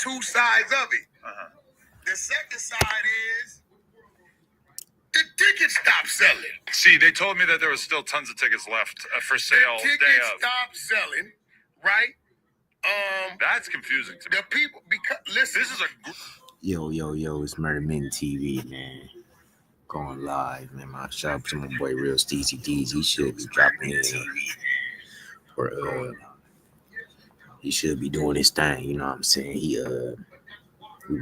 two sides of it. The second side is the tickets stopped selling. See, they told me that there was still tons of tickets left for sale. The tickets stopped selling, right? That's confusing to me. The people, because listen, This is a Yo, it's MurdaMittenTv, man. Going live, man. Shout out to my boy Real Steezy D's. He should be dropping in. Or he should be doing his thing, you know what I'm saying? We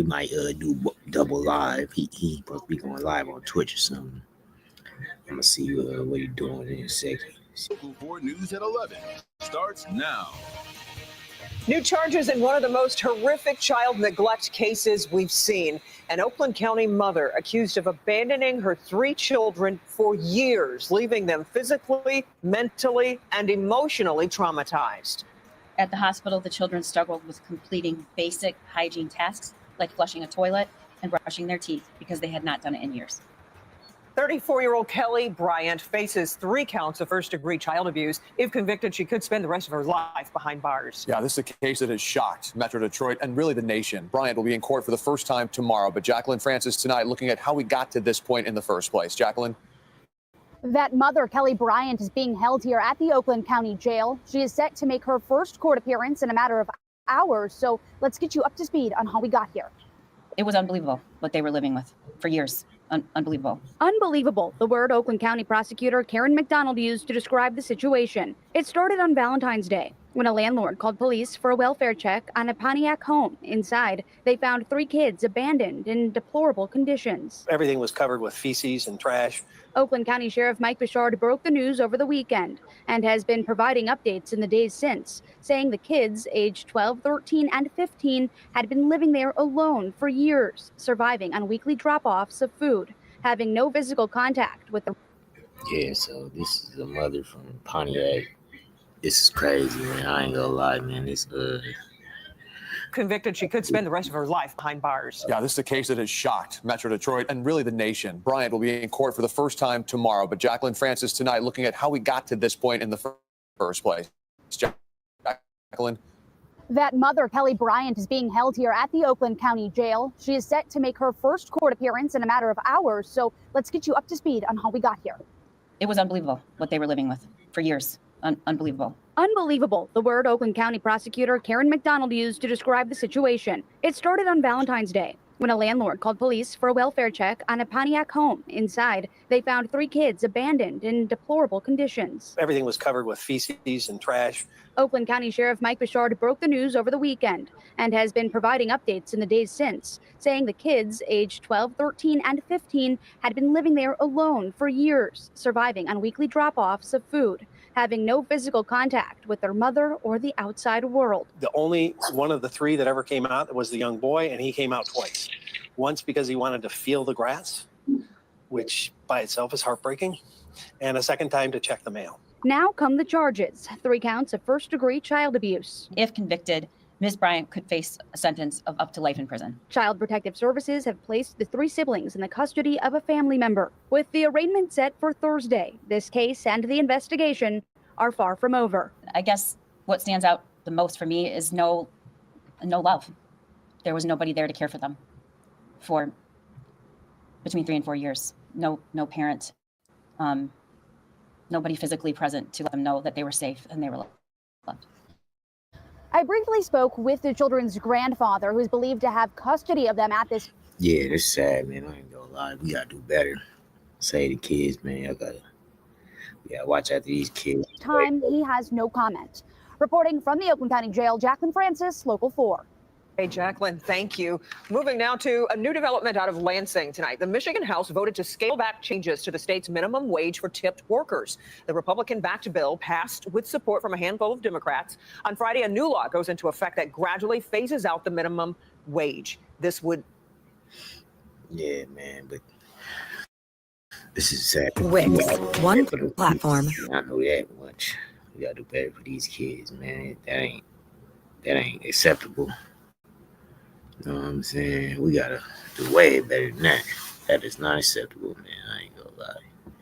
might do double live. He supposed to be going live on Twitch or something. I'm gonna see what he's doing in a second. Local 4 News at 11 starts now. New charges in one of the most horrific child neglect cases we've seen. An Oakland County mother accused of abandoning her 3 children for years, leaving them physically, mentally, and emotionally traumatized. At the hospital, the children struggled with completing basic hygiene tasks like flushing a toilet and brushing their teeth because they had not done it in years. 34-year-old Kelly Bryant faces 3 counts of first-degree child abuse. If convicted, she could spend the rest of her life behind bars. Yeah, this is a case that has shocked Metro Detroit and really the nation. Bryant will be in court for the first time tomorrow, but Jacqueline Francis tonight looking at how we got to this point in the first place. Jacqueline? That mother, Kelly Bryant, is being held here at the Oakland County Jail. She is set to make her first court appearance in a matter of hours. So let's get you up to speed on how we got here. It was unbelievable what they were living with for years. Unbelievable. Unbelievable, the word Oakland County prosecutor Karen McDonald used to describe the situation. It started on Valentine's Day when a landlord called police for a welfare check on a Pontiac home. Inside, they found 3 kids abandoned in deplorable conditions. Everything was covered with feces and trash. Oakland County Sheriff Mike Bichard broke the news over the weekend and has been providing updates in the days since, saying the kids, aged 12, 13, and 15, had been living there alone for years, surviving on weekly drop-offs of food, having no physical contact with the... Yeah, so this is a mother from Pontiac. This is crazy, man. I ain't gonna lie, man. It's Convicted, she could spend the rest of her life behind bars. Yeah, this is a case that has shocked Metro Detroit and really the nation. Bryant will be in court for the first time tomorrow, but Jacqueline Francis tonight looking at how we got to this point in the first place. Jacqueline? That mother, Kelly Bryant, is being held here at the Oakland County Jail. She is set to make her first court appearance in a matter of hours. So let's get you up to speed on how we got here. It was unbelievable what they were living with for years. Unbelievable. Unbelievable, the word Oakland County prosecutor Karen McDonald used to describe the situation. It started on Valentine's Day when a landlord called police for a welfare check on a Pontiac home. Inside, they found 3 kids abandoned in deplorable conditions. Everything was covered with feces and trash. Oakland County Sheriff Mike Bichard broke the news over the weekend and has been providing updates in the days since, saying the kids, aged 12, 13, and 15, had been living there alone for years, surviving on weekly drop-offs of food, having no physical contact with their mother or the outside world. The only one of the 3 that ever came out was the young boy, and he came out twice. Once because he wanted to feel the grass, which by itself is heartbreaking, and a second time to check the mail. Now come the charges, 3 counts of first-degree child abuse. If convicted, Ms. Bryant could face a sentence of up to life in prison. Child Protective Services have placed the 3 siblings in the custody of a family member. With the arraignment set for Thursday, this case and the investigation are far from over. I guess what stands out the most for me is no love. There was nobody there to care for them for between 3 and 4 years. No parent, nobody physically present to let them know that they were safe and they were loved. I briefly spoke with the children's grandfather, who is believed to have custody of them at this. Yeah, that's sad, man. I ain't gonna lie. We gotta do better. Say the kids, man. We gotta watch after these kids. Time, he has no comment. Reporting from the Oakland County Jail, Jacqueline Francis, Local 4. Hey, Jacqueline, thank you. Moving now to a new development out of Lansing tonight. The Michigan House voted to scale back changes to the state's minimum wage for tipped workers. The Republican-backed bill passed with support from a handful of Democrats. On Friday, a new law goes into effect that gradually phases out the minimum wage. This would... Yeah, man, but this is sad. Wix, one platform. I know that much. We gotta do better for these kids, man. That ain't acceptable. You know what I'm saying? We gotta do way better than that. That is not acceptable, man. I ain't gonna lie.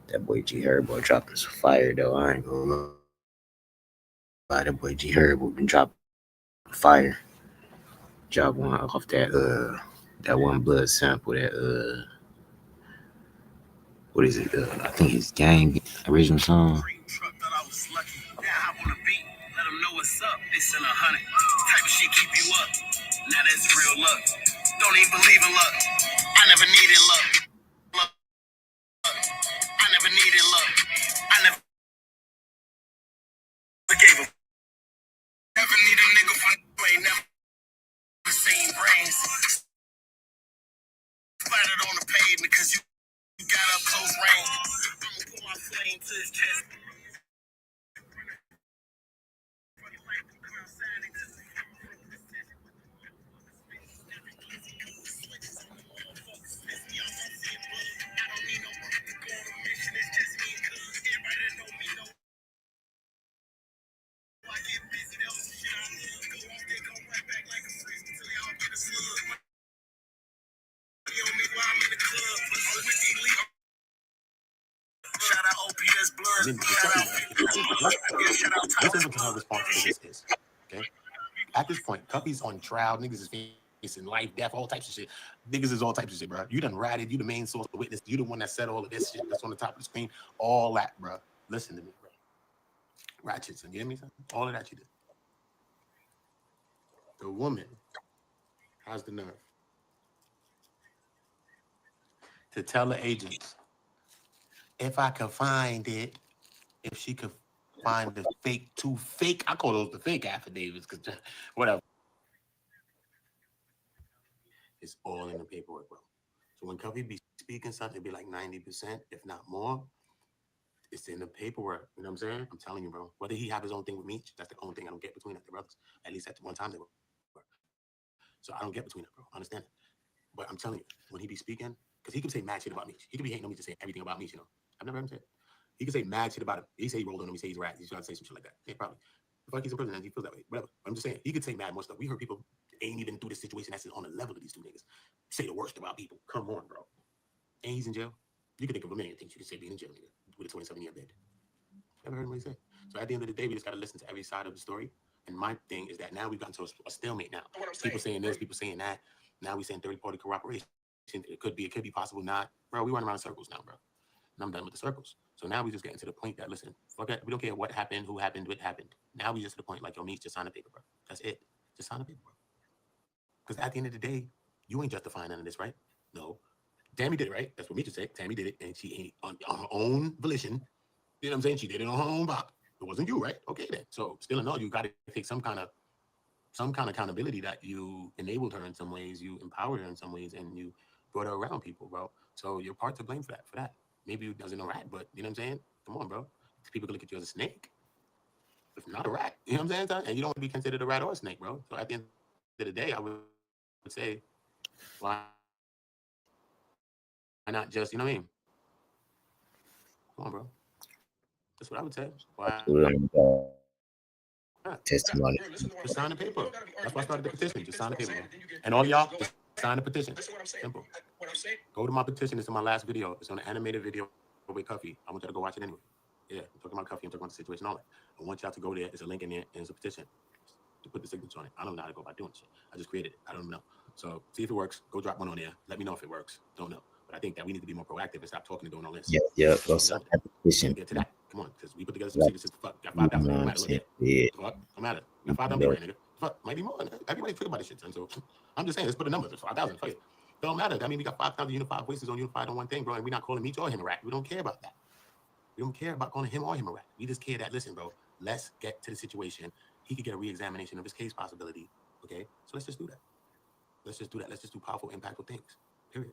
That boy G Herbo dropping some fire, though. I ain't gonna lie. That boy G Herbo been dropping fire. drop one off that one blood sample, that what is it? I think it's Gang original song. Truck thought I was lucky. Now hop on the beat, let them know what's up. They send 100. Type of shit keep you up. Now that's real luck. Don't even believe in luck. I never needed luck. I never needed luck. I never gave a. Never need a nigga for ain't never seen brains. Splattered on the pavement because you got up close range. I'ma put my flame to his chest. Shout out OPS Blood. Listen to her response to this is. Okay. At this point, Cuppy's on trial. Niggas is facing life, death, all types of shit. Niggas is all types of shit, bro. You done ratted. You the main source of witness. You the one that said all of this shit that's on the top of the screen. All that, bro. Listen to me, bro. Ratchets, and you hear me? All of that you did. The woman has the nerve to tell the agents, if I could find it, if she could find the two fake, I call those the fake affidavits, because whatever. It's all in the paperwork, bro. So when Cuppy be speaking something, it'd be like 90%, if not more. It's in the paperwork. You know what I'm saying? I'm telling you, bro. Whether he have his own thing with me, that's the only thing I don't get between the brothers. At least at the one time they were. So I don't get between that, bro. I understand it. But I'm telling you, when he be speaking, because he could say mad shit about me. He could be hating on me to say everything about me, you know. I've never heard him say it. He could say mad shit about him. He say he rolled on him. He say he's a rat. He's trying to say some shit like that. Yeah, probably. If like he's in prison and he feels that way. Whatever. I'm just saying, he could say mad more stuff. We heard people ain't even through this situation that's on the level of these two niggas. Say the worst about people. Come on, bro. And he's in jail. You can think of a million things you can say being in jail, nigga, with a 27-year bid. Never heard him really say. So at the end of the day, we just got to listen to every side of the story. And my thing is that now we've gotten to a stalemate now. People saying this, people saying that. Now we saying third-party cooperation. It could be possible, not. Bro, we run around in circles now, bro. And I'm done with the circles. So now we just getting to the point that, listen, fuck that. We don't care what happened, who happened, what happened. Now we just to the point like, yo, Meech, just sign the paper, bro. That's it. Just sign the paper, bro. Because at the end of the day, you ain't justifying none of this, right? No. Tammy did it, right? That's what Meech said. Tammy did it, and she ain't on her own volition. You know what I'm saying? She did it on her own bop. It wasn't you, right? Okay, then. So still in all, you got to take some kind of accountability that you enabled her in some ways, you empowered her in some ways, and you brought her around people, bro. So you're part to blame for that. Maybe you doesn't know rat, but you know what I'm saying? Come on, bro. People can look at you as a snake, if not a rat. You know what I'm saying? And you don't want to be considered a rat or a snake, bro. So at the end of the day, I would say, why not just, you know what I mean? Come on, bro. That's what I would say. Why? Testimony. Just sign the paper. That's why I started the petition. Just sign the paper. And all y'all, just sign the petition. Simple. Go to my petition. It's in my last video. It's on an animated video with Cuffy. I want y'all to go watch it anyway. Yeah, I'm talking about Cuffy. I'm talking about the situation, all that. I want y'all to go there. There's a link in there, and it's a petition to put the signature on it. I don't know how to go about doing shit. I just created it. I don't know. So see if it works. Go drop one on there. Let me know if it works. Don't know. But I think that we need to be more proactive and stop talking and doing all this. Yeah. Go sign that petition. Get to that. Come on, because we put together some signatures. Fuck, got 5,000. No matter. Yeah. Fuck, no matter. Got 5,000 right, nigga. Fuck, might be more. Everybody feel about this shit, son. So I'm just saying, let's put a number. It's 5,000. Fuck it. Don't matter. I mean, we got 5,000 unified voices unified on one thing, bro. And we're not calling Meech or him a rat. We don't care about that. We don't care about calling him or him a rat. We just care that, listen, bro, let's get to the situation. He could get a re-examination of his case possibility. Okay? So let's just do that. Let's just do that. Let's just do powerful, impactful things. Period.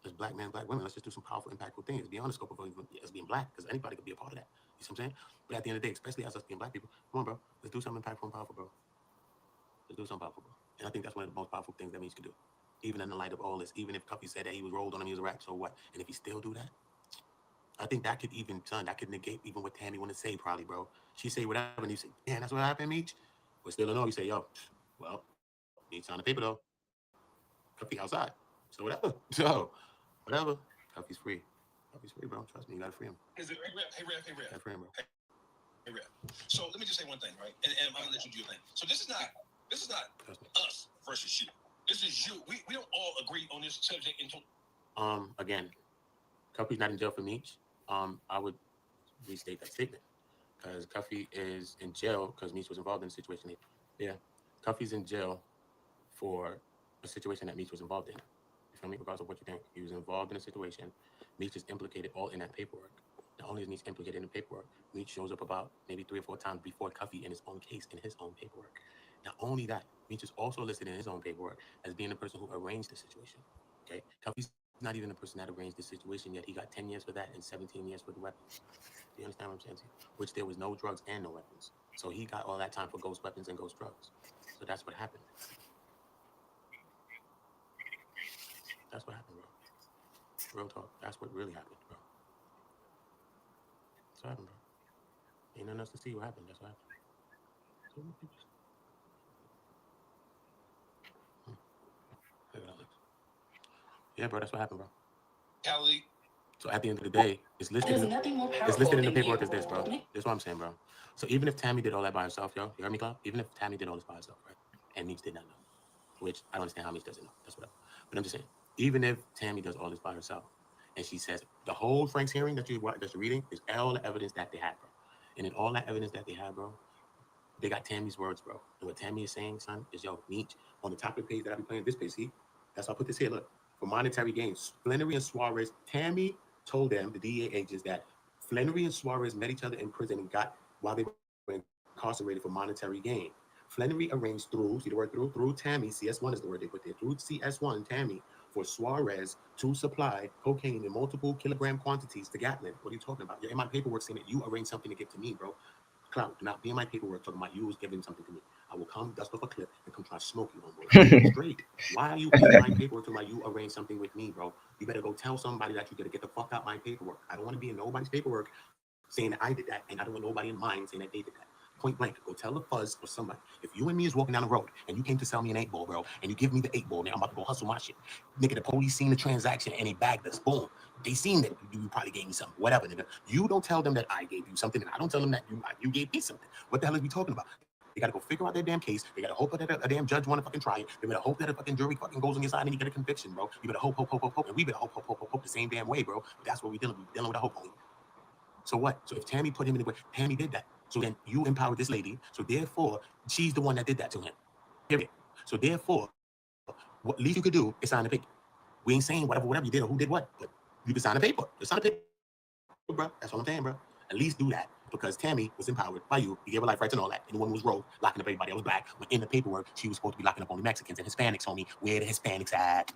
As black men, black women, let's just do some powerful, impactful things beyond the scope of us being black, because anybody could be a part of that. You see what I'm saying? But at the end of the day, especially as us being black people, come on, bro, let's do something impactful and powerful, bro. Let's do something powerful, bro. And I think that's one of the most powerful things that Meech could do. Even in the light of all this, even if Cuffy said that he was rolled on him, he was a rat, so what? And if he still do that, I think that could even, son, that could negate even what Tammy want to say, probably, bro. She say whatever, and you say, man, that's what happened, Meech. But still in all, you say, yo, well, Meech on the paper, though. Cuffy outside. So whatever. So whatever. Cuffy's free. Cuffy's free, bro. Trust me, you gotta free him. Is it hey, Rev. Gotta free him, bro. So let me just say one thing, right? And I'm gonna let you do your thing. So this is not us versus you. This is you. We don't all agree on this subject. Again, Cuffy's not in jail for Meech. I would restate that statement because Cuffy is in jail because Meech was involved in the situation. Yeah, Cuffy's in jail for a situation that Meech was involved in. You feel me? Regardless of what you think, he was involved in a situation. Meech is implicated all in that paperwork. Not only is Meech implicated in the paperwork, Meech shows up about maybe 3 or 4 times before Cuffy in his own case, in his own paperwork. Not only that, Meech is also listed in his own paperwork as being the person who arranged the situation. Okay, Cuffy's not even the person that arranged the situation yet. He got 10 years for that and 17 years for the weapons. Do you understand what I'm saying to you? Which there was no drugs and no weapons. So he got all that time for ghost weapons and ghost drugs. So that's what happened. That's what happened, bro. Real talk. That's what really happened, bro. That's what happened, bro. Ain't nothing else to see what happened. That's what happened. Yeah, bro, that's what happened, bro. Kelly. So at the end of the day, it's listed in the paperwork as this, bro. That's what I'm saying, bro. So even if Tammy did all that by herself, yo, you heard me, Cloud? Even if Tammy did all this by herself, right? And Meech did not know, which I don't understand how Meech doesn't know. That's whatever. But I'm just saying, even if Tammy does all this by herself, and she says the whole Frank's hearing that you're reading is all the evidence that they had, bro. And in all that evidence that they had, bro, they got Tammy's words, bro. And what Tammy is saying, son, is yo, Meech, on the top of the page that I be playing, this page, see? That's why I put this here, look. For monetary gains, Flannery and Suarez, Tammy told them, the DEA agents, that Flannery and Suarez met each other in prison and got, while they were incarcerated for monetary gain. Flannery arranged through, see the word through Tammy, CS1 is the word they put there, through CS1, Tammy, for Suarez to supply cocaine in multiple kilogram quantities to Gatlin. What are you talking about? You're in my paperwork saying that you arranged something to give to me, bro. Cloud, do not be in my paperwork talking about you was giving something to me. I will come, dust off a clip, and come try to smoke you, homeboy. Straight. Why are you in my paperwork talking about you arranged something with me, bro? You better go tell somebody that you gotta get the fuck out my paperwork. I don't want to be in nobody's paperwork saying that I did that, and I don't want nobody in mine saying that they did that. Point blank, go tell the fuzz or somebody. If you and me is walking down the road and you came to sell me an 8-ball, bro, and you give me the 8-ball, now I'm about to go hustle my shit. Nigga, the police seen the transaction and they bagged us. Boom. They seen that you probably gave me something. Whatever, nigga. You don't tell them that I gave you something, and I don't tell them that you gave me something. What the hell are we talking about? They gotta go figure out their damn case. They gotta hope that a damn judge wanna fucking try it. They better hope that a fucking jury fucking goes on your side and you get a conviction, bro. You better hope. And we better hope the same damn way, bro. But that's what we're dealing with. We're dealing with a hope only. So what? So if Tammy put him in the way, Tammy did that. So then you empowered this lady. So therefore, she's the one that did that to him. Period. So therefore, what least you could do is sign the paper. We ain't saying whatever you did or who did what, but you can sign the paper. Just sign the paper, bro. That's what I'm saying, bro. At least do that because Tammy was empowered by you. You gave her life rights and all that. And the one was rogue, locking up everybody else black. But in the paperwork, she was supposed to be locking up only Mexicans and Hispanics, homie. Where the Hispanics at?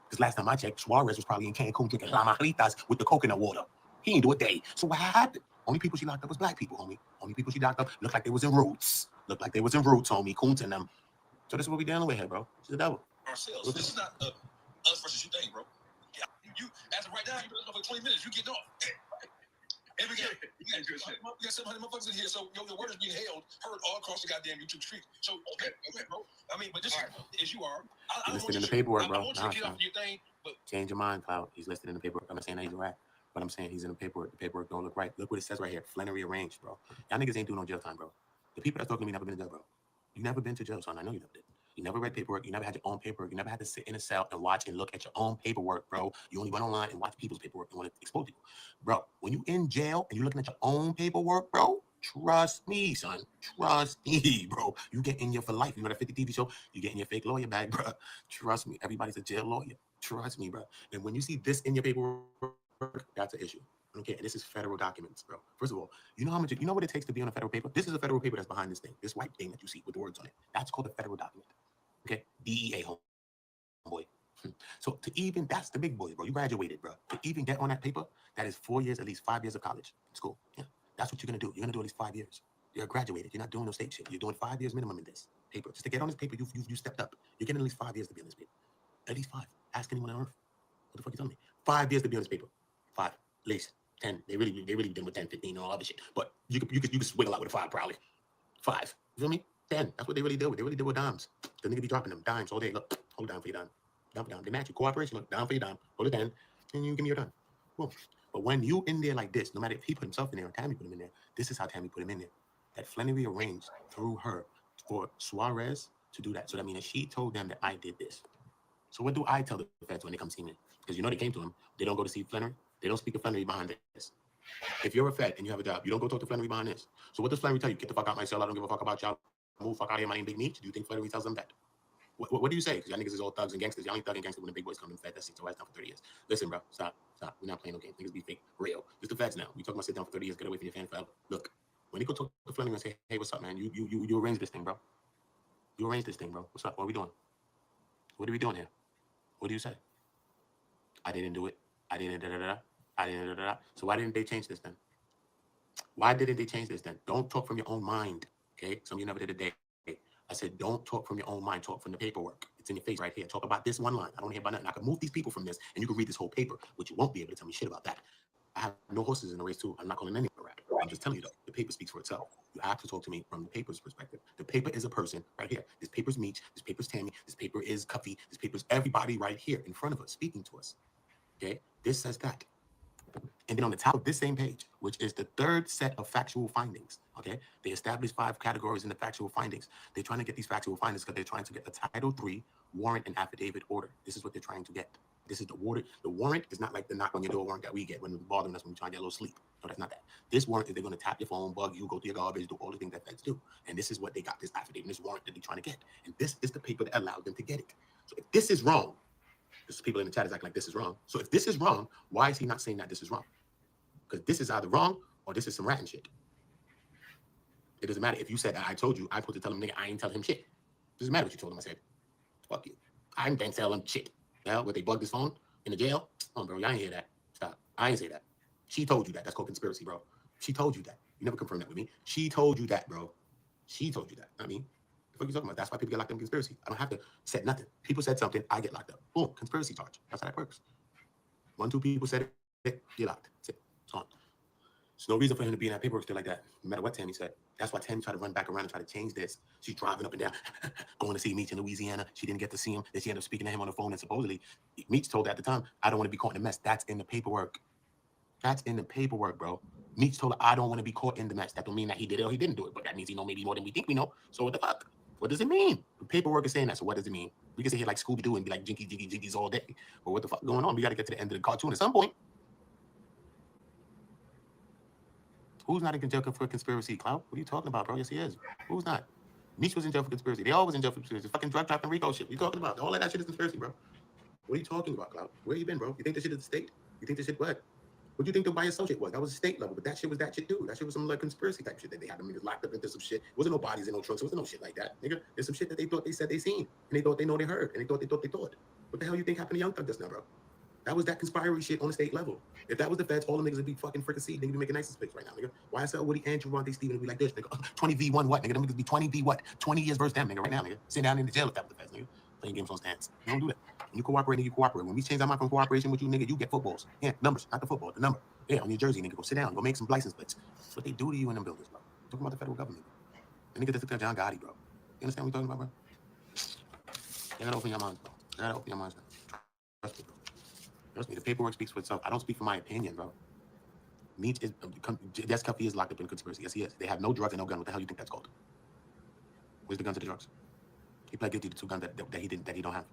Because last time I checked, Suarez was probably in Cancun drinking La Margaritas with the coconut water. He didn't do a day. So what happened? Only people she locked up was black people, homie. Only people she locked up looked like they was in roots. Homie. Coons and them. So this is what we dealing with here, bro. She's the devil. Ourselves. This is not us versus you thing, bro. Yeah, you as of right now, you've been for 20 minutes. You getting off. And we got 700 motherfuckers in here, so your word is being heard all across the goddamn YouTube street. So okay, bro. I mean, but just as you are, I listed in the paperwork, bro. I want you to get off your thing, but change your mind, Cloud. He's listed in the paperwork. I'm not saying that he's a rat, but I'm saying he's in the paperwork. The paperwork don't look right. Look what it says right here. Flannery arranged, bro. Y'all niggas ain't doing no jail time, bro. The people that's talking to me never been to jail, bro. You never been to jail, son. I know you never did. You never read paperwork. You never had your own paperwork. You never had to sit in a cell and watch and look at your own paperwork, bro. You only went online and watched people's paperwork and want to expose people. Bro, when you in jail and you're looking at your own paperwork, bro, trust me, son. Trust me, bro. You get in here for life. You know that 50 TV show? You get in your fake lawyer bag, bro. Trust me. Everybody's a jail lawyer. Trust me, bro. And when you see this in your paperwork, that's an issue. Okay, this is federal documents, bro. First of all, you know what it takes to be on a federal paper? This is a federal paper that's behind this thing, this white thing that you see with the words on it. That's called a federal document. Okay, DEA, homeboy. So that's the big boy, bro. You graduated, bro. To even get on that paper, that is 4 years, at least 5 years of college school. Yeah, that's what you're gonna do. You're gonna do at least 5 years. You're graduated. You're not doing no state shit. You're doing 5 years minimum in this paper. Just to get on this paper, you stepped up. You're getting at least 5 years to be on this paper. At least 5. Ask anyone on earth. What the fuck you telling me? 5 years to be on this paper. 5, at least 10. They really did with 10, 15, and all other shit. But you could swing a lot with a 5 probably. 5. You feel me? 10. That's what they really do. They really do with dimes. The nigga be dropping them dimes all day. Look, hold down for your dime. Down for dime. They match you. Cooperation. Look, down for your dime. Hold it down, and you give me your dime. Boom. But when you in there like this, no matter if he put himself in there or Tammy put him in there, this is how Tammy put him in there. That Flannery arranged through her for Suarez to do that. So that means she told them that I did this. So what do I tell the feds when they come see me? Because you know they came to him. They don't go to see Flannery. They don't speak to Flannery behind this. If you're a Fed and you have a job, you don't go talk to Flannery behind this. So what does Flannery tell you? Get the fuck out my cell. I don't give a fuck about y'all. Move fuck out of here. My name Big Meech. Do you think Flannery tells them that? What do you say? Because y'all niggas is all thugs and gangsters. Y'all ain't thug and gangster when the big boys come to the Fed. That's it. So that's down for 30 years. Listen, bro. Stop. We're not playing no games. Niggas be fake. Real. It's the Feds now. We talking about sit down for 30 years. Get away from your fan forever. Look, when you go talk to Flannery and say, hey, what's up, man? You arrange this thing, bro. You arrange this thing, bro. What's up? What are we doing? What are we doing here? What do you say? I didn't do it. I didn't da-da-da-da. I didn't da-da-da-da. So why didn't they change this then? Why didn't they change this then? Don't talk from your own mind, okay? Some of you never did a day. I said, don't talk from your own mind. Talk from the paperwork. It's in your face right here. Talk about this one line. I don't hear about nothing. I can move these people from this, and you can read this whole paper, but you won't be able to tell me shit about that. I have no horses in the race, too. I'm not calling any a rat. I'm just telling you, though, the paper speaks for itself. You have to talk to me from the paper's perspective. The paper is a person right here. This paper's Meech. This paper's Tammy. This paper is Cuffy. This paper's everybody right here in front of us speaking to us, okay? This says that. And then on the top of this same page, which is the third set of factual findings, okay? They established 5 categories in the factual findings. They're trying to get these factual findings because they're trying to get a Title III warrant and affidavit order. This is what they're trying to get. This is the warrant. The warrant is not like the knock on your door warrant that we get when we're bothering us when we try to get a little sleep. No, that's not that. This warrant is they're going to tap your phone, bug you, go through your garbage, do all the things that feds do. And this is what they got, this affidavit, this warrant that they're trying to get. And this is the paper that allowed them to get it. So if this is wrong, because people in the chat is acting like this is wrong. So if this is wrong, why is he not saying that this is wrong? Because this is either wrong or this is some ratting shit. It doesn't matter if you said, I told you, I'm supposed to tell him, nigga, I ain't tell him shit. It doesn't matter what you told him. I said, fuck you. I didn't tell him shit. Now, what they bugged his phone in the jail? Oh, bro, y'all ain't hear that. Stop. I ain't say that. She told you that. That's called conspiracy, bro. She told you that. You never confirmed that with me. She told you that, bro. She told you that. I mean, what are you talking about? That's why people get locked up in conspiracy. I don't have to say nothing. People said something, I get locked up. Boom, conspiracy charge. That's how that works. 1, 2 people said it, you're locked. That's it. It's on. There's no reason for him to be in that paperwork still like that, no matter what Tammy said. That's why Tammy tried to run back around and try to change this. She's driving up and down, going to see Meech in Louisiana. She didn't get to see him. Then she ended up speaking to him on the phone, and supposedly, Meech told her at the time, I don't want to be caught in the mess. That's in the paperwork. That's in the paperwork, bro. Meech told her, I don't want to be caught in the mess. That don't mean that he did it or he didn't do it, but that means he know maybe more than we think we know. So what the fuck? What does it mean? The paperwork is saying that, so what does it mean? We can sit here like Scooby-Doo and be like jinky, jinky, jinkies all day. But what the fuck going on? We got to get to the end of the cartoon at some point. Who's not in jail for conspiracy, Clout? What are you talking about, bro? Yes, he is. Who's not? Meech was in jail for conspiracy. They all was in jail for conspiracy. Fucking drug trafficking Rico shit. What are you talking about? All of that shit is conspiracy, bro. What are you talking about, Clout? Where you been, bro? You think this shit is the state? You think this shit what? What do you think the YSL shit was? That was a state level, but that shit was that shit too. That shit was some like conspiracy type shit that they had them niggas locked up into some shit. It wasn't no bodies in no trunks. It wasn't no shit like that, nigga. There's some shit that they thought they said they seen, and they thought they know they heard, and they thought they thought. What the hell you think happened to Young Thug just now, bro? That was that conspiracy shit on the state level. If that was the feds, all the niggas would be fucking freaking seed. Niggas be making nice space right now, nigga. YSL, Woody, Andrew, Ronde, Steven would be like this, nigga. 20v1 what, nigga? Them niggas be 20v what? 20 years versus them, nigga, right now, nigga. Sitting down in the jail if that was the feds, nigga. Playing games on stands. You don't do that. When you cooperate, you cooperate. When we change our mind from cooperation with you, nigga, you get footballs. Yeah, numbers, not the football, the number. Yeah, on your jersey, nigga. Go sit down. Go make some license plates. That's what they do to you in them buildings, bro. Talking about the federal government. The nigga just took that John Gotti, bro. You understand what we're talking about, bro? You gotta open your minds, bro. You gotta open your minds, bro. Trust me, bro. Trust me, the paperwork speaks for itself. I don't speak for my opinion, bro. Meech is, that's Cuffy is locked up in conspiracy. Yes, he is. They have no drugs and no gun. What the hell you think that's called? Where's the gun to the drugs? He pled guilty to 2 guns that he don't have.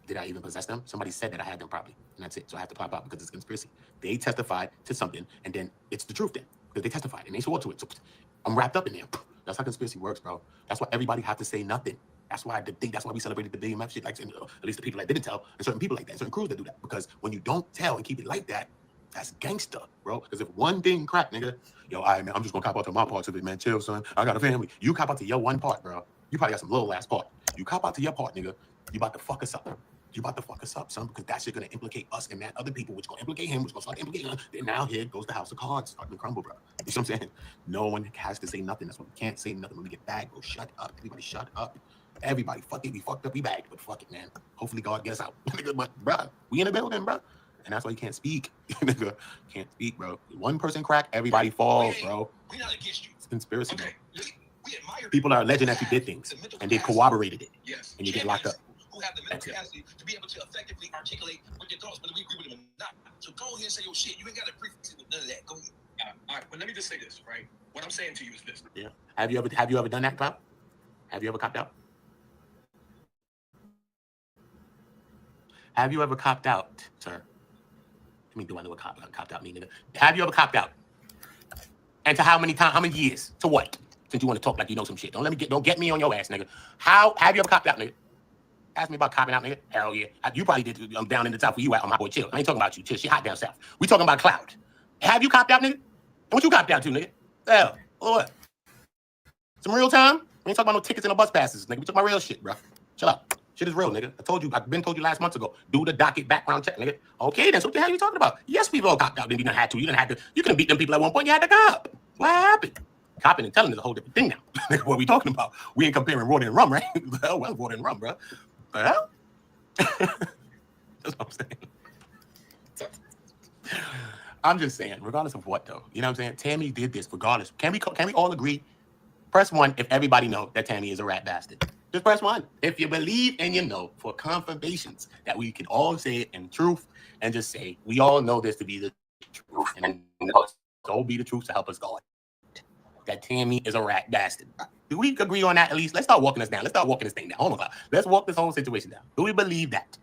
Did I even possess them? Somebody said that I had them probably, and that's it. So I have to pop out because it's a conspiracy. They testified to something, and then it's the truth then, because they testified and they swore to it. So I'm wrapped up in there. That's how conspiracy works, bro. That's why everybody have to say nothing. That's why that's why we celebrated the BMF shit, like at least the people that didn't tell, and certain people like that, certain crews that do that. Because when you don't tell and keep it like that, that's gangster, bro. Because if one thing crack, nigga, yo, all right, man, I'm just gonna cop out to my parts of it, man. Chill, son. I got a family. You cop out to your one part, bro. You probably got some little ass part. You cop out to your part, nigga. You about to fuck us up. You about to fuck us up, son, because that shit gonna implicate us and that other people, which gonna implicate him, which gonna start implicating him. Then now here goes the house of cards starting to crumble, bro. You know what I'm saying? No one has to say nothing. That's why we can't say nothing when we get bagged, bro. Shut up. Everybody shut up. Everybody, fuck it. We fucked up, we bagged, but fuck it, man. Hopefully God gets us out. But, bro, we in the building, bro. And that's why you can't speak. Nigga, can't speak, bro. One person crack, everybody falls, bro. We're not against you. It's conspiracy, Okay. bro. We admire People are alleging that you did things, and they corroborated it, yes. and you get locked up. Who have the mental capacity to be able to effectively articulate what your thoughts, whether we agree with them or not. So go ahead and say your shit. You ain't got to prefix it with none of that. Go ahead. All right, but let me just say this, right? What I'm saying to you is this. Yeah. Have you ever done that, Clout? Have you ever copped out? Have you ever copped out, sir? I mean, do I know what copped out mean, nigga? Have you ever copped out? And to how many times? How many years? To what? Since you want to talk like you know some shit. Don't get me on your ass, nigga. How have you ever copped out, nigga? Ask me about copping out, nigga. Hell yeah. You probably did. I'm down in the south where you at on my boy Chill. I ain't talking about you, Chill. She hot down south. We talking about Cloud. Have you copped out, nigga? And what you copped out to, nigga? Hell, or what? Some real time? We ain't talking about no tickets and no bus passes, nigga. We talking about real shit, bro. Chill out. Shit is real, nigga. I've been told you last month ago. Do the docket background check, nigga. Okay, then so what the hell are you talking about? Yes, people all copped out. Then you done had to. You could have beat them people at one point. You had to cop. What happened? Copping and telling is a whole different thing now. Nigga, what are we talking about? We ain't comparing water and rum, right? The hell, well, water and rum, bro. The hell? That's what I'm saying. I'm just saying, regardless of what, though. You know what I'm saying? Tammy did this regardless. Can we all agree? Press 1 if everybody know that Tammy is a rat bastard. Just press 1. If you believe and you know for confirmations that we can all say it in truth and just say, we all know this to be the truth. And so be the truth to help us God. That Tammy is a rat bastard. Do we agree on that at least? Let's start walking this down. Let's start walking this thing down. Hold on. Let's walk this whole situation down. Do we believe that?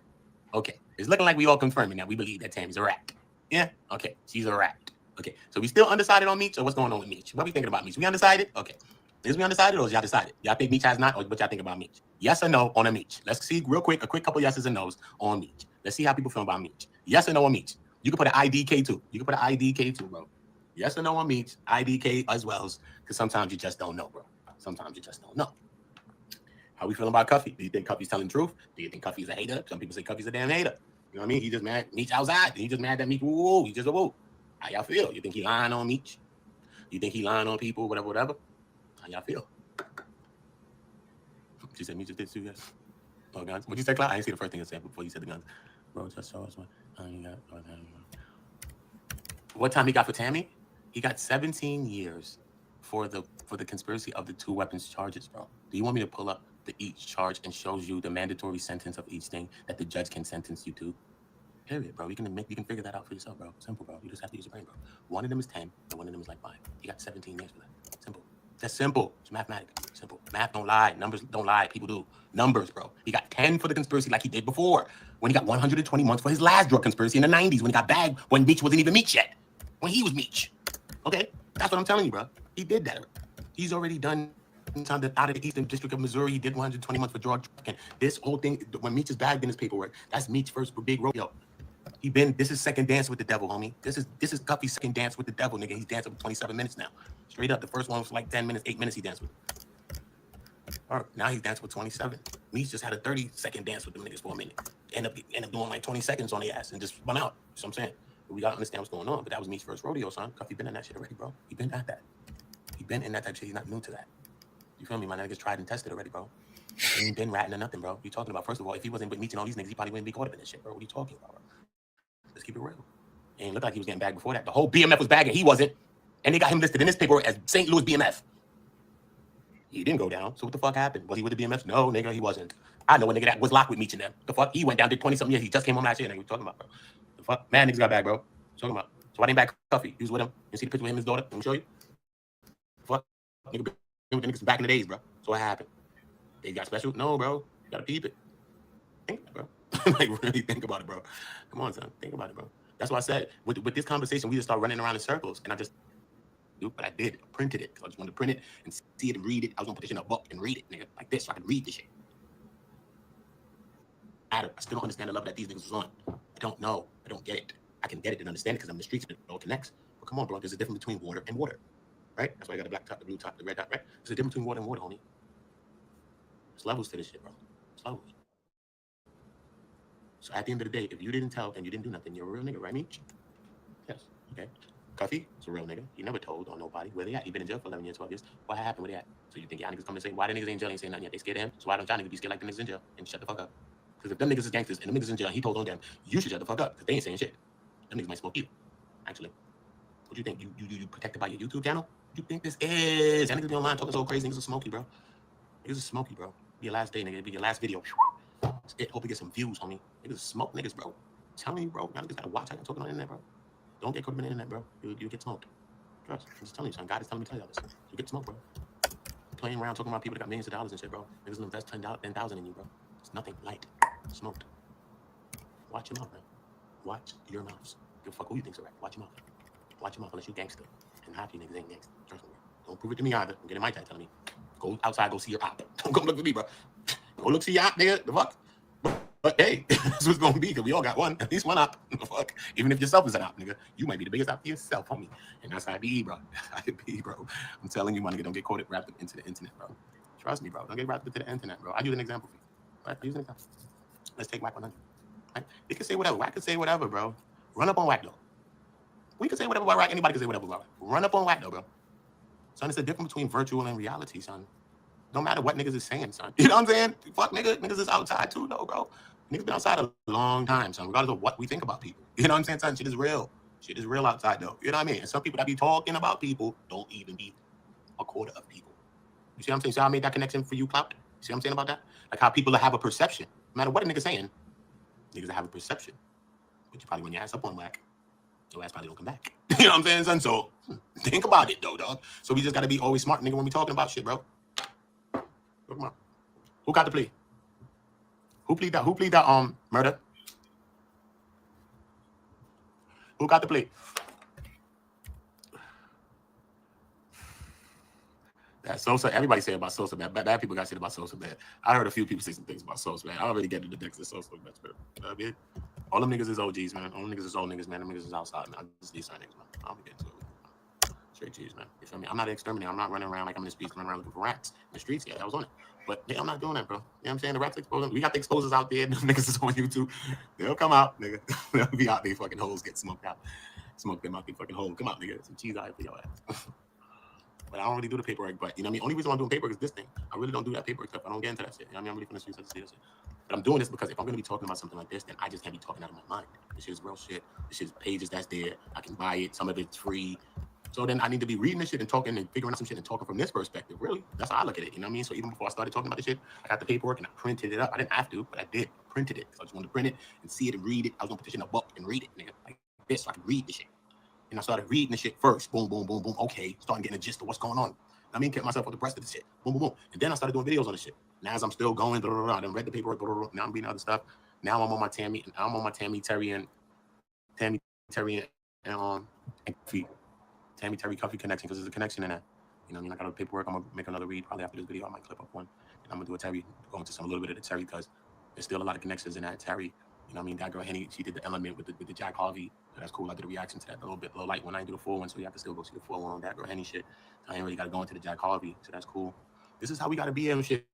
Okay. It's looking like we all confirming that we believe that Tammy's a rat. Yeah? Okay. She's a rat. Okay. So we still undecided on Meech, or what's going on with Meech? What are we thinking about Meech? We undecided? Okay. Is we undecided, or is y'all decided? Y'all think Meech has not, or what y'all think about Meech? Yes or no on a Meech? Let's see real quick, a quick couple yeses and nos on Meech. Let's see how people feel about Meech. Yes or no on Meech? You can put an IDK too. You can put an IDK too, bro. Yes or no on Meech, IDK as well, because sometimes you just don't know, bro. Sometimes you just don't know. How we feeling about Cuffy? Do you think Cuffy's telling the truth? Do you think Cuffy's a hater? Some people say Cuffy's a damn hater. You know what I mean? He just mad. Meech outside. He just mad that Meech, woo, he just a woo. How y'all feel? You think he lying on Meech? You think he lying on people, whatever? How y'all feel? She said Meech just did 2 yes. Oh, guns. What'd you say, Cloud? I didn't see the first thing you said before you said the guns. Bro, just show us what time he got for Tammy? He got 17 years for the conspiracy of the 2 weapons charges, bro. Do you want me to pull up each charge and shows you the mandatory sentence of each thing that the judge can sentence you to? Period, bro. You can figure that out for yourself, bro. Simple, bro. You just have to use your brain, bro. One of them is 10, and one of them is like 5. He got 17 years for that. Simple. That's simple. It's mathematics. Simple. Math don't lie. Numbers don't lie. People do. Numbers, bro. He got 10 for the conspiracy like he did before. When he got 120 months for his last drug conspiracy in the 90s, when he got bagged when Meech wasn't even Meech yet. When he was Meech. Okay? That's what I'm telling you, bro. He did that. He's already done out of the Eastern District of Missouri. He did 120 months for drug trafficking. This whole thing, when Meech is bagged in his paperwork, that's Meech's first big rodeo. This is second dance with the devil, homie. This is Cuffy's second dance with the devil, nigga. He's dancing for 27 minutes now. Straight up. The first one was like 10 minutes, 8 minutes he danced with. All right, now he's dancing for 27. Meech just had a 30-second dance with them niggas for a minute. End up doing like 20 seconds on the ass and just spun out. You know what I'm saying? But we gotta understand what's going on. But that was Meech's first rodeo, son. Cuffy been in that shit already, bro. He been at that. He been in that type of shit. He's not new to that. You feel me? My niggas tried and tested already, bro. He ain't been ratting or nothing, bro. You talking about? First of all, if he wasn't with Meech and all these niggas, he probably wouldn't be caught up in this shit, bro. What are you talking about, bro? Let's keep it real. It ain't look like he was getting bagged before that. The whole BMF was bagging. He wasn't. And they got him listed in this paperwork as St. Louis BMF. He didn't go down. So what the fuck happened? Was he with the BMF? No, nigga, he wasn't. I know a nigga that was locked with Meech and them. The fuck? He went down, did 20-something years. He just came home last year, nigga. What you talking about, bro? The fuck? Man, niggas got bagged, bro. What you talking about? So why didn't back Cuffy? He was with him. You see the picture with him and his daughter? Let me show you. Fuck. Nigga, been with the niggas back in the days, bro. So what happened? They got special? No, bro. You gotta peep it. Think about it, bro. Like, really think about it, bro. Come on, son. Think about it, bro. That's why I said, with this conversation, we just start running around in circles. And I just do what I did. I printed it. I just wanted to print it and see it and read it. I was going to put this in a book and read it, nigga, like this, so I could read this shit. I still don't understand the level that these niggas was on. I don't know. I don't get it. I can get it and understand it because I'm in the streets and it all connects. But come on, bro. There's a difference between water and water, right? That's why I got the black top, the blue top, the red dot, right? There's a difference between water and water, homie. There's levels to this shit, bro. There's levels. So at the end of the day, if you didn't tell and you didn't do nothing, you're a real nigga, right, Meech? Yes. Okay. Cuffy is a real nigga. He never told on nobody. Where they at? He been in jail for 11 years, 12 years. What happened? Where they at? So you think y'all niggas come and say, why the niggas in jail ain't saying nothing yet? They scared of him? So why don't y'all niggas be scared like the niggas in jail and shut the fuck up? Because if them niggas is gangsters and the niggas in jail, he told on them, you should shut the fuck up because they ain't saying shit. Them niggas might smoke you, actually. What do you think? You protected by your YouTube channel? What do you think this is? Y'all niggas be online talking so crazy. Niggas are smoky, bro. Niggas are smoky, bro. Be your last day, nigga. It'll be your last video. Hope you get some views, homie. Niggas smoke niggas, bro. I'm telling you, bro. Y'all niggas gotta watch how you're talking on the internet, bro. Don't get caught up in the internet, bro. You get smoked. Trust. I'm just telling you, son. God is telling me to tell y'all this. You get smoked, bro. Playing around talking about people that got millions of dollars and shit, bro. Niggas will invest $10,000 in you, bro. It's nothing light. Smoked. Watch your mouth, man. Watch your mouth. Give a fuck who you think's right. Watch your mouth. Watch your mouth unless you gangster. And half you niggas ain't gangster. Trust me. Don't prove it to me either. I'm getting my dad telling me. Go outside, go see your op. Don't come look for me, bro. Go look see your op, nigga. The fuck? But hey, that's what's gonna be, because we all got one, at least one op. The fuck? Even if yourself is an op, nigga, you might be the biggest op for yourself, homie. And that's how I be, bro. That's how I be, bro. I'm telling you, my nigga, don't get caught wrapped up into the internet, bro. Trust me, bro. Don't get wrapped up into the internet, bro. I'll use an example for you. Right? I'll use an example. Let's take Whack 100. Right? They can say whatever. Whack can say whatever, bro. Run up on Whack, though. We can say whatever about Whack. Anybody can say whatever about Whack. Run up on Whack, though, bro. Son, it's the difference between virtual and reality, son. No matter what niggas is saying, son. You know what I'm saying? Fuck, nigga. Niggas is outside, too, though, bro. Niggas been outside a long time, son, regardless of what we think about people. You know what I'm saying, son? Shit is real. Shit is real outside, though. You know what I mean? And some people that be talking about people don't even be a quarter of people. You see what I'm saying? See how I made that connection for you, Clout? You see what I'm saying about that? Like how people have a perception. No matter what a nigga saying, niggas have a perception. But you probably, when your ass up on Whack, your ass probably don't come back. You know what I'm saying, son? So think about it, though, dog. So we just got to be always smart, nigga, when we talking about shit, bro. Come on. Who got the plea? Who plead that murder? Who got the plea? That Sosa, everybody say about Sosa bad. Bad people got shit about Sosa bad. I heard a few people say some things about Sosa, man. I already get to the decks of Sosa much better. You know what I mean? All them niggas is OGs, man. All them niggas is old niggas, man. Them niggas is outside, man. I just these niggas, man. I don't be getting to it. Straight G's, man. You feel me? I'm not an exterminator. I'm not running around like I'm in the streets, running around looking for rats in the streets. Yeah, I was on it. But yeah, I'm not doing that, bro. You know what I'm saying? The rats exposing. We got the exposers out there. Them niggas is on YouTube. They'll come out, nigga. They'll be out there, fucking holes get smoked out. Smoke them out the fucking hole. Come out, nigga. Some cheese out for your ass. But I don't really do the paperwork. But you know what I mean? Only reason why I'm doing paperwork is this thing. I really don't do that paperwork stuff. I don't get into that shit. You know what I mean? I'm really from the streets. I just see that shit. But I'm doing this because if I'm gonna be talking about something like this, then I just can't be talking out of my mind. This shit is real shit. This shit is pages that's there. I can buy it. Some of it's free. So then I need to be reading this shit and talking and figuring out some shit and talking from this perspective. Really, that's how I look at it. You know what I mean? So even before I started talking about this shit, I got the paperwork and I printed it up. I didn't have to, but I did. Printed it. So I just wanted to print it and see it and read it. I was gonna put this in a book and read it, nigga, like this, so I could read the shit. And I started reading the shit first. Boom, boom, boom, boom. Okay, starting getting a gist of what's going on. I mean, kept myself with the rest of the shit. Boom, boom, boom. And then I started doing videos on the shit. Now as I'm still going, I done read the paperwork. Now I'm reading other stuff. Now I'm on my Tammy, and I'm on my Tammy Terry and Tammy Terry Coffee connection, because there's a connection in that. You know what I mean? I got all the paperwork. I'm gonna make another read probably after this video. I might clip up one, and I'm gonna do a Terry, go into a little bit of the Terry, because there's still a lot of connections in that Terry. You know what I mean? That girl Henny, she did the element with the Jack Harvey. So that's cool. I did a reaction to that a little light when I do the full one, so you have to still go see the full one on that girl Henny shit. I ain't really got to go into the Jack Harvey, so that's cool. This is how we got to be in shit.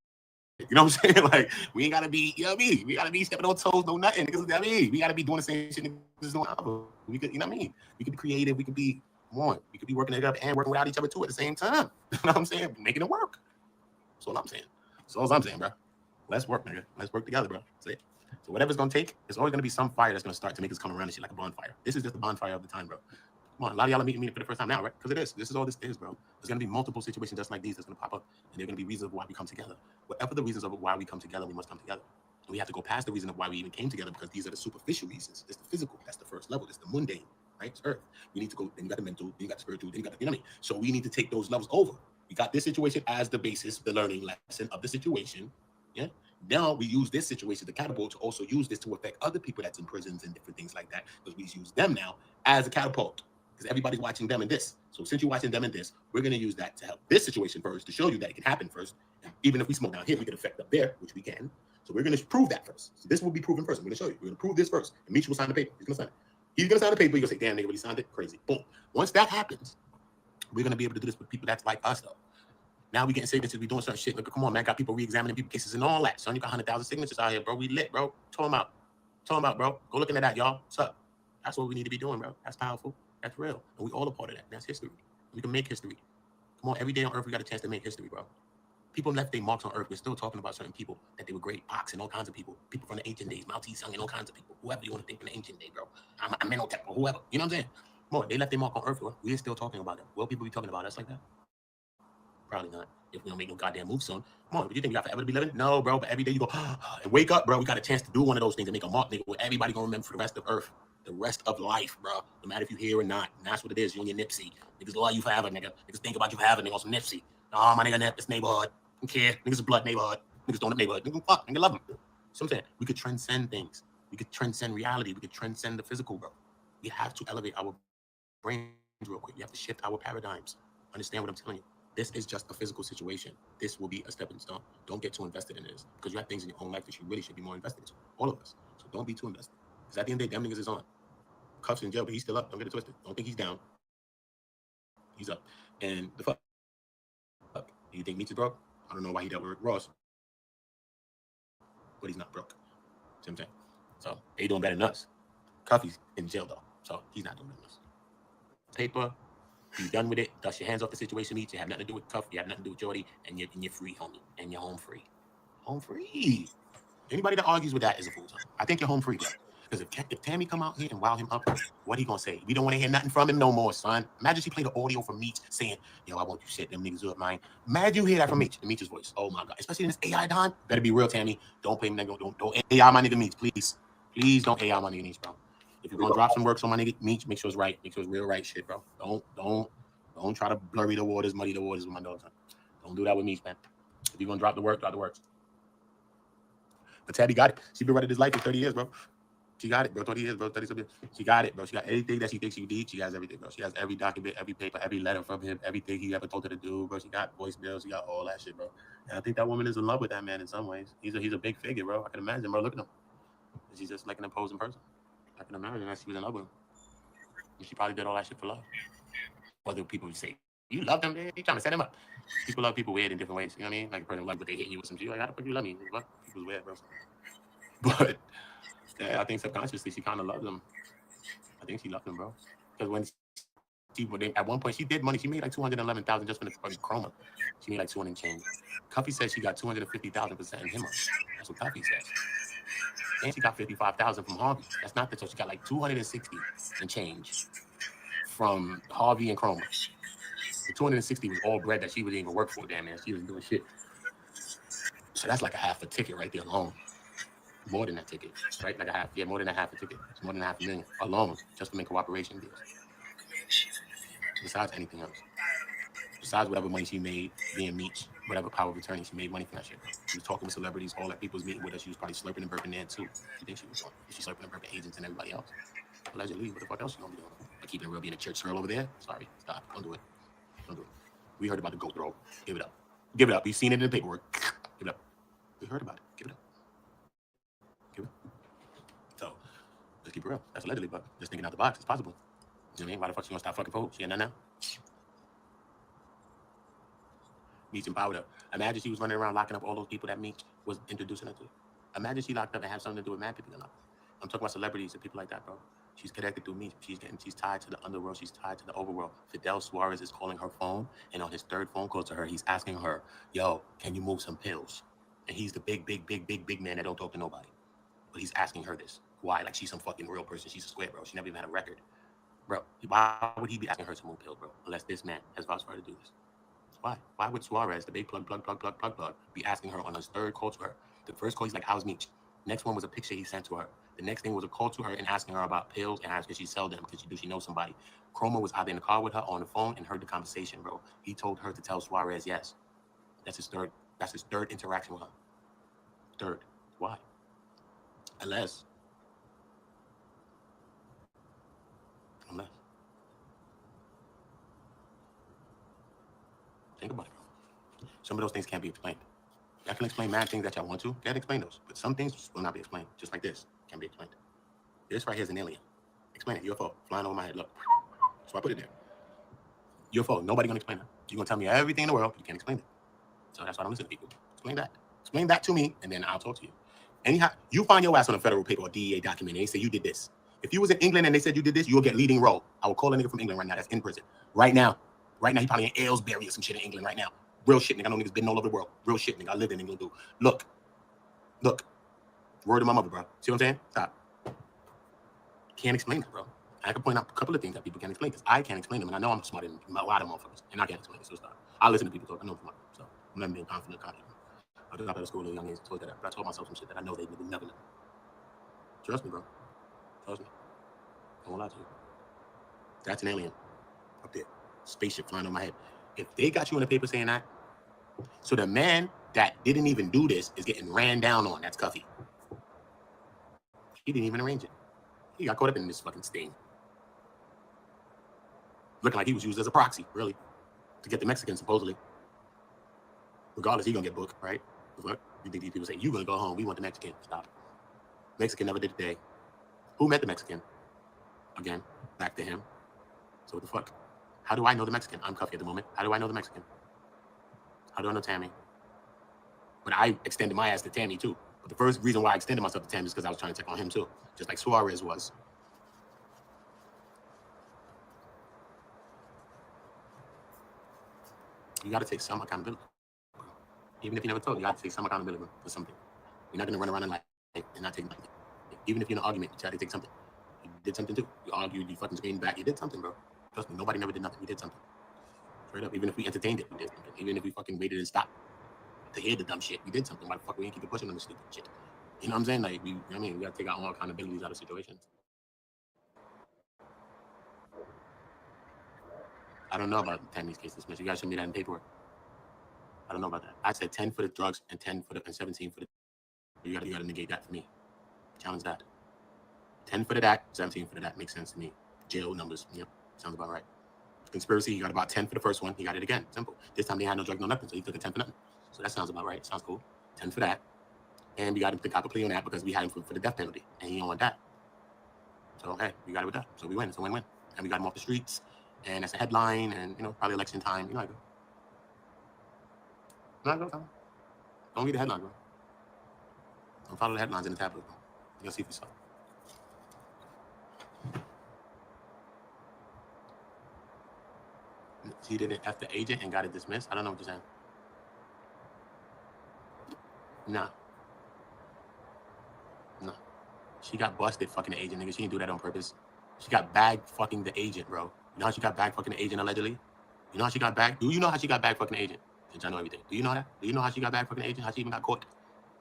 You know what I'm saying? Like, we ain't got to be, you know what I mean? We got to be stepping on toes, no nothing. Because, you know what I mean? We got to be doing the same shit niggas doing. We could, you know what I mean? We could be creative. We could be one. We could be working together and working without each other too at the same time. You know what I'm saying? Making it work. That's all I'm saying. That's all I'm saying, bro. Let's work, nigga. Let's work together, bro. That's it. So whatever it's gonna take, there's always gonna be some fire that's gonna start to make us come around and shit like a bonfire. This is just the bonfire of the time, bro. Come on, a lot of y'all are meeting me for the first time now, right? Because it is. This is all this is, bro. There's gonna be multiple situations just like these that's gonna pop up, and they're gonna be reasons why we come together. Whatever the reasons of why we come together, we must come together. And we have to go past the reason of why we even came together, because these are the superficial reasons. It's the physical. That's the first level. It's the mundane, right? It's earth. We need to go. Then you got the mental. Then you got the spiritual. Then you got the, you know what I mean? So we need to take those levels over. We got this situation as the basis, the learning lesson of the situation. Yeah. Now we use this situation, the catapult, to also use this to affect other people that's in prisons and different things like that, because we use them now as a catapult, because everybody's watching them in this. So since you're watching them in this, we're going to use that to help this situation first, to show you that it can happen first. And even if we smoke down here, we can affect up there, which we can. So we're going to prove that first. So this will be proven first. I'm going to show you. We're going to prove this first. And Mitch will sign the paper. He's going to sign it. He's going to sign the paper. You're going to say, damn, nigga, really signed it? Crazy. Boom. Once that happens, we're going to be able to do this with people that's like us, though. Now we getting signatures, we doing certain shit. Look, come on, man. Got people re-examining people cases and all that. Son, you got 100,000 signatures out here, bro. We lit, bro. Tell them out. Tell them out, bro. Go look into that, y'all. What's up? That's what we need to be doing, bro. That's powerful. That's real. And we all a part of that. That's history. We can make history. Come on, every day on Earth, we got a chance to make history, bro. People left their marks on Earth. We're still talking about certain people, that they were great. Pox and all kinds of people. People from the ancient days. Mao Tse-tung and all kinds of people. Whoever you want to think from the ancient day, bro. Amenhotep or whoever. You know what I'm saying? Come on, they left their mark on Earth, bro. We're still talking about them. Will people be talking about us like that? Probably not. If we don't make no goddamn move soon. Come on, do you think we got forever to be living? No, bro. But every day you go and wake up, bro. We got a chance to do one of those things and make a mark, nigga, where everybody gonna remember for the rest of Earth, the rest of life, bro. No matter if you here or not. And that's what it is. You on your Nipsey. Niggas love you forever, nigga. Niggas think about you forever, nigga, on some Nipsey. Oh, my nigga, Nip, this neighborhood. Don't care. Niggas is blood neighborhood. Niggas don't neighborhood. Nigga, fuck. Nigga love them. So I'm saying we could transcend things. We could transcend reality. We could transcend the physical, bro. We have to elevate our brains real quick. We have to shift our paradigms. Understand what I'm telling you? This is just a physical situation. This will be a stepping stone. Don't get too invested in this because you have things in your own life that you really should be more invested in. All of us. So don't be too invested. Because at the end of the day, them niggas is on. Cuffs in jail, but he's still up. Don't get it twisted. Don't think he's down. He's up. And the fuck. You think Meech is broke? I don't know why he dealt with Ross. But he's not broke. See what I'm saying? So they doing better than us. Cuffy's in jail though. So he's not doing better than us. Paper. You done with it. Dust your hands off the situation, Meech. You have nothing to do with Cuff. You have nothing to do with Jordy. And you're free, homie. And you're home free. Home free. Anybody that argues with that is a fool. I think you're home free, bro. Because if Tammy come out here and wow him up, what he gonna say? We don't want to hear nothing from him no more, son. Imagine she played the audio from Meech saying, yo, I want you to set them niggas up, man. Imagine you hear that from Meech, the Meech's voice. Oh my God. Especially in this AI time. Better be real, Tammy. Don't play nigga. Don't AI my nigga Meech, please. Please don't AI my nigga Meech, bro. If you're gonna drop some work on my nigga Meech, make sure it's right. Make sure it's real right shit, bro. Don't try to blurry the waters, muddy the waters with my dogs, son. Don't do that with Meech, man. If you're gonna drop the work, drop the works. But Tabby got it. She been running this life for 30 years, bro. She got it, bro. 30 years, bro. 30 something. She got it, bro. She got everything that she thinks she needs. She has everything, bro. She has every document, every paper, every letter from him, everything he ever told her to do, bro. She got voicemails. She got all that shit, bro. And I think that woman is in love with that man in some ways. He's a big figure, bro. I can imagine, bro. Look at him. She's just like an imposing person. I can imagine that she was in love with him. And she probably did all that shit for love. Whether people would say, you love them, man. You trying to set him up. People love people weird in different ways. You know what I mean? Like a person love, but they hate you with some shit. Like, how the fuck you love me? What? People's weird, bro. But yeah, I think subconsciously she kind of loved him. I think she loved him, bro. Because at one point she did money. She made like $211,000 just from the chroma. She made like 200 and change. Cuffy said she got $250,000 for setting him up. That's what Cuffy says. And she got $55,000 from Harvey. That's not the so she got like 260 and change from Harvey and Chroma. The 260 was all bread that she wouldn't even work for, damn man. She was doing shit. So that's like a half a ticket right there alone. More than that ticket, right? Like a half, yeah, more than a half a ticket. It's more than $500,000 alone just to make cooperation deals. Besides anything else. Besides whatever money she made being Meech, whatever power of attorney, she made money from that shit. She was talking with celebrities, all that people was meeting with her. She was probably slurping and burping there too. She thinks she was doing. She slurping and burping agents and everybody else. Allegedly, what the fuck else she gonna be doing? Like keeping it real, being a church girl over there? Sorry, stop. Don't do it. Don't do it. We heard about the goat throw. Give it up. Give it up. We've seen it in the paperwork. Give it up. We heard about it. Give it up. Give it up. So, let's keep it real. That's allegedly, but just thinking out the box. It's possible. You know what I mean? Why the fuck she gonna stop fucking folks? She ain't nothing now. Meech empowered her. Imagine she was running around locking up all those people that Meech was introducing her to. Imagine she locked up and had something to do with mad people. I'm talking about celebrities and people like that, bro. She's connected through Meech. She's tied to the underworld. She's tied to the overworld. Fidel Suarez is calling her phone, and on his third phone call to her, he's asking her, yo, can you move some pills? And he's the big man that don't talk to nobody. But he's asking her this. Why? Like she's some fucking real person. She's a square, bro. She never even had a record. Bro, why would he be asking her to move pills, bro? Unless this man has vouched for her to do this. Why? Why would Suarez, the big plug, be asking her on his third call to her? The first call, he's like, how's Meech? Next one was a picture he sent to her. The next thing was a call to her and asking her about pills and asking if she sell them because she knows somebody. Chroma was either in the car with her or on the phone and heard the conversation, bro. He told her to tell Suarez yes. That's his third interaction with her. Third. Why? Unless. Think about it, bro. Some of those things can't be explained. I can explain mad things that y'all want to. Can't explain those. But some things will not be explained. Just like this. Can't be explained. This right here is an alien. Explain it. UFO. Flying over my head. Look. So I put it there. UFO. Nobody gonna explain it. You're gonna tell me everything in the world, but you can't explain it. So that's why I don't listen to people. Explain that. Explain that to me, and then I'll talk to you. Anyhow, you find your ass on a federal paper or DEA document, and they say you did this. If you was in England and they said you did this, you'll get leading role. I will call a nigga from England right now that's in prison. Right now. Right now, he probably in Aylesbury or some shit in England right now. Real shit, nigga. I know niggas been all over the world. Real shit, nigga. I lived in England, dude. Look. Word of my mother, bro. See what I'm saying? Stop. Can't explain it, bro. I can point out a couple of things that people can't explain because I can't explain them, and I know I'm smarter than a lot of motherfuckers, and I can't explain it. So stop. I listen to people talk. I know I'm smart, so I'm not being confident. I just got out of school at a young age, told that, but I told myself some shit that I know they would never know. Trust me, bro. Trust me. I won't lie to you. That's an alien up there. Spaceship flying on my head. If they got you in the paper saying that, so the man that didn't even do this is getting ran down on. That's Cuffy. He didn't even arrange it. He got caught up in this fucking sting. Looking like he was used as a proxy, really, to get the Mexicans, supposedly. Regardless, he gonna get booked, right? What? You think these people say, you gonna go home, we want the Mexican. Stop. Mexican never did a day. Who met the Mexican? Again, back to him. So what the fuck? How do I know the Mexican? I'm cuffy at the moment. How do I know the Mexican? How do I know Tammy? But I extended my ass to Tammy too. But the first reason why I extended myself to Tammy is because I was trying to check on him too. Just like Suarez was. You gotta take some accountability. Even if you never told, you gotta take some accountability for something. You're not gonna run around and lie and not take nothing. Even if you're in an argument, you try to take something. You did something too. You argued, you fucking screamed back. You did something, bro. Trust me, nobody never did nothing. You did something. Straight up. Even if we entertained it, we did something. Even if we fucking waited and stopped to hear the dumb shit, we did something. Why the fuck we ain't keep pushing on the stupid shit? You know what I'm saying? Like, we gotta take our own accountabilities out of situations. I don't know about Tammy's case this much. You guys show me that in paperwork. I don't know about that. I said 10 for the drugs and 10 for the and 17 for the. You gotta negate that for me. Challenge that. 10 for the that, 17 for the that makes sense to me. Jail numbers. Yep, sounds about right. Conspiracy, he got about 10 for the first one. He got it again. Simple. This time they had no drug, no nothing, so he took a 10 for nothing. So that sounds about right. Sounds cool. 10 for that. And we got him to cop a plea on that because we had him for the death penalty, and he didn't want that. So hey, we got it with that. So we win. It's a win-win. And we got him off the streets, and that's a headline, and probably election time. You know how I go. Don't read the headlines, bro. Don't follow the headlines in the tablet, bro. You'll see for yourself. She didn't F the agent and got it dismissed. I don't know what you're saying. Nah. She got busted fucking the agent, nigga. She didn't do that on purpose. She got bagged fucking the agent, bro. You know how she got bagged fucking the agent allegedly? You know how she got bagged? Do you know how she got bagged fucking the agent? Since I know everything. Do you know that? Do you know how she got bagged fucking the agent? How she even got caught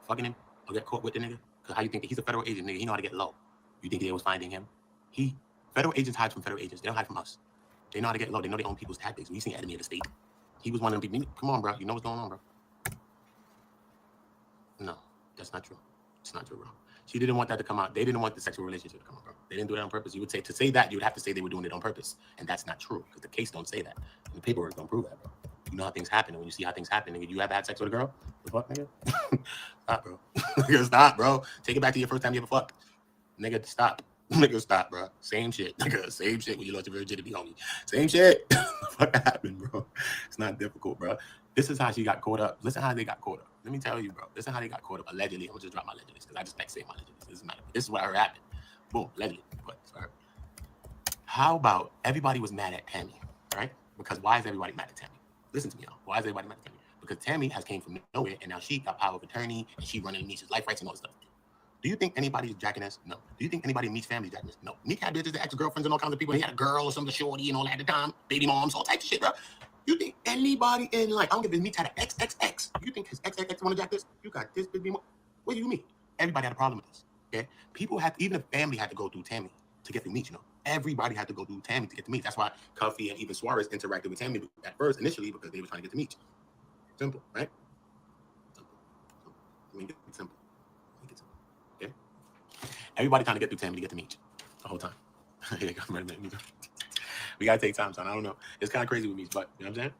fucking him? Or get caught with the nigga? Because how you think he's a federal agent, nigga? He know how to get low. You think they was finding him? Federal agents hide from federal agents. They don't hide from us. They know how to get low. They know their own people's tactics. We seen enemy of the state. He was one of them people. Come on, bro. You know what's going on, bro. No, that's not true. It's not true, bro. She didn't want that to come out. They didn't want the sexual relationship to come out, bro. They didn't do that on purpose. You would say, to say that, you would have to say they were doing it on purpose. And that's not true, because the case don't say that. And the paperwork don't prove that, bro. You know how things happen. And when you see how things happen, nigga, you ever had sex with a girl? The fuck, nigga? Stop, bro. Nigga, stop, bro. Take it back to your first time you ever fucked. Nigga, stop. Nigga, stop, bro. Same shit. Nigga, same shit when you lost your virginity, homie. Same shit. What happened, bro? It's not difficult, bro. This is how she got caught up. Listen how they got caught up. Let me tell you, bro. Listen how they got caught up. Allegedly. I'm going to just drop my allegedly because I just like saying my allegedly. It doesn't matter. This is what happened. Boom. Allegedly. But sorry. How about everybody was mad at Tammy, right? Because why is everybody mad at Tammy? Listen to me, y'all. Why is everybody mad at Tammy? Because Tammy has came from nowhere, and now she got power of attorney, and she running Meech's life rights and all this stuff. Do you think anybody's jacking us? No. Do you think anybody in Meech's family is jacking us? No. Meech had bitches, ex-girlfriends, and all kinds of people. He had a girl or some shorty and all that at the time. Baby moms, all types of shit, bro. You think anybody in life, I don't give a Meech had an XXX. You think his XXX want to jack this? You got this baby mom. What do you mean? Everybody had a problem with this. Okay? People had, even the family had to go through Tammy to get through Meech, you know. Everybody had to go through Tammy to get to Meech. That's why Cuffy and even Suarez interacted with Tammy at first, initially, because they were trying to get to Meech. Simple, right? Simple. Make it simple. Make it simple. Okay? Everybody trying to get through Tammy to get to Meech the whole time. We gotta take time, son. I don't know. It's kind of crazy with Meech, but you know what I'm saying?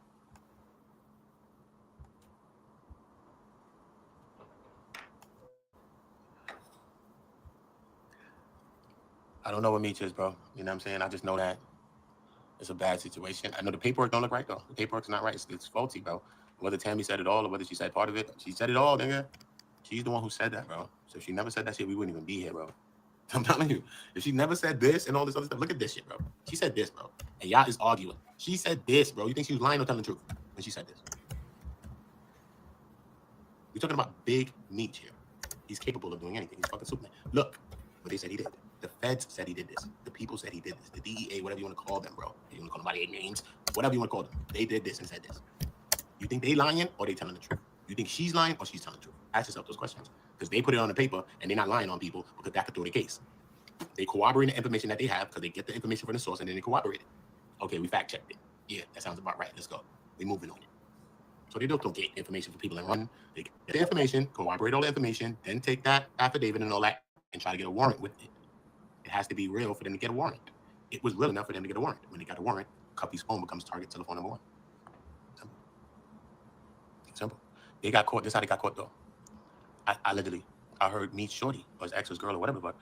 I don't know what Meech is, bro. You know what I'm saying? I just know that it's a bad situation. I know the paperwork don't look right, though. The paperwork's not right. It's faulty, bro. Whether Tammy said it all or whether she said part of it, she said it all, nigga. She's the one who said that, bro. So if she never said that shit, we wouldn't even be here, bro. I'm telling you. If she never said this and all this other stuff, look at this shit, bro. She said this, bro. And y'all is arguing. She said this, bro. You think she was lying or telling the truth when she said this? We're talking about big Meech here. He's capable of doing anything. He's fucking Superman. Look what they said he did. The feds said he did this. The people said he did this. The DEA, whatever you want to call them, bro. You want to call them by their names, whatever you want to call them. They did this and said this. You think they lying or they telling the truth? You think she's lying or she's telling the truth? Ask yourself those questions. Because they put it on the paper and they're not lying on people because that could throw the case. They corroborate the information that they have because they get the information from the source and then they corroborate it. Okay, we fact checked it. Yeah, that sounds about right. Let's go. We're moving on it. So they don't get information from people and run. They get the information, corroborate all the information, then take that affidavit and all that and try to get a warrant with it. It has to be real for them to get a warrant. It was real enough for them to get a warrant. When they got a warrant, Cuffy's phone becomes target telephone number 1. Simple. Simple. They got caught. This is how they got caught, though. I heard meet Shorty or his ex, his girl, or whatever, but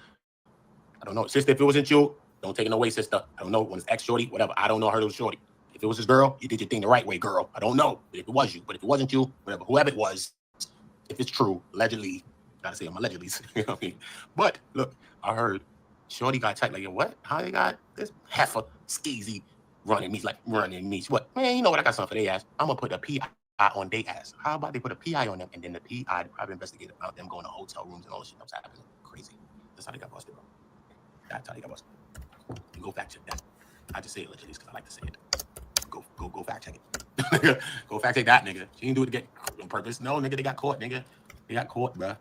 I don't know. Sister, if it wasn't you, don't take it away, sister. I don't know. When it's ex Shorty, whatever. I don't know. I heard it was Shorty. If it was his girl, you did your thing the right way, girl. I don't know. But if it was you, but if it wasn't you, whatever, whoever it was, if it's true, allegedly, gotta say I'm allegedly, you know what I mean? But look, I heard Shorty got checked. Like, what? How they got this heifer skeezy running me? What? Man, you know what? I got something for their ass. I'm gonna put a PI on their ass. How about they put a PI on them and then the PI, the private investigator, about them going to hotel rooms and all the shit that was happening? Crazy. That's how they got busted, bro. That's how they got busted. You go fact check that. I just say it allegedly because I like to say it. Go fact check it. Go fact check that, nigga. She didn't do it again on purpose. No, nigga, they got caught, nigga. They got caught, bro.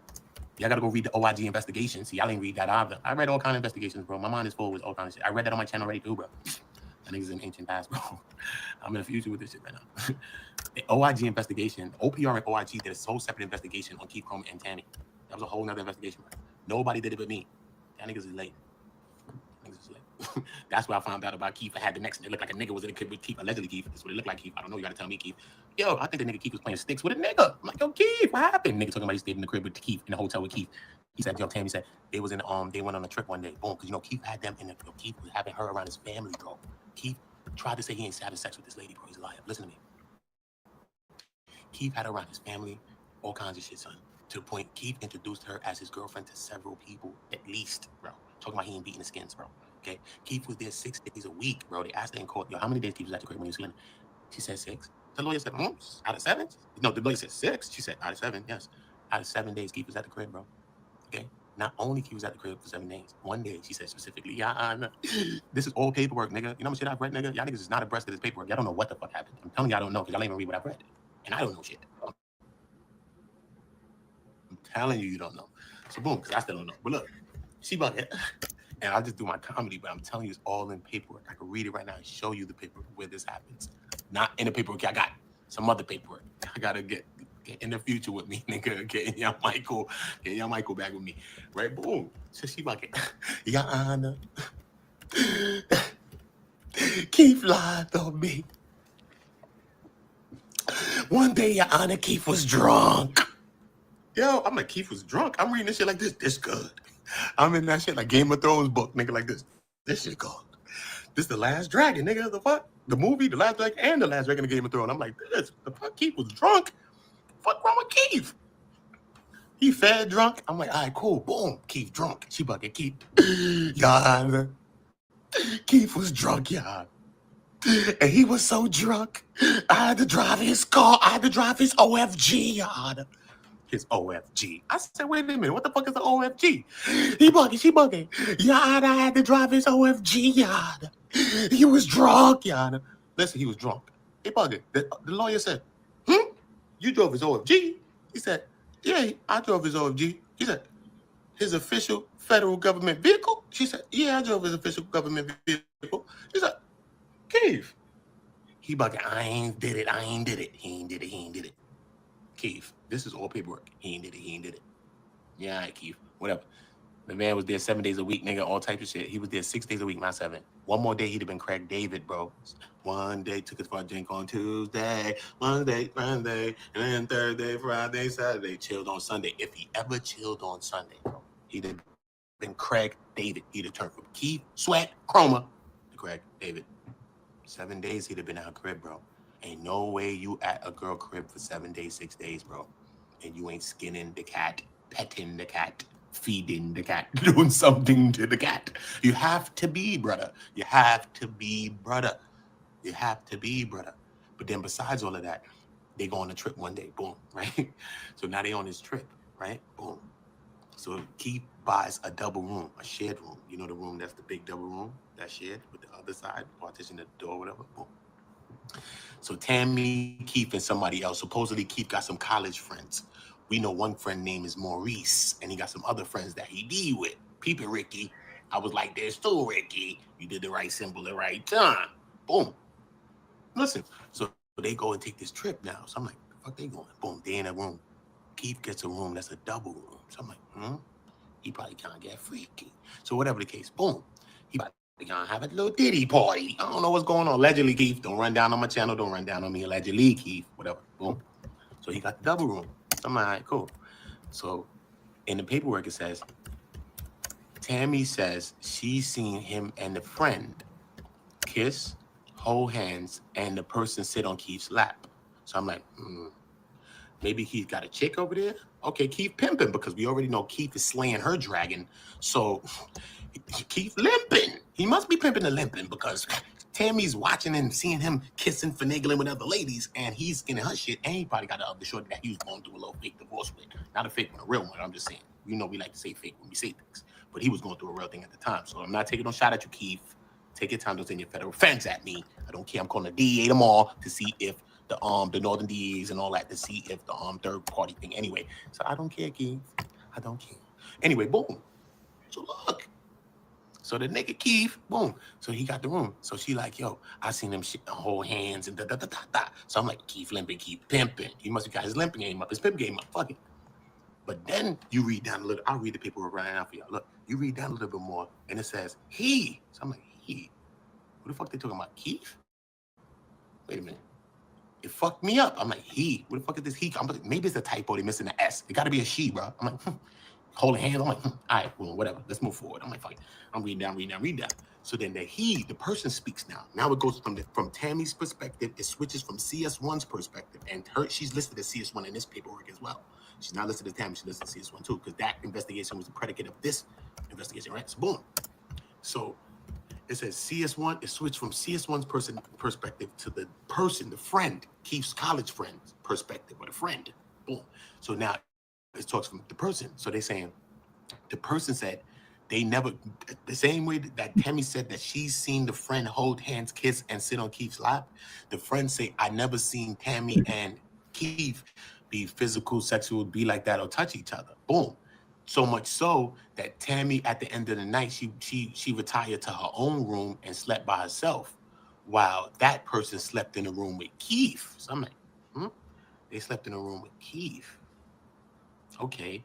Y'all gotta go read the OIG investigation. See, y'all ain't read that either. I read all kind of investigations, bro. My mind is full with all kind of shit. I read that on my channel already too, bro. That nigga's in ancient past, bro. I'm in the future with this shit right now. The OIG investigation, OPR and OIG did a sole separate investigation on Keith Chrome and Tammy. That was a whole nother investigation, bro. Nobody did it but me. That niggas is late. That's why I found out about Keith. I had the next. It looked like a nigga was in a crib with Keith. Allegedly, Keith. That's what it looked like, Keith. I don't know. You gotta tell me, Keith. Yo, I think the nigga Keith was playing sticks with a nigga. I'm like, yo, Keith, what happened? Nigga talking about he stayed in the crib with Keith in the hotel with Keith. He said, yo, Tammy said they was in they went on a trip one day. Boom, because you know Keith had them in the. Keith was having her around his family, bro. Keith tried to say he ain't having sex with this lady, bro. He's a liar. Listen to me. Keith had her around his family, all kinds of shit, son. To the point, Keith introduced her as his girlfriend to several people, at least, bro. Talking about he ain't beating the skins, bro. Okay, Keith was there 6 days a week, bro. They asked her in court, yo, how many days Keith was at the crib when he was sleeping? She said 6. The lawyer said, out of 7? No, the lawyer said 6. She said, out of 7, yes. Out of 7 days, Keith was at the crib, bro. Okay, not only Keith was at the crib for 7 days. One day, she said specifically, this is all paperwork, nigga. You know how much shit I've read, nigga? Y'all niggas is not abreast of this paperwork. Y'all don't know what the fuck happened. I'm telling y'all I don't know because y'all ain't even read what I've read. And I don't know shit. I'm telling you don't know. So boom, because I still don't know. But look, she about it. And I'll just do my comedy, but I'm telling you, it's all in paperwork. I can read it right now and show you the paperwork where this happens. Not in the paperwork. I got some other paperwork. I gotta get in the future with me, nigga. Get young Michael back with me. Right? Boom. So she about it. Your Honor. Keith lied on me. One day, Your Honor, Keith was drunk. Yo, I'm like, Keith was drunk. I'm reading this shit like this. This good. I'm in that shit like Game of Thrones book, nigga, like this. This shit good. This the Last Dragon, nigga. The fuck? The movie, The Last Dragon, and The Last Dragon of Game of Thrones. I'm like, this. The fuck? Keith was drunk? Fuck wrong with Keith? He fed drunk? I'm like, all right, cool. Boom. Keith drunk. She bucket Keith. Y'all. Keith was drunk, y'all. And he was so drunk, I had to drive his car. I had to drive his OFG, y'all. His OFG. I said, wait a minute, what the fuck is the OFG? He bugging, she bugging. Yada, I had to drive his OFG, yada. He was drunk, yada. Listen, he was drunk. He bugging. The lawyer said, you drove his OFG? He said, yeah, I drove his OFG. He said, his official federal government vehicle? She said, yeah, I drove his official government vehicle. She said, Keith. He bugging, I ain't did it. He ain't did it. Keith, this is all paperwork. He ain't did it. Yeah, all right, Keith. Whatever. The man was there 7 days a week, nigga, all types of shit. He was there 6 days a week, not 7. One more day, he'd have been Craig David, bro. One day, took us for a drink on Tuesday, Monday, and then Thursday, Friday, Saturday. Chilled on Sunday. If he ever chilled on Sunday, bro, he'd have been Craig David. He'd have turned from Keith Sweat Chroma to Craig David. 7 days, he'd have been at her crib, bro. Ain't no way you at a girl crib for 7 days, 6 days, bro. And you ain't skinning the cat, petting the cat, feeding the cat, doing something to the cat. You have to be, brother. You have to be, brother. But then besides all of that, they go on a trip one day, boom, right? So now they on this trip, right? Boom. So Keith buys a double room, a shared room. You know the room that's the big double room that's shared with the other side, partition the door, whatever, boom. So Tammy, Keith, and somebody else. Supposedly Keith got some college friends. We know one friend name is Maurice, and he got some other friends that he be with. Peep it, Ricky. I was like, there's still Ricky. You did the right symbol at the right time. Boom. Listen, so they go and take this trip now. So I'm like, the fuck they going? Boom, they in a room. Keith gets a room that's a double room. So I'm like, He probably can't get freaky. So whatever the case, boom. He about to gonna have a little diddy party. I don't know what's going on. Allegedly, Keith. Don't run down on my channel. Don't run down on me. Allegedly, Keith. Whatever. Boom. So he got the double room. So I'm like, all right, cool. So in the paperwork, it says, Tammy says she's seen him and the friend kiss, hold hands, and the person sit on Keith's lap. So I'm like, maybe he's got a chick over there. Okay, Keith pimping, because we already know Keith is slaying her dragon. So Keith limping. He must be pimping and limping, because Tammy's watching and seeing him kissing, finagling with other ladies, and he's getting her shit. And he probably got the other shorty that he was going through a little fake divorce with. Not a fake one, a real one. I'm just saying. You know we like to say fake when we say things. But he was going through a real thing at the time. So I'm not taking no shot at you, Keith. Take your time. Don't send your federal offense at me. I don't care. I'm calling the DEA tomorrow to see if the northern DEAs and all that, to see if the third party thing. Anyway, so I don't care, Keith. I don't care. Anyway, boom. So look. So the nigga Keith, boom. So he got the room. So she like, yo, I seen them shit hold hands and da. So I'm like, Keith limping, Keith pimping. He must have got his limping game up, his pimp game up. Fuck it. But then you read down a little. I'll read the paperwork right now for y'all. Look, you read down a little bit more, and it says he. So I'm like, he. Who the fuck they talking about? Keith? Wait a minute. It fucked me up. I'm like, he. What the fuck is this he? I'm like, maybe it's a typo. They missing the S. It got to be a she, bro. I'm like, holding hands. I'm like, all right, well, whatever. Let's move forward. I'm like, fuck it. I'm reading down. So then the person speaks now. Now it goes from Tammy's perspective. It switches from CS1's perspective, and she's listed as CS1 in this paperwork as well. She's not listed as Tammy. She's listed as CS1 too, because that investigation was the predicate of this investigation, right? So boom. So it says CS1, it switched from CS1's perspective to the person, the friend, Keith's college friend's perspective, or the friend. Boom. So now it talks from the person. So they're saying, the person said they never, the same way that Tammy said that she's seen the friend hold hands, kiss, and sit on Keith's lap, the friend say, I never seen Tammy and Keith be physical, sexual, be like that, or touch each other. Boom. So much so that Tammy, at the end of the night, she retired to her own room and slept by herself, while that person slept in a room with Keith. So I'm like, They slept in a room with Keith. Okay,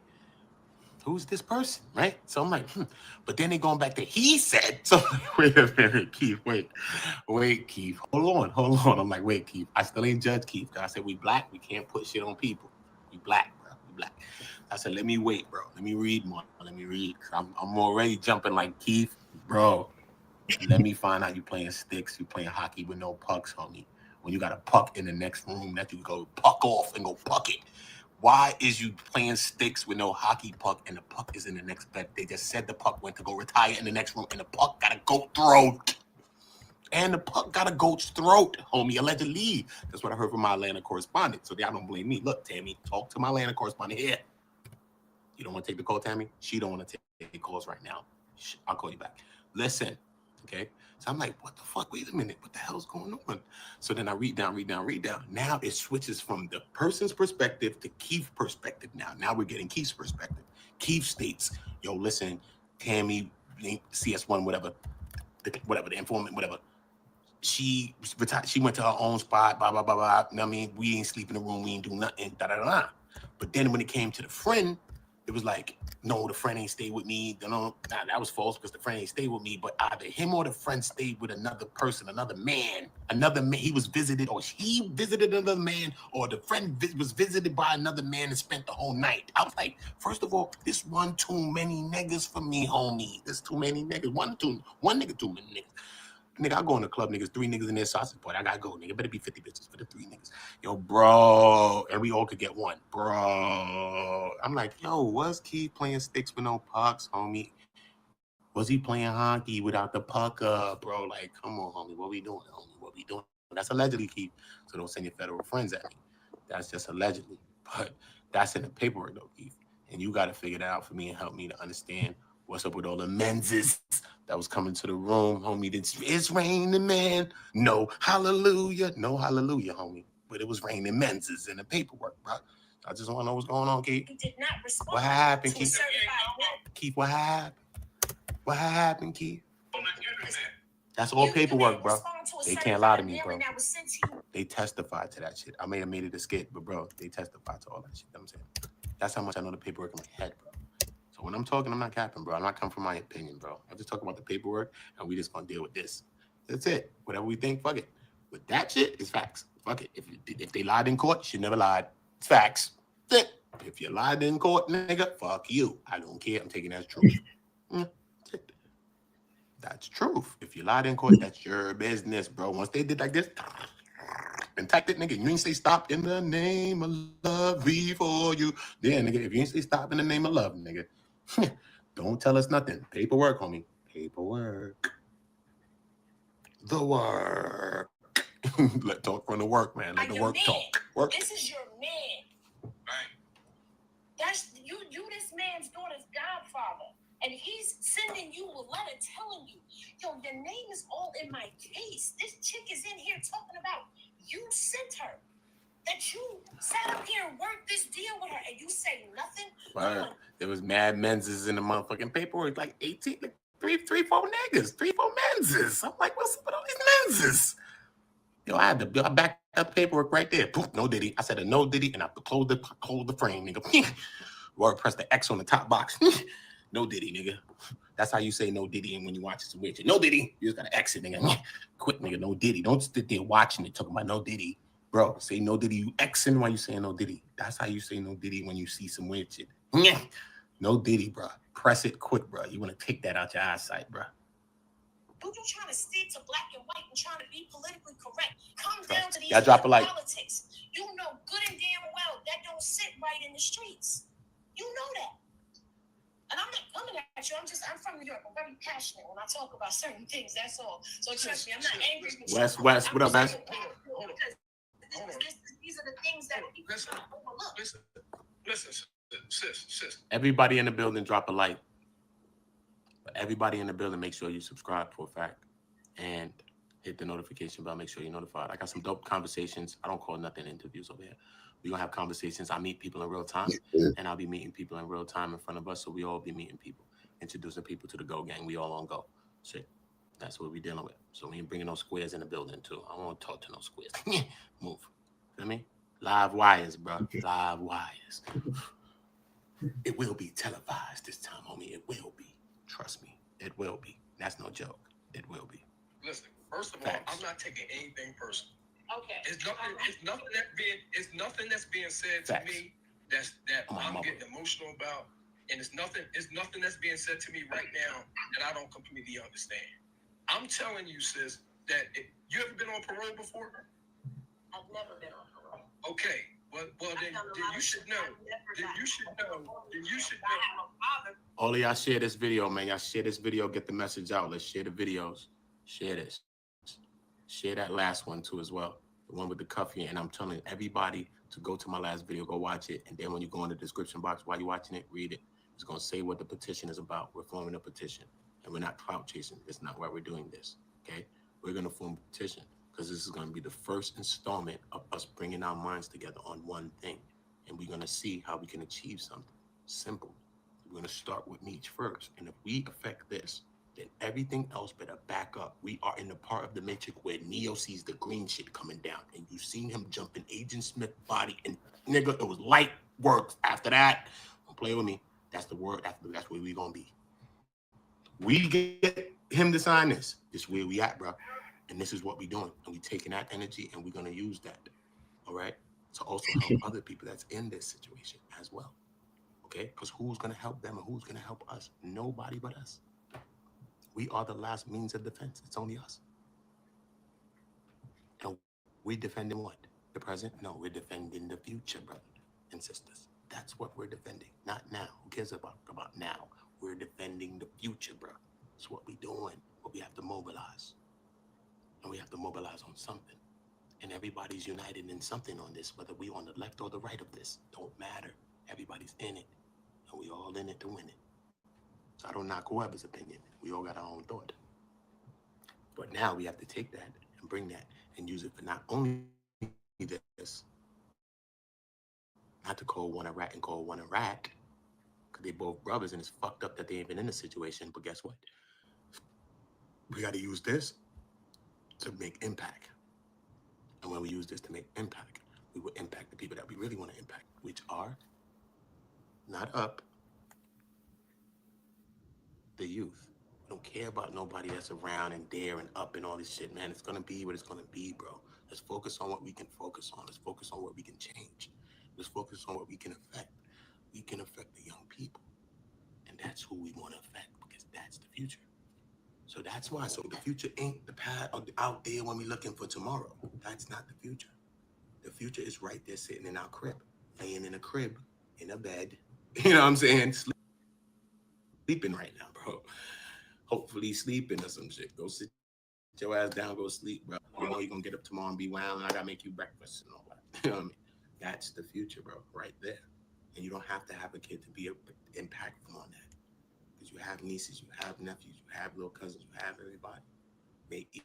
who's this person, right? So I'm like, But then they going back to he said. So wait a minute, Keith. Wait, Keith. Hold on. I'm like, wait, Keith. I still ain't judge Keith. I said we black. We can't put shit on people. We black, bro. We black. I said, let me wait, bro. Let me read more. Let me read. I'm already jumping like Keith, bro. Let me find out you playing sticks. You playing hockey with no pucks, homie. When you got a puck in the next room that you go puck off and go puck it. Why is you playing sticks with no hockey puck and the puck is in the next bed? They just said the puck went to go retire in the next room and the puck got a goat throat. And the puck got a goat's throat, homie, allegedly. That's what I heard from my Atlanta correspondent. So y'all don't blame me. Look, Tammy, talk to my Atlanta correspondent here. You don't want to take the call, Tammy? She don't want to take calls right now. I'll call you back. Listen, okay? So I'm like, what the fuck? Wait a minute. What the hell's going on? So then I read down. Now it switches from the person's perspective to Keith's perspective now. Now we're getting Keith's perspective. Keith states, yo, listen, Tammy, CS1, whatever, the informant, whatever. She went to her own spot, blah, blah, blah, blah. I mean, we ain't sleep in the room. We ain't do nothing, da-da-da-da. But then when it came to the friend, it was like, no, the friend ain't stay with me. No, that was false because the friend ain't stay with me. But either him or the friend stayed with another person, another man. He was visited, or he visited another man, or the friend was visited by another man and spent the whole night. I was like, first of all, this one too many niggas for me, homie. There's too many niggas. One nigga too many niggas. Nigga, I go in the club, niggas, 3 niggas in there, sausage boy. I gotta go, nigga. Better be 50 bitches for the 3 niggas. Yo, bro. And we all could get one. Bro. I'm like, yo, was Keith playing sticks with no pucks, homie? Was he playing hockey without the puck up, bro? Like, come on, homie. What we doing, homie? What we doing? That's allegedly, Keith. So don't send your federal friends at me. That's just allegedly. But that's in the paperwork, though, Keith. And you got to figure that out for me and help me to understand what's up with all the menses that was coming to the room, homie. It's raining, man. No hallelujah. No hallelujah, homie. But it was raining menses in the paperwork, bro. I just want to know what's going on, Keith. He did not respond. What happened, to Keith? certified Keith, what happened? What happened, Keith? That's all paperwork, bro. They can't lie to me, bro. They testified to that shit. I may have made it a skit, but bro, they testified to all that shit. You know what I'm saying? That's how much I know the paperwork in my head, bro. So when I'm talking, I'm not capping, bro. I'm not coming from my opinion, bro. I just talk about the paperwork, and we just gonna deal with this. That's it. Whatever we think, fuck it. But that shit is facts. Fuck it. If they lied in court, she never lied. It's facts. That's it. If you lied in court, nigga, fuck you. I don't care. I'm taking that as truth. That's it. That's truth. If you lied in court, that's your business, bro. Once they did like this, and typed it, nigga, you ain't say stop in the name of love before you. Then, nigga, if you ain't say stop in the name of love, nigga, don't tell us nothing. Paperwork, homie. Paperwork. The work. Let talk run the work, man. Let the work talk. Work. This is your man. Right. That's you this man's daughter's godfather. And he's sending you a letter telling you, yo, your name is all in my case. This chick is in here talking about you sent her. That you sat up here and worked this deal with her and you say nothing. Right. There was mad menses in the motherfucking paperwork, like 18, like three, four niggas, 3, 4 menses. I'm like, what's up with all these menses? Yo, I backed up the paperwork right there. Poof, no diddy. I said a no diddy, and I closed the frame, nigga. Or press the X on the top box. No diddy, nigga. That's how you say no diddy when you watch some weird shit. No diddy. You just gotta exit, nigga. Quit, nigga. No diddy. Don't sit there watching it talking about no diddy. Bro, say no diddy. You Xing while you saying no diddy. That's how you say no diddy when you see some weird shit. No diddy, bro. Press it quick, bro. You want to take that out your eyesight, bro. You trying to stick to black and white and trying to be politically correct. Come down to these politics. You know good and damn well that don't sit right in the streets. You know that. And I'm not coming at you. I'm from New York. I'm very passionate when I talk about certain things. That's all. So trust me, I'm not angry with you. West, what up, West? These are the things that people overlook. Listen, sis. Everybody in the building, drop a like. But everybody in the building, make sure you subscribe for a fact. And hit the notification bell. Make sure you're notified. I got some dope conversations. I don't call nothing interviews over here. We're going to have conversations. I meet people in real time. And I'll be meeting people in real time in front of us. So we all be meeting people. Introducing people to the Go Gang. We all on Go. Shit. That's what we're dealing with. So we ain't bringing no squares in the building, too. I don't want to talk to no squares. Move. Feel me? Live wires, bro. Live wires. It will be televised this time, homie. It will be. Trust me. It will be. That's no joke. It will be. Listen, first of all, I'm not taking anything personal. Okay. It's nothing that's being said to me that I'm getting emotional about. And it's nothing that's being said to me right now that I don't completely understand. I'm telling you, sis, that you ever been on parole before? I've never been on parole. Okay. Well, then you should know. Then you should know. All of y'all share this video, man. Y'all share this video. Get the message out. Let's share the videos. Share this. Share that last one, too, as well. The one with the cuffie. And I'm telling everybody to go to my last video, go watch it. And then when you go in the description box while you're watching it, read it. It's going to say what the petition is about. We're forming a petition. And we're not clout chasing. It's not why we're doing this, okay? We're going to form a petition because this is going to be the first installment of us bringing our minds together on one thing. And we're going to see how we can achieve something simple. We're going to start with Meech first. And if we affect this, then everything else better back up. We are in the part of the matrix where Neo sees the green shit coming down. And you seen him jump in Agent Smith's body. And nigga, it was light works. After that, don't play with me. That's the word. That's where we going to be. We get him to sign this. This is where we at, bro. And this is what we doing. And we taking that energy and we're going to use that. All right? To also help other people that's in this situation as well. Okay? Because who's going to help them and who's going to help us? Nobody but us. We are the last means of defense. It's only us. And we defending what? The present? No, we're defending the future, brothers and sisters. That's what we're defending. Not now. Who cares about now? We're defending the future, bro. That's what we're doing. But we have to mobilize. And we have to mobilize on something. And everybody's united in something on this, whether we on the left or the right of this. Don't matter. Everybody's in it. And we all in it to win it. So I don't knock whoever's opinion. We all got our own thought. But now we have to take that and bring that and use it for not only this, not to call one a rat and call one a rat, because they both brothers and it's fucked up that they ain't been in a situation. But guess what? We got to use this to make impact. And when we use this to make impact, we will impact the people that we really want to impact, which are not up, the youth. We don't care about nobody that's around and there and up and all this shit, man. It's gonna be what it's gonna be, bro. Let's focus on what we can focus on. Let's focus on what we can change. Let's focus on what we can affect. We can affect the young people. And that's who we want to affect, because that's the future. So that's why. So the future ain't the path out there when we're looking for tomorrow. That's not the future. The future is right there sitting in our crib, laying in a crib, in a bed. You know what I'm saying? Sleeping right now, bro. Hopefully sleeping or some shit. Go sit your ass down, go sleep, bro. You know you're going to get up tomorrow and be wild, and I got to make you breakfast and all that. You know what I mean? That's the future, bro, right there. And you don't have to have a kid to be impactful on that. Because you have nieces, you have nephews, you have little cousins, you have everybody. Make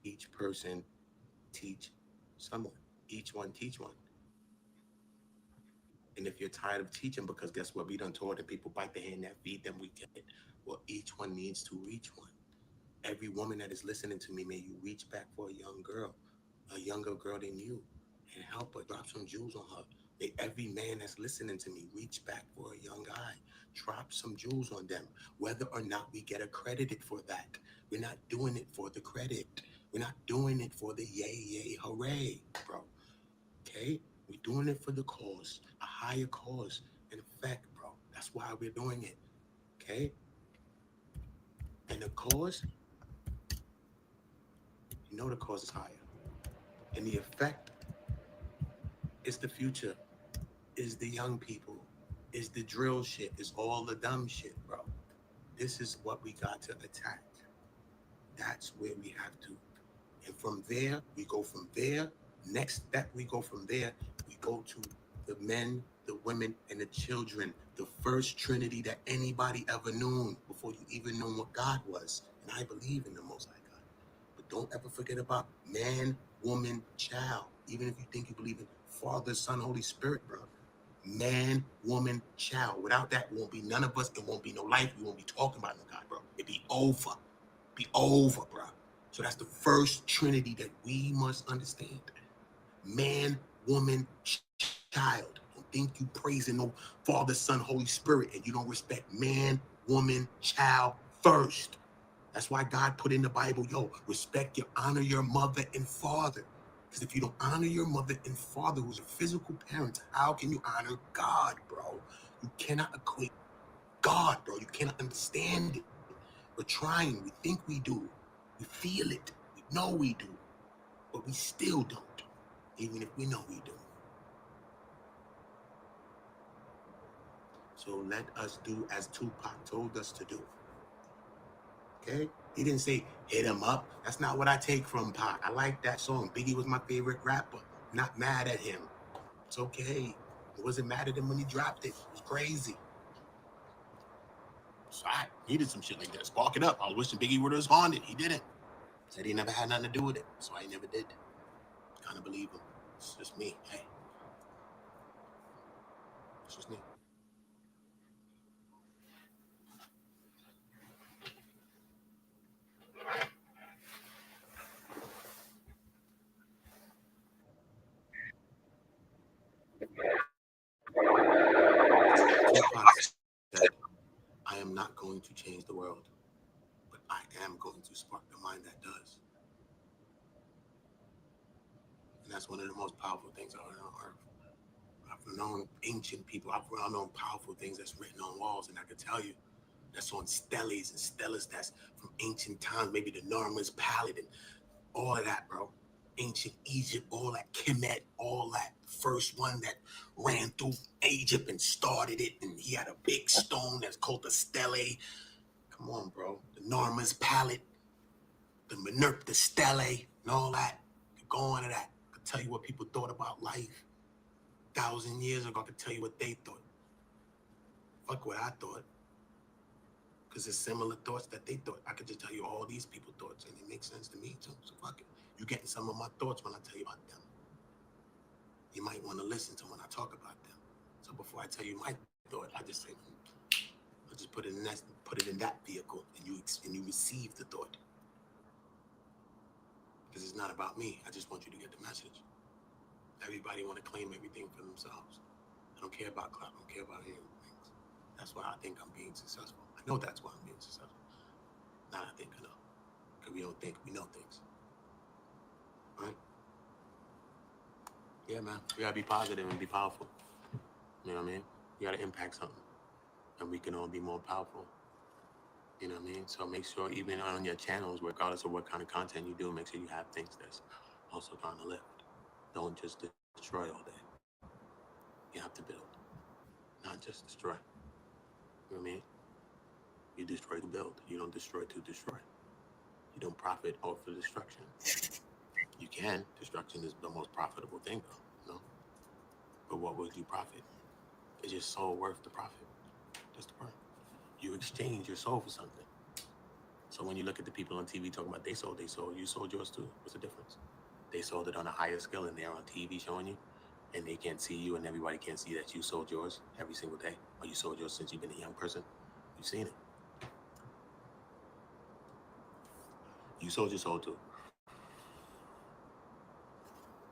each person teach someone. Each one teach one. And if you're tired of teaching, because guess what? We done taught and people bite the hand that feed them, we get it. Well, each one needs to reach one. Every woman that is listening to me, may you reach back for a young girl, a younger girl than you, and help her, drop some jewels on her. May every man that's listening to me reach back for a young guy, drop some jewels on them, whether or not we get accredited for that. We're not doing it for the credit. We're not doing it for the yay, yay, hooray, bro. Okay? We're doing it for the cause, a higher cause and effect, bro. That's why we're doing it. Okay? And the cause, you know the cause is higher. And the effect is the future, is the young people, is the drill shit, is all the dumb shit, bro. This is what we got to attack. That's where we have to. And from there, we go from there. Next step, we go from there. We go to the men, the women, and the children. The first Trinity that anybody ever knew before you even knew what God was. And I believe in the Most High God. But don't ever forget about man, woman, child. Even if you think you believe in Father, Son, Holy Spirit, bro. Man, woman, child. Without that, it won't be none of us. It won't be no life. We won't be talking about no God, bro. It'd be over. Be over, bro. So that's the first Trinity that we must understand. Man, woman, child. Don't think you praising no Father, Son, Holy Spirit, and you don't respect man, woman, child first. That's why God put in the Bible, respect your, honor your mother and father. Because if you don't honor your mother and father, who's a physical parent, how can you honor God, bro? You cannot equate God, bro. You cannot understand it. We're trying. We think we do. We feel it. We know we do. But we still don't, even if we know we do. So let us do as Tupac told us to do. Okay? He didn't say, hit him up. That's not what I take from Pac. I like that song. Biggie was my favorite rapper. I'm not mad at him. It's okay. I wasn't mad at him when he dropped it. It was crazy. So I needed some shit like that. Spark it up. I was wishing Biggie would have responded. He didn't. Said he never had nothing to do with it. So I never did. Kind of believe him. It's just me. Hey. It's just me. Tupac said, I am not going to change the world, but I am going to spark the mind that does. And that's one of the most powerful things on earth. I've known ancient people, I've known powerful things that's written on walls, and I can tell you that's on steles and stellas that's from ancient times, maybe the Norman's palette and all of that, bro. Ancient Egypt, all that Kemet, all that first one that ran through Egypt and started it, and he had a big stone that's called the stele. Come on, bro. The Norman's palette, the Minerva, the stele, and all that. Go on to that. I can tell you what people thought about life 1,000 years ago. I can tell you what they thought. Fuck what I thought. Because it's similar thoughts that they thought. I could just tell you all these people's thoughts, and it makes sense to me too. So fuck it. You're getting some of my thoughts when I tell you about them. You might want to listen to when I talk about them. So before I tell you my thought, I just say, I just put it in that vehicle, and you receive the thought. Because it's not about me. I just want you to get the message. Everybody want to claim everything for themselves. I don't care about clout. I don't care about any of things. That's why I think I'm being successful. I know that's why I'm being successful. Not I think I know. Because we don't think we know things. Right? Yeah, man. We gotta be positive and be powerful. You know what I mean? You gotta impact something. And we can all be more powerful. You know what I mean? So make sure even on your channels, regardless of what kind of content you do, make sure you have things that's also trying to lift. Don't just destroy all day. You have to build, not just destroy. You know what I mean? You destroy to build. You don't destroy to destroy. You don't profit off of destruction. You can. Destruction is the most profitable thing, though. You know? But what would you profit? Is your soul worth the profit? That's the point. You exchange your soul for something. So when you look at the people on TV talking about they sold, you sold yours too. What's the difference? They sold it on a higher scale and they're on TV showing you, and they can't see you and everybody can't see that you sold yours every single day, or you sold yours since you've been a young person. You've seen it. You sold your soul too.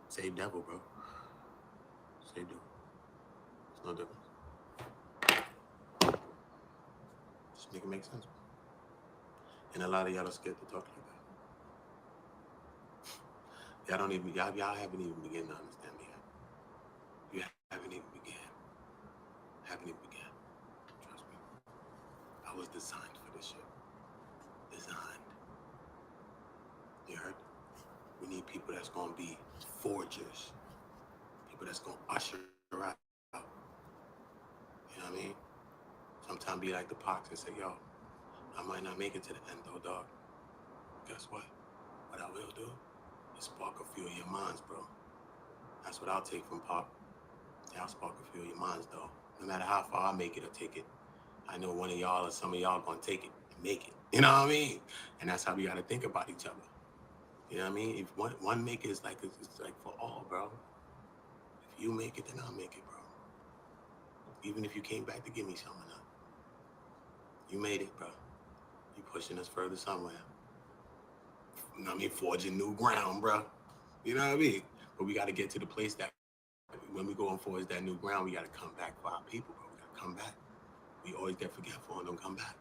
Same devil, bro. Same devil. It's no difference. Just make it make sense. And a lot of y'all are scared to talk like that. Y'all haven't even begun to understand me yet. You haven't even begun. Haven't even begun. Trust me. I was designed for this shit. Designed. You heard? We need people that's gonna be forgers. People that's gonna usher out. You know what I mean? Sometimes be like the Pox and say, yo, I might not make it to the end though, dog. Guess what? What I will do is spark a few of your minds, bro. That's what I'll take from Pop. Yeah, I'll spark a few of your minds, though. No matter how far I make it or take it, I know one of y'all or some of y'all gonna take it and make it. You know what I mean? And that's how we gotta think about each other. You know what I mean? If one make it, it's like for all, bro. If you make it, then I'll make it, bro. Even if you came back to give me something, you made it, bro. You pushing us further somewhere. You know what I mean? Forging new ground, bro. You know what I mean? But we got to get to the place that when we go on forge that new ground, we got to come back for our people, bro. We got to come back. We always get forgetful and don't come back.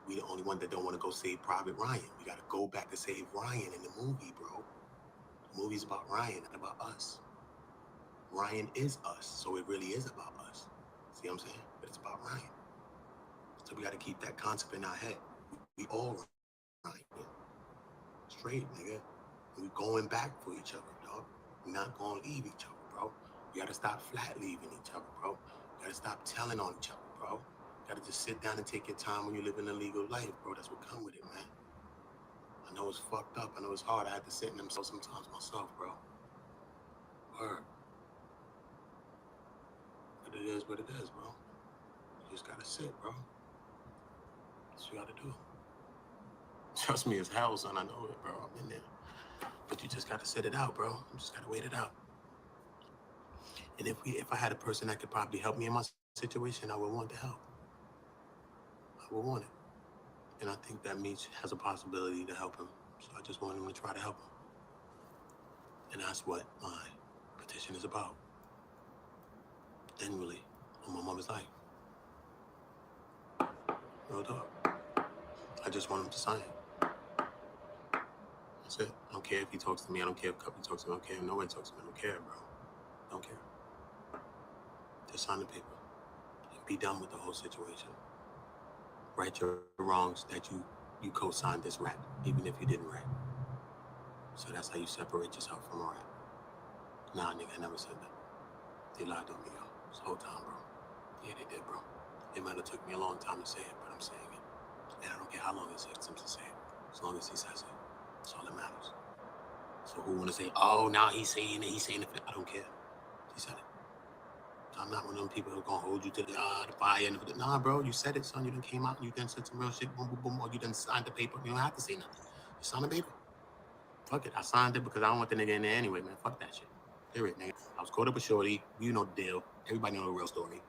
We the only one that don't want to go save Private Ryan. We got to go back to save Ryan in the movie, bro. The movie's about Ryan, not about us. Ryan is us, so it really is about us. See what I'm saying? But it's about Ryan. So we got to keep that concept in our head. We all Ryan. Straight, nigga. We going back for each other, dog. We're not going to leave each other, bro. You got to stop flat leaving each other, bro. You got to stop telling on each other, bro. You got to just sit down and take your time when you're living a legal life, bro. That's what come with it, man. I know it's fucked up. I know it's hard. I had to sit in them sometimes myself, bro. Word. But it is what it is, bro. You just got to sit, bro. That's what you got to do. Trust me, it's hell, son. I know it, bro. I'm in there. But you just got to sit it out, bro. You just got to wait it out. And if I had a person that could probably help me in my situation, I would want to help. I would want it. And I think that Meech has a possibility to help him. So I just want him to try to help him. And that's what my petition is about. Genuinely, on my mother's life. Real talk. I just want him to sign it. That's it. I don't care if he talks to me. I don't care if Cuppy talks to me. I don't care if nobody talks to me. I don't care, bro. I don't care. Just sign the paper and be done with the whole situation. Right your wrongs that you co-signed this rat, even if you didn't rat. So that's how you separate yourself from a rat. Nah, nigga, I never said that. They lied on me, yo. This whole time, bro. Yeah, they did, bro. It might have took me a long time to say it, but I'm saying it. And I don't care how long it takes him to say it. As long as he says it. That's all that matters. So who want to say, oh, now he's saying it. I don't care. He said it. I'm not one of them people who are going to hold you to the fire. Nah, bro, you said it, son. You done came out and you done said some real shit. Boom, boom, boom. Or you done signed the paper. You don't have to say nothing. You signed the paper. Fuck it. I signed it because I don't want the nigga in there anyway, man. Fuck that shit. Period, nigga. I was caught up with Shorty. You know the deal. Everybody know the real story.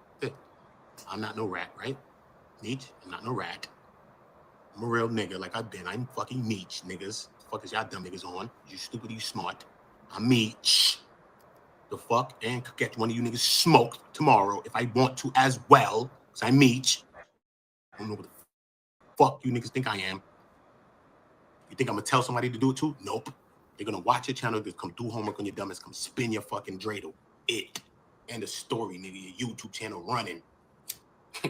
I'm not no rat, right? Meech, I'm not no rat. I'm a real nigga like I've been. I'm fucking Meech, niggas. The fuck is y'all dumb niggas on? You stupid, you smart. I'm Meech. The fuck? And could get one of you niggas smoked tomorrow if I want to as well. So I'm Meech. I don't know what the fuck you niggas think I am. You think I'm gonna tell somebody to do it too? Nope. They're gonna watch your channel, come do homework on your dumbass, come spin your fucking dreidel. It. And the story, nigga, your YouTube channel running.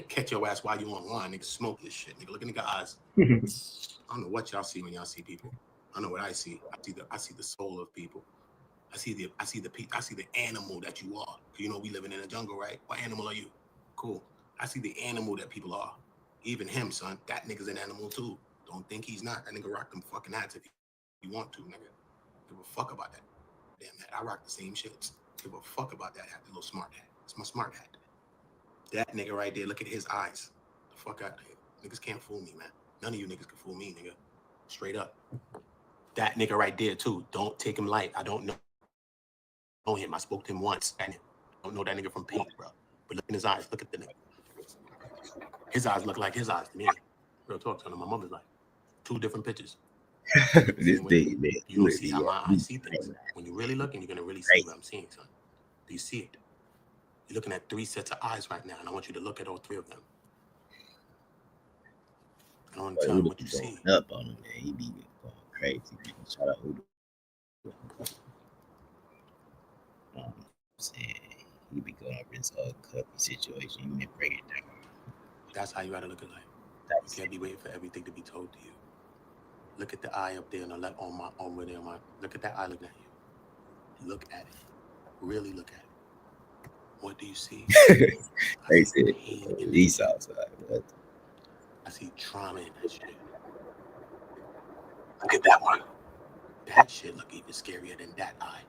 Catch your ass while you online, nigga. Smoke this shit, nigga. Look in the eyes. I don't know what y'all see when y'all see people. I know what I see. I see the soul of people. I see the animal that you are. You know we living in a jungle, right? What animal are you? Cool. I see the animal that people are. Even him, son. That nigga's an animal too. Don't think he's not. That nigga rock them fucking hats if you want to, nigga. Give a fuck about that damn hat. I rock the same shits. Give a fuck about that hat, the little smart hat. It's my smart hat. That nigga right there, look at his eyes. The fuck out there. Niggas can't fool me, man. None of you niggas can fool me, nigga. Straight up. That nigga right there too. Don't take him light. I don't know him. I spoke to him once. I don't know that nigga from Pink, bro. But look in his eyes. Look at the nigga. His eyes look like his eyes to me. Real talk, son. My mother's like 2 different pictures. This big, man. You don't see how my eyes see things. When you really look, and you're gonna really see what I'm seeing, son. Do you see it? You're looking at 3 sets of eyes right now, and I want you to look at all 3 of them. I want to tell you what you see. Up on him, man. He be going crazy, man. Shout out OOTA. I'm saying he be going over his whole cuppy situation. You may break it down. That's how you gotta look at life. You can't be waiting for everything to be told to you. Look at the eye up there on the left, on where they're on. Look at that eye looking at you. Look at it. Really look at it. What do you see? They said these outside. I see trauma in that shit. Look at that one. That shit look even scarier than that eye.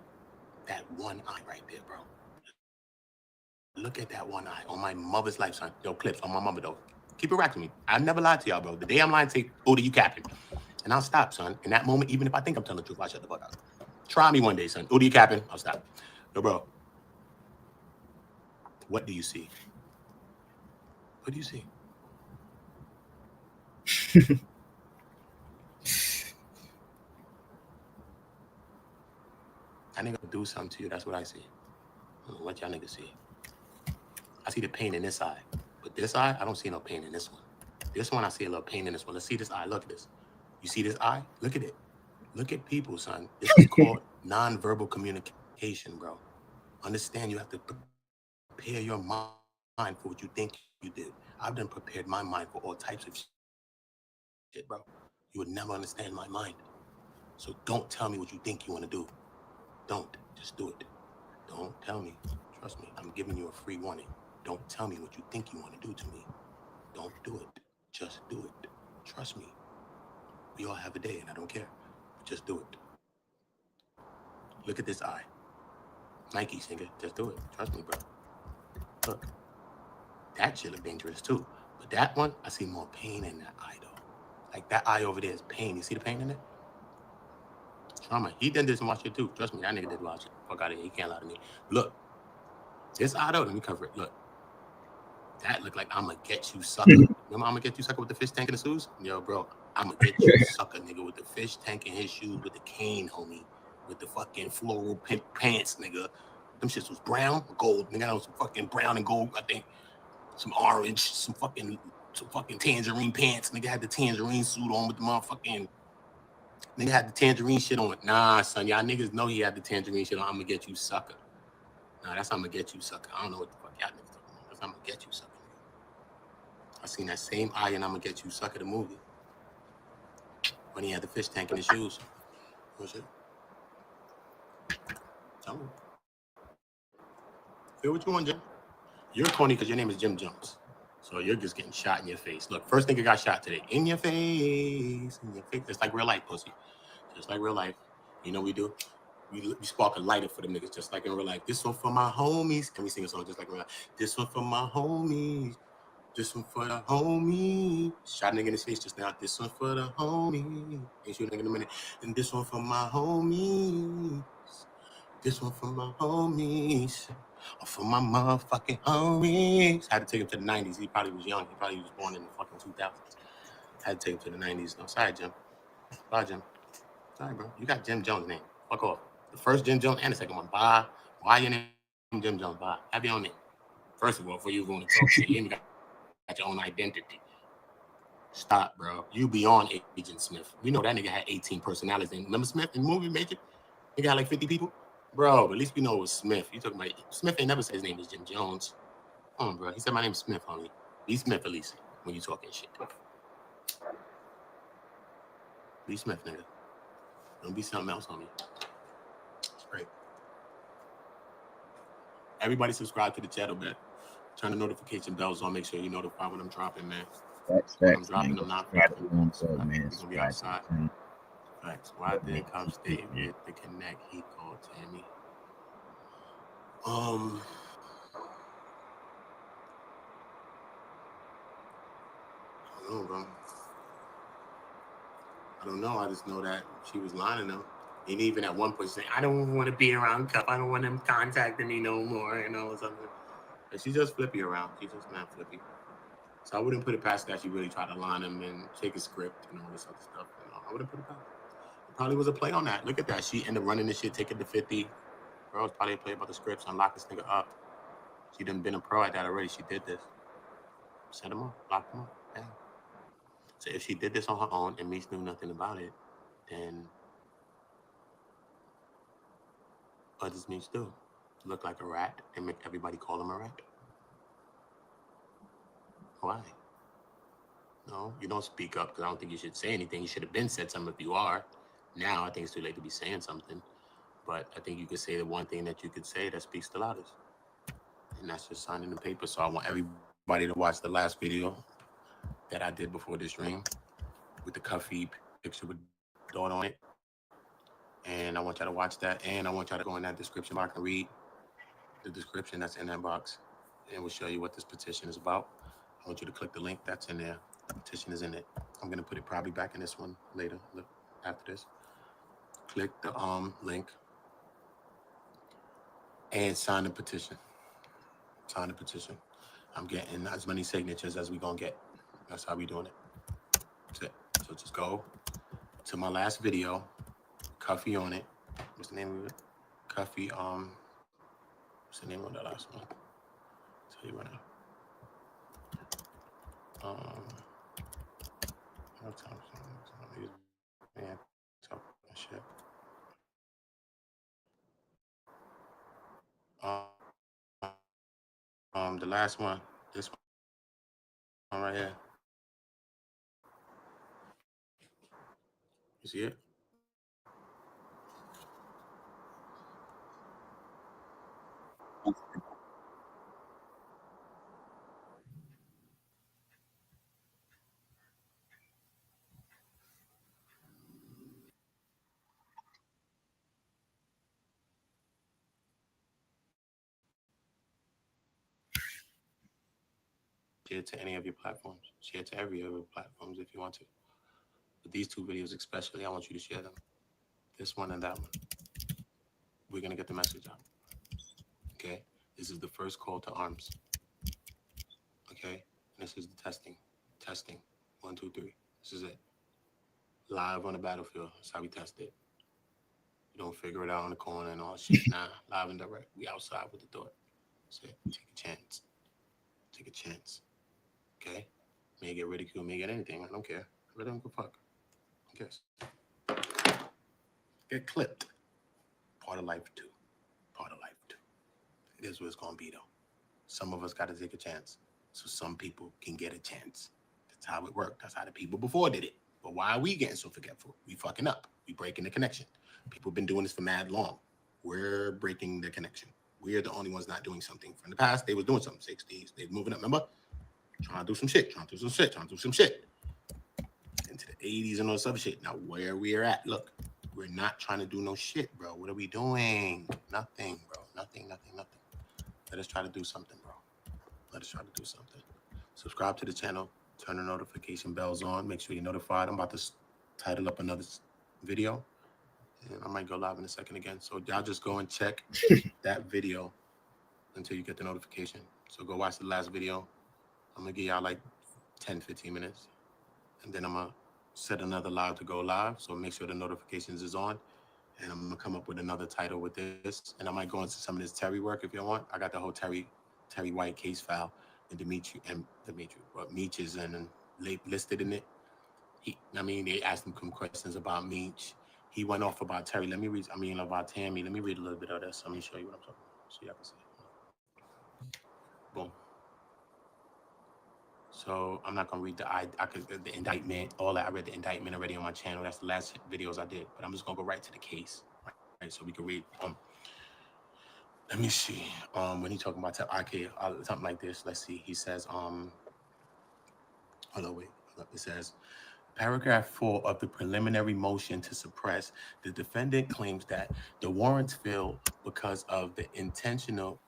That one eye right there, bro. Look at that one eye on my mother's life, son. Yo, clips on my mother, though. Keep it right to me. I never lied to y'all, bro. The day I'm lying to you, OOTA, you capping. And I'll stop, son. In that moment, even if I think I'm telling the truth, I'll shut the fuck up. Try me one day, son. OOTA, you capping. I'll stop. Yo, bro. What do you see? What do you see? That nigga do something to you. That's what I see. I don't know what y'all niggas see. I see the pain in this eye. But this eye, I don't see no pain in this one. This one, I see a little pain in this one. Let's see this eye. Look at this. You see this eye? Look at it. Look at people, son. This is called nonverbal communication, bro. Understand you have to prepare your mind for what you think you did. I've done prepared my mind for all types of shit, bro. You would never understand my mind. So don't tell me what you think you want to do. Don't. Just do it. Don't tell me. Trust me. I'm giving you a free warning. Don't tell me what you think you want to do to me. Don't do it. Just do it. Trust me. We all have a day, and I don't care. Just do it. Look at this eye. Nike, nigga. Just do it. Trust me, bro. Look. That shit look dangerous, too. But that one, I see more pain in that eye, though. Like, that eye over there is pain. You see the pain in it? Trauma. He done this and watch it, too. Trust me, that nigga did watch it. Fuck out of here. He can't lie to me. Look. This eye, though, let me cover it. Look. That look like I'ma get you, sucker. Remember I'ma get you, sucker, with the fish tank and the shoes? Yo, bro, I'ma get you, sucker, nigga, with the fish tank and his shoes, with the cane, homie, with the fucking floral pink pants, nigga. Them shits was brown, gold, nigga. That was some fucking brown and gold, I think. Some orange, some fucking tangerine pants. Nigga had the tangerine suit on with the motherfucking. Nigga had the tangerine shit on. Nah, son, y'all niggas know he had the tangerine shit on. I'ma get you, sucker. Nah, that's I'ma get you, sucker. I don't know what the fuck y'all niggas talking about. That's I'ma get you, sucker. I seen that same eye and I'ma get you, sucker, the movie. When he had the fish tank in his shoes. What's it? Tell me. Feel what you want, Jim. You're corny because your name is Jim Jones. So you're just getting shot in your face. Look, first nigga got shot today. In your face. In your face. It's like real life, pussy. Just like real life. You know what we do? We spark a lighter for the niggas, just like in real life. This one for my homies. Can we sing a song just like real life? This one for my homies. This one for the homie. Shot a nigga in his face just now. This one for the homie. Ain't shoot a nigga in a minute. And this one for my homies. This one for my homies. Or for my motherfucking homies. Had to take him to the 90s. He probably was young. He probably was born in the fucking 2000s. Had to take him to the 90s. No, sorry, Jim. Bye, Jim. Sorry, bro. You got Jim Jones' name. Fuck off. The first Jim Jones and the second one. Bye. Why your name Jim Jones? Bye. Have your own name. First of all, before you going to talk shit, you ain't got your own identity. Stop, bro. You beyond Agent Smith. We know that nigga had 18 personalities. And remember Smith in the movie Major? He got like 50 people. Bro, at least we know it was Smith. You talking about Smith ain't never said his name was Jim Jones. Come on, bro. He said my name's Smith, homie. Be Smith, at least, when you talking shit. Be Smith, nigga. Don't be something else, homie. It's great. Everybody subscribe to the channel, man. Turn the notification bells on. Make sure you notify when I'm dropping, man. Facts, When I'm dropping, man. I'm not Subscribe dropping. to the So club, man. we're gonna be outside. Facts. Why Yeah, didn't come stay man. with the connect? He called Tammy. I don't know, bro. I don't know. I just know that she was lying to him. And even at one point saying, I don't want to be around Cup. I don't want him contacting me no more, you know, or something. But she's just flippy around. She's just not flippy. So I wouldn't put it past that she really tried to line him and take a script and all this other stuff. You know, I wouldn't put it past. It probably was a play on that. Look at that. She ended up running this shit, taking the 50. Bro, it's probably a play about the scripts, unlock this nigga up. She done been a pro at that already. She did this. Set him up, locked him up. Bang. So if she did this on her own and Meech knew nothing about it, then what does Meech do? Look like a rat and make everybody call him a rat? Why? No, you don't speak up because I don't think you should say anything. You should have been said something if you are. Now I think it's too late to be saying something. But I think you could say the one thing that you could say that speaks the loudest. And that's just signing the paper. So I want everybody to watch the last video that I did before this stream with the Cuffy picture with daughter on it. And I want y'all to watch that. And I want y'all to go in that description box and read the description that's in that box. And we'll show you what this petition is about. I want you to click the link that's in there. The petition is in it. I'm going to put it probably back in this one later, after this. Click the link and sign the petition. Sign the petition. I'm getting as many signatures as we're going to get. That's how we doing it. That's it. So just go to my last video, Cuffy on it. What's the name of it? Cuffy, what's the name of the last one? I'll tell you right now. Shit. The last one, this one right here. You see it? Share it to any of your platforms. Share it to every other platforms if you want to. But these two videos especially, I want you to share them. This one and that one. We're going to get the message out. Okay? This is the first call to arms. Okay? And this is the testing. Testing. 1, 2, 3. This is it. Live on the battlefield. That's how we test it. You don't figure it out on the corner and all shit. Nah, live and direct. We outside with the thought. That's it. Take a chance. Take a chance. Okay? May get ridiculed, may get anything. I don't care. I really don't give a fuck. I guess. Get clipped. Part of life too. Part of life too. It is what it's gonna be though. Some of us gotta take a chance. So some people can get a chance. That's how it worked. That's how the people before did it. But why are we getting so forgetful? We fucking up. We breaking the connection. People have been doing this for mad long. We're breaking the connection. We're the only ones not doing something. From the past, they was doing something. 60s. They moving up, remember? Trying to do some shit. Trying to do some shit. Into the 80s and all this other shit. Now where we are at, look. We're not trying to do no shit, bro. What are we doing? Nothing, bro. Nothing. Let us try to do something, bro. Let us try to do something. Subscribe to the channel. Turn the notification bells on. Make sure you're notified. I'm about to title up another video. And I might go live in a second again. So y'all just go and check that video until you get the notification. So go watch the last video. I'm going to give y'all like 10, 15 minutes. And then I'm going to set another live to go live. So make sure the notifications is on. And I'm going to come up with another title with this. And I might go into some of this Terry work if you want. I got the whole Terry White case file. and Meech is listed in it. They asked him some questions about Meech. He went off about Terry. About Tammy. Let me read a little bit of this. Let me show you what I'm talking about so y'all can see it. Boom. So I'm not gonna read the indictment, all that. I read the indictment already on my channel. That's the last videos I did. But I'm just gonna go right to the case, right? So we can read. Let me see. When he talking about something like this. Let's see. He says, hold on, wait. It says, paragraph 4 of the preliminary motion to suppress. The defendant claims that the warrants failed because of the intentional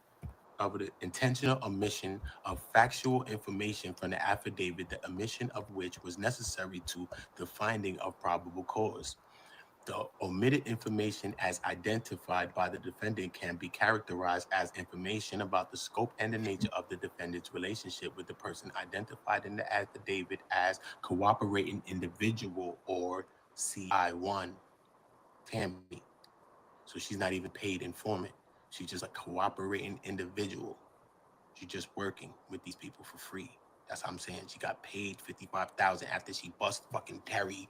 omission of factual information from the affidavit, the omission of which was necessary to the finding of probable cause. The omitted information as identified by the defendant can be characterized as information about the scope and the nature of the defendant's relationship with the person identified in the affidavit as cooperating individual, or CI1, Tammy. So she's not even paid informant. She's just a cooperating individual. She's just working with these people for free. That's what I'm saying. She got paid $55,000 after she bust fucking Terry.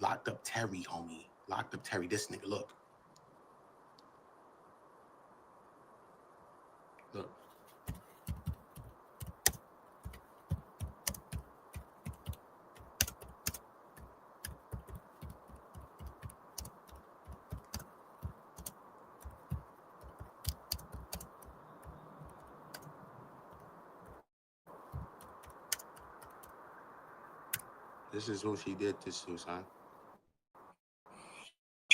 Locked up Terry, homie. Locked up Terry. This nigga, look. Look. This is who she did this to, son.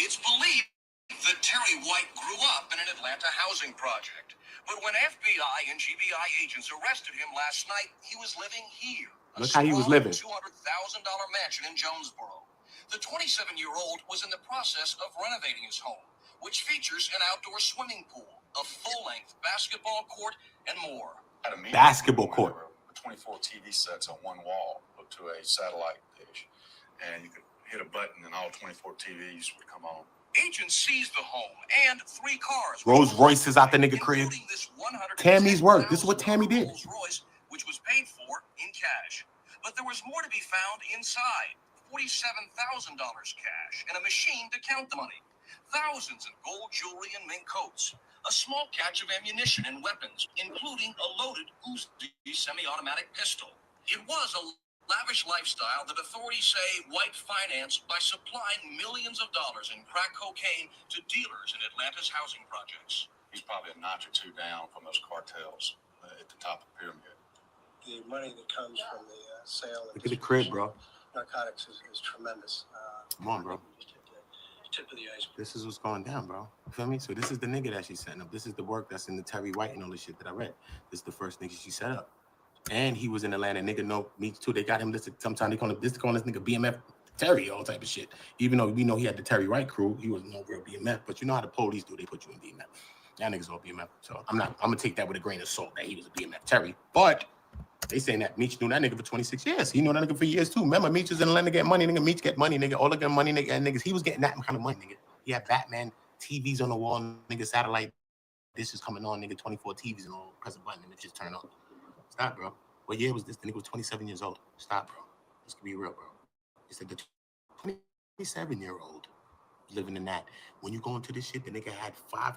It's believed that Terry White grew up in an Atlanta housing project. But when FBI and GBI agents arrested him last night, he was living here. Look how he was living. $200,000 mansion in Jonesboro. The 27-year-old was in the process of renovating his home, which features an outdoor swimming pool, a full-length basketball court, and more. At a meeting, Basketball court. 24 TV sets on one wall hooked to a satellite dish, and you could hit a button and all 24 TVs would come on. Agents seized the home and 3 cars. Rolls Royces out the nigga crib. Tammy's work. This is what Tammy did. Rolls Royce, which was paid for in cash. But there was more to be found inside. $47,000 cash and a machine to count the money. Thousands of gold jewelry and mink coats. A small catch of ammunition and weapons, including a loaded Uzi semi-automatic pistol. It was a lavish lifestyle that authorities say White financed by supplying millions of dollars in crack cocaine to dealers in Atlanta's housing projects. He's probably a notch or two down from those cartels at the top of the pyramid. The money that comes from the sale Look at the crib, bro. narcotics is tremendous. Come on, bro. Tip of the iceberg. This is what's going down, bro. You feel me? So this is the nigga that she's setting up. This is the work that's in the Terry White and all the shit that I read. This is the first nigga she set up. And he was in Atlanta. Nigga, no, me too. They got him listed. Sometimes they call this nigga BMF Terry, all type of shit. Even though we know he had the Terry White crew, he was no real BMF. But you know how the police do. They put you in BMF. Y'all niggas all BMF. So I'm going to take that with a grain of salt that he was a BMF Terry. But they saying that Meech knew that nigga for 26 years. He knew that nigga for years too. Remember, Meech was in Atlanta getting money, nigga. Meech get money, nigga. All the good money, nigga. And niggas, he was getting that kind of money, nigga. He had Batman TVs on the wall, nigga. Satellite dishes coming on, nigga. 24 TVs and all. Press a button and it just turn on. Stop, bro. What year was this? The nigga was 27 years old. Stop, bro. Let's be real, bro. He said the 27-year-old living in that. When you go into this shit, the nigga had 5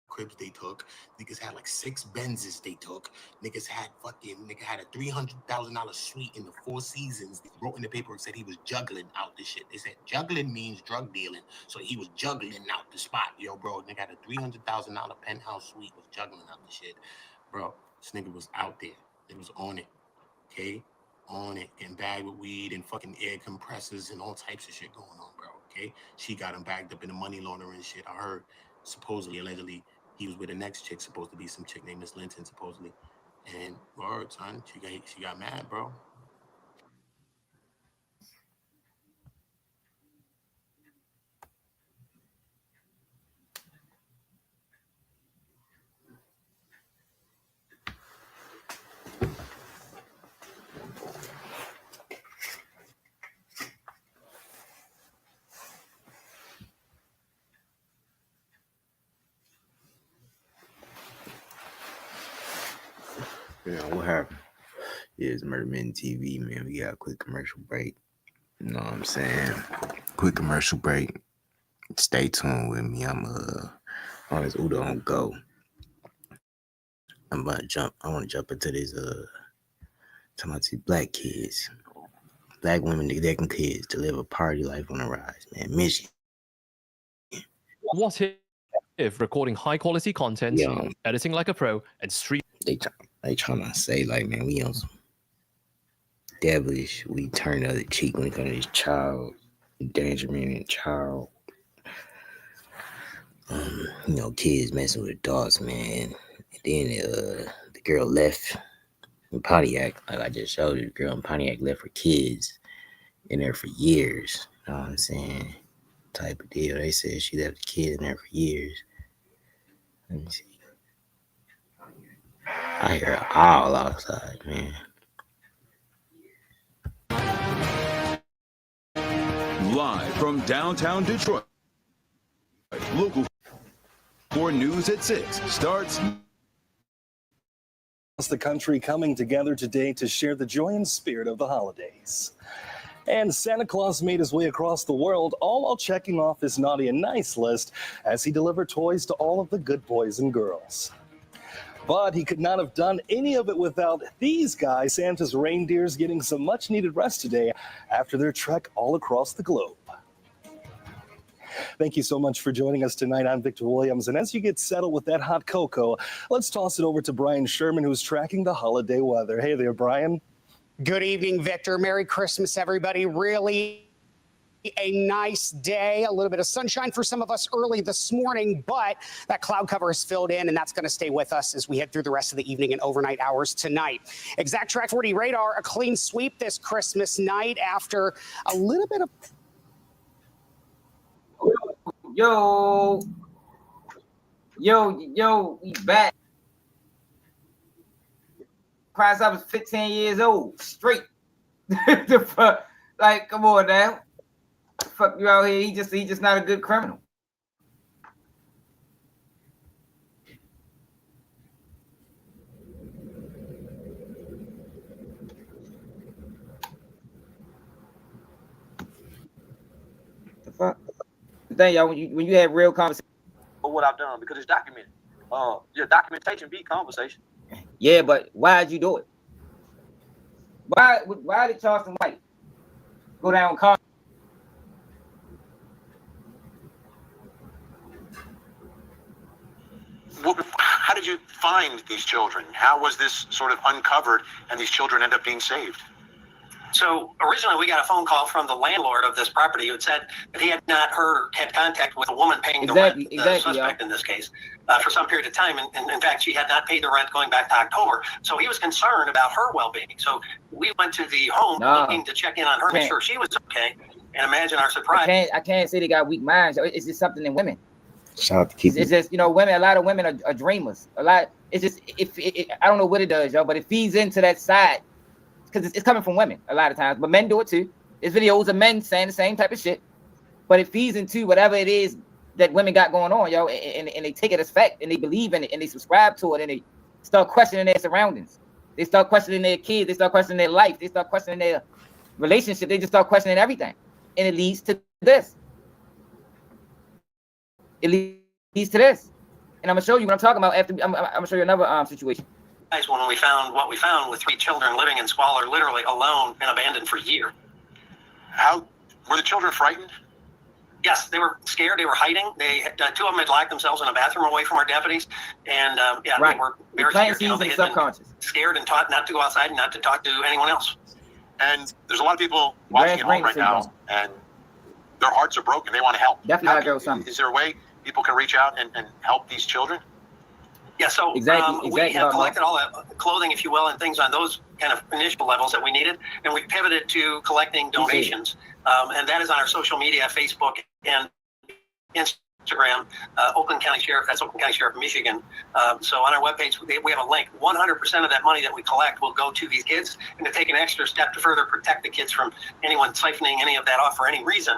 cribs they took. Niggas had like 6 Benzes they took. Nigga had a $300,000 suite in the 4 Seasons. They wrote in the paperwork, said he was juggling out the shit. They said juggling means drug dealing. So he was juggling out the spot. Yo, bro, nigga had a $300,000 penthouse suite, was juggling out the shit. Bro, this nigga was out there. It was on it. Okay? On it. Getting bagged with weed and fucking air compressors and all types of shit going on, bro. Okay? She got him bagged up in the money laundering shit. I heard, supposedly, allegedly, he was with the next chick, supposed to be some chick named Miss Linton, supposedly. And word, son, she got mad, bro. You know what happened? It's MurdaMittenTv, man. We got a quick commercial break. You know what I'm saying? Quick commercial break. Stay tuned with me. I'm on this OOTA on go. I want to jump into this talking about these black kids. Black women neglecting kids to live a party life on the rise, man. Michigan. What if recording high quality content, editing like a pro, and stream? They trying to say like, man, we on some devilish. We turn the other cheek when it comes to this child endangerment and child. Kids messing with adults, man. And then the girl left in Pontiac, like I just showed you. The girl in Pontiac left her kids in there for years. You know what I'm saying? Type of deal. They said she left the kids in there for years. Let me see. I hear it all outside, man. Live from downtown Detroit, local 4 News at 6 starts. Across the country coming together today to share the joy and spirit of the holidays. And Santa Claus made his way across the world, all while checking off his naughty and nice list as he delivered toys to all of the good boys and girls. But he could not have done any of it without these guys. Santa's reindeers getting some much needed rest today after their trek all across the globe. Thank you so much for joining us tonight. I'm Victor Williams. And as you get settled with that hot cocoa, let's toss it over to Brian Sherman, who's tracking the holiday weather. Hey there, Brian. Good evening, Victor. Merry Christmas, everybody. Really a nice day. A little bit of sunshine for some of us early this morning, but that cloud cover is filled in, and that's going to stay with us as we head through the rest of the evening and overnight hours tonight. Exact Track 40 radar, a clean sweep this Christmas night after a little bit of... Yo, we back. Christ, I was 15 years old, straight. Like, come on now. Fuck you out here. He just not a good criminal. The fuck? The thing, y'all, when you have real conversation. For what I've done, because it's documented. Your documentation beat conversation. Yeah, but why did you do it? Why did Charleston White go down car? How did you find these children? How was this sort of uncovered and these children end up being saved? So originally we got a phone call from the landlord of this property who said that he had not had contact with a woman paying the rent, the suspect in this case, for some period of time. And in fact, she had not paid the rent going back to October. So he was concerned about her well-being. So we went to the home looking to check in on her, make sure she was okay. And imagine our surprise. I can't say they got weak minds. It's just something in women. It's just, women, a lot of women are dreamers. It's just, I don't know what it does, y'all, but it feeds into that side. Because it's coming from women a lot of times, but men do it too. There's videos of men saying the same type of shit, but it feeds into whatever it is that women got going on, yo, and they take it as fact, and they believe in it, and they subscribe to it, and they start questioning their surroundings. They start questioning their kids. They start questioning their life. They start questioning their relationship. They just start questioning everything, and it leads to this. It leads to this, and I'm gonna show you what I'm talking about after. I'm gonna show you another situation. When we found what we found with 3 children living in squalor, literally alone and abandoned for a year. How were the children frightened? Yes, they were scared. They were hiding. They had, 2 of them had locked themselves in a bathroom away from our deputies, and they were very scared. They had been scared and taught not to go outside and not to talk to anyone else. And there's a lot of people watching at home right now, and their hearts are broken. They want to help. Is there a way people can reach out and help these children? Yeah, so we have collected all the clothing, if you will, and things on those kind of initial levels that we needed, and we pivoted to collecting donations, and that is on our social media, Facebook and Instagram. Instagram, Oakland County Sheriff. That's Oakland County Sheriff of Michigan. So on our webpage, we have a link. 100% of that money that we collect will go to these kids, and to take an extra step to further protect the kids from anyone siphoning any of that off for any reason,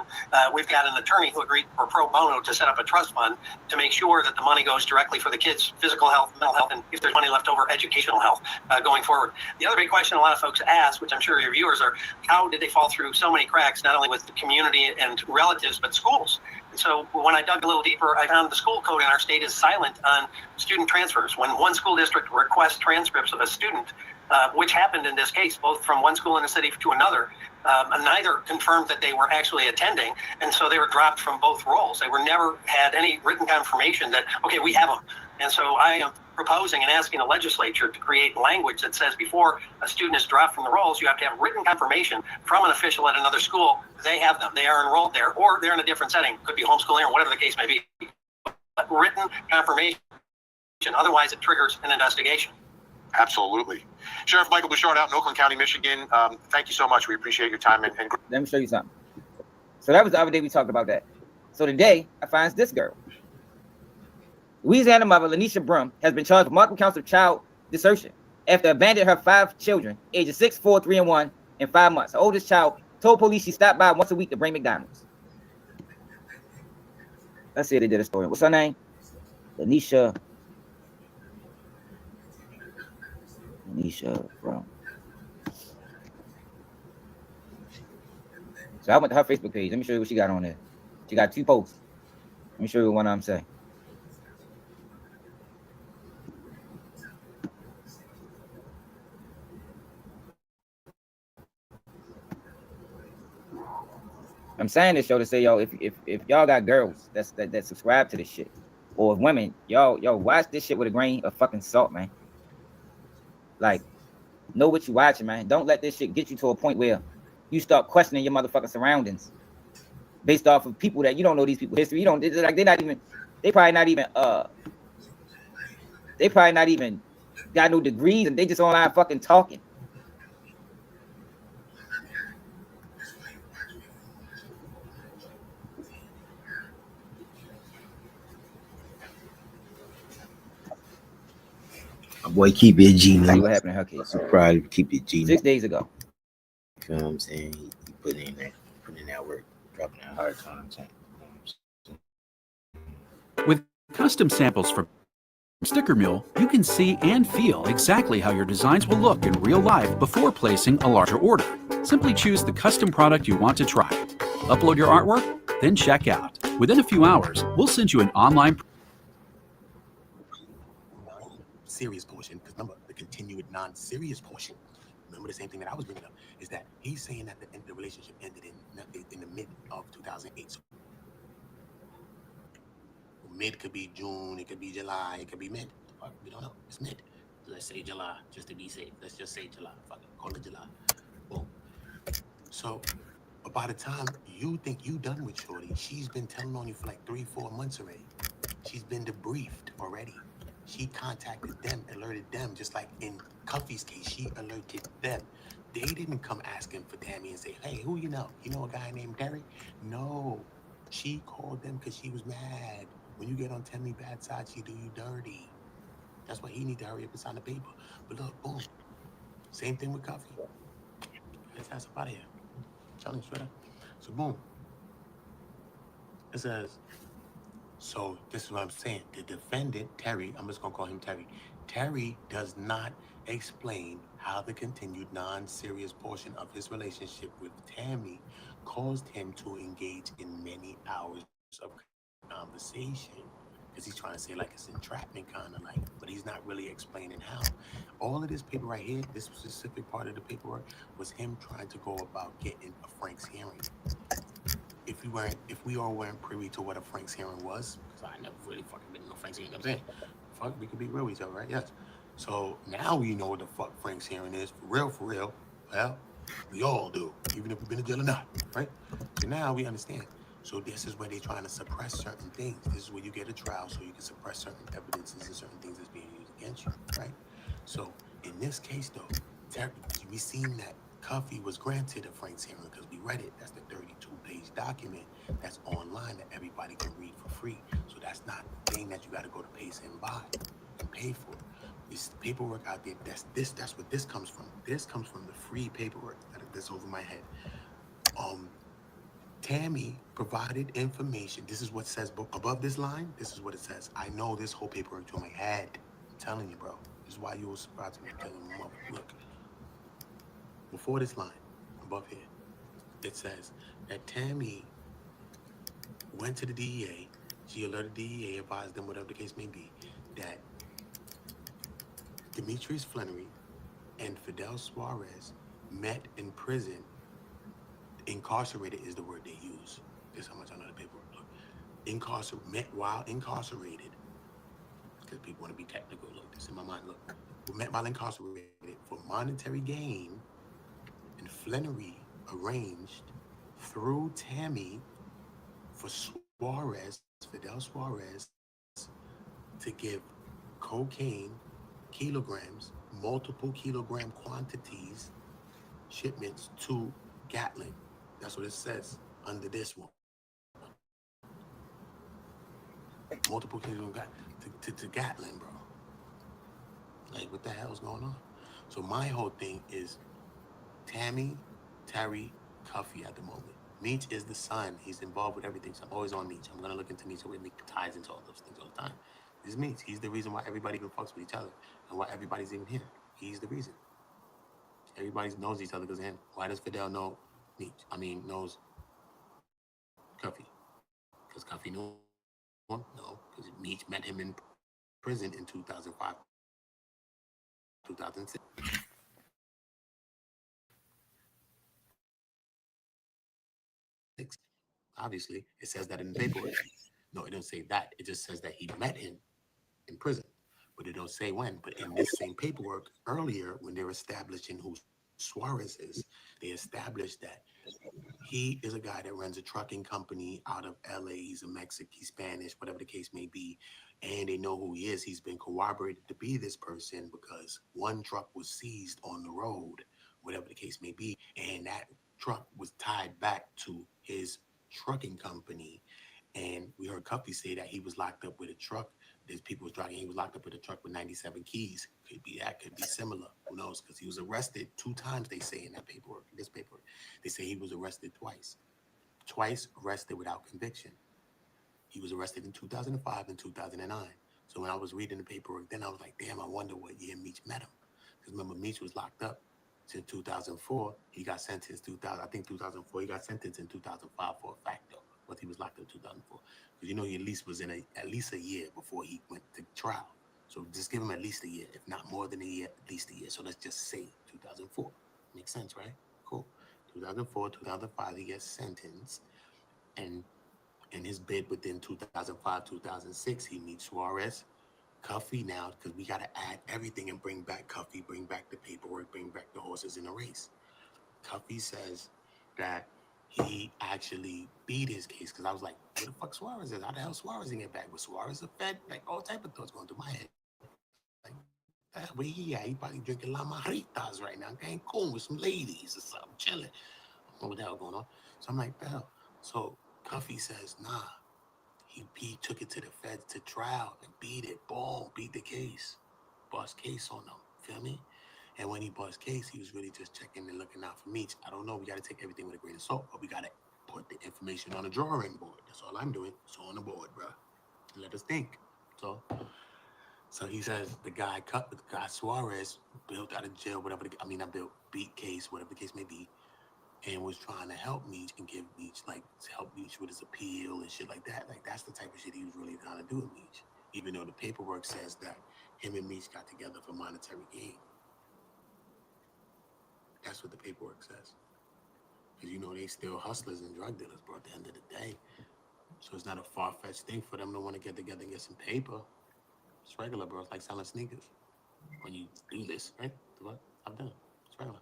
we've got an attorney who agreed for pro bono to set up a trust fund to make sure that the money goes directly for the kids' physical health, mental health, and if there's money left over, educational health going forward. The other big question a lot of folks ask, which I'm sure your viewers are, how did they fall through so many cracks, not only with the community and relatives, but schools? And so when I dug a little deeper, I found the school code in our state is silent on student transfers. When one school district requests transcripts of a student, which happened in this case, both from one school in the city to another, neither confirmed that they were actually attending, and so they were dropped from both roles. They were never had any written confirmation that, okay, we have them. And so I am proposing and asking the legislature to create language that says before a student is dropped from the rolls, you have to have written confirmation from an official at another school. They have them. They are enrolled there, or they're in a different setting. Could be homeschooling or whatever the case may be. But written confirmation. Otherwise, it triggers an investigation. Absolutely. Sheriff Michael Bouchard out in Oakland County, Michigan. Thank you so much. We appreciate your time. And let me show you something. So that was the other day we talked about that. So today I find this girl. Louisiana mother Lanisha Brum has been charged with multiple counts of child desertion after abandoning her 5 children, ages 6, 4, 3, and 1, in 5 months. Her oldest child told police she stopped by once a week to bring McDonald's. Let's see if they did a story. What's her name? Lanisha Brum. So I went to her Facebook page. Let me show you what she got on there. She got 2 posts. Let me show you what I'm saying. I'm saying this show to say, yo, if y'all got girls that subscribe to this shit, or if women, y'all watch this shit with a grain of fucking salt, man. Like, know what you watching, man. Don't let this shit get you to a point where you start questioning your motherfucking surroundings based off of people that you don't know these people's history. You don't like they probably not even got no degrees, and they just online fucking talking. My boy, keep it G. See what happened in her case. Probably keep it G. 6 days ago. You know what I'm saying? He put in that work, dropping that hard content. With custom samples from Sticker Mule, you can see and feel exactly how your designs will look in real life before placing a larger order. Simply choose the custom product you want to try. Upload your artwork, then check out. Within a few hours, we'll send you an online serious portion, because remember the continued non-serious portion. Remember the same thing that I was bringing up is that he's saying that the relationship ended in the mid of 2008. So mid could be June, it could be July, it could be mid. Fuck, we don't know. It's mid. Let's say July, just to be safe. Let's just say July. Fuck it, call it July. Boom. So by the time you think you done with Shorty, she's been telling on you for like 3-4 months already. She's been debriefed already. She contacted them, alerted them, just like in Cuffy's case, she alerted them. They didn't come asking for Tammy and say, hey, who you know? You know a guy named Terry? No. She called them because she was mad. When you get on Tammy's bad side, she do you dirty. That's why he need to hurry up and sign the paper. But look, boom. Same thing with Cuffy. Let's have somebody here. Challenge sweater. So boom. It says, so this is what I'm saying. The defendant, Terry, I'm just going to call him Terry. Terry does not explain how the continued non-serious portion of his relationship with Tammy caused him to engage in many hours of conversation. Because he's trying to say like it's entrapment kind of like, but he's not really explaining how. All of this paper right here, this specific part of the paperwork, was him trying to go about getting a Frank's hearing. If we all weren't privy to what a Frank's hearing was, because I never really fucking been in no Frank's hearing, you know what I'm saying? Fuck, we could be real with each other, right? Yes. So now we know what the fuck Frank's hearing is, for real. Well, we all do, even if we've been in jail or not, right? So now we understand. So this is where they're trying to suppress certain things. This is where you get a trial so you can suppress certain evidences and certain things that's being used against you, right? So in this case though, we seen that Cuffy was granted a Frank's hearing because we read it. That's the 32-page document that's online that everybody can read for free. So that's not a thing that you got to go to Pace and buy and pay for. It's paperwork out there. That's what this comes from. This comes from the free paperwork that's over my head. Tammy provided information. This is what says above this line. This is what it says. I know this whole paperwork to my head. I'm telling you, bro. This is why you were surprised to me. I'm telling you, mother. Look, before this line, above here, it says that Tammy went to the DEA. She alerted the DEA, advised them, whatever the case may be, that Demetrius Flannery and Fidel Suarez met in prison. Incarcerated is the word they use. That's how much I know the paperwork. Look, met while incarcerated, because people want to be technical. Look, this in my mind. Look, we met while incarcerated for monetary gain, and Flannery arranged through Tammy for Fidel Suarez, to give cocaine kilograms, multiple kilogram quantities, shipments to Gatlin. That's what it says under this one. Multiple kilogram to Gatlin, bro. Like, what the hell's going on? So my whole thing is Tammy, Terry, Cuffy at the moment. Meech is the son. He's involved with everything. So I'm always on Meech. I'm going to look into Meech so it ties into all those things all the time. This is Meech. He's the reason why everybody even fucks with each other and why everybody's even here. He's the reason. Everybody knows each other because of him. Why does Fidel know Meech? Knows Cuffy? Because Cuffy knew him? No, because Meech met him in prison in 2005, 2006. Obviously, it says that in the paperwork. No, it don't say that. It just says that he met him in prison, but it don't say when. But in this same paperwork earlier, when they're establishing who Suarez is, they established that he is a guy that runs a trucking company out of LA. He's a Mexican, he's Spanish, whatever the case may be. And they know who he is. He's been corroborated to be this person because one truck was seized on the road, whatever the case may be. And that truck was tied back to his trucking company. And we heard Cuffy say that he was locked up with a truck. There's people was driving. He was locked up with a truck with 97 keys. Could be that. Could be similar. Who knows? Because he was arrested 2 times. They say in that paperwork. This paperwork, they say he was arrested twice. Twice arrested without conviction. He was arrested in 2005 and 2009. So when I was reading the paperwork, then I was like, damn, I wonder what year Meech met him. Because remember, Meech was locked up since 2004. He got sentenced 2004. He got sentenced in 2005 for a facto. But he was locked up in 2004. Because he at least was in at least a year before he went to trial. So just give him at least a year, if not more than a year, at least a year. So let's just say 2004. Makes sense, right? Cool. 2004, 2005, he gets sentenced. And in his bid within 2005, 2006, he meets Suarez. Cuffy now, because we got to add everything and bring back Cuffy, bring back the paperwork, bring back the horses in the race. Cuffy says that he actually beat his case because I was like, where the fuck Suarez is? How the hell Suarez didn't get back? Was Suarez a Fed? Like, all type of thoughts going through my head. Like, where he at? He probably drinking La Maritas right now. Cancun with some ladies or something, chilling. I don't know what the hell going on. So I'm like, the hell? So Cuffy says, nah. He took it to the feds to trial and beat it. Boom, beat the case. Bust case on them. Feel me? And when he bust case, he was really just checking and looking out for Meech. I don't know. We got to take everything with a grain of salt, but we got to put the information on the drawing board. That's all I'm doing. It's on the board, bro. Let us think. So he says the guy Suarez built out of jail, beat case, whatever the case may be, and was trying to help Meech and give Meech, help Meech with his appeal and shit like that. Like, that's the type of shit he was really trying to do with Meech. Even though the paperwork says that him and Meech got together for monetary gain. That's what the paperwork says. Because, they still hustlers and drug dealers, bro, at the end of the day. So it's not a far-fetched thing for them to want to get together and get some paper. It's regular, bro. It's like selling sneakers. When you do this, right? What I've done. It's regular.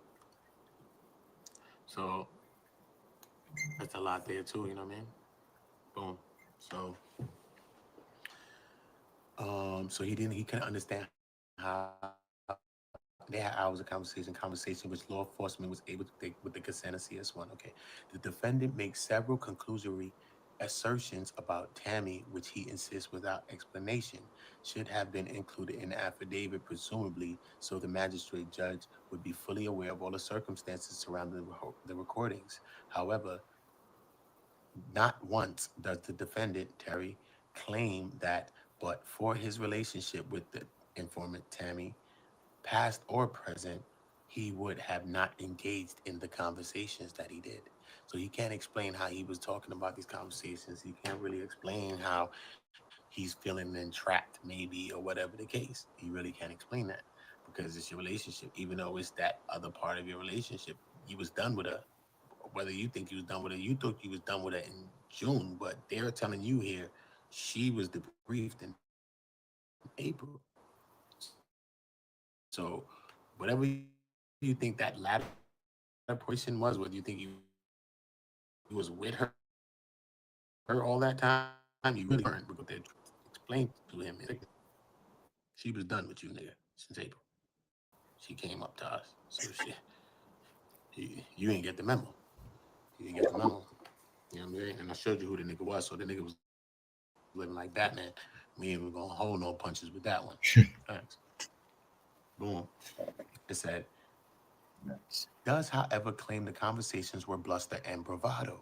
So that's a lot there too, you know what I mean? Boom. So he couldn't understand how They had hours of conversation which law enforcement was able to take with the consent of CS1. Okay. The defendant makes several conclusory assertions about Tammy, which he insists without explanation should have been included in the affidavit, presumably so the magistrate judge would be fully aware of all the circumstances surrounding the recordings. However, not once does the defendant, Terry, claim that but for his relationship with the informant Tammy, past or present, he would have not engaged in the conversations that he did. So he can't explain how he was talking about these conversations. He can't really explain how he's feeling entrapped, maybe, or whatever the case. He really can't explain that because it's your relationship. Even though it's that other part of your relationship, you was done with her. Whether you think you was done with her, you thought you was done with her in June, but they're telling you here she was debriefed in April. So whatever you think that latter portion was, whether you think you was with her all that time, you really weren't, because they explained to him she was done with you, nigga, since April. She came up to us. So shit, you didn't get the memo. You didn't get the memo. You know what I'm saying? And I showed you who the nigga was, so the nigga was living like Batman. We ain't even gonna hold no punches with that one. Thanks. Boom. It said, does, however, claim the conversations were bluster and bravado.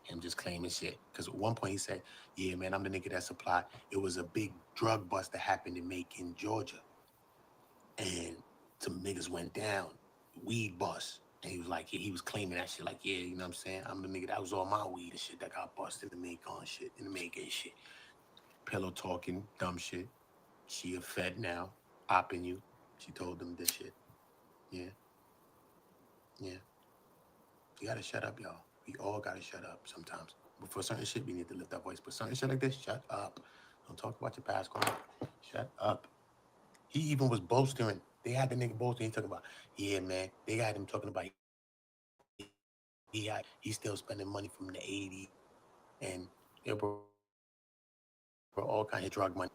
Him just claiming shit. Because at one point he said, yeah, man, I'm the nigga that supplied. It was a big drug bust that happened in Macon, Georgia. And some niggas went down, weed bust. And he was like, he was claiming that shit, like, yeah, you know what I'm saying? I'm the nigga that was all my weed and shit that got busted in the Macon shit, in the Macon shit. Pillow talking, dumb shit. She a fed now, opping you. She told them this shit. Yeah. Yeah. You gotta shut up, y'all. We all gotta shut up sometimes. But for certain shit, we need to lift our voice. But certain shit like this, shut up. Don't talk about your past crime. Shut up. He even was boasting. They had the nigga boasting. He talking about, yeah, man. They got him talking about he's still spending money from the 80s. And it were all kind of drug money.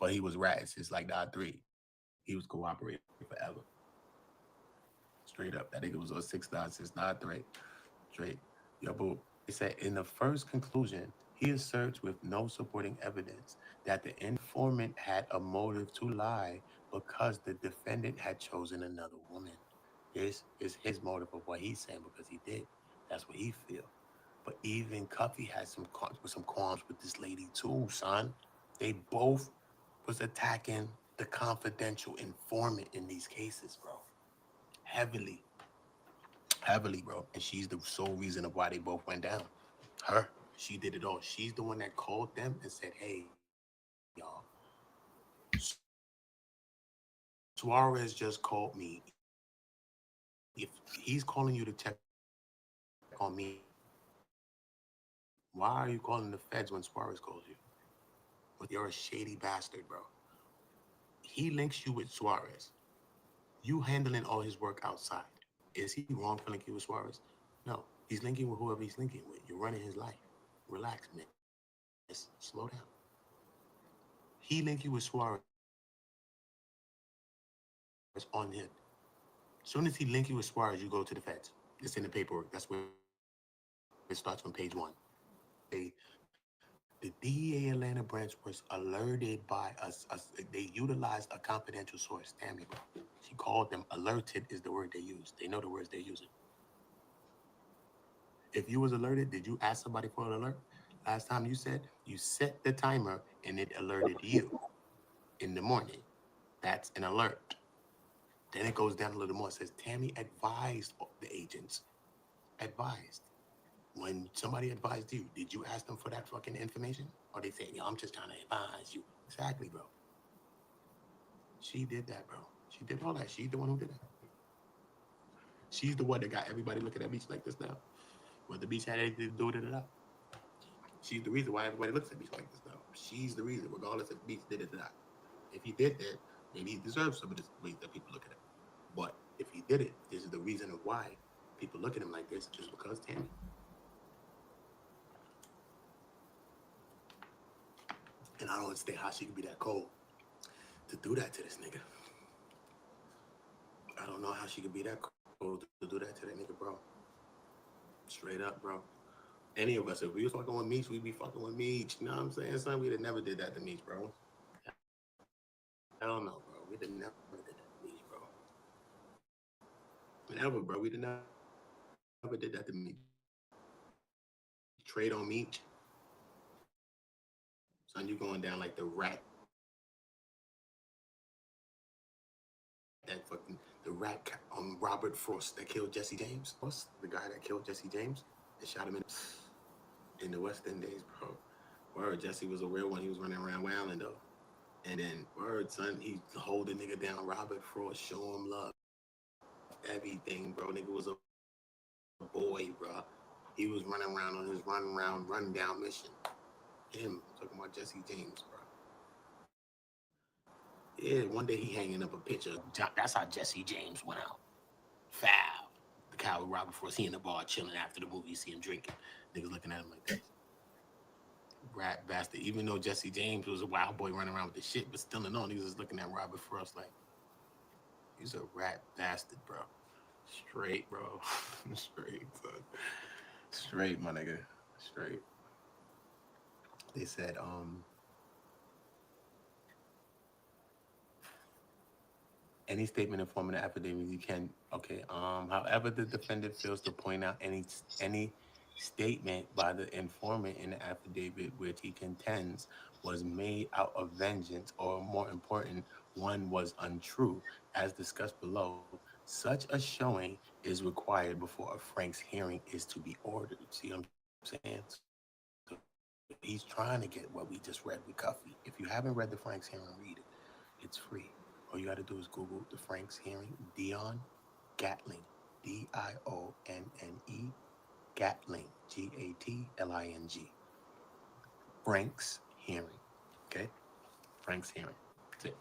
But he was ratting since like the 3. He was cooperating forever. Straight up. That nigga was on 6'9" since 3. Straight. Yo, boo. It said, in the first conclusion, he asserts with no supporting evidence that the informant had a motive to lie because the defendant had chosen another woman. This is his motive of what he's saying because he did. That's what he feel. But even Cuffy had some qualms with this lady too, son. They both was attacking the confidential informant in these cases, bro. Heavily, bro. And she's the sole reason of why they both went down. Her. She did it all. She's the one that called them and said, hey, y'all, Suarez just called me. If he's calling you to check on me, why are you calling the feds when Suarez calls you? But you're a shady bastard, bro. He links you with Suarez. You handling all his work outside. Is he wrong for linking with Suarez? No. He's linking with whoever he's linking with. You're running his life. Relax, man. Just slow down. He linked you with Suarez on him. As soon as he link you with Suarez, you go to the feds. It's in the paperwork. That's where it starts from page 1. The DEA Atlanta branch was alerted by us. They utilized a confidential source. Damn it, bro. She called them. Alerted is the word they use. They know the words they're using. If you was alerted, did you ask somebody for an alert? Last time you said you set the timer and it alerted you in the morning. That's an alert. Then it goes down a little more. It says, Tammy advised the agents. Advised. When somebody advised you, did you ask them for that fucking information? Or they say, yo, I'm just trying to advise you. Exactly, bro. She did that, bro. She did all that. She's the one who did it. She's the one that got everybody looking at beach like this now. Well, the beach had anything to do with it or not. She's the reason why everybody looks at beach like this now. She's the reason, regardless if beach did it or not. If he did that, maybe he deserves some of this way that people look at him. But if he did it, this is the reason of why people look at him like this, just because Tammy. And I don't understand how she could be that cold to do that to this nigga. I don't know how she could be that cool to do that to that nigga, bro. Straight up, bro. Any of us, if we was fucking with Meech, we'd be fucking with Meech. You know what I'm saying? Son, we'd have never did that to Meech, bro. Hell no, bro. We'd have never did that to Meech, bro. Never, bro. We'd have never did that to Meech. Trade on Meech. Son, you going down like the rat. That fucking, the rat Robert Frost that killed Jesse James. What's the guy that killed Jesse James? They shot him in the West End days, bro. Word, Jesse was a real one. He was running around wailing, though. And then, word, son, he hold the nigga down, Robert Frost, show him love. Everything, bro. Nigga was a boy, bro. He was running around on his run down mission. Him, talking about Jesse James, bro. Yeah, one day he hanging up a picture. That's how Jesse James went out. Foul. The guy with Robert Frost, he in the bar chilling after the movie. You see him drinking. Niggas looking at him like this. Rat bastard. Even though Jesse James was a wild boy running around with the shit, but still in all, niggas is looking at Robert Frost like, he's a rat bastard, bro. Straight, bro. Straight, son. Straight, my nigga. Straight. They said, any statement informing the affidavit you can, okay. However, the defendant fails to point out any statement by the informant in the affidavit which he contends was made out of vengeance, or more important, one was untrue, as discussed below, such a showing is required before a Frank's hearing is to be ordered. See what I'm saying? So he's trying to get what we just read with Cuffy. If you haven't read the Frank's hearing, read it. It's free. All you got to do is Google the Frank's hearing, Dion Gatling, Dionnne, Gatling, Gatling. Frank's hearing, okay? Frank's hearing. That's it.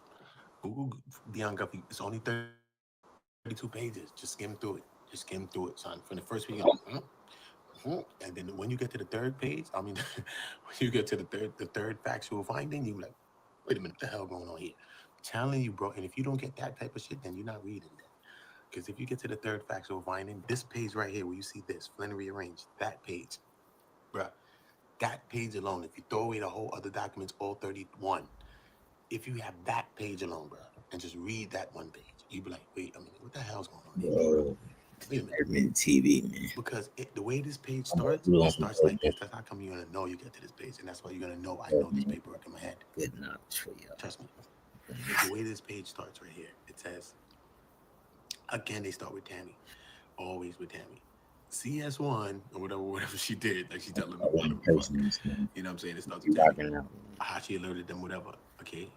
Google Dion Guffey. It's only 32 pages. Just skim through it. Just skim through it, son. From the first week, and then when you get to the third page, I mean, when you get to the third factual finding, you're like, wait a minute, what the hell going on here? I'm telling you, bro. And if you don't get that type of shit, then you're not reading that. Because if you get to the third factual finding, this page right here, where you see this, Flynn rearranged, that page, bro, that page alone, if you throw away the whole other documents, all 31, if you have that page alone, bro, and just read that one page, you'd be like, wait a minute, what the hell's going on here? Wait a minute. MurdaMittenTv, man. Because the way this page starts, it starts like this. That's how come you're going to know you get to this page. And that's why you're going to know I know this paperwork in my head. Good knowledge for you. Trust me. The way this page starts right here, it says, again, they start with Tammy. Always with Tammy. CS1, or whatever she did, like she telling them, whatever, you know what I'm saying? It starts with Tammy. How she alerted them, whatever. Okay.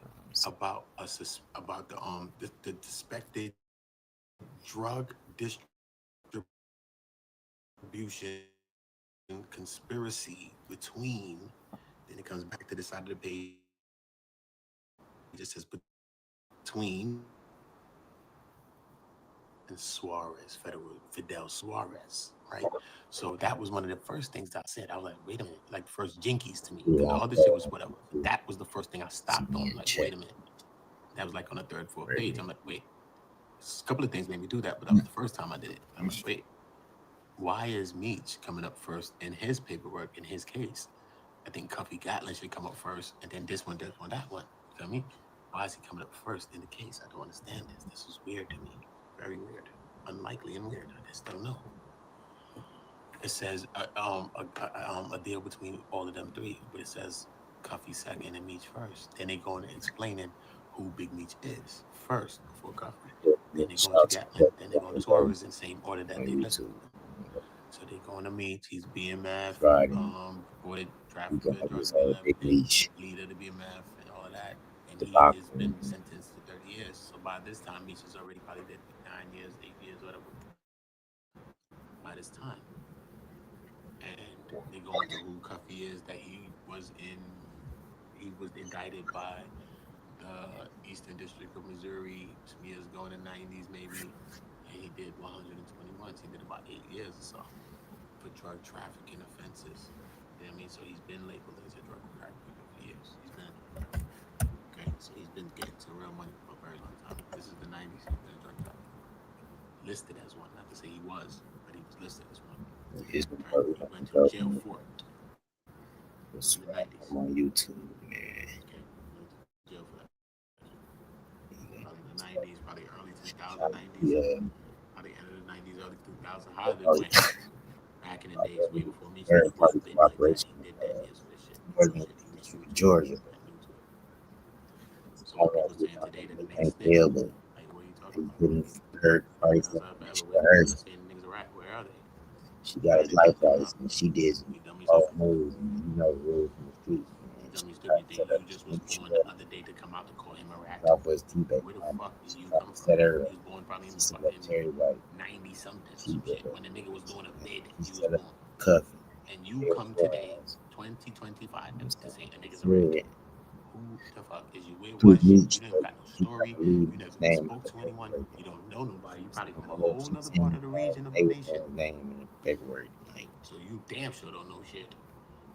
About the suspected drug distribution conspiracy between, then it comes back to the side of the page. It just says between and Suarez, Fidel Suarez, right? So that was one of the first things I said. I was like, wait a minute, like first jinkies to me. The other shit was whatever. But that was the first thing I stopped on. Like, wait a minute. That was like on the third, fourth page. I'm like, wait. A couple of things made me do that, but that was the first time I did it. I'm like, wait. Why is Meech coming up first in his paperwork, in his case? I think Cuffy Gatlin should come up first, and then this one, that one. You feel me? Why is he coming up first in the case? I don't understand this. This is weird to me. Very weird. Unlikely and weird. I just don't know. It says a deal between all of them three, but it says Cuffy second and Meech first. Then they go into explaining who Big Meech is first before Cuffy. Then they go into Gatlin. Then they go into Suarez in the same order that they listed. So they go into Meech. He's BMF, reported traffic, drug leader to BMF, and all of that. And he has been sentenced to 30 years. So by this time, Meech has already probably did 9 years, 8 years, whatever. By this time. And they go into who Cuffy is, that he was indicted by the Eastern District of Missouri some years ago in the 90s maybe. And he did 120 months. He did about 8 years or so for drug trafficking offenses. You know what I mean? So he's been labeled as a drug trafficker for years. So he's been getting to real money for a very long time. This is the 90s. He's been a drug trafficker. listed as one. Not to say he was, but he was listed as one. His He went to jail for it. Was I'm on YouTube, man. Okay, jail for that. Probably the 90s, probably early 2000s, 90s. Yeah. Probably end of the 90s, early 2000s. How did it went? Back in the days, way before me. Very party cooperation. He did 10 years for this shit. Georgia. So what people saying today that the nigga Can't snitched. tell, but Like, what are you talking about? couldn't hurt price Saying niggas are right. Where are they? She got his life rights and she did some moves and you know the rules in the streets. Dummy stupid, you think you just was born the other day to come out to call him a rat? Southwest T-Bag. Where the fuck did you come from? He was born probably in fucking 90 something some shit. When the nigga was doing a bid, he was born. Cuffing. And you come today, 2025, to say a nigga's a rat. Who the fuck is you? Where was you? You didn't got no story. You never spoke to anyone. You don't know nobody. You probably from a whole other part of the region of the nation. Name in the paperwork. So you damn sure don't know shit.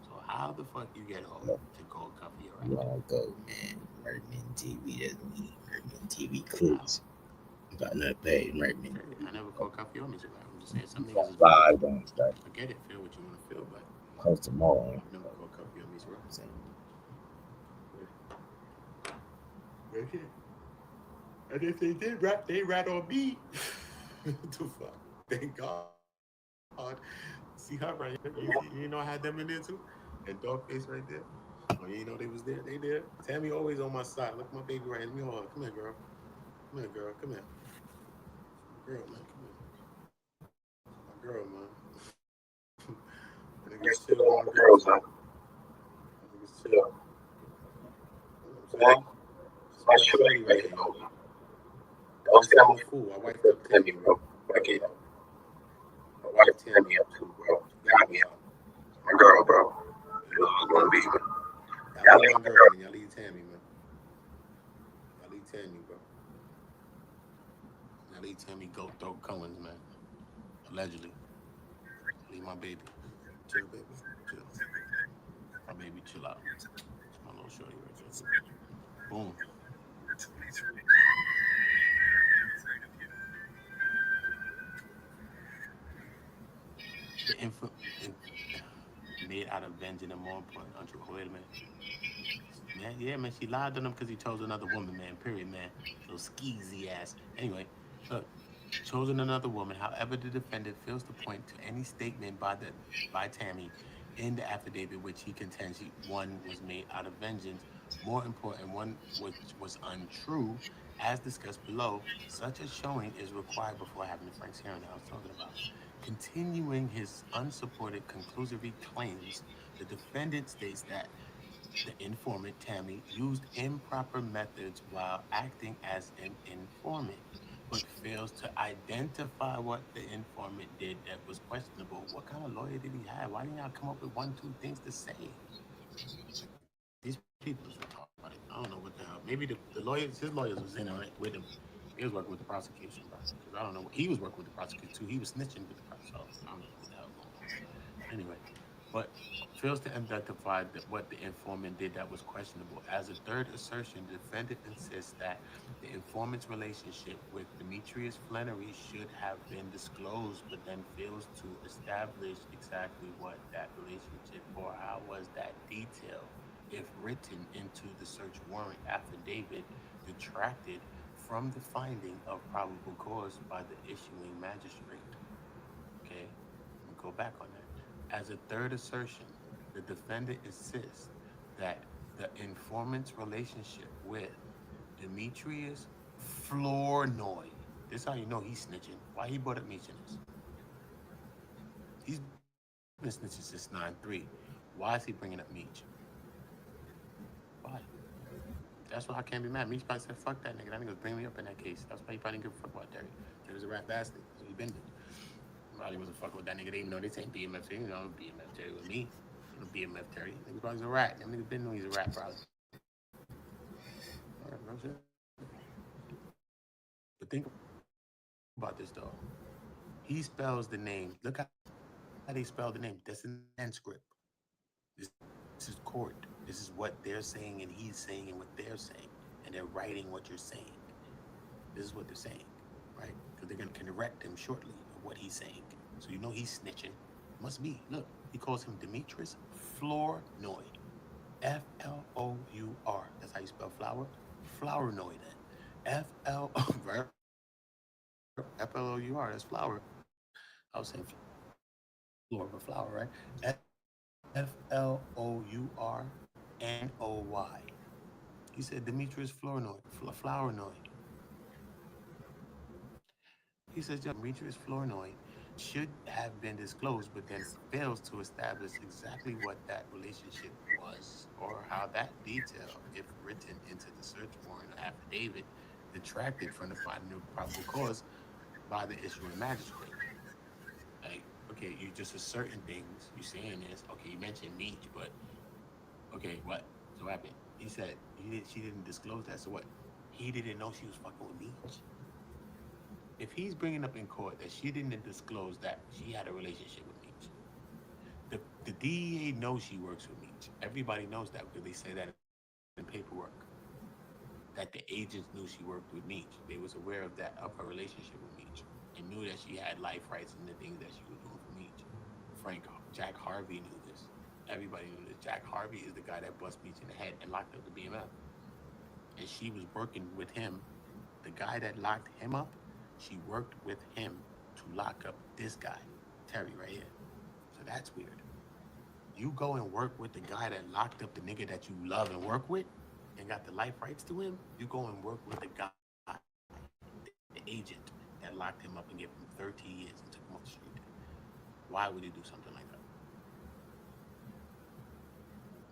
So how the fuck you get off to call Cuffy a rat? You wanna go, man. MurdaMittenTv doesn't mean MurdaMittenTV clicks. Got nothing paid, MurdaMitten. I never called Cuffy on me, so I'm just saying some niggas is live, don't start. I get it, feel what you want to feel, but Post tomorrow. I never called Cuffy on me, so I'm saying. Okay. And if they did rat, they rat on me. What the fuck? Thank God. See her right here? You know I had them in there too? And Dogface right there. Oh, you know they was there? They there. Tammy always on my side. Look at my baby right here. Let me hold her. Come here, girl. Come here, girl. Come here. Girl, man. Come here. My girl, man. Niggas chill on my girls, man. Niggas chill. You know what I'm saying? My shorty right here. Don't say I'm a fool. I wiped up Tammy, bro. Back it up. I wiped Tammy up too, bro. Got me up. My girl, bro. You know who's gonna be, man. Y'all leave my girl, man. Y'all leave Tammy, man. Y'all leave Tammy, bro. Y'all leave Tammy Goat Throat Cowins, man. Allegedly. Leave my baby. Chill, baby. Chill. My baby, chill out. It's my little shorty right there. Boom. The info made out of vengeance and more important. Wait a minute. Man, yeah, man, she lied on him because he chose another woman, man. Period, man. So skeezy ass. Anyway, look, chosen another woman. However, the defendant fails to point to any statement by Tammy in the affidavit which he contends one was made out of vengeance. More important, one which was untrue, as discussed below. Such a showing is required before having the Frank's hearing that I was talking about. Continuing his unsupported conclusory claims, the defendant states that the informant, Tammy, used improper methods while acting as an informant, but fails to identify what the informant did that was questionable. What kind of lawyer did he have? Why didn't y'all come up with 1, 2 things to say? These people should talk about it. I don't know what the hell. Maybe the lawyers, his lawyers was in on it with him. He was working with the prosecution, bro. Because I don't know. He was working with the prosecution too. He was snitching with the prosecution. So I don't know what the hell going on. Anyway, but fails to identify what the informant did that was questionable. As a third assertion, the defendant insists that the informant's relationship with Demetrius Flannery should have been disclosed, but then fails to establish exactly what that relationship or how was that detail, if written into the search warrant affidavit, detracted from the finding of probable cause by the issuing magistrate. Okay, we'll go back on that. As a third assertion, the defendant insists that the informant's relationship with Demetrius Flournoy, this is how you know he's snitching. Why he brought up Meech in this? He's been snitching since 9/3. Why is he bringing up Meech? Why? That's why I can't be mad. Meech probably said, fuck that nigga. That nigga was bringing me up in that case. That's why he probably didn't give a fuck about Terry. Terry's a rat bastard. So he been there. Probably wasn't fucking with that nigga. They even know this ain't BMF Terry. You know, BMF Terry with me. You know, BMF Terry. Nigga probably's a rat. Them niggas been know he's a rat, probably. All right, no shit. But think about this, though. He spells the name. Look how they spell the name. That's in transcript. This is court. This is what they're saying and he's saying and what they're saying. And they're writing what you're saying. This is what they're saying, right? Because they're going to correct him shortly of what he's saying. So you know he's snitching. Must be. Look, he calls him Demetrius Flournoy. F-L-O-U-R. That's how you spell flour. Flournoy then. F-L-O-U-R. That's flour. I was saying flour, but flour, right? F-L-O-U-R-N-O-Y. He said Demetrius Flournoy. Flournoy. He says Demetrius Flournoy should have been disclosed, but then fails to establish exactly what that relationship was or how that detail, if written into the search warrant or affidavit, detracted from the finding of probable cause by the issuing magistrate. Like, okay, you just asserting things. You saying this. Okay, you mentioned Meech, but okay, what? So what happened? He said she didn't disclose that. So what? He didn't know she was fucking with Meech. If he's bringing up in court that she didn't disclose that she had a relationship with Meech, the DEA knows she works with Meech. Everybody knows that because they say that in paperwork. That the agents knew she worked with Meech. They was aware of that, of her relationship with Meech, and knew that she had life rights and the things that she was doing for Meech. Jack Harvey knew this. Everybody knew this. Jack Harvey is the guy that bust Meech in the head and locked up the BMF. And she was working with him. The guy that locked him up, she worked with him to lock up this guy, Terry, right here. So that's weird. You go and work with the guy that locked up the nigga that you love and work with and got the life rights to him. You go and work with the guy, the agent that locked him up and gave him 30 years and took him off the street. Why would he do something like that?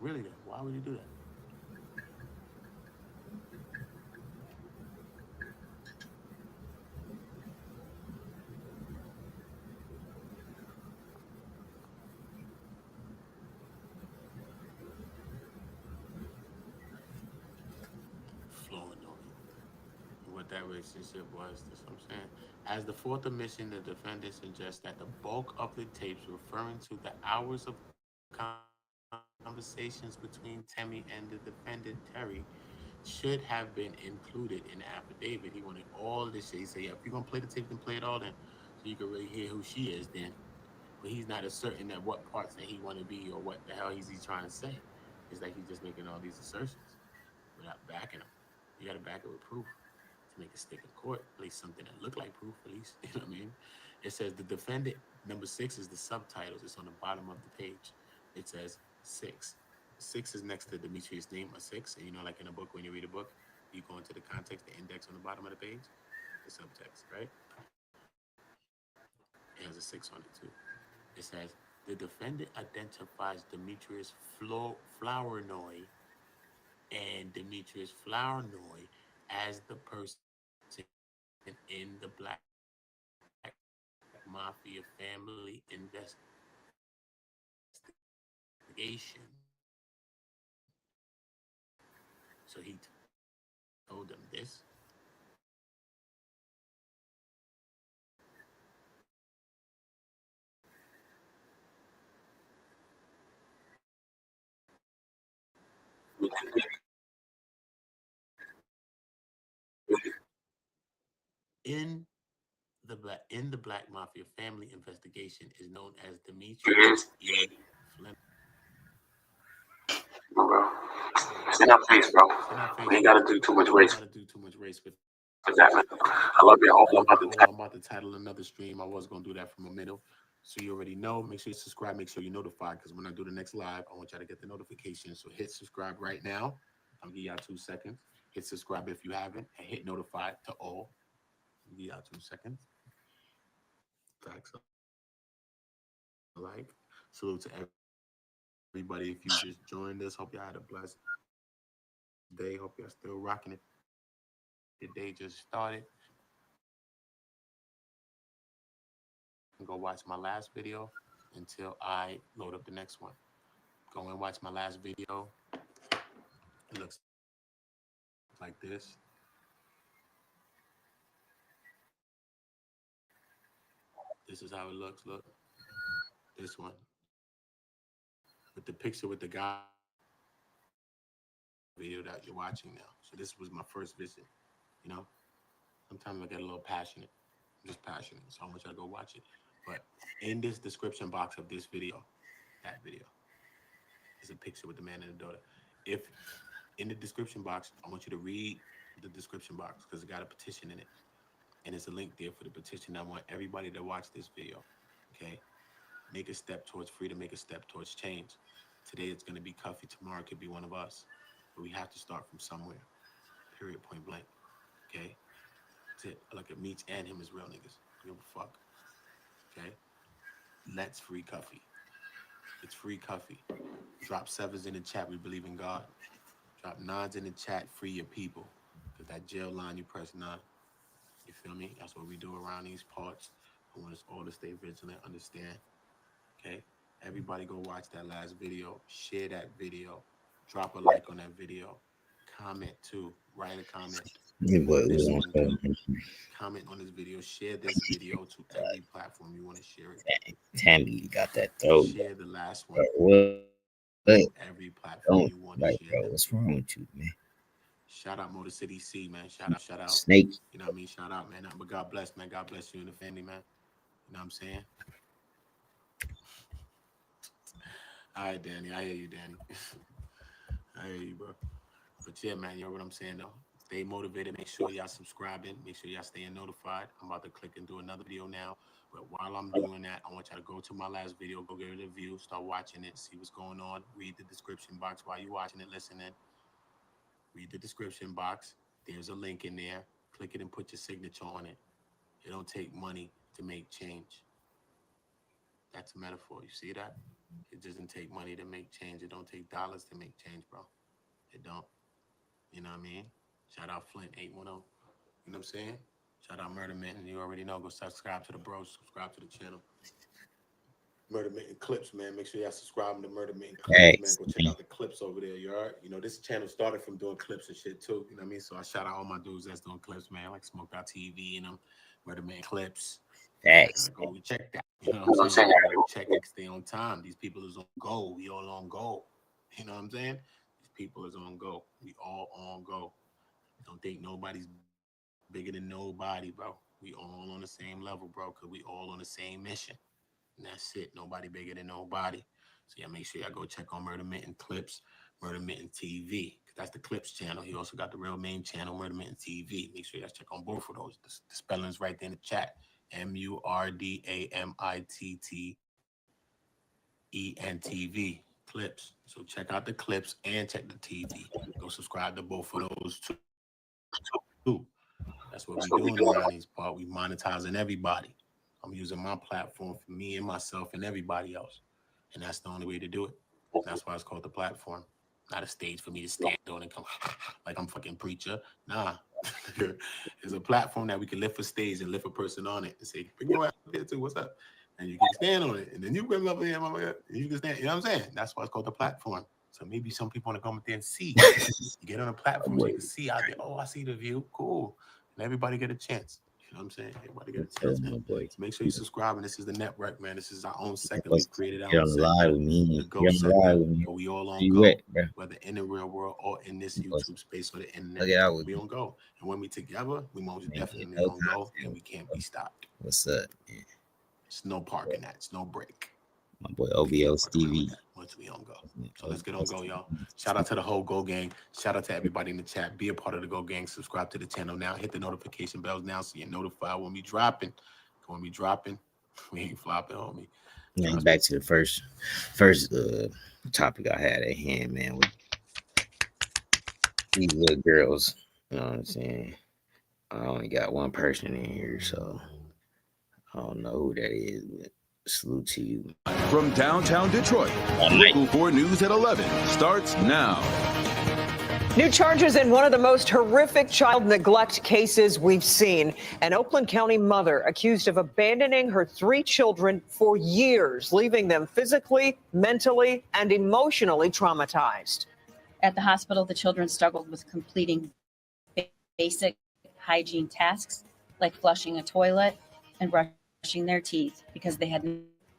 Really, though, why would he do that? What that relationship was, that's what I'm saying. As the fourth admission, the defendant suggests that the bulk of the tapes referring to the hours of conversations between Tammy and the defendant, Terry, should have been included in the affidavit. He wanted all this shit. He said, yeah, if you're going to play the tape, then play it all then, so you can really hear who she is then. But he's not asserting that what parts that he want to be or what the hell he's trying to say. It's like he's just making all these assertions without backing them. You got to back it with proof to make it stick in court, at least something that look like proof, at least. You know what I mean? It says the defendant, number 6 is the subtitles. It's on the bottom of the page. It says 6. 6 is next to Demetrius' name, a 6. And you know, like in a book, when you read a book, you go into the context, the index on the bottom of the page, the subtext, right? It has a 6 on it too. It says the defendant identifies Demetrius Flournoy and Demetrius Flournoy as the person in the Black Mafia family investigation. So he told them this. In the Black Mafia family investigation is known as Demetrius E. Flynn. Bro. Send our face, bro. We ain't gotta do too much race. With that. I love you. I'm about to title another stream. I was gonna do that from a middle. So you already know. Make sure you subscribe. Make sure you're notified, because when I do the next live, I want y'all to get the notification. So hit subscribe right now. I'll give y'all 2 seconds. Hit subscribe if you haven't, and hit notify to all. I'll give y'all 2 seconds. Facts. Like, salute to everybody. If you just joined us, hope y'all had a blessed day. Hope y'all still rocking it. The day just started. Go watch my last video until I load up the next one. Go and watch my last video. It looks like this. This is how it looks. Look, this one with the picture with the guy video that you're watching now. So this was my first visit. You know, sometimes I get a little passionate. I'm just passionate, so I want y'all to go watch it. But in this description box of this video, that video, is a picture with the man and the daughter. If in the description box, I want you to read the description box because it got a petition in it. And there's a link there for the petition. I want everybody to watch this video, okay? Make a step towards freedom, make a step towards change. Today it's going to be Cuffy, tomorrow it could be one of us. But we have to start from somewhere, period, point blank, okay? Look at Meech and him as real niggas. Give a fuck, okay? Let's free Cuffy. It's free Cuffy. Drop 7s in the chat, we believe in God. Drop 9s in the chat, free your people. Because that jail line, you press 9. You feel me? That's what we do around these parts. I want us all to stay vigilant, understand. Okay? Everybody go watch that last video. Share that video. Drop a like on that video. Comment too. Write a comment. Comment on this video. Share this video to every platform you want to share it. Tammy, you got that throat. Share the last one. Every platform you want to share. What's wrong with you, man? Shout out Motor City C, man. Shout out. Snake. You know what I mean? Shout out, man. But God bless, man. God bless you and the family, man. You know what I'm saying? All right, Danny. I hear you, Danny. I hear you, bro. But yeah, man, you know what I'm saying, though. Stay motivated. Make sure y'all subscribing. Make sure y'all staying notified. I'm about to click and do another video now. But while I'm doing that, I want y'all to go to my last video, go give it a view, start watching it, see what's going on. Read the description box while you're watching it, listening. Read the description box. There's a link in there. Click it and put your signature on it. It don't take money to make change. That's a metaphor. You see that? It doesn't take money to make change. It don't take dollars to make change, bro. It don't. You know what I mean? Shout out Flint 810. You know what I'm saying? Shout out Murder Mitten. You already know. Go subscribe to the bros. Subscribe to the channel. Murder Mitten Clips, man. Make sure y'all subscribe to Murder Mitten Clips, man. Go check out the clips over there, you alright? You know, this channel started from doing clips and shit, too. You know what I mean? So I shout out all my dudes that's doing clips, man. Like Smoked Out TV and them. Murder Mitten Clips. Thanks. Go check that. You know what I'm saying? Check it, stay on time. These people is on go. We all on go. You know what I'm saying? These people is on go. We all on go. Don't think nobody's bigger than nobody, bro. We all on the same level, bro, because we all on the same mission. And that's it. Nobody bigger than nobody. So yeah, make sure y'all go check on Murder Mitten Clips, MurdaMittenTV, because that's the Clips channel. He also got the real main channel, MurdaMittenTV. Make sure y'all check on both of those. The spelling's right there in the chat. MurdaMittenTV. Clips. So check out the clips and check the TV. Go subscribe to both of those too. That's what we're doing around these parts. We monetizing everybody. I'm using my platform for me and myself and everybody else. And that's the only way to do it. That's why it's called the platform. Not a stage for me to stand on and come like I'm fucking preacher. Nah. It's a platform that we can lift a stage and lift a person on it and say, bring your ass up here too, what's up? And you can stand on it. And then you bring up here, and you can stand. You know what I'm saying? That's why it's called the platform. So maybe some people want to come up there and see. You get on a platform so you can see out there. Oh, I see the view. Cool. And everybody get a chance. You know what I'm saying? Everybody get a chance, man. So make sure you subscribe. And this is the network, man. This is our own segment. We created our own segment. The Go segment. But we all on go. Whether in the real world or in this YouTube space or the internet. We on go. And when we together, we most definitely on go. And we can't be stopped. What's up? It's no parking that. It's no break. My boy OVO Stevie. Once we on go. So let's get on go, y'all. Shout out to the whole Go Gang. Shout out to everybody in the chat. Be a part of the Go Gang. Subscribe to the channel now. Hit the notification bells now so you're notified when we dropping. When we dropping, we ain't flopping, homie. Yeah, back to the first topic I had at hand, man. With these little girls. You know what I'm saying? I only got one person in here, so I don't know who that is, but salute to you. From downtown Detroit, Local 4 News at 11 starts now. New charges in one of the most horrific child neglect cases we've seen. An Oakland County mother accused of abandoning her 3 children for years, leaving them physically, mentally, and emotionally traumatized. At the hospital, the children struggled with completing basic hygiene tasks like flushing a toilet and brushing their teeth because they had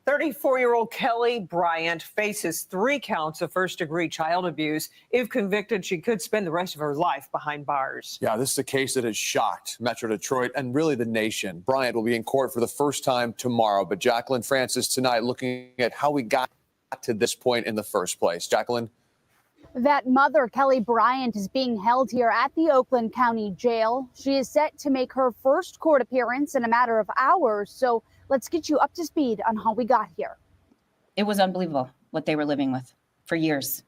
34-year-old Kelly Bryant faces 3 counts of first-degree child abuse. If convicted, she could spend the rest of her life behind bars. Yeah, this is a case that has shocked Metro Detroit and really the nation. Bryant will be in court for the first time tomorrow, but Jacqueline Francis tonight looking at how we got to this point in the first place. Jacqueline? That mother, Kelly Bryant, is being held here at the Oakland County Jail. She is set to make her first court appearance in a matter of hours. So let's get you up to speed on how we got here. It was unbelievable what they were living with for years.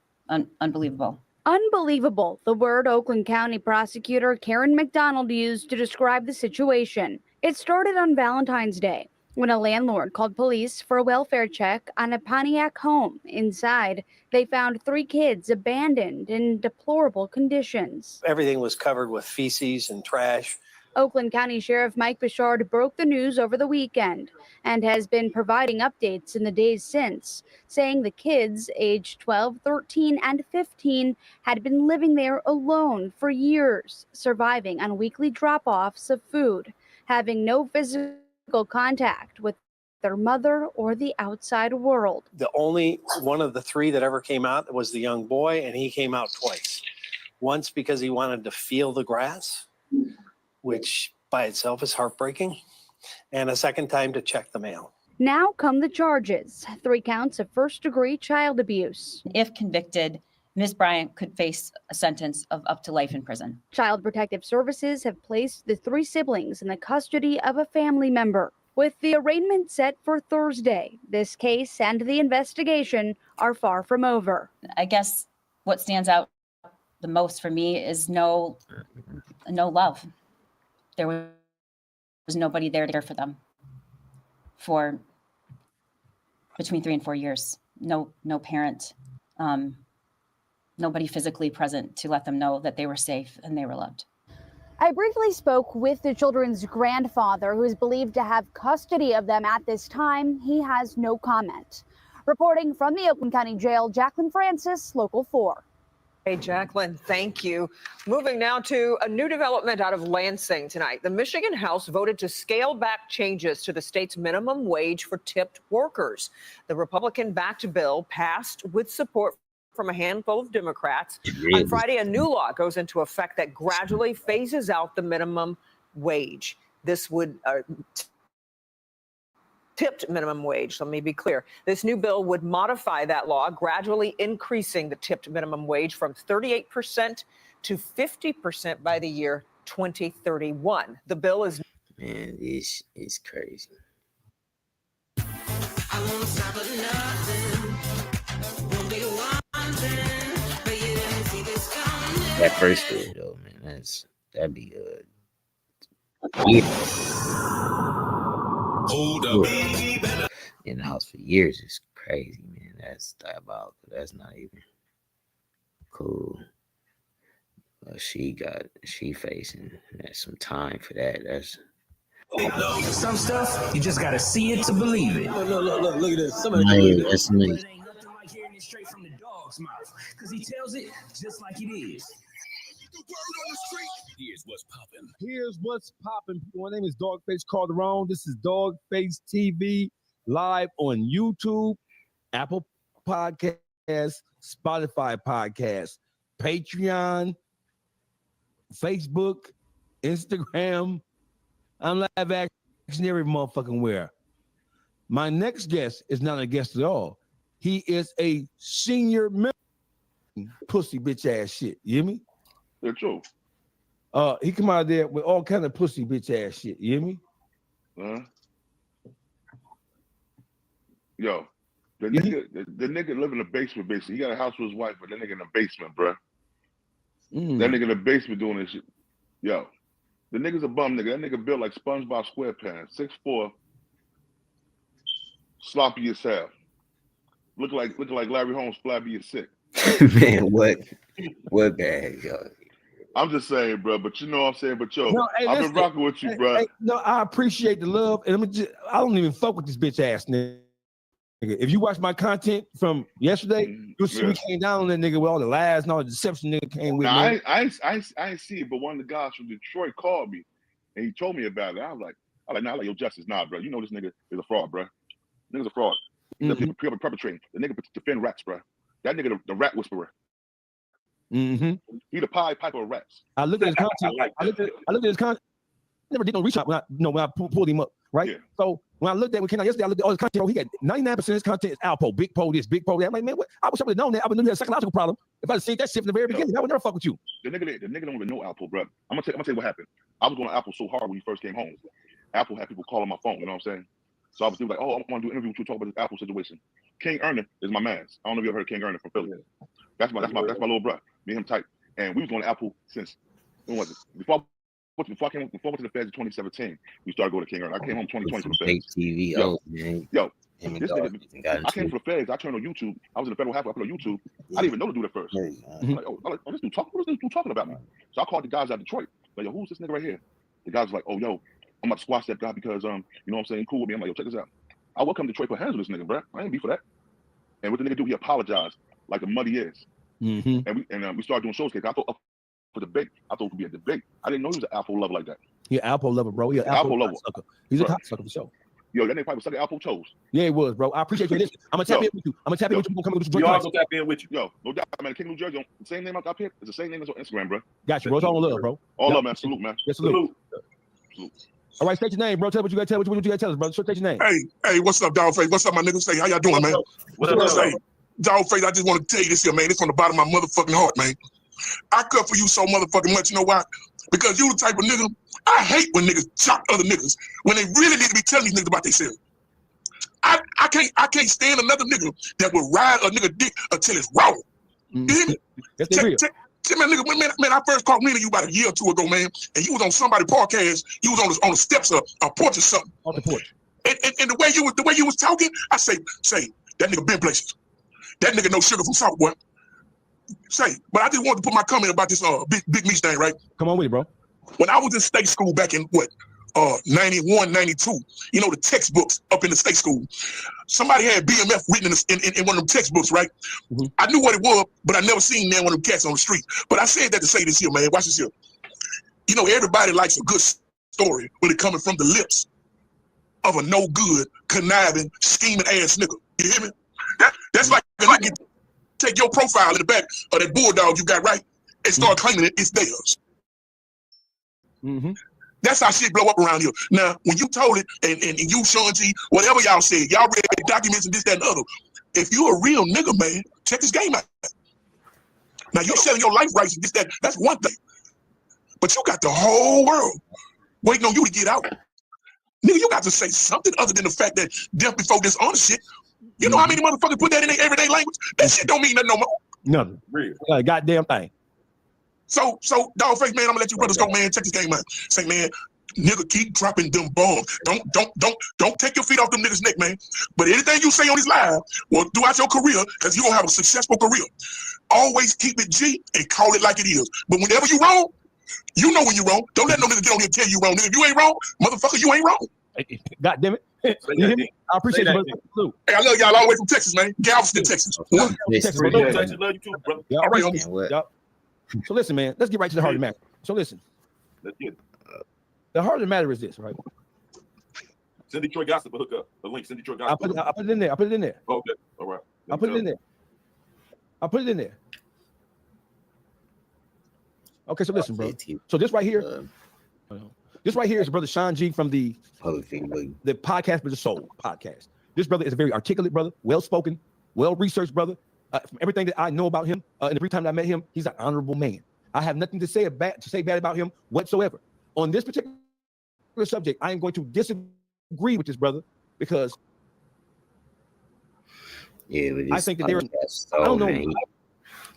Unbelievable. Unbelievable, the word Oakland County prosecutor Karen McDonald used to describe the situation. It started on Valentine's Day when a landlord called police for a welfare check on a Pontiac home. Inside, they found 3 kids abandoned in deplorable conditions. Everything was covered with feces and trash. Oakland County Sheriff Mike Bichard broke the news over the weekend and has been providing updates in the days since, saying the kids aged 12, 13, and 15 had been living there alone for years, surviving on weekly drop-offs of food, having no physical contact with their mother or the outside world. The only one of the 3 that ever came out was the young boy, and he came out twice. Once because he wanted to feel the grass, which by itself is heartbreaking, and a second time to check the mail. Now come the charges, 3 counts of first-degree child abuse. If convicted, Ms. Bryant could face a sentence of up to life in prison. Child Protective Services have placed the 3 siblings in the custody of a family member. With the arraignment set for Thursday, this case and the investigation are far from over. I guess what stands out the most for me is no love. There was nobody there to care for them for between 3 and 4 years. No parent, nobody physically present to let them know that they were safe and they were loved. I briefly spoke with the children's grandfather, who is believed to have custody of them at this time. He has no comment. Reporting from the Oakland County Jail, Jacqueline Francis, Local 4. Hey, Jacqueline, thank you. Moving now to a new development out of Lansing tonight. The Michigan House voted to scale back changes to the state's minimum wage for tipped workers. The Republican-backed bill passed with support from a handful of Democrats. On Friday, a new law goes into effect that gradually phases out the minimum wage. This would tipped minimum wage. Let me be clear. This new bill would modify that law, gradually increasing the tipped minimum wage from 38% to 50% by the year 2031. The bill is... Man, this is crazy. That first bill, though, man, that'd be good. Hold up. In the house for years is crazy, man. That's diabolical. That's not even cool. She facing some time for that. That's some stuff you just gotta see it to believe it. Look at this. that's me. It ain't nothing like hearing it straight from the dog's mouth, because he tells it just like it is. Here's what's popping. My name is Dogface Calderon. This is Dogface TV live on YouTube, Apple Podcasts, Spotify Podcasts, Patreon, Facebook, Instagram. I'm live action every motherfucking where. My next guest is not a guest at all. He is a senior member. Pussy bitch ass shit. You hear me? That's true. He come out there with all kind of pussy bitch ass shit. You hear me? Yo, the nigga live in the basement. Basically, he got a house with his wife, but that nigga in the basement, bro. That nigga in the basement doing this shit. Yo, the nigga's a bum nigga. That nigga built like SpongeBob SquarePants, 6'4", sloppy as hell. Look like Larry Holmes, flabby as sick. Man, what bad, yo? I'm just saying, bro. But you know what I'm saying. But yo, No, hey, I've listen, been rocking with you, bro. Hey, no, I appreciate the love, and I don't even fuck with this bitch ass nigga. If you watch my content from yesterday, you'll see me came down on that nigga with all the lies and all the deception nigga came with. Now, I ain't see it, but one of the guys from Detroit called me, and he told me about it. I was like, yo, Justice, nah, bro. You know this nigga is a fraud, bro. Niggas a fraud. He's perpetrating. The nigga defend rats, bro. That nigga the rat whisperer. Mm-hmm. He the Pied Piper of rats. I looked at his content. I looked at his content. Never did no research when I pulled him up, right? Yeah. So when I looked at yesterday, I looked at all his content. He got 99% of his content is Alpo, big pole this, big pole that. I'm like, man, what? I wish I would have known that. I would have known he had a psychological problem. If I'd seen that shit from the very beginning, I would never fuck with you. The nigga don't even know Alpo, bro. I'm gonna tell you what happened. I was going to Apple so hard when he first came home. Apple had people calling my phone, you know what I'm saying? So I was like, oh, I want to do an interview with you, talk about this Apple situation. King Erner is my man. I don't know if you ever heard of King Erner from Philly. That's my little bro. Me and him tight. And we was going to Apple since when was it? Before I went to the feds in 2017, we started going to King Erner. I came home 2020 from the feds. TV, yo, this nigga, I came from the feds. I turned on YouTube. I was in the federal half. I put on YouTube. I didn't even know to do that first. I'm like, oh, this dude what is this dude talking about me? So I called the guys out of Detroit. Like, yo, who's this nigga right here? The guys was like, oh, yo, I'm about to squash that guy because you know what I'm saying, cool with me. I'm like, yo, check this out. I will come to Detroit, put hands on this nigga, bro. I ain't be for that. And what the nigga do? He apologized like the mud he is. And we started doing shows. I thought for debate, I thought it would be a debate. I didn't know he was an Apple lover like that. He an Apple lover, bro. He an Apple lover. He's a cocksucker for sure. Yo, that nigga probably was sucking Apple toes. Yeah, it was, bro. I appreciate you. Listen, I'm gonna tap in with you. I'm gonna tap in with you. We're gonna come with you. Y'all gonna tap in with you. Yo, no doubt, man. King New Jersey, the same name up here. It's the same name as on Instagram, bro. Got you, bro. It's all love, bro. All love, man. Salute, man. Yes, salute. All right, state your name, bro. Tell what you got to tell. What you got to tell us, bro. State your name. Hey, what's up, Dogface? What's up, my niggas? Say, how y'all doing, man? What's up, Say, Dogface, I just want to tell you this here, man. It's from the bottom of my motherfucking heart, man. I cut for you so motherfucking much. You know why? Because you the type of nigga, I hate when niggas chop other niggas when they really need to be telling these niggas about themselves. I can't stand another nigga that will ride a nigga dick until it's raw. You hear me? Tell me, nigga, man, I first called me to you about a year or two ago, man, and you was on somebody's podcast. You was on the steps of a porch or something. On the porch. And the way you was talking, I say, that nigga been places. That nigga no sugar from salt, boy. But I just wanted to put my comment about this big meat thing, right? Come on with it, bro. When I was in state school back in 91, 92, you know, the textbooks up in the state school, somebody had BMF written in one of them textbooks, right? I knew what it was, but I never seen one of them cats on the street. But I said that to say this here, man. Watch this here. You know, everybody likes a good story when it coming from the lips of a no good, conniving, scheming ass nigga. You hear me? That's like a nigga take your profile in the back of that bulldog you got, right, and start claiming it's theirs. That's how shit blow up around here. Now, when you told it, and you, Sean T, whatever y'all said, y'all read documents and this, that, and the other. If you a real nigga, man, check this game out. Now, you selling your life rights and this, that, that's one thing. But you got the whole world waiting on you to get out. Nigga, you got to say something other than the fact that death before dishonest shit. You know how many motherfuckers put that in their everyday language? That shit don't mean nothing no more. Nothing. Real. Goddamn thing. So, Dogface, man, I'm gonna let you brothers go, man. Check this game out. Say, man, nigga, keep dropping them bombs. Don't take your feet off them niggas' neck, man. But anything you say on this live, well, throughout your career, because you're gonna have a successful career. Always keep it G and call it like it is. But whenever you wrong, you know when you're wrong. Don't let no nigga get on here and tell you wrong. Nigga, if you ain't wrong, motherfucker, you ain't wrong. God damn it. I appreciate you, brother. Hey, I love y'all all the way from Texas, man. Galveston, Texas. Texas, love you too, brother. All right, homie. Yep. So listen, man, let's get right to the heart of the matter. So listen. Let's get it. The heart of the matter is this, right? Send Detroit Gossip a hook up. The link, send Detroit Gossip. I put it in there. Okay, all right. I put it in there. Okay, so listen, bro. So this right here, is brother Sean G from the Podcast for the Soul podcast. This brother is a very articulate brother, well-spoken, well-researched brother. From everything that I know about him, and every time I met him, he's an honorable man. I have nothing to say bad about him whatsoever. On this particular subject, I am going to disagree with this brother because I think that I don't know. He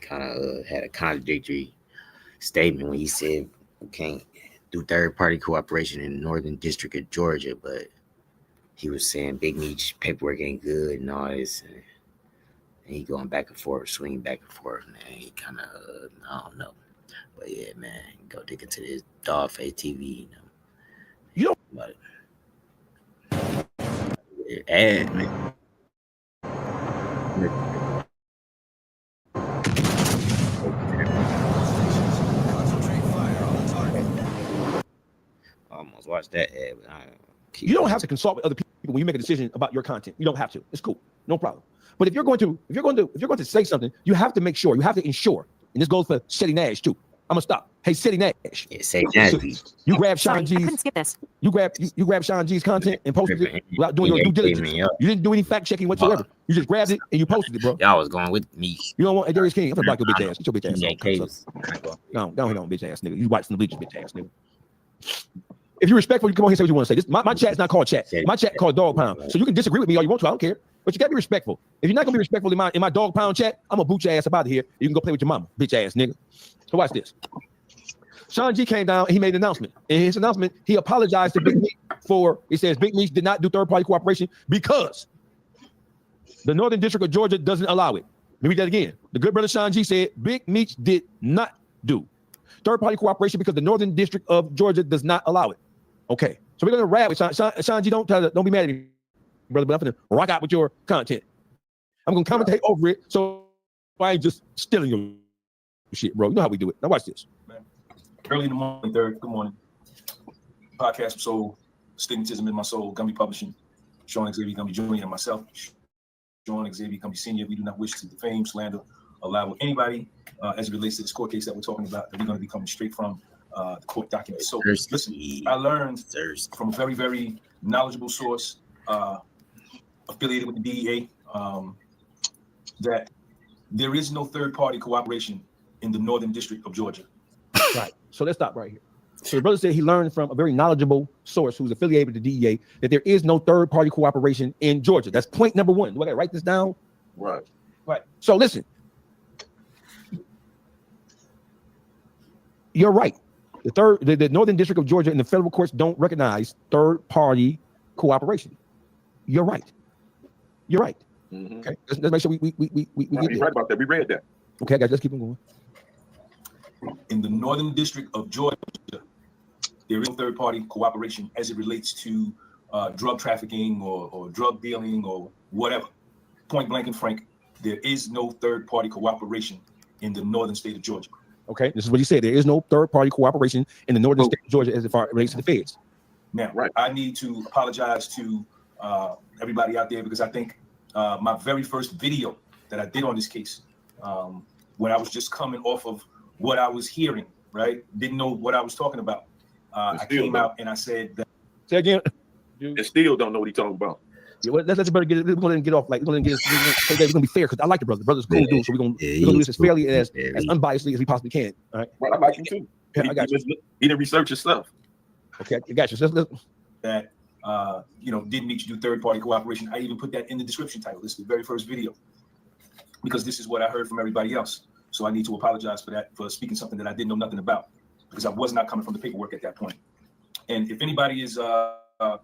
kind of had a contradictory statement when he said we can't do third-party cooperation in the Northern District of Georgia, but he was saying Big Meech paperwork ain't good and all this. And he going back and forth, swinging back and forth, man. He kind of, I don't know. But yeah, man, go dig into this Dogface TV, you know. But, yeah, man. Almost watched that ad, but I You don't have to consult with other people when you make a decision about your content. You don't have to. It's cool, no problem. But if you're going to say something, you have to make sure. You have to ensure. And this goes for City Nash too. I'm gonna stop. Hey, City Nash. Yeah, say that. You grab Sean Sorry, I couldn't G's. skip this. You grab Sean G's content and posted it without doing your due diligence. You didn't do any fact checking whatsoever. You just grabbed it and you posted it, bro. Y'all was going with me. You don't want Darius King. I'm gonna block your bitch ass. Get your bitch ass on. No, down here on bitch ass nigga. You watching the bleachers, bitch ass nigga. If you're respectful, you come on here and say what you want to say. This my chat's not called chat. My chat called Dog Pound. So you can disagree with me all you want to. I don't care. But you gotta be respectful. If you're not gonna be respectful in my Dog Pound chat, I'm gonna boot your ass up out of here. You can go play with your mama, bitch ass nigga. So watch this. Sean G came down, he made an announcement. In his announcement, he apologized to Big Meech he says Big Meech did not do third-party cooperation because the Northern District of Georgia doesn't allow it. Let me read that again. The good brother Sean G said Big Meech did not do third-party cooperation because the Northern District of Georgia does not allow it. Okay, so we're gonna rap with Sean G. Don't be mad at me, brother, but I'm gonna rock out with your content. I'm gonna commentate over it, so I ain't just stealing your shit, bro. You know how we do it. Now watch this. Early in the morning, good morning. Podcast episode, Stigmatism in My Soul, gonna be publishing. Sean Xavier gonna be joining, and myself, Sean Xavier gonna be senior. We do not wish to defame, slander, or libel anybody as it relates to this court case that we're talking about, that we're gonna be coming straight from the court documents. So listen, I learned from a very, very knowledgeable source affiliated with the DEA that there is no third-party cooperation in the Northern District of Georgia. Right. So let's stop right here. So the brother said he learned from a very knowledgeable source who's affiliated with the DEA that there is no third-party cooperation in Georgia. That's point number one. Do I gotta write this down? Right. Right. So listen. You're right. The Northern District of Georgia and the federal courts don't recognize third-party cooperation. You're right. You're right. Mm-hmm. Okay. Let's make sure we get You're right about that. We read that. Okay, guys, let's keep on going. In the Northern District of Georgia, there is no third-party cooperation as it relates to drug trafficking or drug dealing or whatever. Point blank and frank, there is no third-party cooperation in the northern state of Georgia. Okay, this is what he said. There is no third-party cooperation in the northern state of Georgia as far as it relates to the feds. Now, I need to apologize to everybody out there because I think my very first video that I did on this case, when I was just coming off of what I was hearing, right? Didn't know what I was talking about. I came out and I said that. Say again. And still don't know what he's talking about. Yeah, well, let's better get it. We're going to get off. Like we're going to get. We're going to be fair because I like the brother. The brother's a cool dude, so we're going to do this as fairly as unbiasedly as we possibly can. All right. Well, I like him too. Yeah, I got you. He didn't research his stuff. Okay, I got you. So that didn't need to do third-party cooperation. I even put that in the description title. This is the very first video because this is what I heard from everybody else. So I need to apologize for that, for speaking something that I didn't know nothing about, because I was not coming from the paperwork at that point. And if anybody is got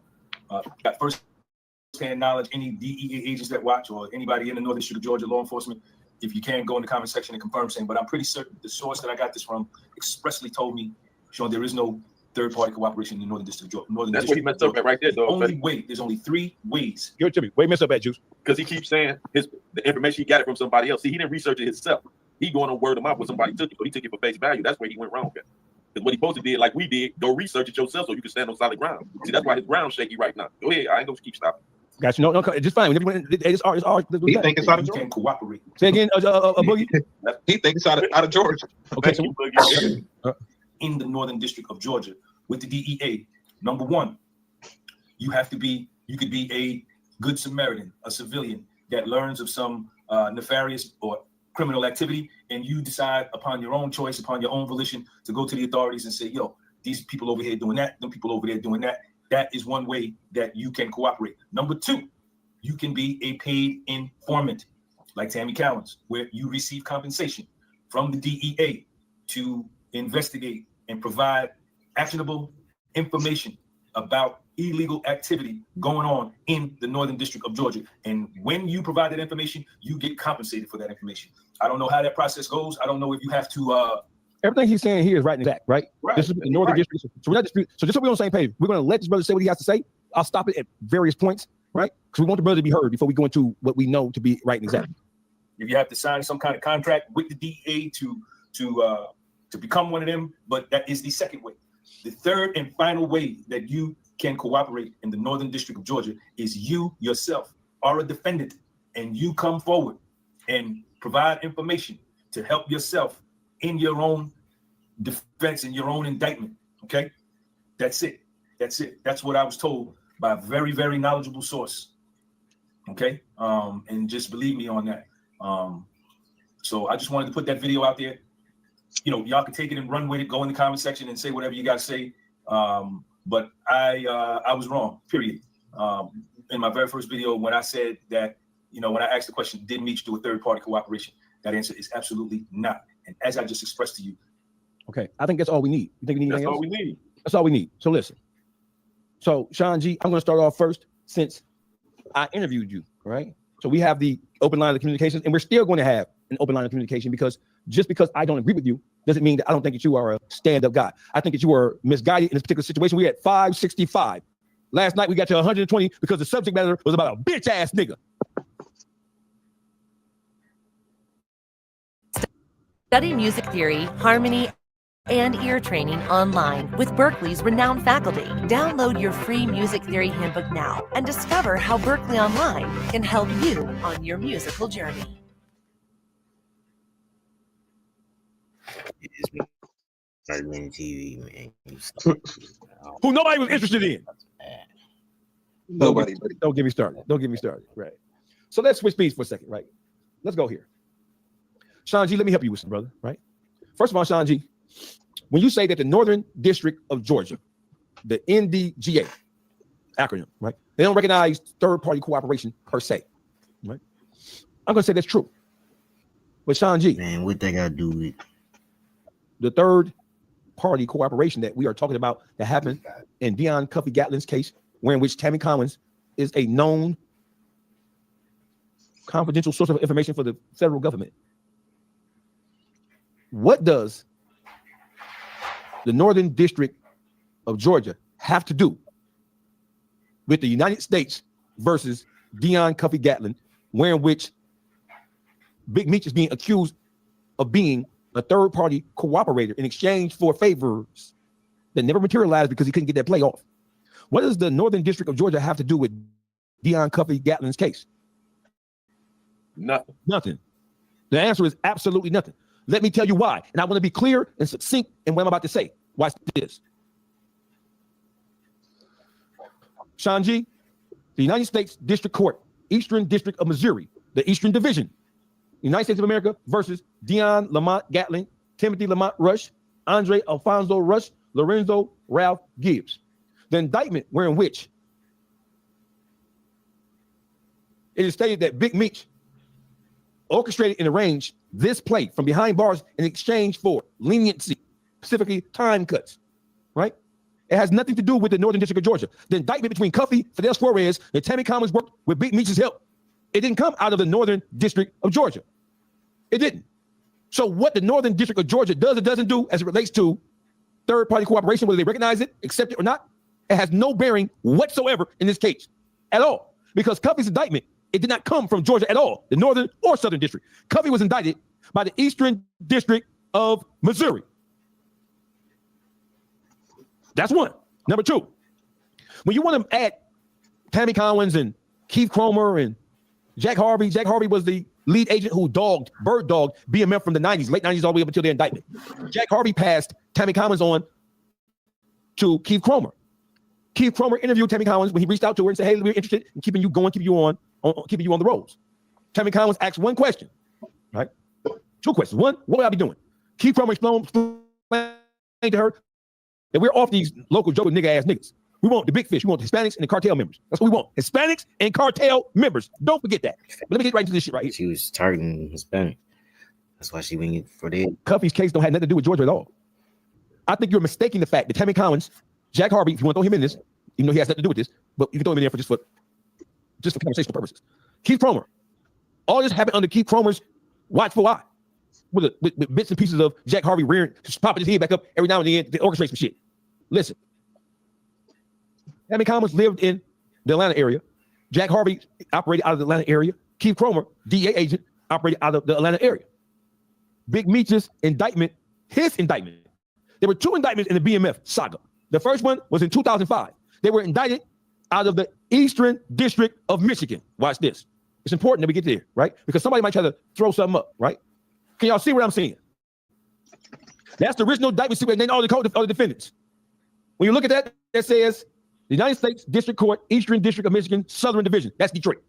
first-hand knowledge, any DEA agents that watch, or anybody in the Northern District of Georgia law enforcement, if you can, go in the comment section and confirm saying, but I'm pretty certain the source that I got this from expressly told me, Sean, there is no third-party cooperation in the Northern District of Georgia. That's what he messed up at right there, though. There's only three ways. Give it to me. Wait, mess up at Juice. Because he keeps saying the information he got it from somebody else. See, he didn't research it himself. He going on word of mouth when somebody took it, so he took it for face value. That's where he went wrong. Because what he supposed to did, like we did, go research it yourself so you can stand on solid ground. See, that's why his ground's shaky right now. Go ahead, I ain't gonna keep stopping. Got you. No, just fine. It's all. He think it's out of Georgia. Cooperate. Say again, Boogie. He thinks it's out of Georgia. Okay. In the Northern District of Georgia, with the DEA, number one, you could be a good Samaritan, a civilian that learns of some nefarious or criminal activity, and you decide upon your own choice, upon your own volition, to go to the authorities and say, yo, these people over here doing that, them people over there doing that. That is one way that you can cooperate. Number two, you can be a paid informant, like Tammy Cowin.Henny, where you receive compensation from the DEA to investigate and provide actionable information about illegal activity going on in the Northern District of Georgia. And when you provide that information, you get compensated for that information. I don't know how that process goes. I don't know if you have to everything he's saying here is right and exact, right? This is the Northern District. So we're not dispute. So just so we're on the same page, we're going to let this brother say what he has to say. I'll stop it at various points, right? Because we want the brother to be heard before we go into what we know to be right and exact. If you have to sign some kind of contract with the DEA to become one of them, but that is the second way. The third and final way that you can cooperate in the Northern District of Georgia is you yourself are a defendant, and you come forward and provide information to help yourself in your own defense, in your own indictment. Okay, that's it. That's it. That's what I was told by a very, very knowledgeable source. Okay, and just believe me on that. So I just wanted to put that video out there. You know, y'all can take it and run with it. Go in the comment section and say whatever you got to say. But I was wrong. Period. In my very first video, when I said that, you know, when I asked the question, did Meech do a third-party cooperation? That answer is absolutely not. And as I just expressed to you. Okay, I think that's all we need. You think we need anything else? That's all we need. That's all we need. So listen. So Sean G, I'm going to start off first since I interviewed you, right? So we have the open line of communications, and we're still going to have an open line of communication, because just because I don't agree with you doesn't mean that I don't think that you are a stand-up guy. I think that you were misguided in this particular situation. We had 565. Last night we got to 120 because the subject matter was about a bitch-ass nigga. Study music theory, harmony, and ear training online with Berkeley's renowned faculty. Download your free music theory handbook now and discover how Berkeley Online can help you on your musical journey. MurdaMittenTV, man. Who nobody was interested in. Nobody. Don't get me started. Don't get me started. Right. So let's switch speeds for a second. Right. Let's go here. Sean G, let me help you with some, brother. Right. First of all, Sean G, when you say that the Northern District of Georgia, the NDGA acronym, right, they don't recognize third-party cooperation per se, right? I'm gonna say that's true. But Sean G, man, what they gotta do with the third-party cooperation that we are talking about that happened in Dion Cuffy Gatlin's case, where in which Tammy Cowin is a known confidential source of information for the federal government. What does the Northern District of Georgia have to do with the United States versus Dion Cuffy Gatlin, where in which Big Meech is being accused of being a third-party cooperator in exchange for favors that never materialized because he couldn't get that play off? What does the Northern District of Georgia have to do with Dion Cuffy Gatlin's case? Nothing. Nothing. The answer is absolutely nothing. Let me tell you why. And I want to be clear and succinct in what I'm about to say. Watch this. Sean G, the United States District Court, Eastern District of Missouri, the Eastern Division, United States of America versus Dion Lamont Gatlin, Timothy Lamont Rush, Andre Alfonso Rush, Lorenzo Ralph Gibbs. The indictment wherein which it is stated that Big Meech orchestrated and arranged this play from behind bars in exchange for leniency, specifically time cuts, right? It has nothing to do with the Northern District of Georgia. The indictment between Cuffy, Fidel Suarez, and Tammy Cowin worked with Big Meech's help. It didn't come out of the Northern District of Georgia. It didn't. So what the Northern District of Georgia does or doesn't do as it relates to third-party cooperation, whether they recognize it, accept it or not, it has no bearing whatsoever in this case at all. Because Cuffy's indictment, it did not come from Georgia at all, the Northern or Southern District. Cuffy was indicted by the Eastern District of Missouri. That's one. Number two, when you want to add Tammy Cowin and Keith Cromer and Jack Harvey was the lead agent who bird dogged BMF from the 90s, late 90s, all the way up until their indictment. Jack Harvey passed Tammy Cowin on to Keith Cromer. Keith Cromer interviewed Tammy Cowin when he reached out to her and said, hey, we're interested in keeping you going, keeping you on the rolls. Tammy Cowin asked one question, right? Two questions. One, what would I be doing? Keith Cromer explained to her that we're off these local Joe nigga ass niggas. We want the big fish. We want the Hispanics and the cartel members. That's what we want. Hispanics and cartel members. Don't forget that. But let me get right into this shit right here. She was targeting Hispanic. That's why she went for that. Cuffy's case don't have nothing to do with Georgia at all. I think you're mistaking the fact that Tammy Cowin, Jack Harvey, if you want to throw him in this, even though he has nothing to do with this, but you can throw him in there for just for conversational purposes. Keith Cromer. All this happened under Keith Cromer's watchful eye. With bits and pieces of Jack Harvey rearing, just popping his head back up every now and then to orchestrate some shit. Listen. Tammy Cowin lived in the Atlanta area. Jack Harvey operated out of the Atlanta area. Keith Cromer, DEA agent, operated out of the Atlanta area. Big Meech's indictment, his indictment. There were two indictments in the BMF saga. The first one was in 2005. They were indicted out of the Eastern District of Michigan. Watch this. It's important that we get there, right? Because somebody might try to throw something up, right? Can y'all see what I'm saying? That's the original indictment, and then all the defendants. When you look at that, that says the United States District Court, Eastern District of Michigan, Southern Division. That's Detroit.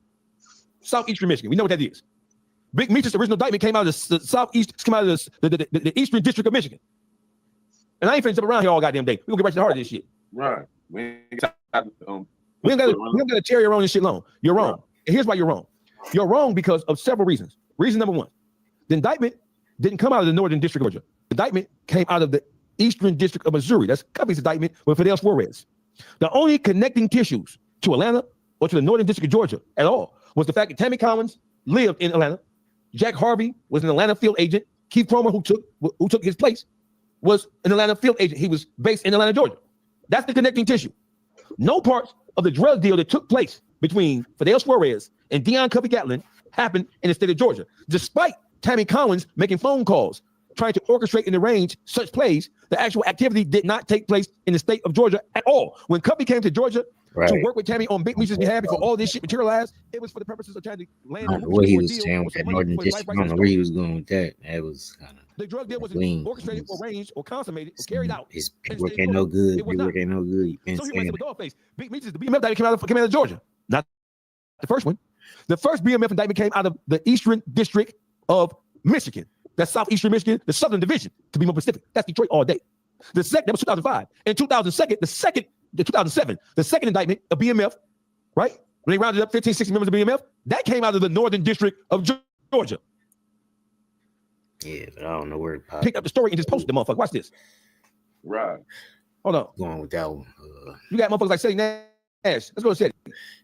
Southeastern Michigan. We know what that is. Big Meech's original indictment came out of the Southeast, came out of the Eastern District of Michigan. And I ain't finna jump around here all goddamn day. We're gonna get right to the heart of this shit. Right. We don't gotta cherry around this shit long. You're wrong. And here's why you're wrong. You're wrong because of several reasons. Reason number one, the indictment didn't come out of the Northern District of Georgia. The indictment came out of the Eastern District of Missouri. That's Covey's indictment with Fidel Suarez. The only connecting tissues to Atlanta or to the Northern District of Georgia at all was the fact that Tammy Cowin lived in Atlanta. Jack Harvey was an Atlanta field agent. Keith Cromer, who took his place, was an Atlanta field agent. He was based in Atlanta, Georgia. That's the connecting tissue. No parts of the drug deal that took place between Fidel Suarez and Deion Covey Gatlin happened in the state of Georgia, despite Tammy Cowin making phone calls, trying to orchestrate and arrange such plays. The actual activity did not take place in the state of Georgia at all. When Covey came to Georgia to work with Tammy on Big Meech's behalf before all this shit materialized, it was for the purposes of trying to land. I don't know what he was saying with that Northern District. I don't know where he was going with that. That was kind of the drug deal was orchestrated, arranged, or consummated, or carried out. His paperwork ain't no good. Paperwork ain't no good. So he went with Dogface. Big Meech's the BMF that came out of Georgia, not the first one. The first BMF indictment came out of the Eastern District of Michigan. That's Southeastern Michigan, the Southern Division, to be more specific. That's Detroit all day. The second, that was 2005. In 2007, the second indictment of BMF, right? When they rounded up 15, 16 members of BMF, that came out of the Northern District of Georgia. Yeah, but I don't know where it picked up the story and just posted the motherfucker. Watch this. Right. Hold on. Going with that one. You got motherfuckers like Shetty Nash. Let's go to Shetty.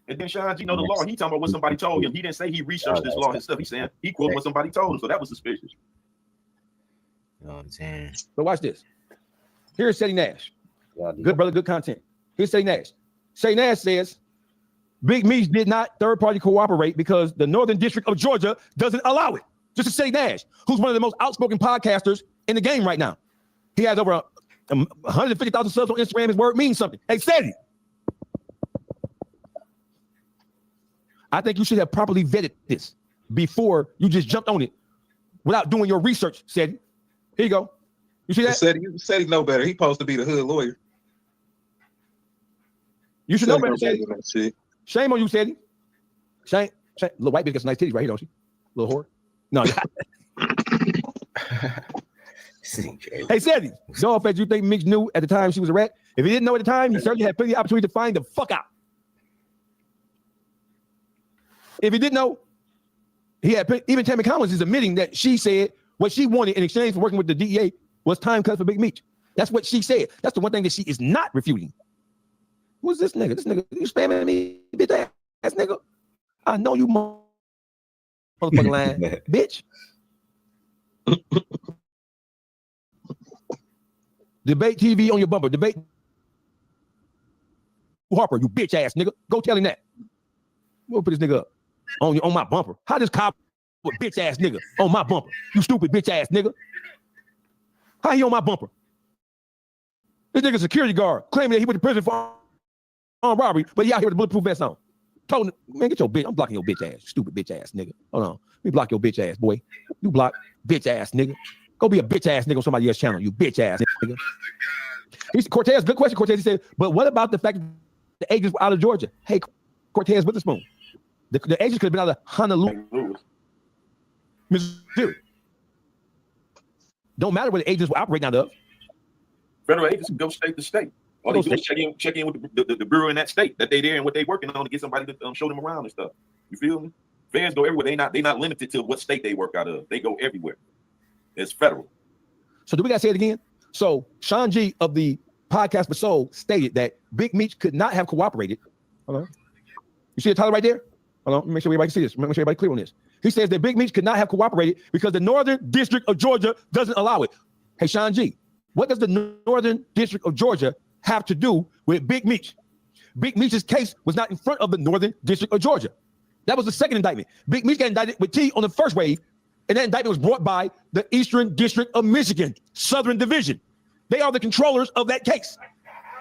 And then Sean G know the law. He talking about what somebody told him. He didn't say he researched this law and stuff. He's saying he quoted what somebody told him. So that was suspicious. You know what I'm saying? But watch this. Here's Shetty Nash. Good brother, good content. Here's Shetty Nash. Shetty Nash says, Big Meech did not third-party cooperate because the Northern District of Georgia doesn't allow it. Just to Shetty Nash, who's one of the most outspoken podcasters in the game right now. He has over 150,000 subs on Instagram. His word means something. Hey, Shetty. I think you should have properly vetted this before you just jumped on it without doing your research, Shetty. Here you go. You see that? Shetty know better. He supposed to be the hood lawyer. You should know better, Shetty. Shame on you, Shetty. Shame. Little white bitch got some nice titties right here, don't she? Little whore. No. Hey, Shetty. So if you think Meech knew at the time she was a rat, if he didn't know at the time, he certainly had plenty of opportunity to find the fuck out. If he didn't know, he had even Tammy Cowin is admitting that she said what she wanted in exchange for working with the DEA was time cut for Big Meech. That's what she said. That's the one thing that she is not refuting. Who's this nigga? This nigga, you spamming me, bitch ass nigga. I know you motherfucking lying, bitch. Debate TV on your bumper. Debate Harper, you bitch ass nigga. Go tell him that. We'll put this nigga up on my bumper. How does cop with bitch ass nigga on my bumper? You stupid bitch ass nigga. How he on my bumper? This nigga security guard claiming that he went to prison for armed robbery, but he out here with a bulletproof vest on. Told him, man, get your bitch. I'm blocking your bitch ass, stupid bitch ass nigga. Hold on. Let me block your bitch ass, boy. You block bitch ass nigga. Go be a bitch ass nigga on somebody else's channel, you bitch ass nigga. Cortez, good question, Cortez. He said, but what about the fact that the agents were out of Georgia? Hey, Cortez with the spoon. The agents could have been out of Honolulu, Missouri. Don't matter where the agents were operating out of. Federal agents can go state to state. All they do is check in with the bureau in that state that they there and what they working on to get somebody to show them around and stuff. You feel me? Fans go everywhere. They not limited to what state they work out of. They go everywhere. It's federal. So do we gotta say it again? So Sean G of the podcast for Soul stated that Big Meech could not have cooperated. Hold on. You see the title right there? Hold on. Let me make sure everybody can see this. Make sure everybody clear on this. He says that Big Meech could not have cooperated because the Northern District of Georgia doesn't allow it. Hey, Sean G, what does the Northern District of Georgia have to do with Big Meech? Big Meech's case was not in front of the Northern District of Georgia. That was the second indictment. Big Meech got indicted with T on the first wave, and that indictment was brought by the Eastern District of Michigan, Southern Division. They are the controllers of that case.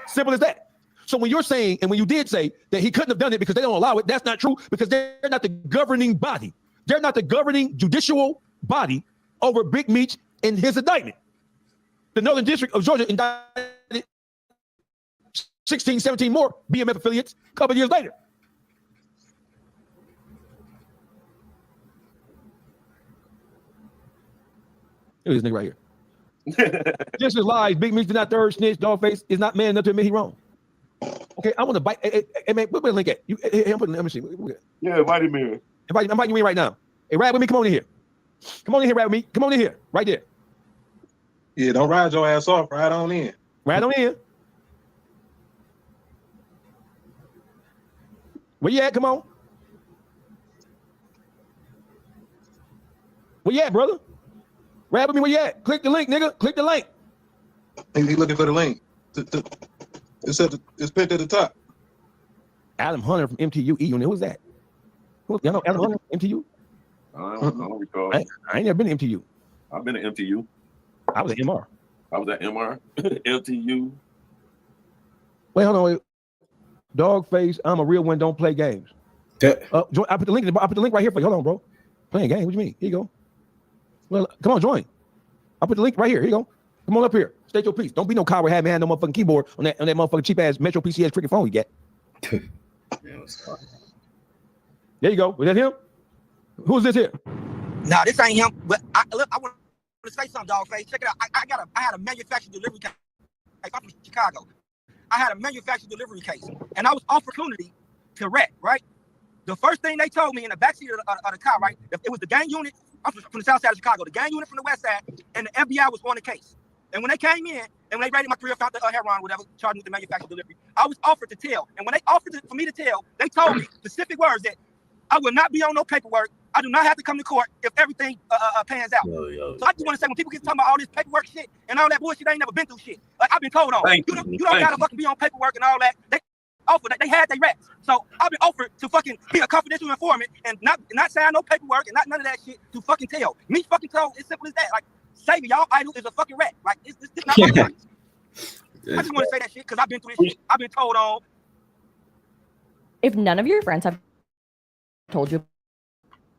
Simple as that. So when you're saying, and when you did say that he couldn't have done it because they don't allow it, that's not true because they're not the governing body. They're not the governing judicial body over Big Meech in his indictment. The Northern District of Georgia indicted 16, 17 more BMF affiliates a couple of years later. Look at this nigga right here. This is lies. Big Meech did not third snitch. Dogface is not man enough to admit he wrong. Okay, I want to bite. Hey, man, where the link at? Let me see. Yeah, invite him in. I'm inviting you in right now. Hey, ride with me. Come on in here. Come on in here, ride with me. Come on in here. Right there. Yeah, don't ride your ass off. Ride on in. Ride on in. Where you at? Come on. Where you at, brother? Ride with me. Where you at? Click the link, nigga. Click the link. He looking for the link. It's pinned at the top. Adam Hunter from MTU E-Unit. Who's that? Y'all know Adam Hunter from MTU? I don't recall. I ain't never been to MTU. I've been to MTU. I was at MR. I was at MR. MTU. Wait, hold on. Wait. Dogface, I'm a real one. Don't play games. I put the link. I put the link right here for you. Hold on, bro. Playing games? What you mean? Here you go. Well, come on, join. I put the link right here. Here you go. Come on up here. State your piece. Don't be no coward hat man. No motherfucking keyboard on that motherfucking cheap ass Metro PCS cricket phone you get. There you go. Was that him? Who's this here? No, this ain't him. But I want to say something, Dogface. Check it out. I had a manufactured delivery case. I'm from Chicago. I had a manufactured delivery case, and I was offered opportunity to wreck. Right. The first thing they told me in the backseat of the car, right, it was the gang unit. I'm from the south side of Chicago. The gang unit from the west side, and the FBI was on the case. And when they came in, and when they raided my career, found the heroin, whatever, charged me with the manufactured delivery, I was offered to tell. And when they offered for me to tell, they told me specific words that I will not be on no paperwork. I do not have to come to court if everything pans out. So I just want to say, when people get talking about all this paperwork shit and all that bullshit, they ain't never been through shit. Like I've been told on. You don't gotta fucking be on paperwork and all that. They offered that. They had their reps. So I've been offered to fucking be a confidential informant and not sign no paperwork and not none of that shit to fucking tell. Me fucking told, it's simple as that. Like, Savior, y'all idol is a fucking rat. Like, it's not my business. I just want to say that shit because I've been through this shit. I've been told on. If none of your friends have told you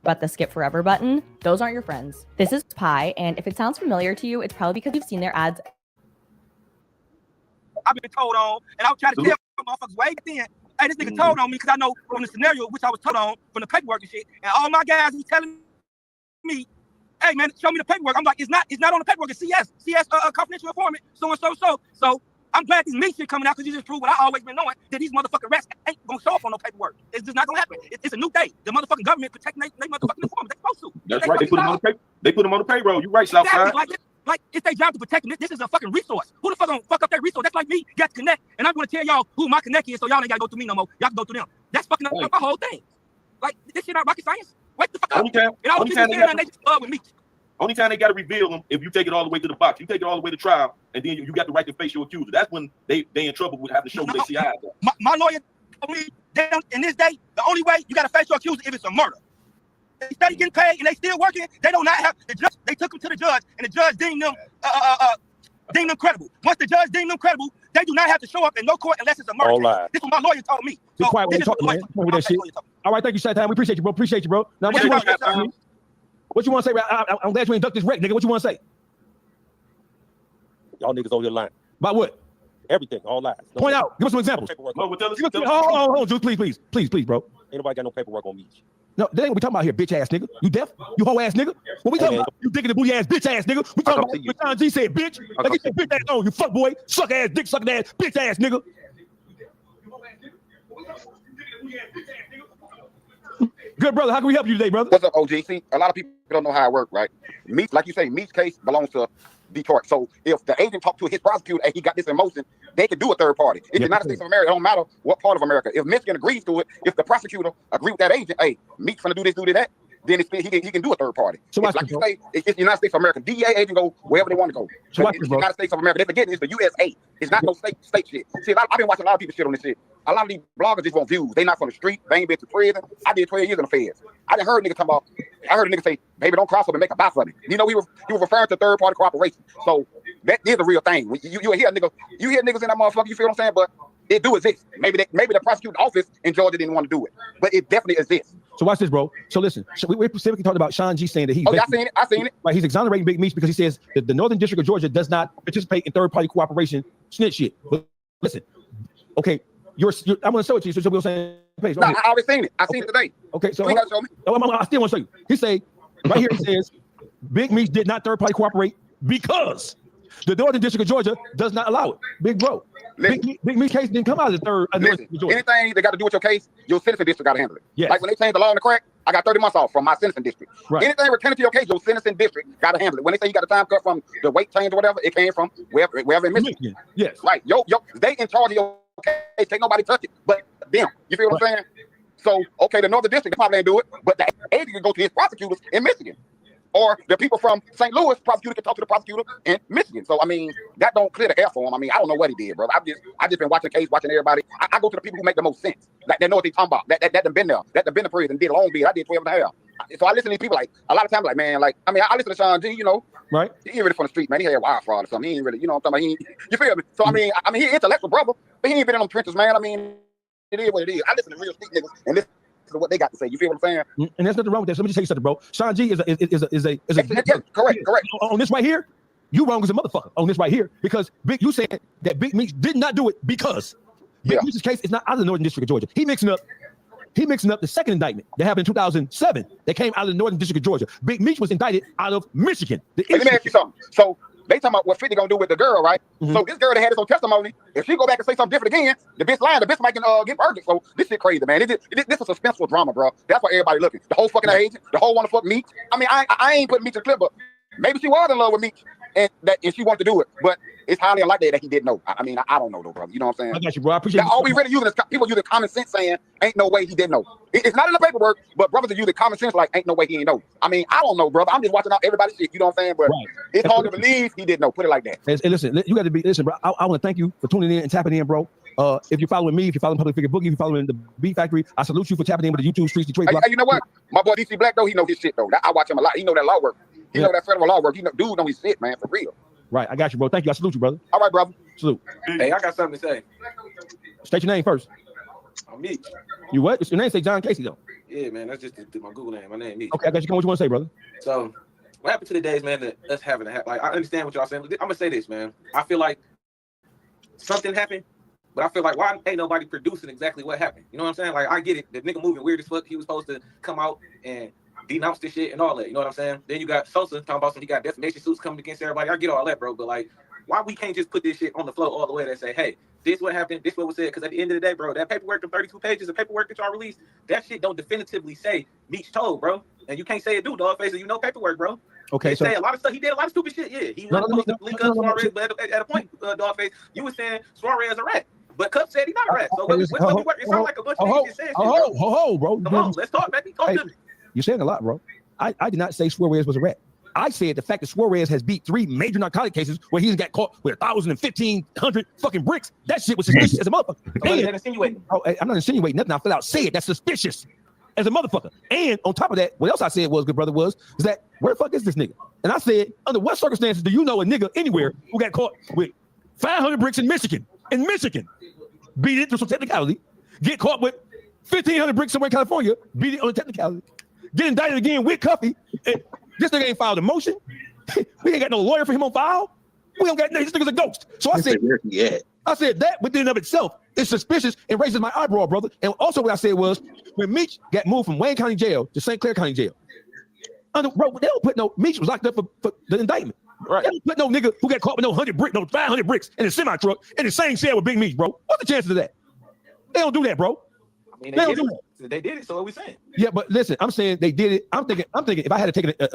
about the skip forever button, those aren't your friends. This is Pi, and if it sounds familiar to you, it's probably because you've seen their ads. I've been told on, and I was trying to tell motherfuckers way back then, hey, this nigga told on me because I know from the scenario which I was told on from the paperwork and shit, and all my guys was telling me, hey man, show me the paperwork. I'm like, it's not on the paperwork. It's CS, confidential informant, so and so. So I'm glad this meat shit coming out because you just proved what I always been knowing, that these motherfucking rats ain't gonna show up on no paperwork. It's just not gonna happen. It's a new day. The motherfucking government protecting they motherfucking informants. They supposed to. That's right. They put them on the paper. They put them on the payroll. You right, Southside. Exactly. Like it's their job to protect them. This is a fucking resource. Who the fuck gonna fuck up that resource? That's like me, got to connect, and I'm gonna tell y'all who my connect is, so y'all ain't gotta go through me no more. Y'all can go through them. That's fucking up my whole thing. Like this shit not rocket science. Wake the fuck up. Only time they got to reveal them if you take it all the way to the box. You take it all the way to trial, and then you got the right to face your accuser. That's when they in trouble with having to show who they see eyes on. My lawyer told me, in this day, the only way you got to face your accuser if it's a murder. They started getting paid and they still working. They do not have the judge. They took them to the judge, and the judge deemed them credible. Once the judge deemed them credible, they do not have to show up in no court unless it's a murder. This is what my lawyer told me. Be quiet when you talk, man. With that shit. All right, thank you, Shaitan. We appreciate you, bro. Appreciate you, bro. Now, what you want to say? I'm glad you ain't ducked this wreck, nigga. What you want to say? Y'all niggas on your line. About what? Everything, all lies. No Point out. Give us some examples. Hold on, Juice, please, bro. Ain't nobody got no paperwork on me. No, that ain't what we talking about here, bitch ass nigga. You deaf? You hoe ass nigga? When we talking about you digging the booty ass bitch ass nigga, we talking about what John G said, bitch. Like get your bitch ass on, you fuck boy, suck ass, dick sucking ass, bitch ass nigga. Good brother, how can we help you today, brother? What's up, OG? See, a lot of people don't know how it works, right? Meech, like you say, Meech's case belongs to Detroit. So if the agent talked to his prosecutor and he got this in motion, they can do a third party. It's the United States of America. It don't matter what part of America. If Michigan agrees to it, if the prosecutor agree with that agent, hey, Meech's gonna do this, do that, then he can do a third party. So like you say, it's the United States of America. DEA agent go wherever they want to go. So it's the United States of America. They forget it's the USA. It's not no state shit. See, I've been watching a lot of people shit on this shit. A lot of these bloggers just want views. They not from the street. They ain't been to prison. I did 12 years in the feds. I done heard a nigga talking about. I heard a nigga say, "Baby, don't cross up and make a buy for me." You know, he was referring to third party cooperation. So that is a real thing. You hear niggas in that motherfucker. You feel what I'm saying? But It do exist. Maybe the prosecutor's office in Georgia didn't want to do it, but it definitely exists. So watch this, bro. So listen, we specifically talked about Sean G saying that he's. Oh, yeah, I seen it. Right, he's exonerating Big Meech because he says that the Northern District of Georgia does not participate in third-party cooperation snitch shit. But listen, okay, I'm gonna show it to you so we're on the same page. No, I already seen it. I seen it today. Okay, so you gotta show me. I still want to show you. He say right here. He says Big Meech did not third-party cooperate because the Northern District of Georgia does not allow it. Big bro. Big Meech case didn't come out of the third. Anything that got to do with your case, your sentencing district got to handle it. Yes. Like when they changed the law on the crack, I got 30 months off from my sentencing district. Right. Anything pertaining to your case, your sentencing district got to handle it. When they say you got a time cut from the weight change or whatever, it came from wherever in Michigan. Yes. Right. They in charge of your case. Can't nobody touch it but them. You feel what I'm saying? So, okay, the Northern District probably ain't do it, but the agent can go to his prosecutors in Michigan. Or the people from St. Louis prosecutor can talk to the prosecutor in Michigan. So I mean, that don't clear the air for him. I mean, I don't know what he did, bro. I just been watching the case, watching everybody. I go to the people who make the most sense. Like they know what they talking about. That done been there. That done been to prison, did a long bid. I did 12 and a half. So I listen to these people like a lot of times, like man, like I mean, I listen to Sean G. You know, right? He ain't really from the street, man. He had wire fraud or something. He ain't really, you know, what I'm talking about. You feel me? So I mean, he an intellectual brother, but he ain't been in them trenches, man. I mean, it is what it is. I listen to real street niggas and listen to what they got to say. You feel what I'm saying? And there's nothing wrong with that. So let me just tell you something, bro. Sean G is a correct. On this right here, you wrong as a motherfucker. On this right here, because you saying that Big Meech did not do it because Big Meech's case is not out of the Northern District of Georgia. He mixing up the second indictment that happened in 2007 that came out of the Northern District of Georgia. Big Meech was indicted out of Michigan. Let me ask you something. So they talking about what 50 gonna do with the girl, right? Mm-hmm. So this girl that had his own testimony, if she go back and say something different again, the bitch lying, the bitch might get purged. So this shit crazy, man. This is a suspenseful drama, bro. That's why everybody looking. The whole fucking agent, the whole wanna fuck Meech. I mean, I ain't putting Meech in the clip, but maybe she was in love with Meech and she wanted to do it, but it's highly unlikely that he didn't know. I mean, I don't know though, bro. You know what I'm saying? I got you, bro. I appreciate all we really using is people using common sense saying ain't no way he didn't know. It's not in the paperwork, but brothers are using common sense like ain't no way he didn't know. I mean, I don't know, brother. I'm just watching out everybody's shit. You know what I'm saying? But it's hard to believe he didn't know. Put it like that. And listen, you got to be listen, bro. I want to thank you for tuning in and tapping in, bro. If you're following me, if you're following Public Figure Boogie, if you're following the Beat Factory, I salute you for tapping in with the YouTube Streets Detroit. Hey, you know what? My boy DC Black though, he know his shit though. I watch him a lot. He know that law work. He know that federal law work. Dude know his shit, man, for real. Right, I got you, bro. Thank you. I salute you, brother. All right, brother. Salute. Hey, I got something to say. State your name first. I'm Meech. You what? Your name say John Casey though. Yeah, man, that's just my Google name. My name Meech. Okay, I got you. What you want to say, brother? So, what happened to the days, man? That us having like I understand what y'all saying. I'm gonna say this, man. I feel like something happened, but I feel like why ain't nobody producing exactly what happened? You know what I'm saying? Like I get it. The nigga moving weird as fuck. He was supposed to come out and denounce this shit and all that. You know what I'm saying? Then you got Sosa talking about he got defamation suits coming against everybody. I get all that, bro. But like, why we can't just put this shit on the floor all the way and say, hey, this what happened, this what was said? Because at the end of the day, bro, that paperwork, the 32 pages of paperwork that y'all released, that shit don't definitively say Meech told, bro. And you can't say it do, dog face, you know paperwork, bro. Okay, so say a lot of stuff. He did a lot of stupid shit. Yeah, he was supposed to link up Suarez, but at a point, dog face, you were saying Suarez a rat. But Cup said he's not a rat. So it sounds like a bunch of niggas saying shit, bro. Bro. Let's talk, baby. Talk to me. You're saying a lot, bro. I did not say Suarez was a rat. I said the fact that Suarez has beat 3 major narcotic cases where he's got caught with 1,000 and 1,500 fucking bricks. That shit was suspicious as a motherfucker. I'm not insinuating nothing. I flat out say it. That's suspicious as a motherfucker. And on top of that, what else I said was, good brother, is that where the fuck is this nigga? And I said, under what circumstances do you know a nigga anywhere who got caught with 500 bricks in Michigan? In Michigan, beat it through some technicality. Get caught with 1,500 bricks somewhere in California. Beat it on a technicality. Get indicted again with Cuffy. This nigga ain't filed a motion. We ain't got no lawyer for him on file. We don't got this nigga's a ghost. So I said, that within and of itself is suspicious and raises my eyebrow, brother. And also what I said was when Meech got moved from Wayne County Jail to St. Clair County Jail, bro, they don't put no Meech was locked up for the indictment. Right. They don't put no nigga who got caught with no 500 bricks in a semi truck in the same cell with Big Meech, bro. What's the chances of that? They don't do that, bro. I mean, they did it, so what we saying? Yeah, but listen, I'm saying they did it. I'm thinking if I had to take an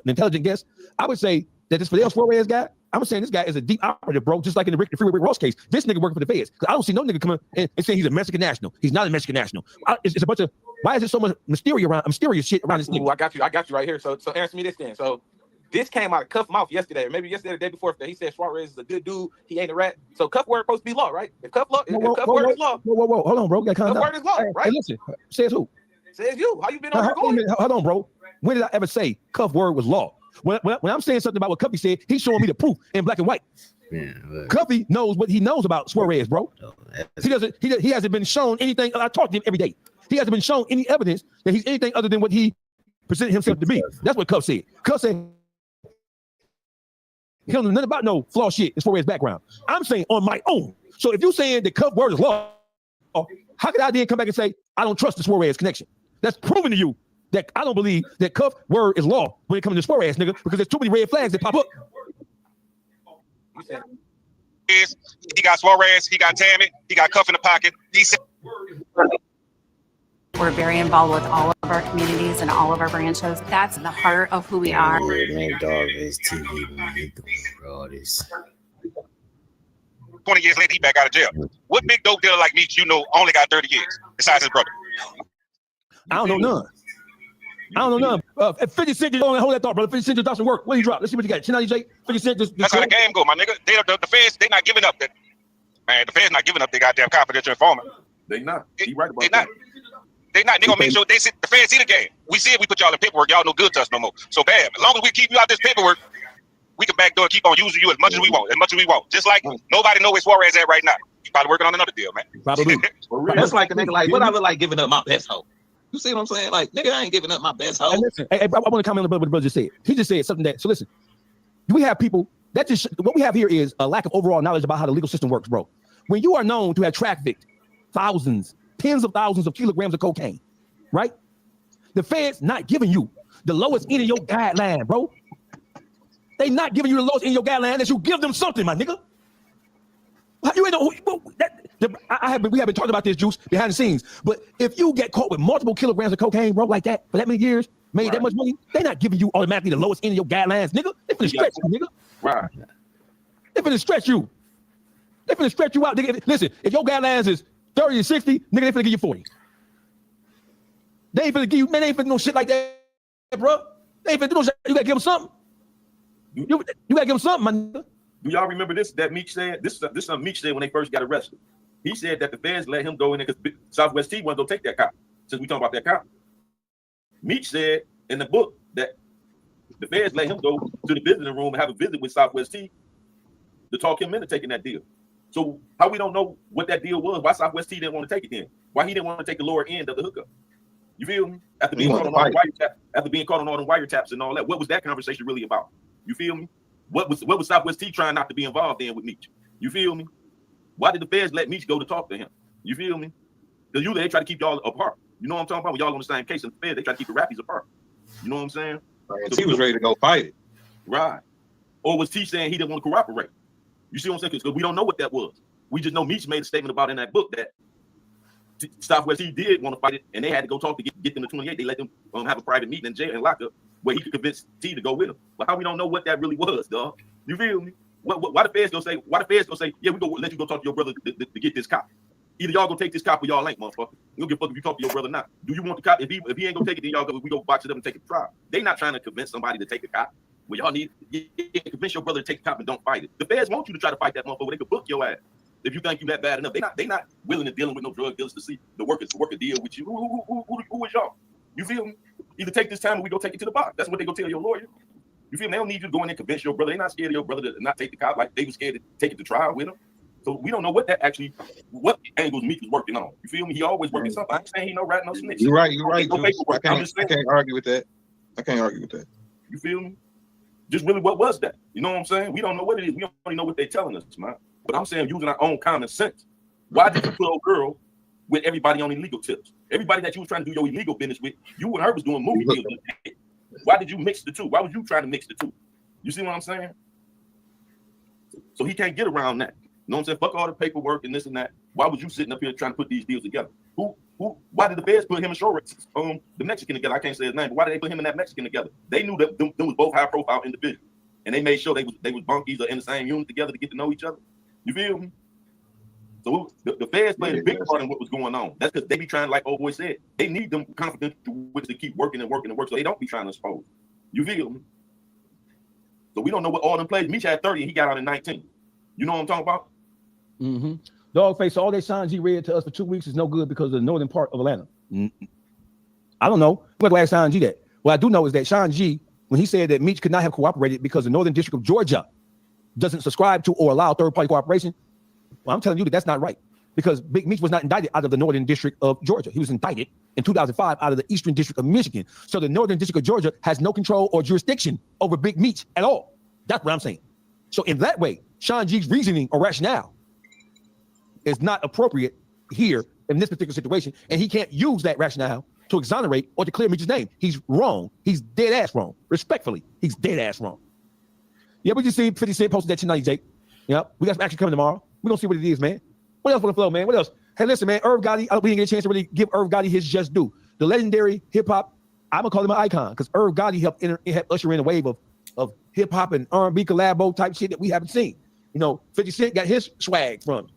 intelligent guess, I would say that this Fidel Suarez guy, I'm saying this guy is a deep operative, bro, just like in the Freeway Rick Ross case. This nigga working for the feds. I don't see no nigga coming and saying he's a Mexican national. He's not a Mexican national. It's a bunch of, why is there so much mysterious shit around this nigga? Ooh, I got you right here. So answer me this then. So this came out of Cuff's mouth yesterday, or maybe yesterday or the day before. He said Suarez is a good dude. He ain't a rat. So Cuff word supposed to be law, right? If Cuff word is law. Whoa, hold on, bro. You gotta calm down. Cuff word is law, right? Hey, listen, says who? Says you. How you been on recording? Hold on, bro. When did I ever say Cuff word was law? When I'm saying something about what Cuffy said, he's showing me the proof in black and white. Cuffy knows what he knows about Suarez, bro. He hasn't been shown anything. I talk to him every day. He hasn't been shown any evidence that he's anything other than what he presented himself to be. That's what Cuff said. Cuff said he don't know nothing about no flaw shit as far as background. I'm saying on my own. So if you're saying the Cuff word is law, how could I then come back and say I don't trust the Suarez connection? That's proving to you that I don't believe that Cuff word is law when it comes to Suarez, nigga, because there's too many red flags that pop up. He got Suarez, he got Tammy, he got Cuff in the pocket. He said we're very involved with all of our communities and all of our branches. That's the heart of who we are. Man, Dogface TV, man, he doing all this. 20 years later, he back out of jail. What big dope dealer like me, you know, only got 30 years besides his brother? I don't know none. 50 Cent just only hold that thought, brother. 50 Cent just does some work. What do you drop? Let's see what you got. 1090J, 50 Cent just That's how the game go, my nigga. The feds, they not giving up. Man, the feds not giving up their goddamn confidential informant. They not. He right about they not. They not. They gonna make sure the feds see the game. We see it. We put y'all in paperwork. Y'all no good to us no more. So bad. As long as we keep you out this paperwork, we can backdoor keep on using you as much as we want. Just like nobody know where Suarez at right now. He's probably working on another deal, man. Probably. That's like a nigga like, what I look like giving up my best hope. You see what I'm saying? Like, nigga, I ain't giving up my best hope. I want to comment on what the brother just said. He just said something that, so listen, we have people, that just, what we have here is a lack of overall knowledge about how the legal system works, bro. When you are known to have trafficked thousands, tens of thousands of kilograms of cocaine, right? The feds not giving you the lowest end of your guideline, bro. They not giving you the lowest end of your guideline unless you give them something, my nigga. You ain't know we have been talking about this, Juice, behind the scenes. But if you get caught with multiple kilograms of cocaine, bro, like that for that many years, made that much money, they not giving you automatically the lowest end of your guidelines, nigga. They finna stretch you, nigga. Right. They finna stretch you. They finna stretch you out, nigga. Listen, if your guidelines is 30 to 60, nigga, they finna give you 40. They ain't finna give you, man, they ain't finna do no shit like that, bro. They ain't finna do no shit. You gotta give them something. You gotta give them something, my nigga. Do y'all remember this? That Meech said this is something Meech said when they first got arrested. He said that the feds let him go in there because Southwest T wanted to go take that cop. Since we talking about that cop, Meech said in the book that the feds let him go to the visiting room and have a visit with Southwest T to talk him into taking that deal. So how we don't know what that deal was? Why Southwest T didn't want to take it then? Why he didn't want to take the lower end of the hookup? You feel me? After being caught on all the wiretaps and all that, what was that conversation really about? You feel me? What was Southwest T trying not to be involved in with Meech? You feel me? Why did the feds let Meech go to talk to him? You feel me? Because usually they try to keep y'all apart. You know what I'm talking about? When y'all on the same case in the feds, they try to keep the rappies apart. You know what I'm saying? So he was ready to go fight it. Right. Or was T saying he didn't want to cooperate? You see what I'm saying? Because we don't know what that was. We just know Meech made a statement about in that book that Southwest T did want to fight it, and they had to go talk to get them to 28. They let them have a private meeting in jail and lock up where he could convince T to go with him. But how we don't know what that really was, dog? You feel me? Why the feds gonna say? Why the feds gonna say? Yeah, we go let you go talk to your brother to get this cop. Either y'all gonna take this cop or y'all ain't, motherfucker. You don't give a fuck if you talk to your brother or not. Do you want the cop? If he ain't gonna take it, then we go box it up and take it to trial. They not trying to convince somebody to take the cop. Well, y'all need to convince your brother to take the cop and don't fight it. The feds want you to try to fight that motherfucker. They could book your ass if you think you that bad enough. They not willing to dealing with no drug dealers to see the work a deal with you. Who is y'all? You feel me? Either take this time or we go take it to the box. That's what they go tell your lawyer. You feel me? They don't need you to go in and convince your brother. They're not scared of your brother to not take the cop like they were scared to take it to trial with him. So we don't know what angles Meech was working on. You feel me? He always working something. I ain't saying he no rat, no snitch. You're right. No paperwork. I can't argue with that. You feel me? Just really, what was that? You know what I'm saying? We don't know what it is. We only know what they're telling us, man. But I'm saying using our own common sense. Why did you put old girl with everybody on illegal tips? Everybody that you was trying to do your illegal business with, you and her was doing movie deals. Why did you mix the two? Why was you trying to mix the two? You see what I'm saying? So he can't get around that. You know what I'm saying? Fuck all the paperwork and this and that. Why was you sitting up here trying to put these deals together? Why did the feds put him and Shorts, the Mexican together? I can't say his name, but why did they put him and that Mexican together? They knew that them was both high profile individuals. And they made sure they was bunkies or in the same unit together to get to know each other. You feel me? So the feds played a big part in what was going on. That's because they be trying, like old boy said, they need them confidential witnesses to keep working and working and work, so they don't be trying to expose. You feel me? So we don't know what all them plays. Meech had 30 and he got out in 19. You know what I'm talking about? Mm-hmm. Dogface, all that Sean G read to us for 2 weeks is no good because of the northern part of Atlanta. I don't know. I'm going to ask Sean G that. What I do know is that Sean G, when he said that Meech could not have cooperated because the Northern District of Georgia doesn't subscribe to or allow third-party cooperation, well, I'm telling you that that's not right. Because Big Meech was not indicted out of the Northern District of Georgia. He was indicted in 2005 out of the Eastern District of Michigan. So the Northern District of Georgia has no control or jurisdiction over Big Meech at all. That's what I'm saying. So in that way, Sean G's reasoning or rationale is not appropriate here in this particular situation. And he can't use that rationale to exonerate or to clear Meech's name. He's wrong. He's dead ass wrong. Respectfully, he's dead ass wrong. Yeah, we just see 50 Cent posted that tonight, Jake. Yeah, we got some action coming tomorrow. We're going to see what it is, man. What else on the flow, man? What else? Hey, listen, man, Irv Gotti, we didn't get a chance to really give Irv Gotti his just due. The legendary hip-hop, I'm going to call him an icon because Irv Gotti helped usher in a wave of hip-hop and R&B collabo type shit that we haven't seen. You know, 50 Cent got his swag from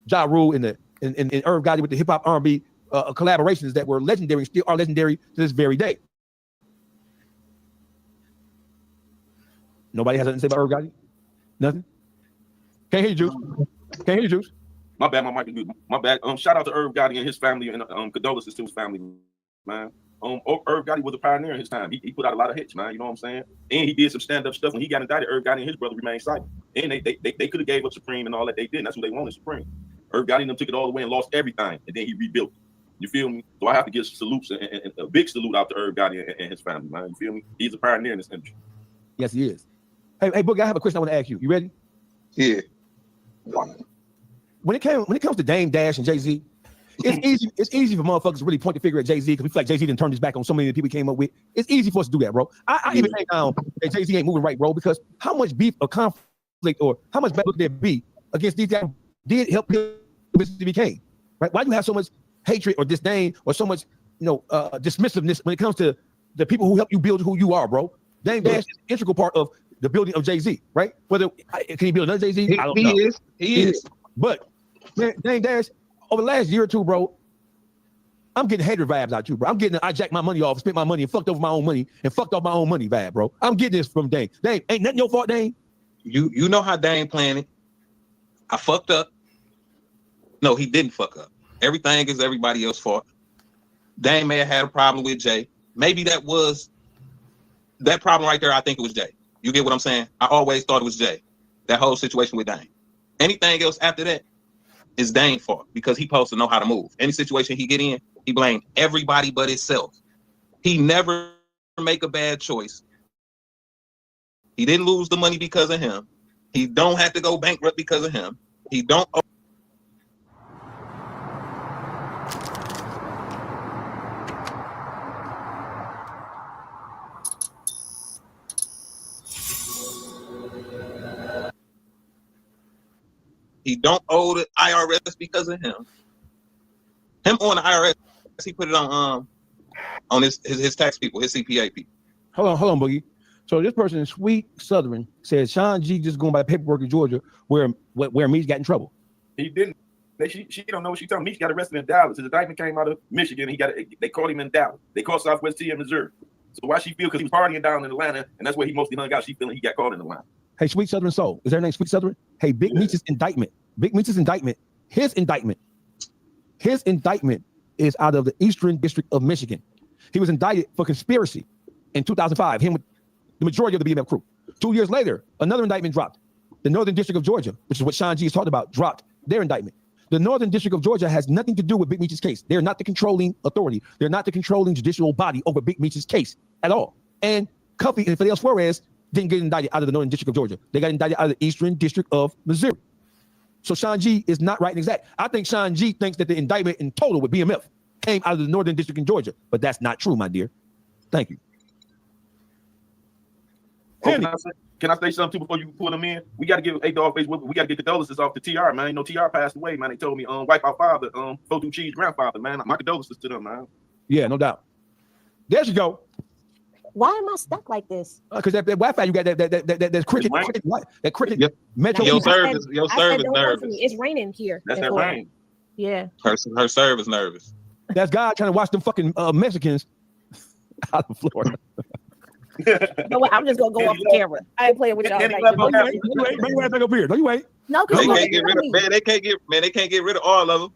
Ja Rule and Irv Gotti with the hip-hop R&B collaborations that were legendary and still are legendary to this very day. Nobody has anything to say about Irv Gotti? Nothing? Can't hear you, Juice. Can't hear you, Juice. My bad, my mic is good. My bad. Shout out to Irv Gotti and his family, and condolences to his family, man. Irv Gotti was a pioneer in his time. He put out a lot of hits, man. You know what I'm saying? And he did some stand-up stuff. When he got indicted, Irv Gotti and his brother remained silent. And they could have gave up Supreme and all that they did. And that's what they wanted, Supreme. Irv Gotti and them took it all away and lost everything, and then he rebuilt it. You feel me? So I have to give salutes and a big salute out to Irv Gotti and his family, man. You feel me? He's a pioneer in this industry. Yes, he is. Hey, Boogie, I have a question I want to ask you. You ready? Yeah. When it comes to Dame Dash and Jay-Z, it's easy for motherfuckers to really point the finger at Jay-Z because we feel like Jay-Z didn't turn his back on so many of the people he came up with. It's easy for us to do that, bro. I even think that Jay-Z ain't moving right, bro, because how much beef or conflict or how much bad look there be against these guys did help him became, right? Why do you have so much hatred or disdain or so much, dismissiveness when it comes to the people who help you build who you are, bro? Dame Dash is an integral part of the building of Jay-Z, right? Whether can he build another Jay-Z? I don't know. He is. But man, Dame Dash, over the last year or two, bro, I'm getting hater vibes out you, bro. I'm getting I jacked my money off, spent my money, and fucked over my own money, and fucked off my own money vibe, bro. I'm getting this from Dame. Dame, ain't nothing your fault, Dame. You know how Dame planned it. I fucked up. No, he didn't fuck up. Everything is everybody else's fault. Dame may have had a problem with Jay. Maybe that was that problem right there. I think it was Jay. You get what I'm saying? I always thought it was Jay. That whole situation with Dame. Anything else after that is Dame's fault because he supposed to know how to move. Any situation he get in, he blame everybody but himself. He never make a bad choice. He didn't lose the money because of him. He don't have to go bankrupt because of him. He don't. He don't owe the IRS because of him. Him on the IRS, he put it on his tax people, his CPA people. Hold on, Boogie. So this person, Sweet Southern, says Sean G just going by paperwork in Georgia where Meech got in trouble. He didn't. She don't know what she's talking. Meech got arrested in Dallas. His indictment came out of Michigan. They caught him in Dallas. They caught Southwest T in Missouri. So why she feel? Because he was partying down in Atlanta, and that's where he mostly hung out. She feeling he got caught in Atlanta. Hey, Sweet Southern Soul. Is their name Sweet Southern? Hey, Big Meech's indictment. His indictment is out of the Eastern District of Michigan. He was indicted for conspiracy in 2005. Him with the majority of the BMF crew. 2 years later, another indictment dropped. The Northern District of Georgia, which is what Sean G is talking about, dropped their indictment. The Northern District of Georgia has nothing to do with Big Meech's case. They're not the controlling authority. They're not the controlling judicial body over Big Meech's case at all. And Cuffy and Fidel Suarez didn't get indicted out of the Northern District of Georgia. They got indicted out of the Eastern District of Missouri. So Sean G is not right and exact. I think Sean G thinks that the indictment in total with BMF came out of the Northern District in Georgia, but that's not true, my dear. Thank you. Oh, can I say something too before you pull them in? We got to give Dogface. We got to get condolences off the TR, man. You know, TR passed away, man. They told me, wipe out father, photo cheese grandfather, man. My condolences to them, man. Yeah, no doubt. There you go. Why am I stuck like this? Because that Wi-Fi, you got that cricket yep. metro. Your service nervous. It's raining here. That's that rain. Yeah. Her service nervous. That's God trying to watch them fucking Mexicans out of Florida. You know what? I'm just gonna go off the camera. I ain't playing with y'all. Bring your ass back up here. No, you ain't. No, they can't get rid of they can't get rid of all of them.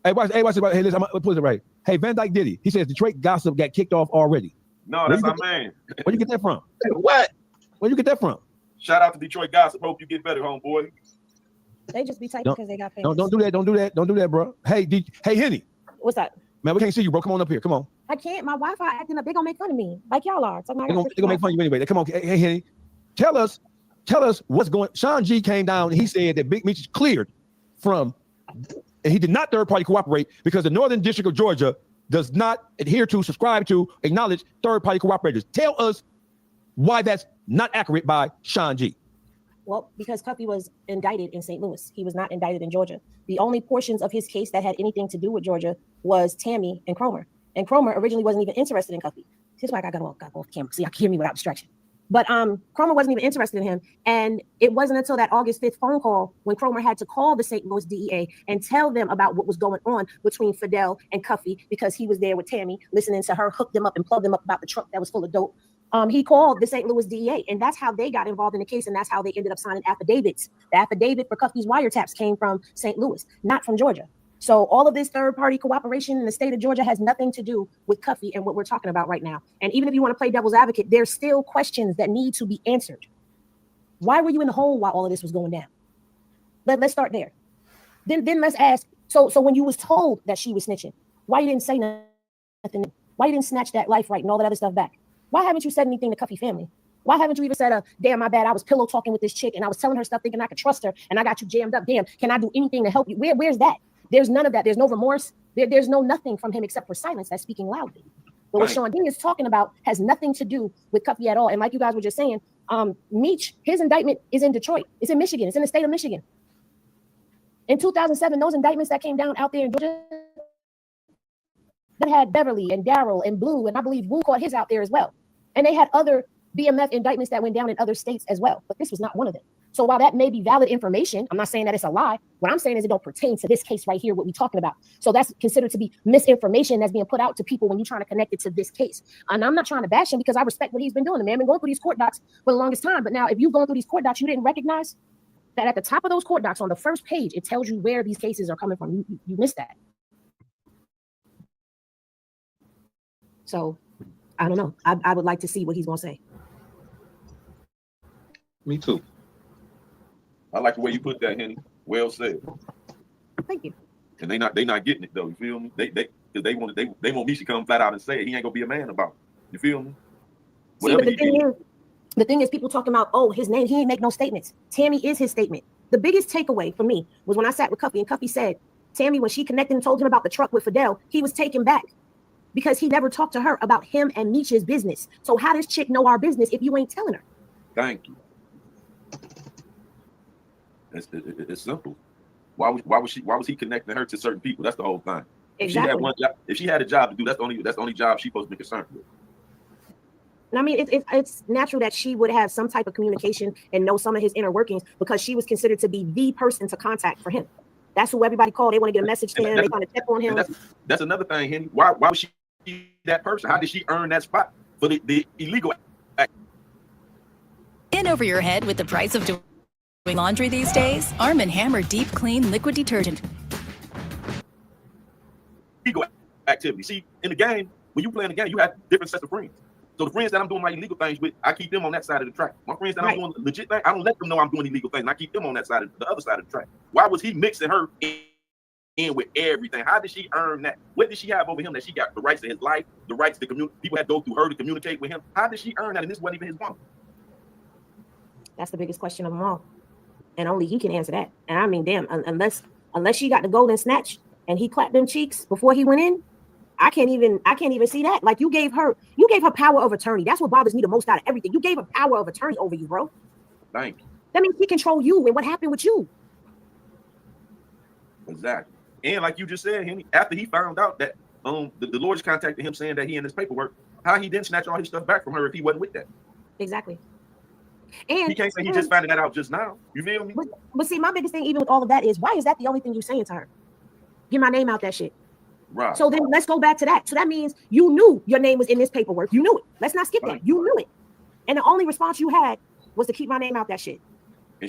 Hey, watch it. Hey, listen, I'm gonna put it right. Hey, Van Dyke Diddy. He says Detroit gossip got kicked off already. No, that's our man. Where'd you get that from? What? Where'd you get that from? Shout out to Detroit Gossip. Hope you get better, homeboy. They just be typing because they got famous. Don't do that. Don't do that. Don't do that, bro. Hey, Henny. What's up? Man, we can't see you, bro. Come on up here. Come on. I can't. My Wi-Fi acting up. They gonna make fun of me, like y'all are. So They're gonna make fun of you anyway. Come on. Hey, Henny. Tell us what's going. Sean G came down and he said that Big Meech is cleared from, and he did not third-party cooperate because the Northern District of Georgia does not adhere to, subscribe to, acknowledge third-party cooperators. Tell us why that's not accurate by Sean G. Well, because Cuffy was indicted in St. Louis. He was not indicted in Georgia. The only portions of his case that had anything to do with Georgia was Tammy and Cromer. And Cromer originally wasn't even interested in Cuffy. This is why I got off camera. See, I can hear me without distraction. But Cromer wasn't even interested in him. And it wasn't until that August 5th phone call when Cromer had to call the St. Louis DEA and tell them about what was going on between Fidel and Cuffy, because he was there with Tammy, listening to her hook them up and plug them up about the truck that was full of dope. He called the St. Louis DEA, and that's how they got involved in the case, and that's how they ended up signing affidavits. The affidavit for Cuffy's wiretaps came from St. Louis, not from Georgia. So all of this third-party cooperation in the state of Georgia has nothing to do with Cuffy and what we're talking about right now. And even if you want to play devil's advocate, there's still questions that need to be answered. Why were you in the hole while all of this was going down? Let's start there. Then let's ask, so when you was told that she was snitching, why you didn't say nothing? Why you didn't snatch that life right and all that other stuff back? Why haven't you said anything to Cuffy family? Why haven't you even said, damn, my bad, I was pillow talking with this chick and I was telling her stuff thinking I could trust her and I got you jammed up. Damn, can I do anything to help you? Where's that? There's none of that. There's no remorse. There's no nothing from him except for silence that's speaking loudly. But what Sean D is talking about has nothing to do with Cuffy at all. And like you guys were just saying, Meech, his indictment is in Detroit. It's in Michigan. It's in the state of Michigan. In 2007, those indictments that came down out there in Georgia, that had Beverly and Daryl and Blue, and I believe Wu caught his out there as well. And they had other BMF indictments that went down in other states as well. But this was not one of them. So while that may be valid information, I'm not saying that it's a lie. What I'm saying is it don't pertain to this case right here, what we're talking about. So that's considered to be misinformation that's being put out to people when you're trying to connect it to this case. And I'm not trying to bash him because I respect what he's been doing. The man been going through these court docs for the longest time. But now if you're going through these court docs, you didn't recognize that at the top of those court docs on the first page, it tells you where these cases are coming from. You missed that. So I don't know. I would like to see what he's going to say. Me too. I like the way you put that, Henny. Well said. Thank you. And they not getting it though. You feel me? They want me to come flat out and say it. He ain't gonna be a man about it. You feel me? See, but the thing is, people talking about, oh, his name, he ain't make no statements. Tammy is his statement. The biggest takeaway for me was when I sat with Cuffy and Cuffy said, Tammy, when she connected and told him about the truck with Fidel, he was taken back because he never talked to her about him and Meech's business. So how does chick know our business if you ain't telling her? Thank you. It's simple. Why was he connecting her to certain people? That's the whole thing. Exactly. If she had one job, if she had a job to do, that's the only job she's supposed to be concerned with. And I mean, it's natural that she would have some type of communication and know some of his inner workings because she was considered to be the person to contact for him. That's who everybody called. They want to get a message to him. They want to check on him. That's another thing, Henny. Why was she that person? How did she earn that spot for the illegal act? In over your head with the price of doing laundry these days? Arm & Hammer Deep Clean Liquid Detergent. Illegal activity. See, in the game, when you play in the game, you have different sets of friends. So the friends that I'm doing my illegal things with, I keep them on that side of the track. My friends that I'm doing legit things, I don't let them know I'm doing illegal things. I keep them on that side of the other side of the track. Why was he mixing her in with everything? How did she earn that? What did she have over him that she got the rights to his life, the rights to communicate? People had to go through her to communicate with him. How did she earn that? And this wasn't even his woman. That's the biggest question of them all. And only he can answer that. And I mean, damn, unless she got the golden snatch and he clapped them cheeks before he went in, I can't even see that. Like you gave her power of attorney. That's what bothers me the most out of everything. You gave her power of attorney over you, bro. Thank you. That means he control you and what happened with you. Exactly. And like you just said, Henny, after he found out that the lawyers contacted him saying that he in his paperwork, how he didn't snatch all his stuff back from her if he wasn't with that. Exactly. And he can't say he just found that out just now. You feel me? But see, my biggest thing, even with all of that, is why is that the only thing you're saying to her? Get my name out that shit. Right. So then let's go back to that. So that means you knew your name was in this paperwork. You knew it. Let's not skip that. You knew it. And the only response you had was to keep my name out that shit.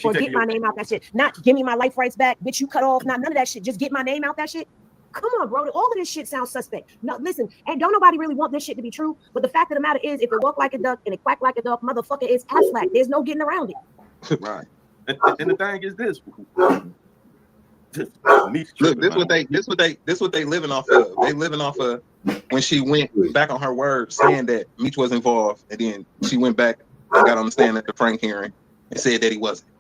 Or get my name out that shit. Not give me my life rights back, bitch, you cut off. Not none of that shit. Just get my name out that shit. Come on, bro. All of this shit sounds suspect. No, listen, and don't nobody really want this shit to be true. But the fact of the matter is, if it walk like a duck and it quack like a duck, motherfucker, it's Aflac. There's no getting around it. Right. And the thing is this. Look, this what they living off of. They living off of when she went back on her word saying that Meech was involved, and then she went back and got on the stand at the Frank hearing and said that he wasn't.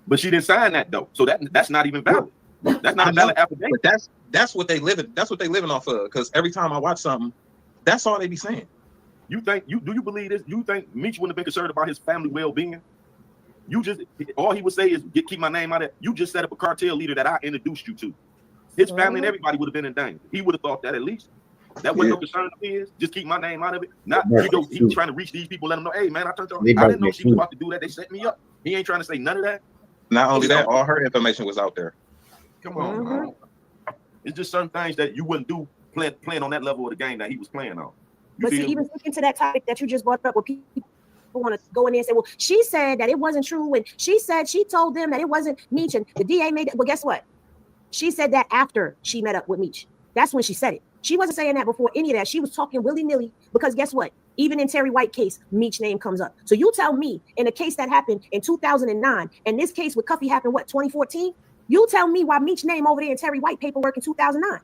But she didn't sign that though, so that's not even valid. That's not a valid affidavit. But that's what they living. That's what they living off of. Because every time I watch something, that's all they be saying. You think do you believe this? You think Meech wouldn't have been concerned about his family well-being? You just all he would say is keep my name out of it. You just set up a cartel leader that I introduced you to. His family and everybody would have been in danger. He would have thought that at least. That wasn't no concern of his. Just keep my name out of it. Not he's trying to reach these people, let them know, hey man, I didn't know she was about to do that. They set me up. He ain't trying to say none of that. Not only that, all her information was out there. Come on, man. It's just certain things that you wouldn't do playing on that level of the game that he was playing on. But see, even sticking to that topic that you just brought up, where people want to go in there and say, well, she said that it wasn't true, and she said she told them that it wasn't Meech, and the DA made it. Well, guess what? She said that after she met up with Meech. That's when she said it. She wasn't saying that before any of that. She was talking willy-nilly because guess what? Even in Terry White case, Meech name comes up. So you tell me in a case that happened in 2009, and this case with Cuffy happened, what, 2014? You tell me why Meech name over there in Terry White paperwork in 2009.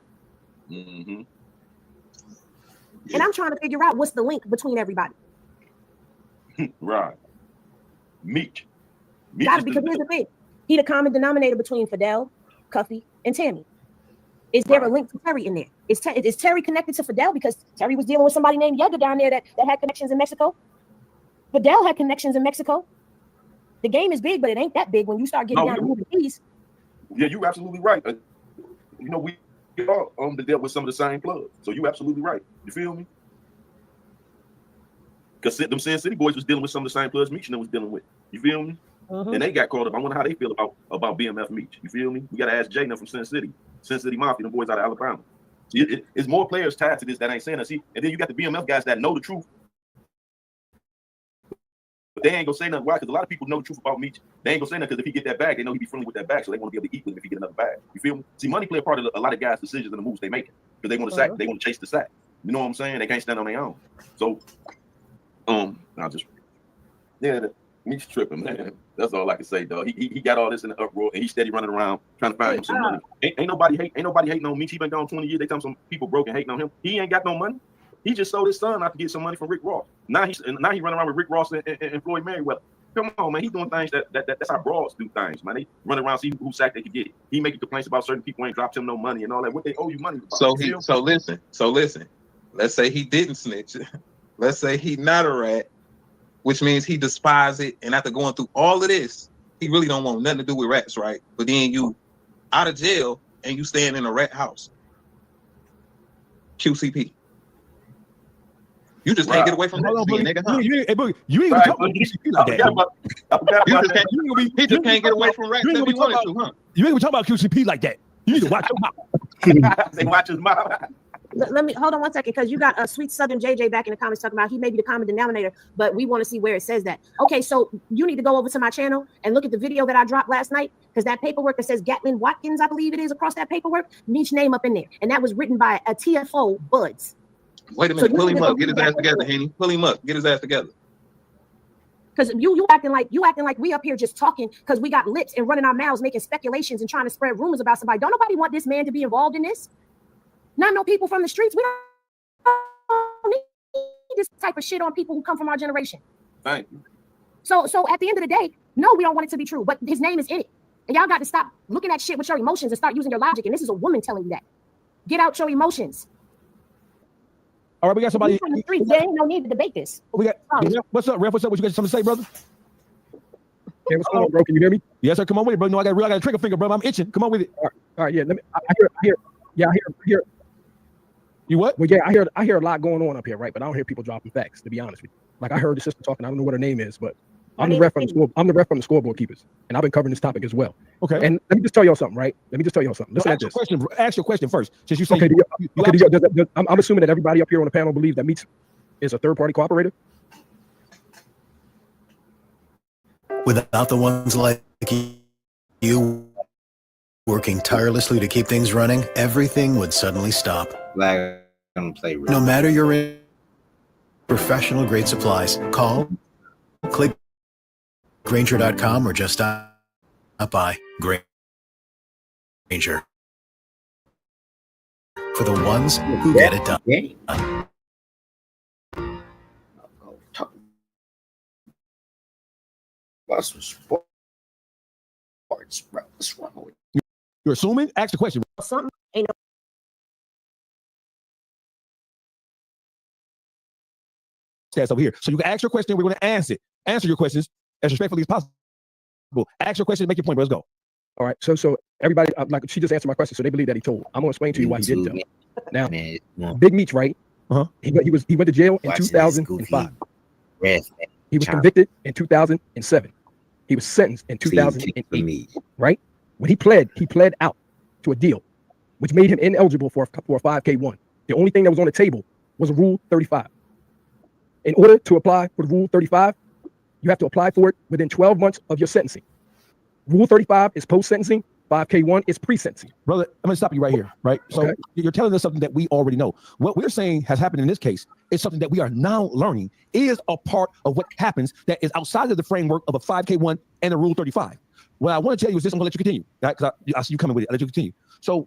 Mm-hmm. And I'm trying to figure out what's the link between everybody. Right. Meech. Gotta, because here's the thing. He the common denominator between Fidel, Cuffy, and Tammy. Is there a link to Terry in there? Is Terry connected to Fidel because Terry was dealing with somebody named Yega down there that had connections in Mexico? Fidel had connections in Mexico. The game is big, but it ain't that big when you start getting down to moving keys. Yeah, you're absolutely right. You know, we all dealt with some of the same clubs. So you're absolutely right. You feel me? Because them Sin City boys was dealing with some of the same clubs Meech was dealing with. You feel me? And they got caught up. I wonder how they feel about BMF Meech. You feel me? We got to ask Jay now from Sin City Mafia, the boys out of Alabama. It's more players tied to this that ain't saying that. See, and then you got the BMF guys that know the truth, but they ain't gonna say nothing. Why? Because a lot of people know the truth about Meech. They ain't gonna say nothing because if he get that bag, they know he be friendly with that bag, so they want to be able to eat with him if he get another bag. You feel me? See, money play a part of a lot of guys' decisions and the moves they make because they want to sack, they want to chase the sack. You know what I'm saying? They can't stand on their own. So, Meech tripping, man. That's all I can say, dog. He got all this in the uproar, and he's steady running around trying to find him some money. Ain't nobody hating on Meech. He been gone 20 years. They tell him some people broke and hating on him. He ain't got no money. He just sold his son out to get some money from Rick Ross. Now he running around with Rick Ross and Floyd Mayweather. Come on, man. He doing things that's how broads do things, man. They run around see who sack they could get. He making complaints about certain people ain't dropped him no money and all that. What they owe you money about? So listen. Let's say he didn't snitch. Let's say he not a rat, which means he despises it. And after going through all of this, he really don't want nothing to do with rats, right? But then you out of jail and you staying in a rat house. QCP. You just can't get away from that, nigga. Huh? You ain't even talking about QCP like that. He just can't get away from rats if he wanted to, huh? You ain't even talking about QCP like that. You need to watch your mouth. They watch his mouth. Let me hold on 1 second, because you got a sweet Southern JJ back in the comments talking about he may be the common denominator, but we want to see where it says that. Okay, so you need to go over to my channel and look at the video that I dropped last night, because that paperwork that says Gatlin Watkins, I believe it is, across that paperwork, Meech name up in there, and that was written by a TFO Buds. Wait a minute, so pull him up, get his ass together, Henny. Pull him up, get his ass together. Because you acting like we up here just talking because we got lips and running our mouths, making speculations and trying to spread rumors about somebody. Don't nobody want this man to be involved in this. Not no people from the streets. We don't need this type of shit on people who come from our generation. Thank you. So at the end of the day, no, we don't want it to be true, but his name is in it. And y'all got to stop looking at shit with your emotions and start using your logic. And this is a woman telling you that. Get out your emotions. All right, we got somebody. On the streets, there ain't no need to debate this. We got. What's up, Ref? What's up? What you got something to say, brother? Hey, what's going on, bro? Can you hear me? Yes, sir. Come on with it, bro. No, I got a trigger finger, bro. I'm itching. Come on with it. All right. Yeah. I hear. You what? Well, yeah, I hear a lot going on up here, right? But I don't hear people dropping facts, to be honest with you. Like I heard the sister talking. I don't know what her name is, but I'm the ref from the scoreboard keepers, and I've been covering this topic as well. Okay. And let me just tell y'all something, right? Listen at this. Ask your question first. Since you say I'm assuming that everybody up here on the panel believes that Meech is a third-party cooperator. Without the ones like you working tirelessly to keep things running, everything would suddenly stop. No matter your in professional grade supplies, call, click Grainger.com or just stop by. Grainger. For the ones who get it done. What's sports, bro? What's wrong with You're assuming? Ask the question. Something ain't no. Stats over here. So you can ask your question. We're going to answer your questions as respectfully as possible. Ask your question, make your point, but let's go. All right. So everybody, like she just answered my question. So they believe that he told. I'm going to explain to you why he didn't tell. Now, Big Meech, right? He went to jail in 2005. He was convicted in 2007. He was sentenced in 2008. Right? When he pled out to a deal, which made him ineligible for a 5K1. The only thing that was on the table was a Rule 35. In order to apply for the Rule 35, you have to apply for it within 12 months of your sentencing. Rule 35 is post-sentencing. 5K1 is pre-sentencing. Brother, I'm going to stop you right here, right? So you're telling us something that we already know. What we're saying has happened in this case is something that we are now learning is a part of what happens that is outside of the framework of a 5K1 and a Rule 35. What I want to tell you is this. I'm going to let you continue. Right? Because I see you coming with it. I'll let you continue. So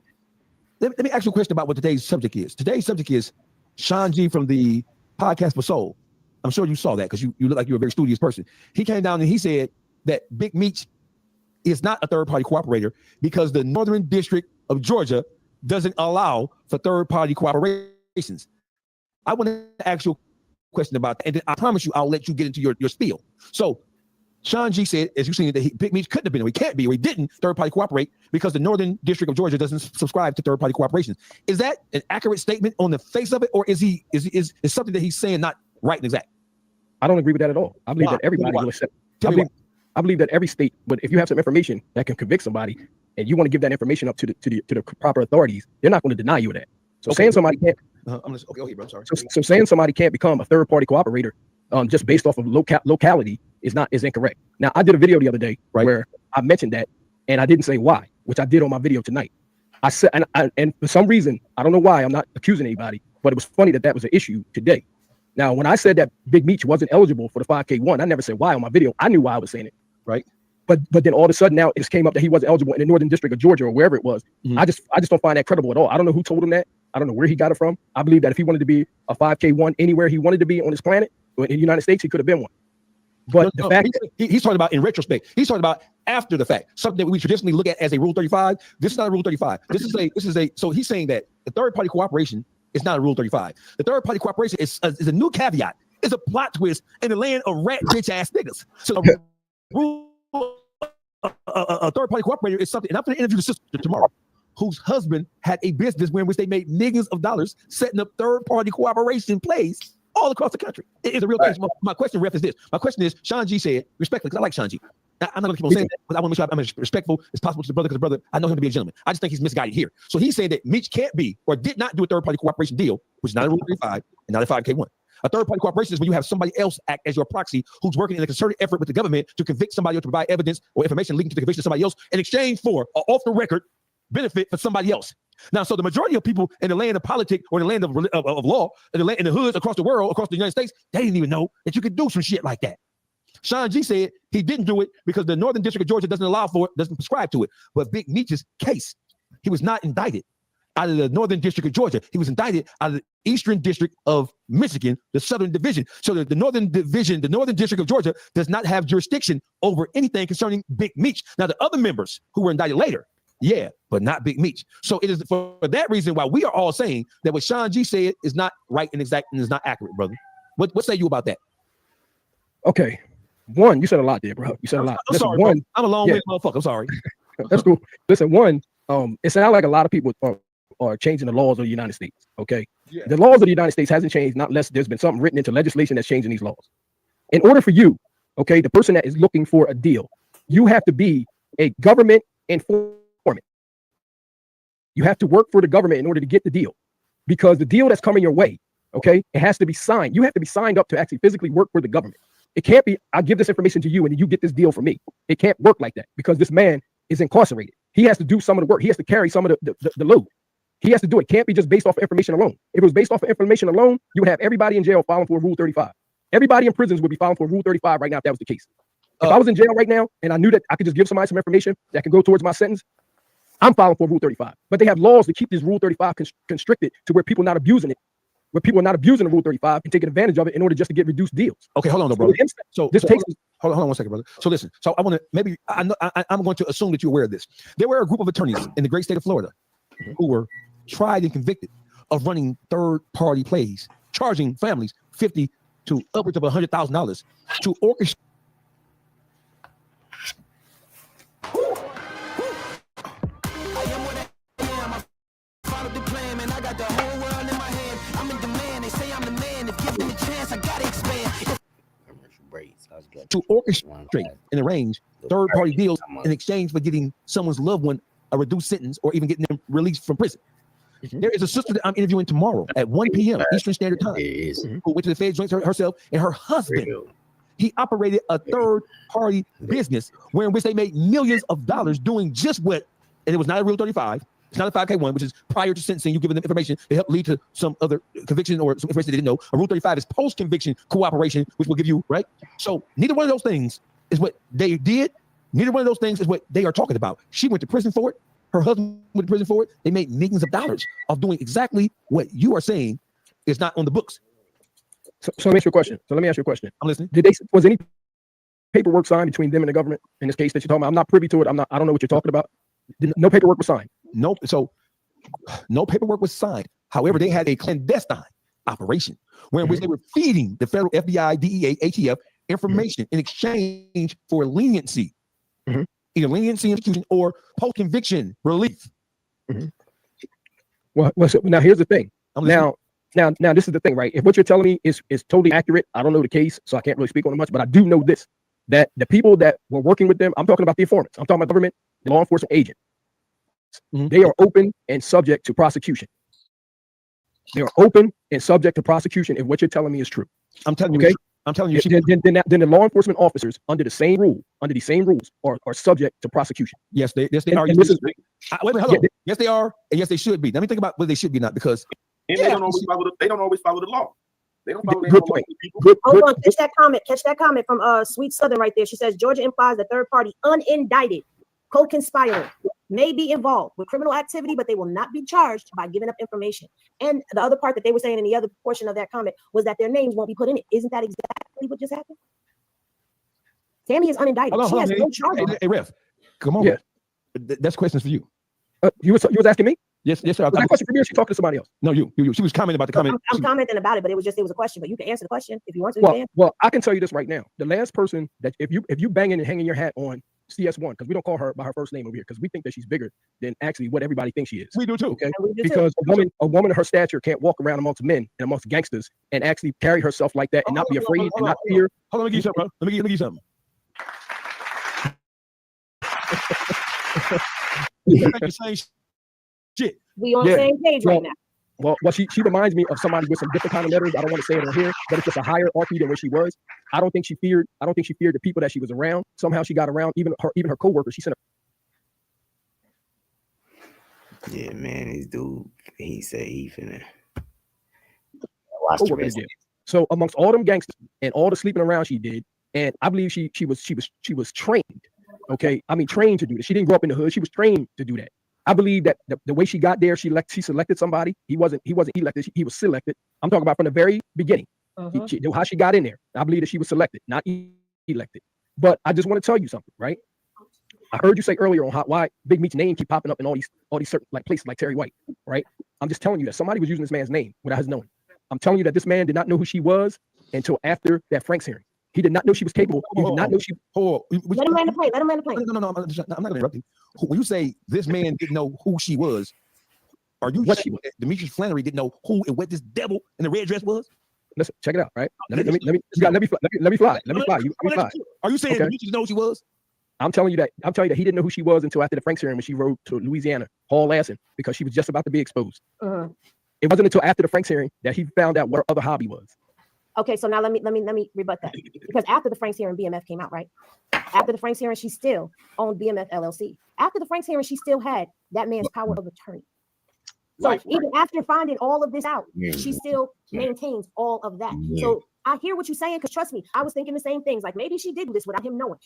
let me ask you a question about what today's subject is. Today's subject is Sean G from the Podcast for Soul. I'm sure you saw that because you look like you're a very studious person. He came down and he said that Big Meech is not a third-party cooperator because the Northern District of Georgia doesn't allow for third-party cooperations. I want to ask you a question about that, and then I promise you I'll let you get into your spiel. So Sean G said, as you've seen, that Big Meech couldn't have been, or he can't be, or he didn't third-party cooperate because the Northern District of Georgia doesn't subscribe to third-party cooperations. Is that an accurate statement on the face of it, or is something that he's saying not right and exact? I don't agree with that at all. I believe that everybody will accept. I believe that every state, but if you have some information that can convict somebody and you want to give that information up to the proper authorities, they're not going to deny you of that. So saying somebody can't I'm sorry. So saying somebody can't become a third-party cooperator just based off of locality is incorrect. Now, I did a video the other day where I mentioned that, and I didn't say why, which I did on my video tonight. I said, and for some reason, I don't know why, I'm not accusing anybody, but it was funny that was an issue today. Now, when I said that Big Meech wasn't eligible for the 5K1, I never said why on my video. I knew why I was saying it, right? But then all of a sudden now it just came up that he wasn't eligible in the Northern District of Georgia or wherever it was. I just don't find that credible at all. I don't know who told him that. I don't know where he got it from. I believe that if he wanted to be a 5K1 anywhere he wanted to be on this planet, in the United States, he could have been one. But the fact he's talking about in retrospect, he's talking about after the fact, something that we traditionally look at as a Rule 35. This is not a Rule 35. This is a so he's saying that the third-party cooperation is not a Rule 35. The third-party cooperation is a new caveat. It's a plot twist in the land of rat bitch ass niggas. So a third-party cooperator is something, and I'm going to interview the sister tomorrow, whose husband had a business in which they made millions of dollars setting up third-party cooperation plays all across the country. It is a real case. My question, Ref, is this. My question is, Sean G said, respectfully, because I like Sean G. I'm not going to keep on saying that, but I want to make sure I'm as respectful as possible to the brother, because the brother, I know him to be a gentleman. I just think he's misguided here. So he's saying that Meech can't be or did not do a third-party cooperation deal, which is not a Rule 35 and not a 5K1. A third-party cooperation is when you have somebody else act as your proxy who's working in a concerted effort with the government to convict somebody or to provide evidence or information leading to the conviction of somebody else in exchange for an off-the-record benefit for somebody else. Now, so the majority of people in the land of politics or the land of law, in the hoods across the world, across the United States, they didn't even know that you could do some shit like that. Sean G said he didn't do it because the Northern District of Georgia doesn't allow for it, doesn't prescribe to it. But Big Meech's case, he was not indicted out of the Northern District of Georgia. He was indicted out of the Eastern District of Michigan, the Southern Division. So the Northern Division, the Northern District of Georgia does not have jurisdiction over anything concerning Big Meech. Now, the other members who were indicted later, yeah, but not Big Meech. So it is for that reason why we are all saying that what Sean G said is not right and exact and is not accurate, brother. What say you about that? Okay. One, you said a lot there, bro. You said a lot. I'm sorry, bro. I'm a long-winded motherfucker. I'm sorry. That's cool. Listen, one, it sounds like a lot of people are changing the laws of the United States. Okay. Yeah. The laws of the United States hasn't changed, not unless there's been something written into legislation that's changing these laws. In order for you, okay, the person that is looking for a deal, you have to be a government informant. You have to work for the government in order to get the deal, because the deal that's coming your way, okay, it has to be signed. You have to be signed up to actually physically work for the government. It can't be, I'll give this information to you and then you get this deal from me. It can't work like that, because this man is incarcerated. He has to do some of the work. He has to carry some of the load. He has to do it. It can't be just based off of information alone. If it was based off of information alone, you would have everybody in jail filing for Rule 35. Everybody in prisons would be filing for Rule 35 right now if that was the case. If I was in jail right now and I knew that I could just give somebody some information that can go towards my sentence, I'm filing for Rule 35. But they have laws to keep this Rule 35 constricted to where people are not abusing it, where people are not abusing the Rule 35 and taking advantage of it in order just to get reduced deals. Okay, hold on, though, brother. So this takes. Hold on 1 second, brother. So listen. So I want to maybe I'm going to assume that you're aware of this. There were a group of attorneys in the great state of Florida who were tried and convicted of running third-party plays, charging families $50,000 to upwards of $100,000 to orchestrate. To orchestrate and arrange third-party deals in exchange for getting someone's loved one a reduced sentence or even getting them released from prison. There is a sister that I'm interviewing tomorrow at 1 p.m. Eastern Standard Time who went to the Fed joints herself and her husband. He operated a third-party business in which they made millions of dollars doing just what, and it was not a Rule 35. It's not a 5K1, which is prior to sentencing. You giving them information to help lead to some other conviction or some information they didn't know. A Rule 35 is post-conviction cooperation, which will give you, right? So neither one of those things is what they did. Neither one of those things is what they are talking about. She went to prison for it. Her husband went to prison for it. They made millions of dollars of doing exactly what you are saying is not on the books. So let me ask you a question. I'm listening. Was any paperwork signed between them and the government in this case that you're talking about? I'm not privy to it. I don't know what you're talking about. No paperwork was signed. Nope. So no paperwork was signed. However, they had a clandestine operation where which they were feeding the federal FBI, DEA, ATF information in exchange for leniency, either leniency execution or post-conviction relief. Well, so now here's the thing. Now this is the thing, right? If what you're telling me is totally accurate, I don't know the case, so I can't really speak on it much, but I do know this, that the people that were working with them, I'm talking about the informants, I'm talking about government, the law enforcement agent. They are open and subject to prosecution. They are open and subject to prosecution if what you're telling me is true. I'm telling you, okay? I'm telling you. Then the law enforcement officers under the same rules are subject to prosecution. Yes, they are. And this is, wait a minute, hold on. Yes, they are, and yes, they should be. Let me think about what they should be not, because and they don't always follow the law. They don't follow good point. Hold on, catch that comment from Sweet Southern right there. She says Georgia implies the third party unindicted co-conspirator may be involved with criminal activity, but they will not be charged by giving up information. And the other part that they were saying in the other portion of that comment was that their names won't be put in it. Isn't that exactly what just happened? Tammy is unindicted. She has no charge. Hey, Ref, come on. Yeah. That's questions for you. You was asking me? Yes, sir. Was that question for me, or she talking to somebody else? No, you. She was commenting about the comment. I'm commenting about it, but it was a question. But you can answer the question if you want to. Well, I can tell you this right now. The last person that if you banging and hanging your hat on CS1, because we don't call her by her first name over here, because we think that she's bigger than actually what everybody thinks she is. We do too. Okay, because a woman of her stature can't walk around amongst men and amongst gangsters and actually carry herself like that and not be afraid and not fear. Hold on, let me give you something, bro. Let me give you something. Shit. We on the same page right now. Well, she reminds me of somebody with some different kind of letters. I don't want to say it on here, but it's just a hierarchy than where she was. I don't think she feared the people that she was around. Somehow she got around even her coworkers. She sent Yeah, man, this dude, he said he finna watch the rest. So amongst all them gangsters and all the sleeping around she did, and I believe she was trained. Okay, I mean trained to do this. She didn't grow up in the hood. She was trained to do that. I believe that the way she got there, she selected somebody. He wasn't elected. He was selected. I'm talking about from the very beginning. How she got in there. I believe that she was selected, not elected. But I just want to tell you something, right? I heard you say earlier on why Big Meat's name keep popping up in all these certain like places like Terry White, right? I'm just telling you that somebody was using this man's name without his knowing. I'm telling you that this man did not know who she was until after that Frank's hearing. He did not know she was capable. He did not know she. Let him land the plane. Let him land the plane. No, I'm not going to interrupt you. When you say this man didn't know who she was, are you saying that Demetrius Flannery didn't know who and what this devil in the red dress was? Listen, check it out, right? Let me fly. Are you saying Demetrius know who she was? I'm telling you that he didn't know who she was until after the Frank's hearing when she rode to Louisiana, haul assing, because she was just about to be exposed. It wasn't until after the Frank's hearing that he found out what her other hobby was. Okay, so now let me rebut that, because after the Frank's hearing, BMF came out, right? After the Frank's hearing, she still owned BMF LLC. After the Frank's hearing, she still had that man's power of attorney. So even after finding all of this out, she still maintains all of that. So I hear what you're saying, because trust me, I was thinking the same things. Like maybe she did this without him knowing.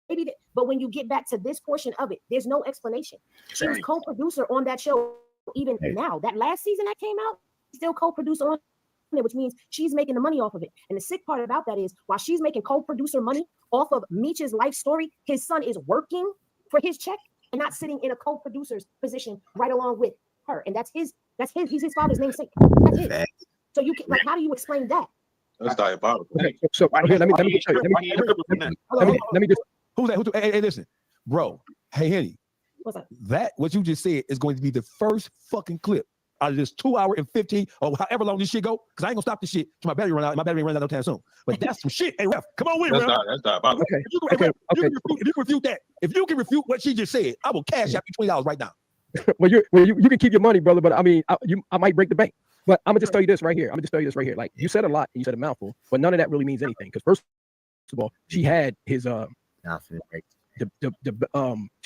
Maybe but when you get back to this portion of it, there's no explanation. She was co-producer on that show even now. That last season that came out, still co-producer on it, which means she's making the money off of it. And the sick part about that is while she's making co-producer money off of Meech's life story, his son is working for his check and not sitting in a co-producer's position right along with her. And he's his father's namesake. That's his. So you can, like, how do you explain that? That's diabolical. Okay, so here, let me just who's that? Hey, listen, bro. Hey, Henny. What's up? That what you just said is going to be the first fucking clip out of this 2 hour and 15 or however long this shit go. Because I ain't gonna stop this shit till my battery run out. My battery runs out no time soon. But that's some shit. Hey, Ref, come on with it, Ref. That's diabolical. Okay. If you can refute that, if you can refute what she just said, I will cash out you $20 right now. Well, you can keep your money, brother. But I mean, I might break the bank. But I'm gonna just tell you this right here. Like you said a lot and you said a mouthful, but none of that really means anything. Because first of all, she had his she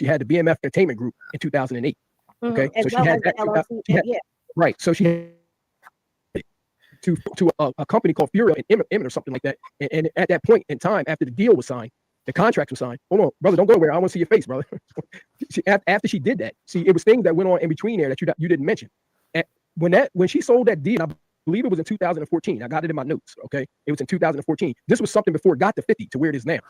had the BMF Entertainment Group in 2008. Okay, so she had that. Right. So she had to a company called Fury and Emmett or something like that. And at that point in time, after the deal was signed, the contract was signed. Hold on, brother, don't go nowhere. I want to see your face, brother. After she did that, see, it was things that went on in between there that you didn't mention. And when she sold that deal, I believe it was in 2014. I got it in my notes. Okay, it was in 2014. This was something before it got to 50 to where it is now.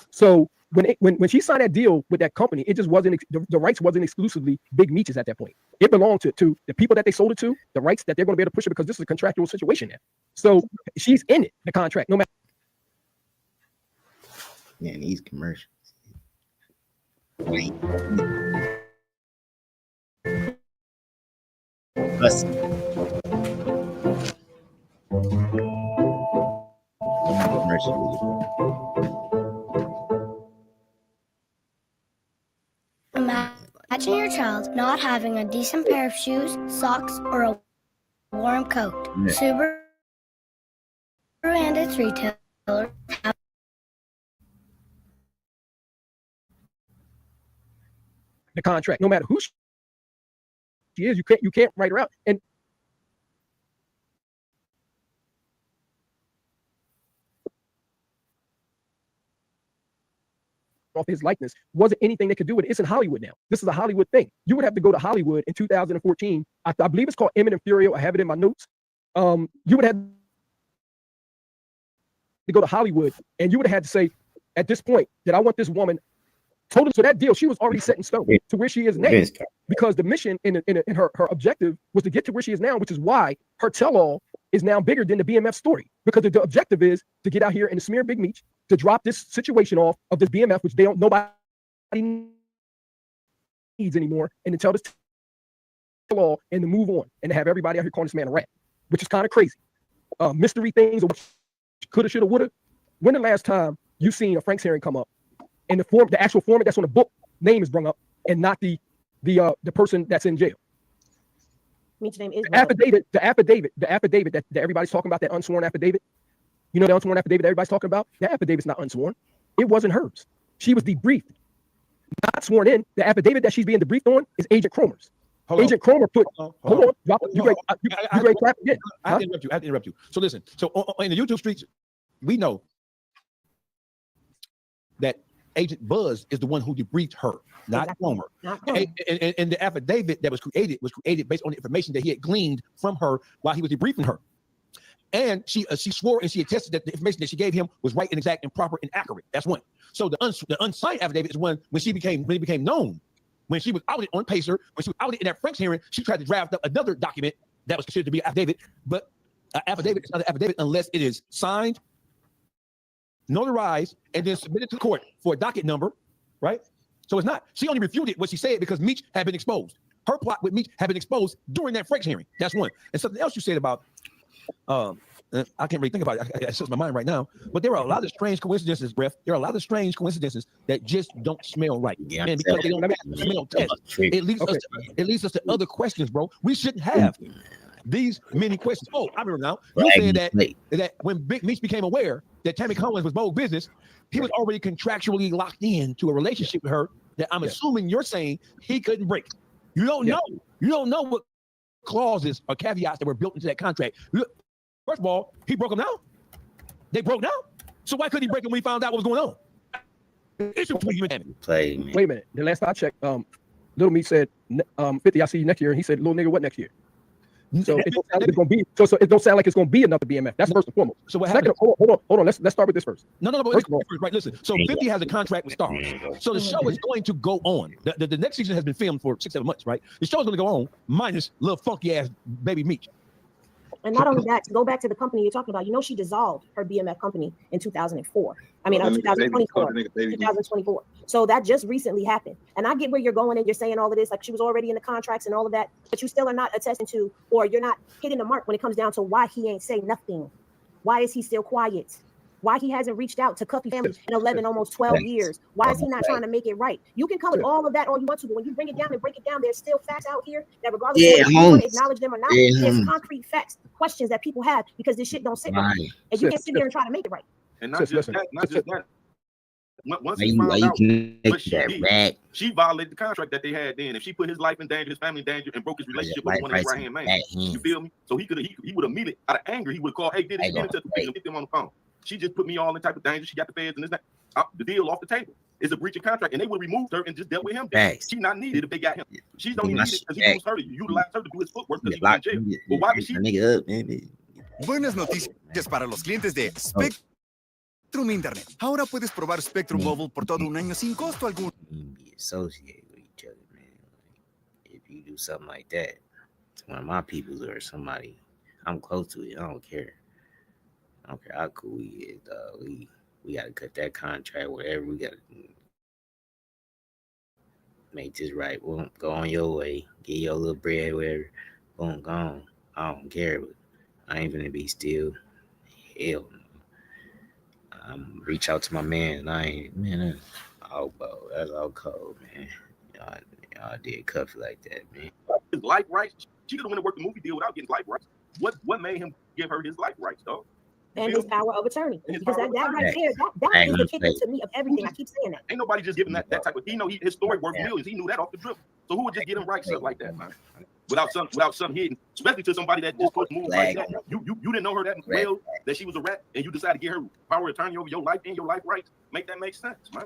So when she signed that deal with that company, it just wasn't the rights wasn't exclusively Big Meech's at that point. It belonged to the people that they sold it to, the rights that they're going to be able to push it because this is a contractual situation now. So she's in it, the contract, no matter. Man, these commercials. Imagine your child not having a decent pair of shoes, socks, or a warm coat. Yeah. Subaru and its retailers have the contract, no matter who she is, you can't write her out. And off his likeness wasn't anything they could do with it. It's in Hollywood now. This is a Hollywood thing. You would have to go to Hollywood in 2014. I believe it's called Emmett and Furio. I have it in my notes. You would have to go to Hollywood and you would have had to say at this point that I want this woman told him. So that deal, she was already set in stone to where she is now, because the mission in her objective was to get to where she is now, which is why her tell-all is now bigger than the BMF story, because the objective is to get out here and to smear Big Meech, to drop this situation off of this BMF, which nobody needs anymore, and to tell this tell-all and to move on and to have everybody out here calling this man a rat, which is kind of crazy. Mystery things, coulda, shoulda, woulda. When the last time you seen a Frank's hearing come up and the actual format that's on the book name is brung up and not the person that's in jail? Meech's name is the affidavit that everybody's talking about, that unsworn affidavit. You know, the unsworn affidavit that everybody's talking about? That affidavit's not unsworn. It wasn't hers. She was debriefed, not sworn in. The affidavit that she's being debriefed on is Agent Cromer's. Agent Cromer put. Hold on. Drop it. You ready to clap again? I have to interrupt you. So listen. So in the YouTube streets, we know that Agent Buzz is the one who debriefed her, not Cromer. And the affidavit that was created based on the information that he had gleaned from her while he was debriefing her. And she swore and she attested that the information that she gave him was right and exact and proper and accurate. That's one. So the unsigned affidavit is when it became known. When she was outed on Pacer, when she was outed in that Frank's hearing, she tried to draft up another document that was considered to be an affidavit. But an affidavit is not an affidavit unless it is signed, notarized, and then submitted to the court for a docket number, right? So it's not. She only refuted what she said because Meech had been exposed. Her plot with Meech had been exposed during that Frank's hearing. That's one. And something else you said about, I can't really think about it. It slips my mind right now. But there are a lot of strange coincidences, Bref. There are a lot of strange coincidences that just don't smell right. Yeah, and because they don't smell test, it leads us to other questions, bro. We shouldn't have these many questions. Oh, I remember now. You said that when Big Meech became aware that Tammy Cowin was bold business, he was already contractually locked in to a relationship with her that I'm assuming you're saying he couldn't break. You don't know. You don't know what clauses or caveats that were built into that contract. First of all, he broke them now. They broke down. So why couldn't he break them when he found out what was going on? It's between you and Tammy. Play, man. Wait a minute. The last time I checked, Little Meat said, 50, I'll see you next year. And he said, little nigga, what next year? So it don't sound like it's gonna be. So it don't sound like it's gonna be another BMF. That's first and foremost. So what Second, happened? hold on. Let's start with this first. No. Right, listen. So 50 has a contract with Stars. So the show is going to go on. The next season has been filmed for 6-7 months, right? The show is going to go on minus little funky ass baby Meech. And not only that, to go back to the company you're talking about, you know, she dissolved her BMF company in 2004. I mean, 2024. So that just recently happened. And I get where you're going and you're saying all of this, like she was already in the contracts and all of that, but you still are not attesting to, or you're not hitting the mark when it comes down to why he ain't say nothing. Why is he still quiet? Why he hasn't reached out to Cuffy family in 11, almost 12 years? Why is he not trying to make it right? You can come with all of that all you want to, but when you bring it down, there's still facts out here that regardless of whether you want to acknowledge them or not, there's concrete facts, questions that people have because this shit don't sit right. And you can't sit there and try to make it right. And not just that. Once he found out what she did, she violated the contract that they had then. If she put his life in danger, his family in danger, and broke his relationship with one of his right-hand man, you feel me? So he would have immediately, out of anger, he would have called, hey, get in touch with them, get them on the phone. She just put me all in type of danger. She got the feds and this, that. The deal off the table. It's a breach of contract, and they would have removed her and just dealt with him. She's not needed if they got him. She's only needed because he used her to utilize her to do his footwork because he was in jail. But why did she? Buenas noticias para los clientes de Spectrum Internet. Ahora puedes probar Spectrum Mobile por todo un año sin costo alguno. Be associated with each other, man. Like, if you do something like that to one of my peoples or somebody I'm close to, it, I don't care. I don't care how cool we is, dog. We gotta cut that contract, whatever. We gotta make this right. Boom, go on your way, get your little bread, whatever. Boom, gone. I don't care. But I ain't gonna be still. Hell no. Reach out to my man, and I ain't, man. That's all cold, man. Y'all did Cuffy like that, man. His life rights. She could have went and worked the movie deal without getting life rights. What made him give her his life rights, dog? And his power of attorney. Because that right there, that is the kicker to me of everything. I keep saying that. Ain't nobody just giving that type of, his story worth millions. He knew that off the dribble. So who would just get him right stuff like that, man? Without something hidden, especially to somebody that just supposed to move like that. You didn't know her that well, that she was a rat, and you decided to get her power of attorney over your life and your life rights. Make that make sense, man.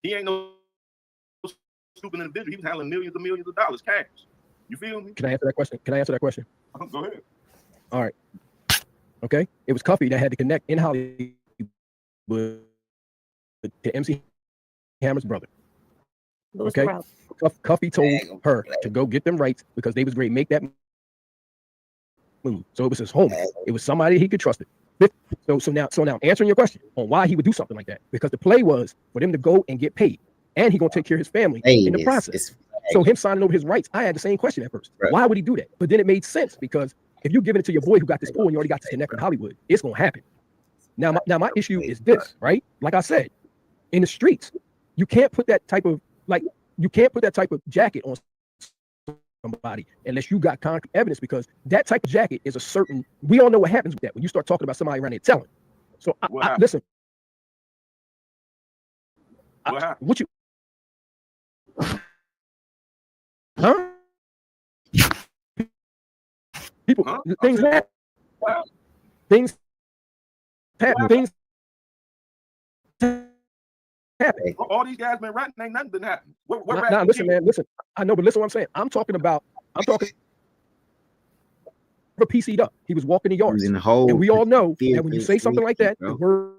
He ain't no stupid individual. He was handling millions of dollars cash. You feel me? Can I answer that question? Go ahead. All right. Okay, it was Cuffy that had to connect in Hollywood to MC Hammer's brother. Okay, Cuffy told her to go get them rights because they was great. Make that move. So it was his homie. It was somebody he could trust it. So now answering your question on why he would do something like that, because the play was for them to go and get paid, and he gonna take care of his family in the process. So him signing over his rights, I had the same question at first. Why would he do that? But then it made sense because if you give it to your boy who got this pull and you already got this connect in Hollywood, it's gonna happen. Now my issue is this, right? Like I said, in the streets, you can't put that type of jacket on somebody unless you got concrete evidence, because that type of jacket is a certain. We all know what happens with that when you start talking about somebody around there telling. So listen. What you? Huh? People, things happen. Things happen. All these guys been ratting, ain't nothing been happening. Listen, man, listen. I know, but listen what I'm saying. I'm talking PC'd up. He was walking the yards. And we all know that when you say something like that, the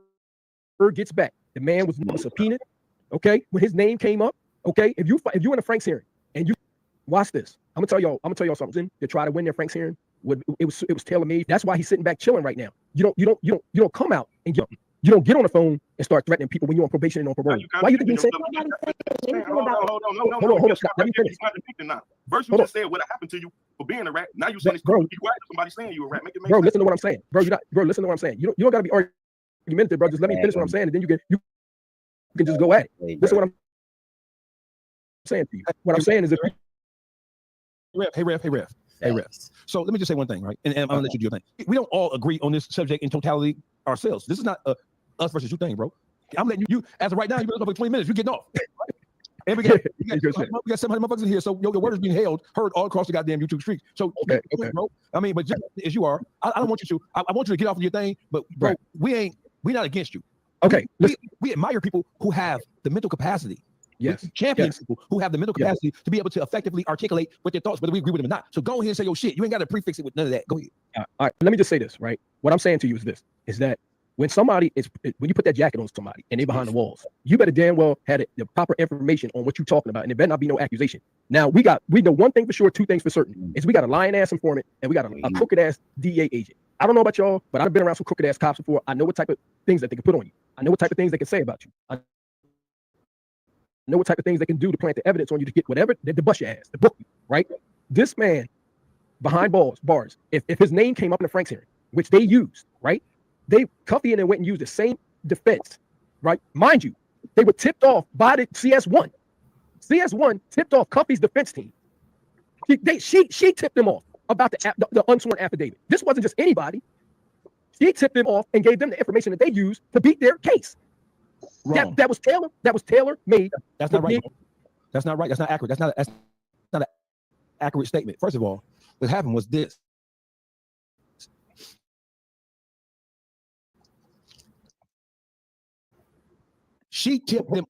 word gets back. The man was subpoenaed. Okay, when his name came up. Okay, if you in a Frank's hearing and you watch this, I'm gonna tell y'all something. To try to win their Frank's hearing, it was tailor made. That's why he's sitting back chilling right now. You don't come out and you don't get on the phone and start threatening people when you're on probation and on parole. Why you think you saying? Hold on. Let me finish. First you just said what happened to you for being a rat. Now you saying it's cool. Somebody saying you a rat. Make it make sense. Listen to what I'm saying. Listen to what I'm saying. You don't gotta be argumentative, bro. Just let me finish what I'm saying, and then you can just go at it. Listen to what I'm saying to you. What I'm saying is if Hey, Ref. So let me just say one thing, right? And I'm gonna let you do your thing. We don't all agree on this subject in totality ourselves. This is not us versus you thing, bro. I'm letting you as of right now, you've been up for 20 minutes, you're getting off. And we got 700 motherfuckers in here, so your word is being heard all across the goddamn YouTube streets. So, okay, bro. I mean, but just as you are, I don't want you to. I want you to get off of your thing, but bro, we ain't We're not against you. Okay. We admire people who have the mental capacity. Yes. We champion people who have the mental capacity to be able to effectively articulate what their thoughts, whether we agree with them or not. So go ahead and say your shit. You ain't got to prefix it with none of that. Go ahead. All right. Let me just say this, right? What I'm saying to you is this: is that when you put that jacket on somebody and they behind the walls, you better damn well had the proper information on what you're talking about, and there better not be no accusation. Now we know one thing for sure, two things for certain: is we got a lying ass informant and we got a crooked ass DEA agent. I don't know about y'all, but I've been around some crooked ass cops before. I know what type of things that they can put on you. I know what type of things they can say about you. I know what type of things they can do to plant the evidence on you to get whatever to bust your ass, to book you, right? This man behind bars, if his name came up in the Franks hearing, which they used, right? Cuffy and then went and used the same defense, right? Mind you, they were tipped off by the CS1. CS1 tipped off Cuffy's defense team. She tipped them off about the unsworn affidavit. This wasn't just anybody. She tipped them off and gave them the information that they used to beat their case. That was tailor made. That's not right. That's not right. That's not accurate. That's not an accurate statement. First of all, what happened was this. She tipped them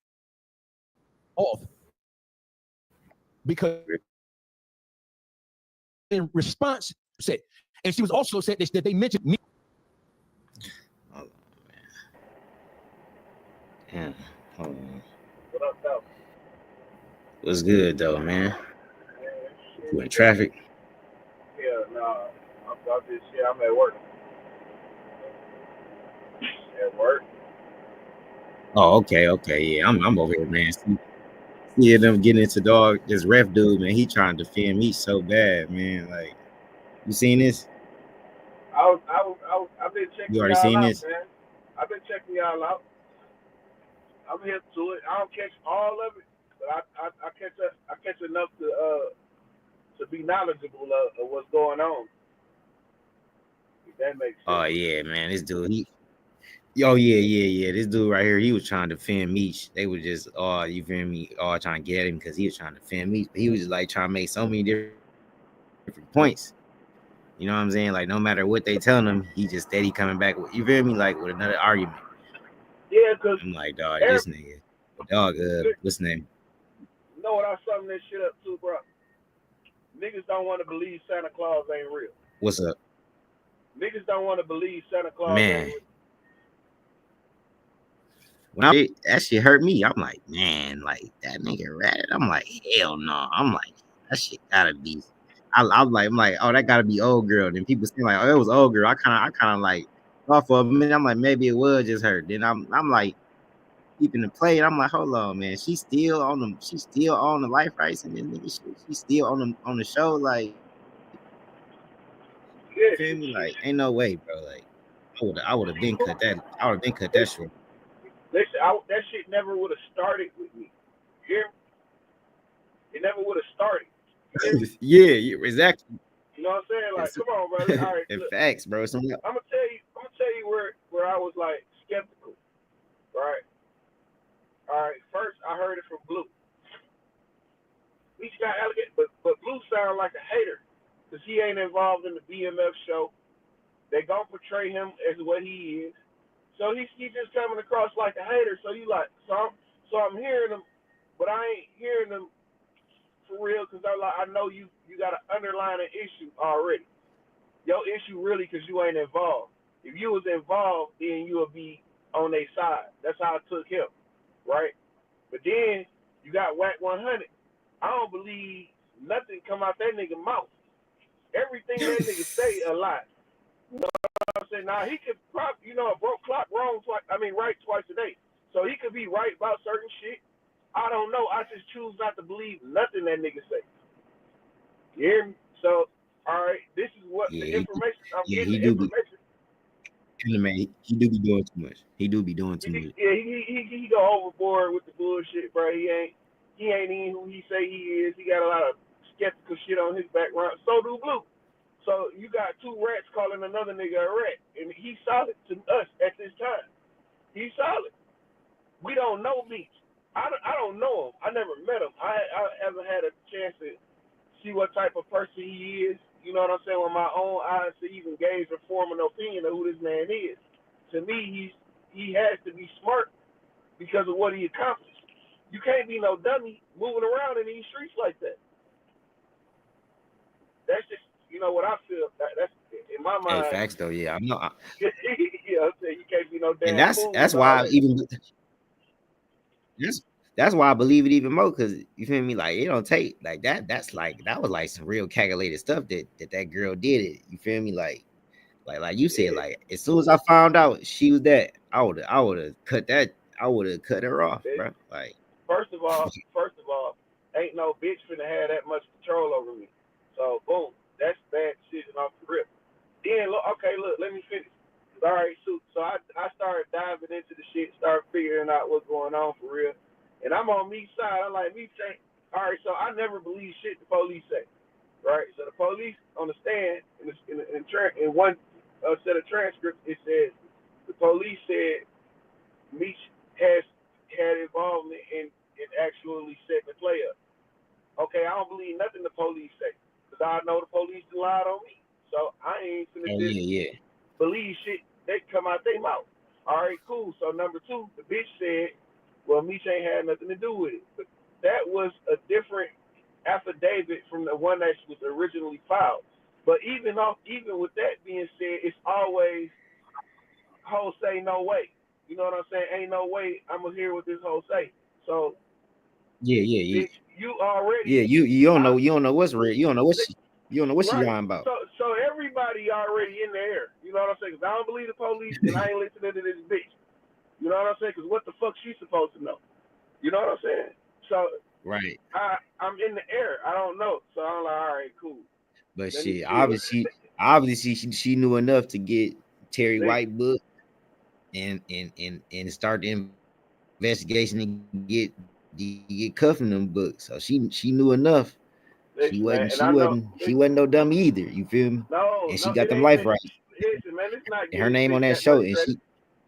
off because in response said, and she was also said that they mentioned me. Yeah. Hold on. What's good though, man? You in traffic? Yeah, no, I'm at work. At work. Oh, okay, yeah. I'm over here, man. See them getting into this ref dude, man. He trying to defend me so bad, man. Like, you seen this? I've been checking You already y'all seen out, this? man. I've been checking y'all out. I'm hip to it. I don't catch all of it, but I catch enough to be knowledgeable of what's going on. If that makes sense. Oh yeah, man. This dude, yeah. This dude right here, he was trying to defend me. They were just, you feel me? Trying to get him because he was trying to defend me. But he was just like trying to make so many different points. You know what I'm saying? Like no matter what they telling him, he just steady coming back with, you feel me? Like with another argument. Yeah, cause I'm like, dog, this nigga, dog. What's his name? You know what? I sum this shit up too, bro. Niggas don't want to believe Santa Claus ain't real. What's up? Niggas don't want to believe Santa Claus Man. ain't real. When that shit hurt me, I'm like, man, like that nigga ratted. I'm like, hell no. I'm like, that shit gotta be. I'm like, oh, that gotta be old girl. Then people say like, oh, it was old girl. I kind of like thought for a minute. I'm like, maybe it was just her. Then I'm like keeping the play. And I'm like, hold on, man. She's still on the life rights and then nigga, she's still on the show. Like, yeah, feel me? Like, ain't no way, bro. Like, I would have been cut that. I would have been cut that short. Listen, that shit never would have started with me. You hear me? It never would have started. Yeah, exactly. You know what I'm saying? Like, come on, brother. All right, look, facts, bro. I'm gonna tell you where I was like skeptical. Right. All right. First, I heard it from Blue. Each guy alligator, but Blue sound like a hater because he ain't involved in the BMF show. They gonna portray him as what he is. So he's just coming across like a hater. So you like, so I'm hearing him, but I ain't hearing him for real because I know you got an underlying issue already. Your issue really because you ain't involved. If you was involved, then you would be on their side. That's how I took him, right? But then you got Whack 100. I don't believe nothing come out that nigga mouth. Everything that nigga say a lie. You know what I'm saying? Now he could probably, a broke clock right twice a day. So he could be right about certain shit. I don't know. I just choose not to believe nothing that nigga say. You hear me? So, all right, this is what the information I'm getting. The information. Man, he do be doing too much. He Yeah, he go overboard with the bullshit, bro. He ain't even who he say he is. He got a lot of skeptical shit on his background. So do Blue. So you got two rats calling another nigga a rat, and he's solid to us at this time. He's solid. We don't know Meech. I don't know him. I never met him. I haven't had a chance to see what type of person he is. You know what I'm saying? With my own eyes to even gauge or form an opinion of who this man is. To me, he has to be smart because of what he accomplished. You can't be no dummy moving around in these streets like that. That's just, you know what I feel. That's in my mind. Hey, facts though. Yeah, I'm not. You know what I'm saying? You can't be no damn And fool. that's why I even that's why I believe it even more, because you feel me, like it don't take like that. That was like some real calculated stuff that girl did it. You feel me, like you said, like as soon as I found out she was that, I would have cut her off, bro. Like First of all, ain't no bitch finna have that much control over me. So boom, that's bad decision off the rip. Then look, let me finish. All right, so I started diving into the shit, started figuring out what's going on for real. And I'm on me side. I'm like, me saying, all right, so I never believe shit the police say. Right? So the police on the stand in one set of transcripts, it says the police said Meech had involvement in actually setting the play up. Okay, I don't believe nothing the police say, because I know the police lied on me. So I ain't finna just believe shit that come out their mouth. All right, cool. So number two, the bitch said, well, Meech ain't had nothing to do with it. But that was a different affidavit from the one that was originally filed. But even with that being said, it's always hoe say no way. You know what I'm saying? Ain't no way I'm gonna hear what this hoe say. So yeah. bitch, you already you don't know what's real. You don't know what she right. lying about. So everybody already in the air. You know what I'm saying? Because I don't believe the police, and I ain't listening to this bitch. You know what I'm saying? Because what the fuck she supposed to know? You know what I'm saying? So right. I'm in the air. I don't know. So I'm like, all right, cool. But shit, obviously she knew enough to get Terry White booked and start the investigation and get cuffing them books. So she knew enough. She wasn't no dummy either. You feel me? No, and she got them life rights. Listen, man, it's not and her name on that show, and she.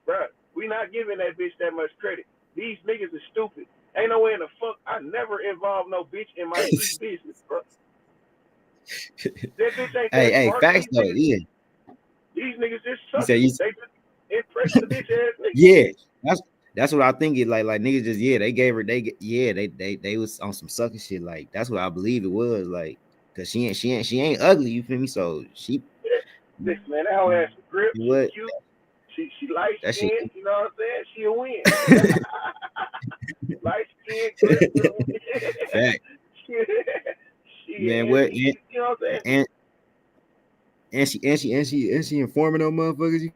Bruh, we not giving that bitch that much credit. These niggas are stupid. Ain't no way in the fuck I never involved no bitch in my street business, bro. That bitch ain't that smart. Facts though, yeah. These niggas just suck. They just impress the bitch ass niggas. Yeah, that's what I think. It like niggas just they gave her they was on some sucker shit. Like that's what I believe it was, like, cause she ain't ugly. You feel me? So she. Listen, man, that hoe has some grip. What? She cute. She light skin. You know what I'm saying? She'll win. Light skin, grip. Fact. Man, what? You know what I'm saying? And she informing those motherfuckers.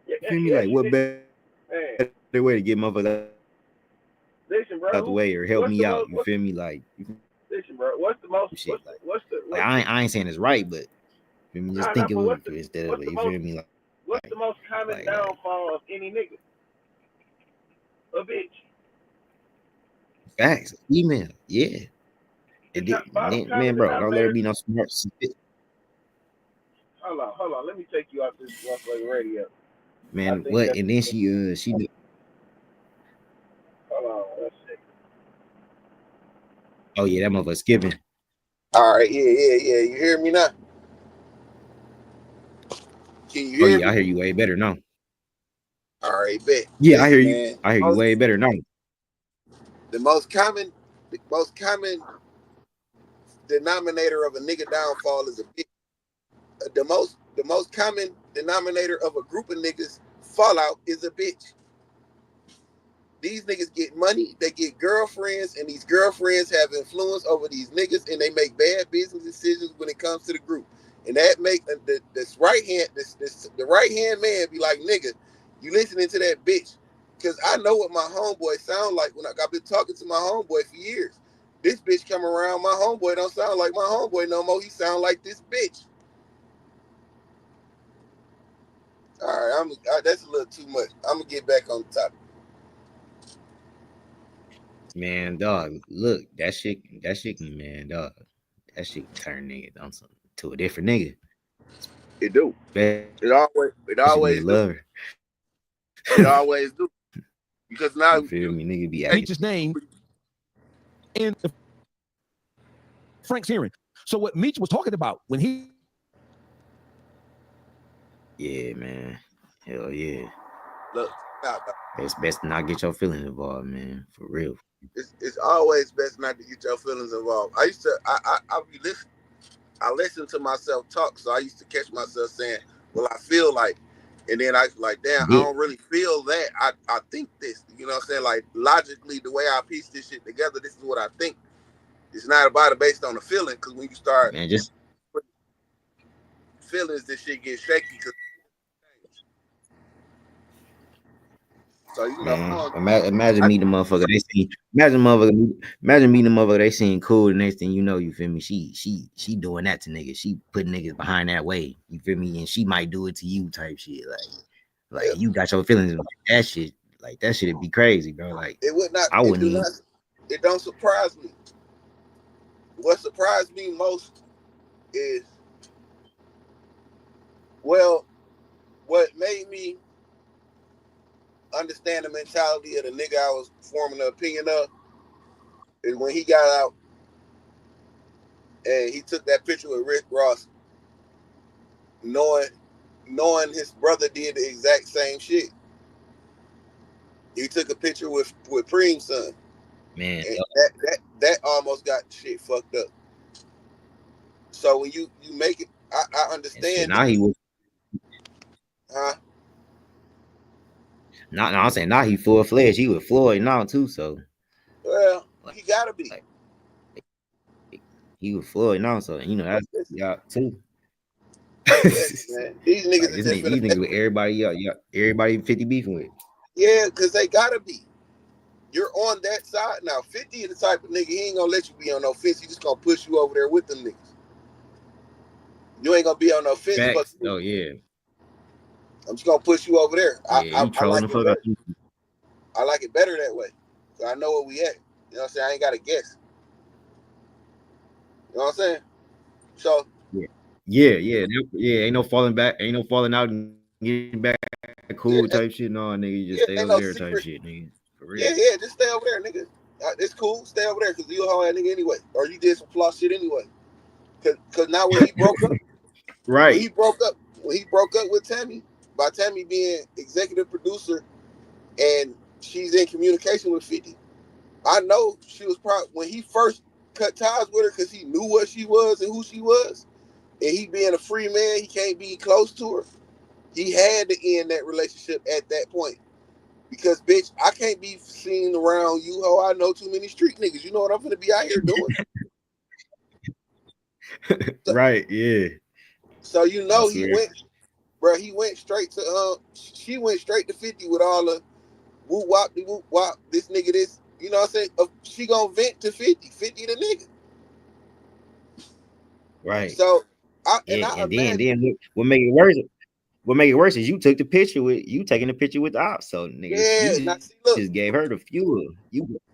You feel me? Like what better way to get motherfuckers out the way or help me out? You feel me? Like. Listen, bro. What's the most? I ain't saying it's right, but you feel me? Just think it was instead of it. You feel me? Like. What's the most common downfall of any nigga? A bitch. Facts. Female. Yeah. Man, bro, don't let her be no smart. Hold on. Let me take you out this motherfucking radio. Man, what? And then she did. Hold on. Let's see. Oh yeah, that motherfucker skipping. All right. Yeah. You hear me now? Can you hear me? I hear you way better now. All right, bet. Yeah, Listen, I hear you. man, I hear you way better now. The most common denominator of a nigga downfall is a bitch. The most common denominator of a group of niggas fallout is a bitch. These niggas get money, they get girlfriends, and these girlfriends have influence over these niggas, and they make bad business decisions when it comes to the group. And that make the right hand man be like, nigga, you listening to that bitch? Because I know what my homeboy sound like when I've been talking to my homeboy for years. This bitch come around, my homeboy don't sound like my homeboy no more. He sound like this bitch. All right, that's a little too much. I'm gonna get back on the topic. Man, dog, look, that shit, man, dog, that shit turn nigga on to a different nigga. It do. It always do. Love her. It always do. Because now you feel me, nigga be Meech's name in Frank's hearing. So what Meech was talking about when he. Yeah, man. Hell yeah. Look, It's best to not get your feelings involved, man. For real. It's always best not to get your feelings involved. I used to I be listen. I listen to myself talk, so I used to catch myself saying, "Well, I feel like," and then I was like, "Damn, I don't really feel that. I think this." You know what I'm saying? Like logically, the way I piece this shit together, this is what I think. It's not about it based on the feeling, because when you start feelings, this shit gets shaky. So you know, Man, imagine meeting a motherfucker they seen. Imagine meeting a motherfucker they seen cool. The next thing you know, you feel me? She doing that to niggas. She putting niggas behind that way. You feel me? And she might do it to you, type shit. Like you got your feelings like that shit. Like that shit'd be crazy, bro. Like it would not. I wouldn't even. It don't surprise me. What surprised me most is, well, what made me understand the mentality of the nigga I was forming an opinion of is when he got out and he took that picture with Rick Ross, knowing his brother did the exact same shit. He took a picture with Preem's son. Man, and that almost got shit fucked up. So when you make it, I understand. Now he was. Huh? No, I'm saying now he full fledged. He with Floyd now too. So. Well, he gotta be. He was Floyd now, so you know that's y'all too. Man, these niggas like, these niggas with everybody, everybody 50 beefing with. Yeah, because they gotta be. You're on that side now. 50 is the type of nigga, he ain't gonna let you be on no fence. He just gonna push you over there with them niggas. You ain't gonna be on no fence. Facts. Oh yeah. I'm just gonna push you over there. Yeah, you trolling the fuck out you. I like it better that way. So I know where we at. You know what I'm saying? I ain't gotta guess. You know what I'm saying? So Yeah. Ain't no falling back, ain't no falling out and getting back cool type shit. No, nigga, you just stay over there type shit, nigga. For real. Yeah, just stay over there, nigga. It's cool. Stay over there because you a whole ass nigga anyway. Or you did some flaw shit anyway. Cause now when he broke up, right. When he broke up with Tammy, by Tammy being executive producer and she's in communication with 50, I know she was probably, when he first cut ties with her because he knew what she was and who she was, and he being a free man, he can't be close to her. He had to end that relationship at that point. Because, bitch, I can't be seen around you, ho. I know too many street niggas. You know what I'm gonna be out here doing? Right, yeah. So you know he went straight to she went straight to 50 with all the whoop wop, this nigga this, you know what I'm saying? She gonna vent to 50 the nigga. Right. So then what make it worse? What make it worse is you took the picture with taking the picture with the ops. So nigga, you just gave her the fuel.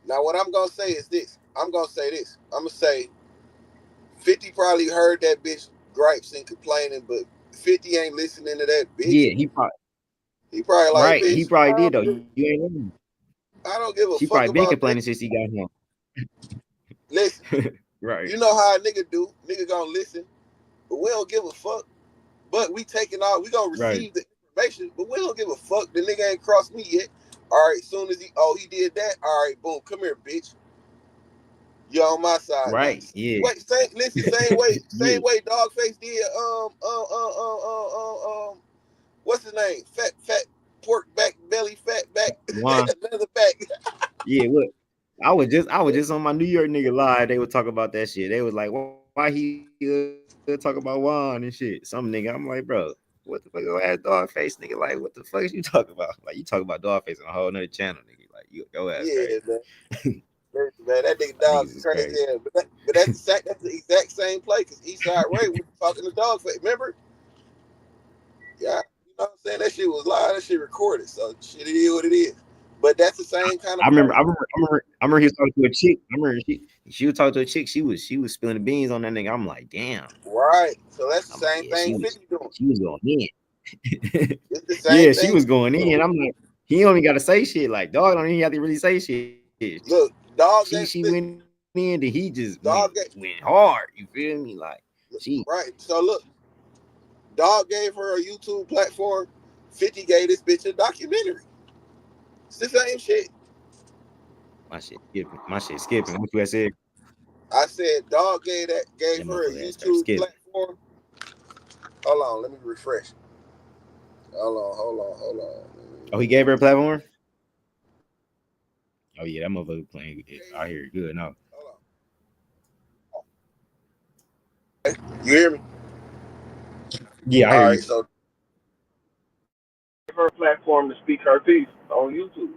Now what I'm gonna say is this. I'm gonna say 50 probably heard that bitch gripes and complaining, but 50 ain't listening to that bitch. Yeah, he probably like, right. Bitch, He probably did though. You ain't listening. I don't give a she fuck probably been about complaining that. since he got home. Listen, right. You know how a nigga do. Nigga gonna listen, but we don't give a fuck. But we gonna receive the information, but we don't give a fuck. The nigga ain't crossed me yet. All right, soon as he did that. All right, boom, come here, bitch. You on my side, right? Now. Yeah. Wait, same way Dogface did. What's his name? Fat pork back belly, fat back, leather back. Yeah, look, I was just on my New York nigga live. They would talk about that shit. They was like, why he talk about Juan and shit? Some nigga, I'm like, bro, what the fuck is ass Dogface nigga? Like, what the fuck is you talking about? Like, you talk about Dogface on a whole nother channel, nigga. Like, your ass crazy. Man, that nigga Dog is crazy. Yeah, but that's the exact same play because Eastside Ray was talking to Dogface. Remember? Yeah, you know what I'm saying? That shit was live. That shit recorded. So shit, it is what it is. But that's the same kind of. I remember he was talking to a chick. I remember she was talking to a chick. She was spilling the beans on that nigga. I'm like, damn. Right. So that's the same thing 50 doing. She was going in. It's the same thing. She was going in. I'm like, he only got to say shit. Like, dog don't even have to really say shit. Look, Dog. She went in, and he just went hard. You feel me? Like, right. So look, Dog gave her a YouTube platform. 50 gave this bitch a documentary. It's the same shit. My shit skipping. My shit skipping. What you said? I said dog gave her a YouTube platform. Hold on, let me refresh. Hold on. Oh, he gave her a platform? Oh yeah, that motherfucker playing it. I hear it good now. You hear me? Yeah, I hear you. So her platform to speak her piece on YouTube.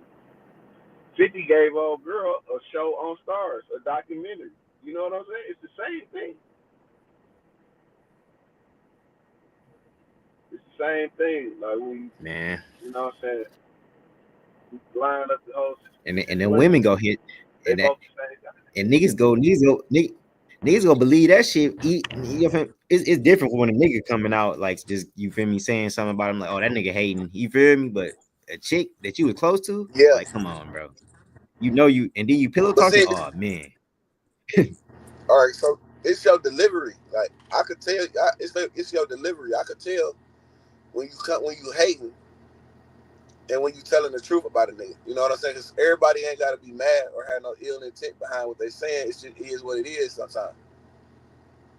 50 gave old girl a show on Stars, a documentary. You know what I'm saying? It's the same thing. It's the same thing. Like when you know what I'm saying? Line up the whole situation. And then women go hit and that, and niggas go believe that shit. It's different when a nigga coming out like just, you feel me, saying something about him like, oh, that nigga hating, you feel me? But a chick that you was close to, like, come on, bro. You know you, and then you pillow talking. Oh man. All right, so it's your delivery. Like I could tell, it's your delivery. I could tell when you hating and when you telling the truth about a nigga. You know what I'm saying? Because everybody ain't got to be mad or have no ill intent behind what they saying. It just is what it is sometimes.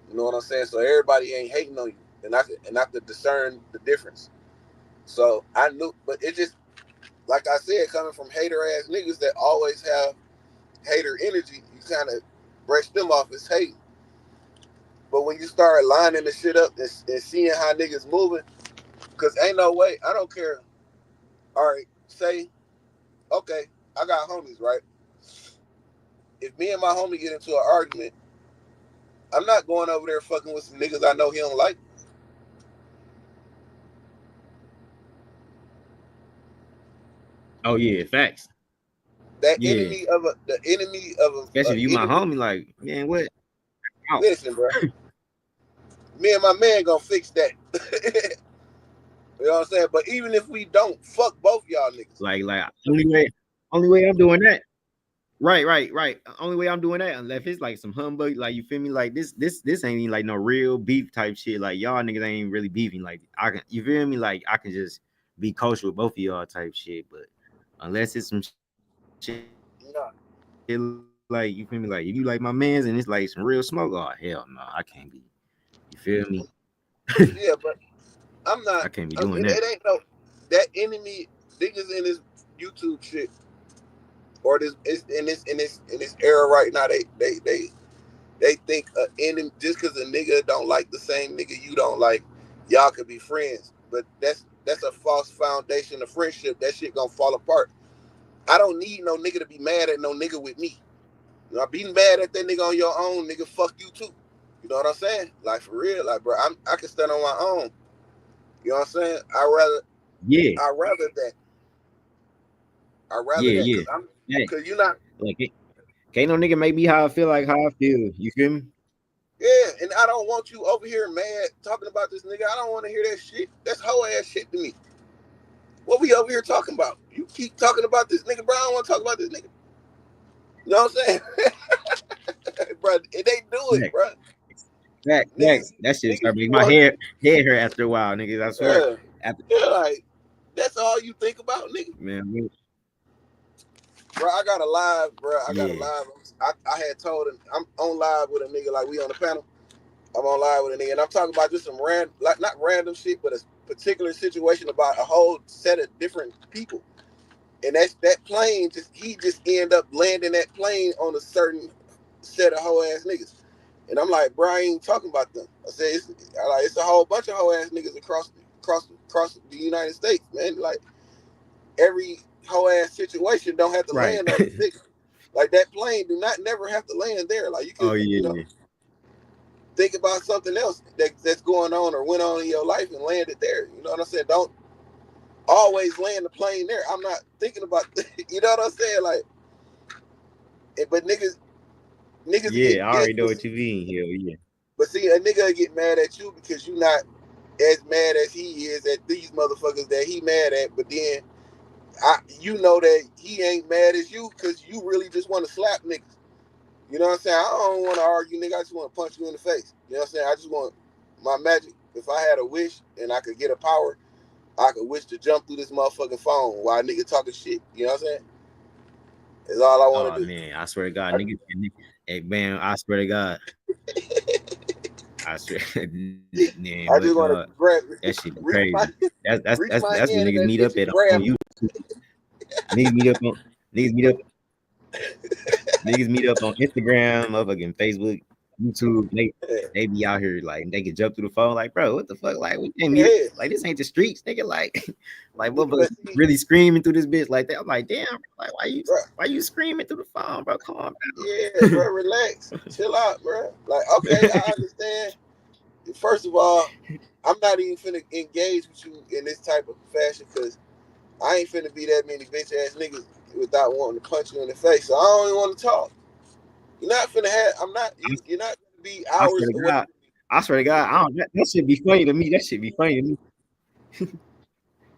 You know what I'm saying? So everybody ain't hating on you, and I could discern the difference. So I knew, but it just, like I said, coming from hater ass niggas that always have hater energy, you kind of brush them off as hate. But when you start lining the shit up and seeing how niggas moving, because ain't no way, I don't care. All right, say, okay, I got homies, right? If me and my homie get into an argument, I'm not going over there fucking with some niggas I know he don't like. Oh yeah, facts. That Yeah. enemy of a Especially if you my homie, like, man, what? Ow. Listen, bro. Me and my man gonna fix that. You know what I'm saying? But even if we don't, fuck both y'all niggas. Like only way I'm doing that. Right. Only way I'm doing that, unless it's like some humbug, like, you feel me? Like this ain't even like no real beef type shit. Like y'all niggas ain't really beefing. Like I can, you feel me? Like I can just be kosher with both of y'all type shit. But unless it's some shit, like, you feel me? Like if you like my man's and it's like some real smoke, oh hell no, I can't be. You feel me? Yeah, but I'm not. I can't be doing that. It ain't no that enemy niggas in this YouTube shit or this in this era right now. They think an enemy just because a nigga don't like the same nigga you don't like, y'all could be friends. But that's a false foundation of friendship. That shit gonna fall apart. I don't need no nigga to be mad at no nigga with me. You know, being mad at that nigga on your own, nigga, fuck you too. You know what I'm saying? Like, for real, like, bro, I can stand on my own. You know what I'm saying? I rather that. Cause you're not. Like, can't no nigga make me how I feel like how I feel. You feel me? Yeah, and I don't want you over here mad talking about this nigga. I don't want to hear that shit. That's hoe ass shit to me. What we over here talking about? You keep talking about this nigga, bro. I don't want to talk about this nigga. You know what I'm saying? Bro, they do it, bro. Next. That shit start making my head hurt after a while, niggas. I swear. Yeah, like, that's all you think about, nigga. Man, bro, I got a live, bro. I had told him I'm on live with a nigga, like we on the panel. I'm on live with a nigga, and I'm talking about just some random, like not random shit, but a particular situation about a whole set of different people. And that plane he just end up landing that plane on a certain set of hoe ass niggas. And I'm like, bro, I ain't talking about them. I said it's a whole bunch of hoe ass niggas across the United States, man. Like every hoe ass situation don't have to land on the nigga. Like that plane do not never have to land there. Like you can, you know, think about something else that's going on or went on in your life and land it there. You know what I'm saying? Don't always land the plane there. I'm not thinking about, you know what I'm saying? Like, but niggas. Yeah, I already know what you mean. Hell yeah. But see, a nigga get mad at you because you not as mad as he is at these motherfuckers that he mad at. But then, you know that he ain't mad as you because you really just want to slap niggas. You know what I'm saying? I don't want to argue, nigga. I just want to punch you in the face. You know what I'm saying? I just want my magic. If I had a wish and I could get a power, I could wish to jump through this motherfucking phone while a nigga talking shit. You know what I'm saying? That's all I want to do. Man, I swear to God, nigga, hey man, I swear to God. I swear, man, I just want to grab that shit reach crazy. my That's reach my what hand in niggas that meet bitch up and at grab on YouTube. Niggas meet up on Instagram, motherfucking Facebook, YouTube. They be out here like they can jump through the phone. Like, bro, what the fuck? Like, we can't meet it. Like, this ain't the streets, nigga. Like motherfuckers really screaming through this bitch like that. I'm like, damn, like why you screaming through the phone, bro? Come on, bro. Yeah, bro, relax, chill out, bro. Like, okay, I understand. First of all, I'm not even finna engage with you in this type of fashion because I ain't finna be that many bitch ass niggas without wanting to punch you in the face. So I don't even want to talk. You're not finna have. You're not gonna be hours away. I swear to God, that should be funny to me. That should be funny to me.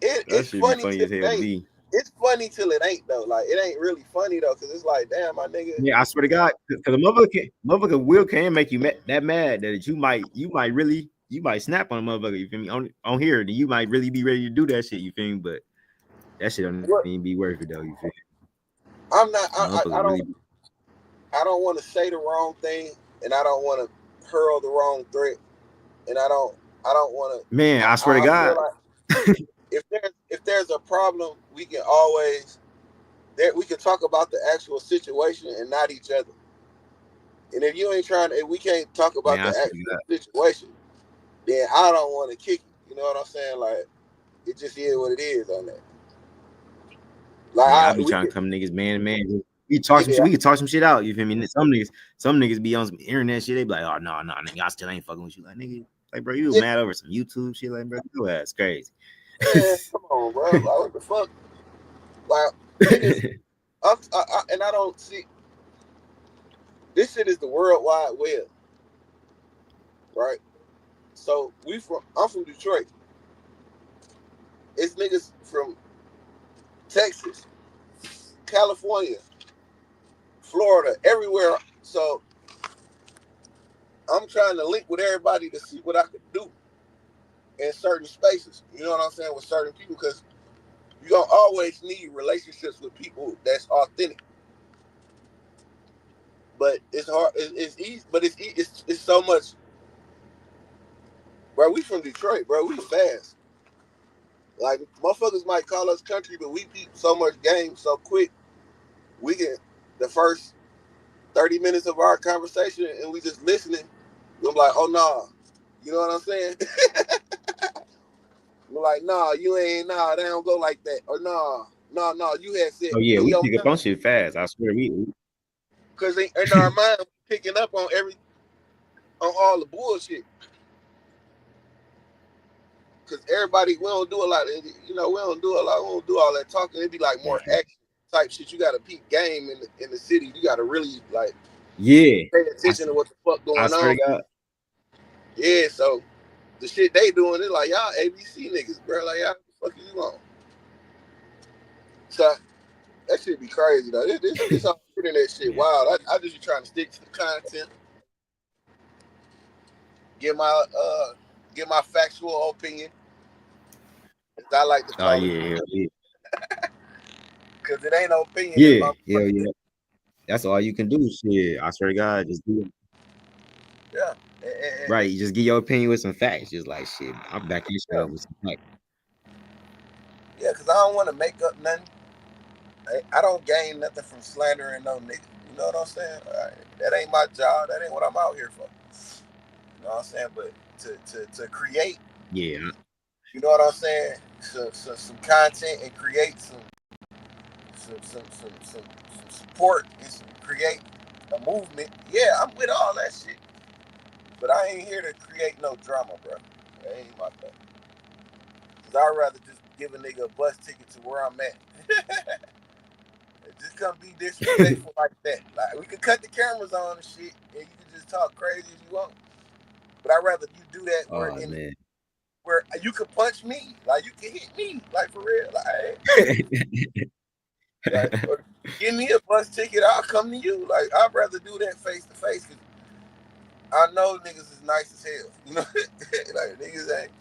It's funny as hell to me. It's funny till it ain't though. Like it ain't really funny though, cause it's like, damn, my nigga. Yeah, I swear to God, because a motherfucker will can make you that mad that you might snap on a motherfucker. You feel me? On here, then you might really be ready to do that shit. You feel me? But that shit don't even be worth it though. You feel me? I'm not. I don't want to say the wrong thing, and I don't want to hurl the wrong threat, and I don't want to. Man, I swear to God. Like if there's a problem, we can always we can talk about the actual situation and not each other. And if you ain't if we can't talk about the actual situation, then I don't want to kick you. You know what I'm saying? Like it just is what it is on that. Like I be trying to come niggas man to man. We talk some shit. We can talk some shit out. You feel me? Some niggas be on some internet shit. They be like, oh no, nigga, I still ain't fucking with you. Like nigga, like bro, you mad over some YouTube shit? Like bro, your ass crazy. Man, come on, bro. Like what the fuck? Like niggas, and I don't see. This shit is the World Wide Web, right? So I'm from Detroit. It's niggas from Texas, California, Florida, everywhere. So I'm trying to link with everybody to see what I could do in certain spaces. You know what I'm saying? With certain people, because you gonna always need relationships with people that's authentic. But it's hard. It's easy. But it's so much. Bro, we from Detroit, bro. We fast. Like motherfuckers might call us country, but we beat so much game so quick. We get the first 30 minutes of our conversation and we just listening. I'm like, oh nah. You know what I'm saying? We're like, nah, you ain't, nah, they don't go like that. Or nah, you had said. Oh yeah, we pick up on shit fast. I swear we. Because in our mind, picking up on all the bullshit. Because everybody, we don't do a lot. We don't do all that talking. It'd be like more action type shit. You got to peep game in the city. You got to really pay attention to what the fuck going on. I swear to God. Yeah, so the shit they doing is like y'all ABC niggas, bro. Like y'all, what the fuck you on? So that shit be crazy though. This all internet shit wild. I just be trying to stick to the content. Get my factual opinion. As I like to call it. Yeah. Cause it ain't no opinion. Yeah. That's all you can do. Shit, I swear to God, just do it. Yeah. Right, you just give your opinion with some facts. Just like shit, I'm back in shit up with some facts. Yeah, cause I don't want to make up nothing. I don't gain nothing from slandering no nigga. You know what I'm saying? That ain't my job. That ain't what I'm out here for. You know what I'm saying? But to create. Yeah. You know what I'm saying? Some content and create some support and create a movement. Yeah, I'm with all that shit. But I ain't here to create no drama, bro. That ain't my thing. Cause I'd rather just give a nigga a bus ticket to where I'm at. Just come be disrespectful like that. Like we could cut the cameras on and shit, and you can just talk crazy as you want. But I'd rather you do that where you could punch me, like you can hit me, like for real. Like or give me a bus ticket, I'll come to you. Like I'd rather do that face to face. Cause I know niggas is nice as hell. You know, like niggas ain't.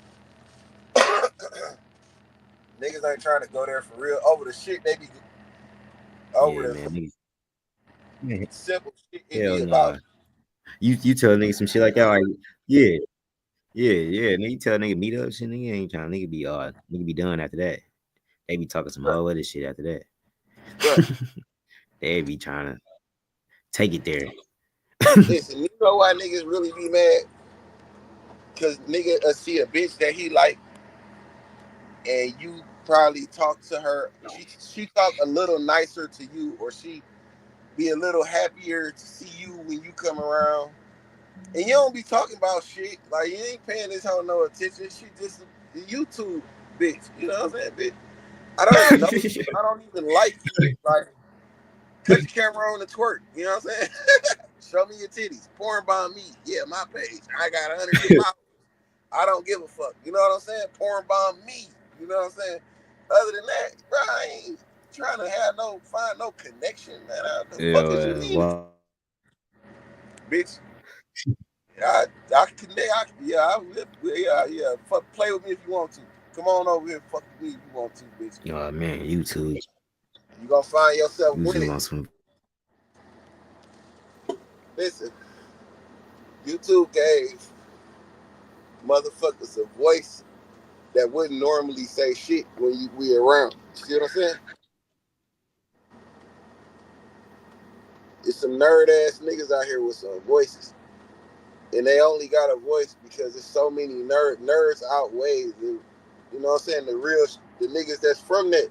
Niggas ain't trying to go there for real over the shit they be over Yeah, the man. Niggas. simple shit it Hell be no. about. You tell niggas some shit like that, like yeah. Nigga, you tell nigga meet up shit, nigga ain't trying. Nigga be done after that. They be talking some whole other shit after that. They be trying to take it there. Listen, you know why niggas really be mad? Cause nigga see a bitch that he like, and you probably talk to her. She talk a little nicer to you, or she be a little happier to see you when you come around. And you don't be talking about shit. Like, you ain't paying this hoe no attention. She just a YouTube bitch. You know what I'm saying, bitch? I don't know. I don't even like you. Like, cut the camera on and twerk. You know what I'm saying? Show me your titties. Porn bomb me. Yeah, my page. I got 100 followers. I don't give a fuck. You know what I'm saying? Porn bomb me. You know what I'm saying? Other than that, bro, I ain't trying to find no connection, man. The fuck is you mean? Well, Bitch. I connect. Yeah. Fuck, play with me if you want to. Come on over here, fuck with me if you want to, bitch. oh man, YouTube. You gonna find yourself YouTube winning. on some. Listen, YouTube gave motherfuckers a voice that wouldn't normally say shit when we around. See what I'm saying? It's some nerd ass niggas out here with some voices. And they only got a voice because there's so many nerds outweigh the, you know what I'm saying, the niggas that's from that.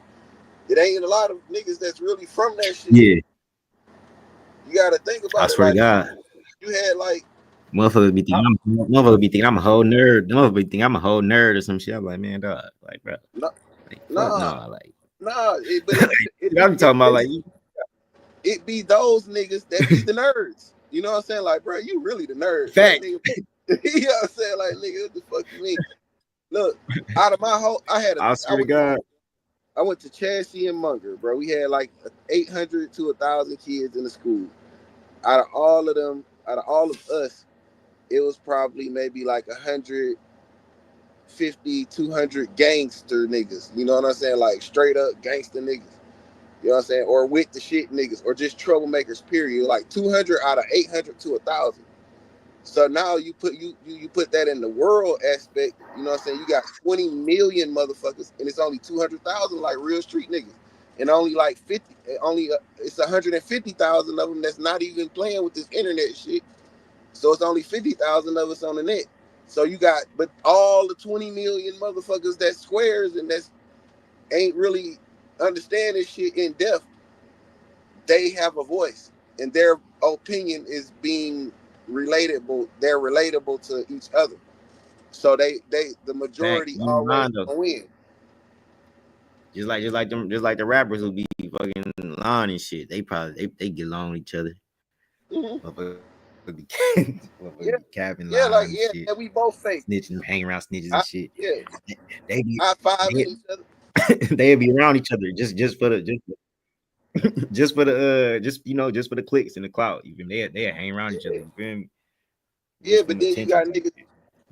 It ain't a lot of niggas that's really from that shit. Yeah. You gotta think about I it. swear Like, to God. you had like Motherfuckers be thinking I'm a whole nerd. Motherfuckers be thinking I'm a whole nerd or some shit. I'm like, man, dog. Like, bro. Fuck no. Like, I'm talking about like it be those niggas that be the nerds. You know what I'm saying? Like, bro, you really the nerd. Fact. Like, nigga, you know what I'm saying? Like, nigga, what the fuck you mean? Look, out of my whole, I swear to God. I went to Chassie and Munger, bro. We had like 800 to 1,000 kids in the school. Out of all of us, it was probably maybe like 150, 200 gangster niggas. You know what I'm saying? Like straight up gangster niggas. You know what I'm saying? Or with the shit niggas, or just troublemakers, period. Like 200 out of 800 to 1,000. So now you put that in the world aspect, you know what I'm saying? You got 20 million motherfuckers, and it's only 200,000 like real street niggas. And only like it's 150,000 of them that's not even playing with this internet shit. So it's only 50,000 of us on the net. So you got, but all the 20 million motherfuckers that squares and that's ain't really understanding shit in depth, they have a voice, and their opinion is being relatable. They're relatable to each other, so the majority always win. Just like the rappers who be fucking lying and shit. They probably they get along with each other. Mm-hmm. Capping, yeah, like shit. we both fake. Snitching, hang around snitches and shit. Yeah, they be high-fiving each other. They be around each other just for the clicks and the clout. You feel they hang around each other. You feel me? Yeah, but then you got niggas.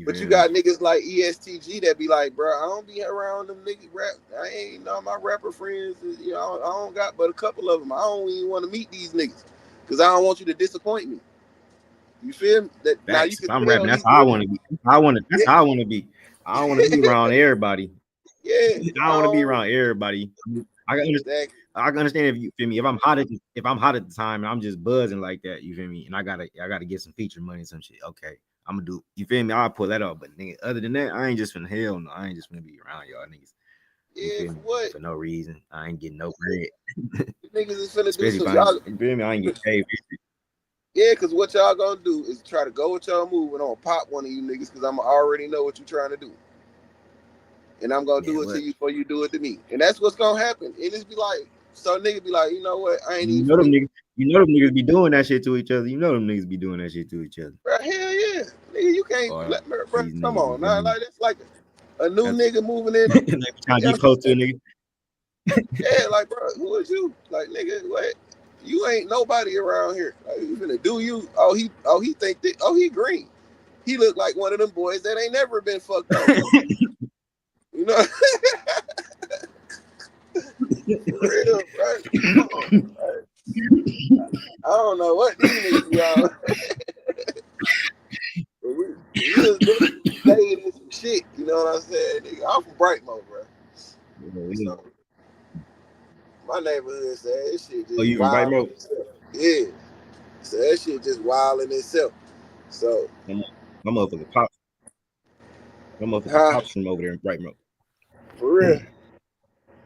But you got niggas like ESTG that be like, bro, I don't be around them niggas rap. I ain't my rapper friends. You know, I don't got but a couple of them. I don't even want to meet these niggas because I don't want you to disappoint me. You feel me? That Facts. now you can if I'm tell rapping, that's how I want to be. That's how I want to be. I don't want to be around everybody. Yeah, I don't want to be around everybody. I can understand if you feel me. If I'm hot at the time and I'm just buzzing like that, you feel me, and I gotta get some feature money and some shit. Okay, I'm gonna do. You feel me? I'll pull that off. But nigga, other than that, I ain't just finna I ain't just finna be around y'all niggas. You feel me? What? For no reason. I ain't getting no bread. Niggas is finna Especially do some. you feel me? I ain't get paid. Yeah, because what y'all gonna do is try to go with y'all move and I'm gonna pop one of you niggas because I'm already know what you're trying to do. And I'm gonna do it to you before you do it to me. And that's what's gonna happen. It just be like, so niggas be like, you know what? I ain't even. You know them niggas be doing that shit to each other. You know them niggas be doing that shit to each other. Bro, hell yeah. Nigga, you can't let me, bro. Come on. Now, like that's like a new nigga moving in. Like trying to get close to a nigga. Yeah, like bro, who is you? Like nigga, what? You ain't nobody around here. Like, you finna do you? Oh, he think that, oh, he green. He look like one of them boys that ain't never been fucked over. You know? real, bro. Come on, bro. I don't know what these niggas be on. we was definitely staying in some shit. You know what I'm saying? Nigga, I'm from Brightmo, bro. So my neighborhood said this shit Oh, just you from wild in Brightmo? itself. Yeah. So that shit just wild in itself. So My motherfucker pops. My motherfucker pops from over there in Brightmo. For real.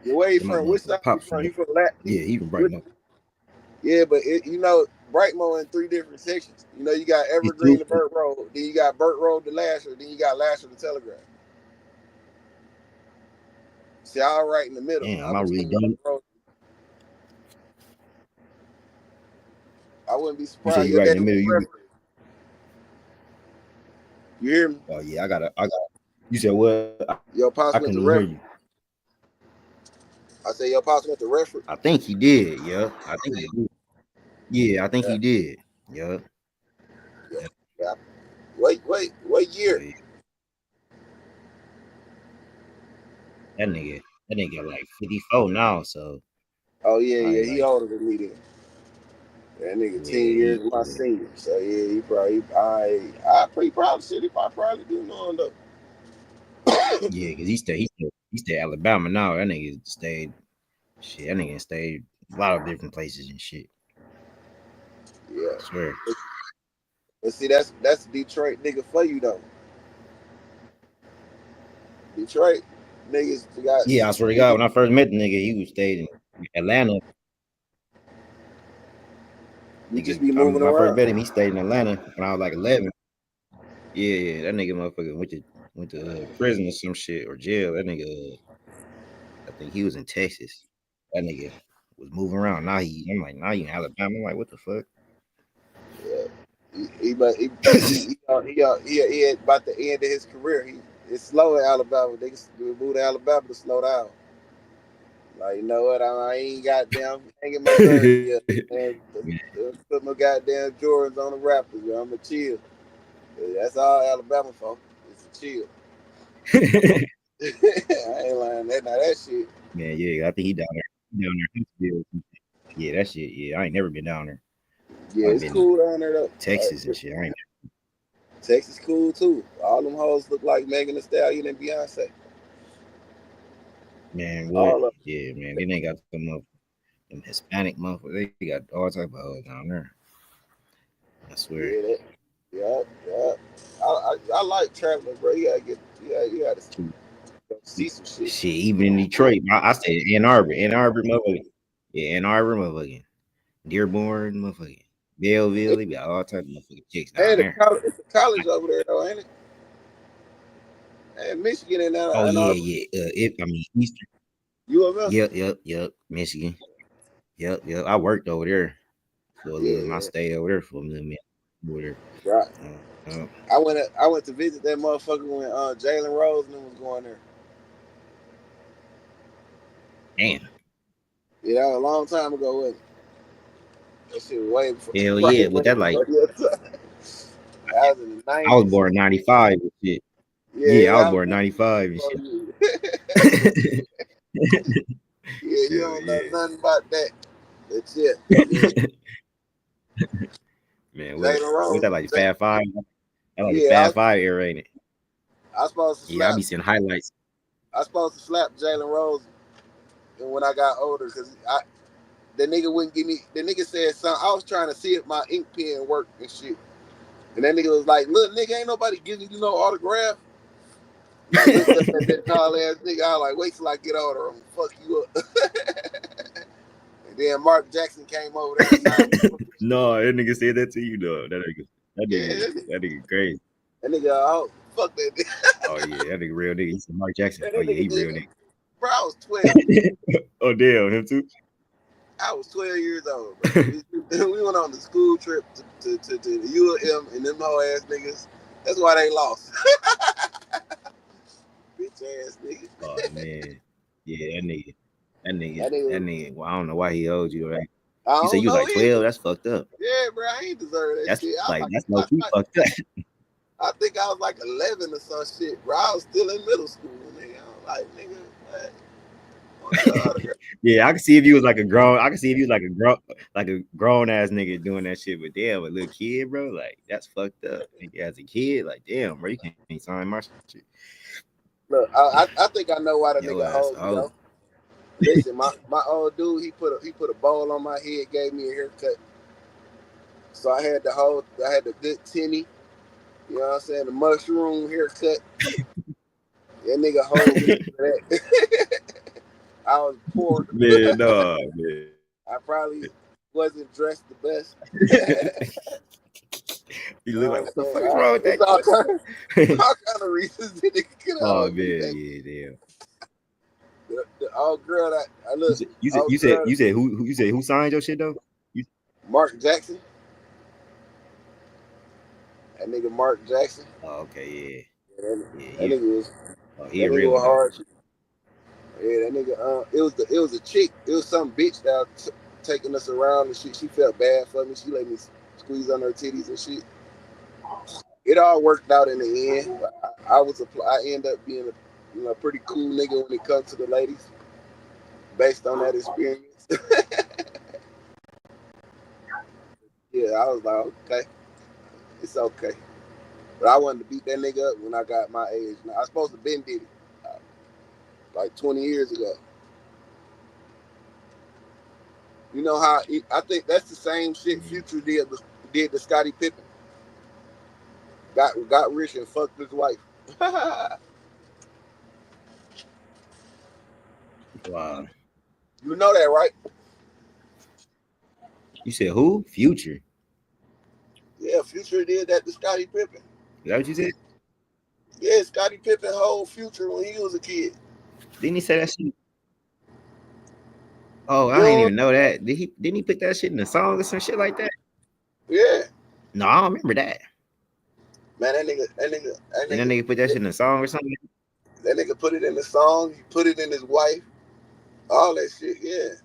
Yeah, where he My from? Which motherfucker side he pops from? from He from Lat? yeah, he from Brightmo. Yeah, but you know, Brightmo in 3 different sections. You know, you got He's Evergreen too. to Burt Road, then you got Burt Road to Lasher, then you got Lasher to Telegraph. See, I'm right in the middle. Damn, I'm I really between don't. Burt Road. I wouldn't be You say surprised. you Your right in daddy the middle. was a referee. You hear me? Oh yeah, I got. You said what? Your pops I went couldn't to even hear referee. you. I say your pops went to referee. I think he did. Yeah, I think he did. Yeah, I think he did. Yeah. Yeah. What year? Yeah. That nigga got like 54 now. So. Oh yeah, he Like. older than me then. That nigga 10 Yeah, years my senior. So yeah, he probably shit. He probably do know him though. Yeah, because he stayed Alabama now. That nigga stayed shit. That nigga stayed a lot of different places and shit. Yeah. I swear. But see, that's Detroit nigga for you though. Detroit niggas got. Yeah, I swear to God, when I first met the nigga, he was stayed in Atlanta. You Nigga, just be moving when I first around. met him, he stayed in Atlanta when I was like 11. Yeah, that nigga motherfucker went to prison or some shit or jail. That nigga, I think he was in Texas. That nigga was moving around. Now I'm like, now you in Alabama. I'm like, what the fuck? Yeah. He about the end of his career. It's slow in Alabama. They move to Alabama to slow down. Like, you know what? I ain't goddamn hanging my jersey yet. And put my goddamn Jordans on the Raptors. Man. I'm a chill. That's all Alabama for. It's a chill. I ain't lying. That shit. Man, yeah, I think he down there. Yeah, that shit. Yeah, I ain't never been down there. Yeah, it's cool down there though. Texas and shit. I ain't. Texas cool too. All them hoes look like Megan Thee Stallion and Beyonce. Man, what? Yeah, man. Then they got some Hispanic motherfuckers. They got all type of hoes down there. I swear. Yeah. I like traveling, bro. You gotta see some shit. Shit, even in Detroit, I stayed in Ann Arbor, motherfucker. Yeah, Ann Arbor, motherfucking Dearborn, motherfucking Belleville. They got all type of motherfucking chicks down there. It's a college over there though, ain't it? And Michigan and that. Oh yeah. Eastern. UML. Yep. Michigan. Yep. I worked over there for a little. I stayed over there for a little minute. Over there. Right. I went to visit that motherfucker when Jalen Rose was going there. Damn. Yeah, that was a long time ago, wasn't it? That shit was way before. Hell yeah, with that like. I was in the 90s. I was born in 95 and shit. Yeah, I was born in 95 and shit. Yeah, you don't know nothing about that. That's it. Man, what's that like Fab Five? That like Fab Five era, ain't it? I was supposed to slap. Yeah, I be seeing highlights. I was supposed to slap Jalen Rose when I got older because the nigga wouldn't give me. The nigga said something. I was trying to see if my ink pen worked and shit. And that nigga was like, "Look, nigga, ain't nobody giving you no autograph." I looked up at that tall ass nigga. I was like, "Wait till I get older, I'm gonna fuck you up." And then Mark Jackson came over there and signed me. No, that nigga said that to you, though. That nigga crazy. That nigga, oh, fuck that nigga. Oh yeah, that nigga real nigga. He said Mark Jackson. Oh yeah, he real nigga. Bro, I was 12. Oh damn, him too. I was 12 years old, bro. We went on the school trip to the UM and them whole ass niggas. That's why they lost. Bitch ass niggas. Oh man, yeah, that nigga. Well, I don't know why he owed you that. You said you was like 12. That's fucked up. Yeah, bro, I ain't deserve that shit. That's no key fucked up. I think I was like 11 or some shit, bro. I was still in middle school, nigga. I was like, nigga, what? Yeah, I can see if you was like a grown. I can see if you was like a grown ass nigga doing that shit. But damn, a little kid, bro, like that's fucked up. Like, as a kid, like damn, bro, you can't sign my shit. Look, I think I know why the Yo nigga ass hold me, yo. Listen, my old dude, he put a bowl on my head, gave me a haircut. So I had the good tinny, you know what I'm saying, the mushroom haircut. That nigga hold me for that. I was poor. Man, no, man. I probably wasn't dressed the best. You look like, what the fuck is wrong with that? It's all kind of reasons that nigga could Oh hold me. man, yeah, damn. The old girl that I look. You said who signed your shit though? Mark Jackson. That nigga Mark Jackson. Oh, okay, yeah. That nigga was. Oh, he That a nigga real was one. hard. Yeah, that nigga. It was a chick. It was some bitch that was taking us around and shit. She felt bad for me. She let me squeeze on her titties and shit. It all worked out in the end. I end up being a pretty cool nigga when it comes to the ladies, based on that experience. Yeah, I was like, okay, it's okay. But I wanted to beat that nigga up when I got my age. Now I was supposed to been did it like 20 years ago. You know how I think that's the same shit Future did to Scottie Pippen. Got rich and fucked his wife. Wow. You know that, right? You said who? Future. Yeah, Future did that to Scottie Pippen. Is that what you said? Yeah, Scottie Pippen whole Future when he was a kid. Didn't he say that shit? Oh, I didn't even know that. Didn't he put that shit in the song or some shit like that? Yeah. No, I don't remember that. Man, that nigga put that shit in the song or something? That nigga put it in the song, he put it in his wife. All that shit, yeah.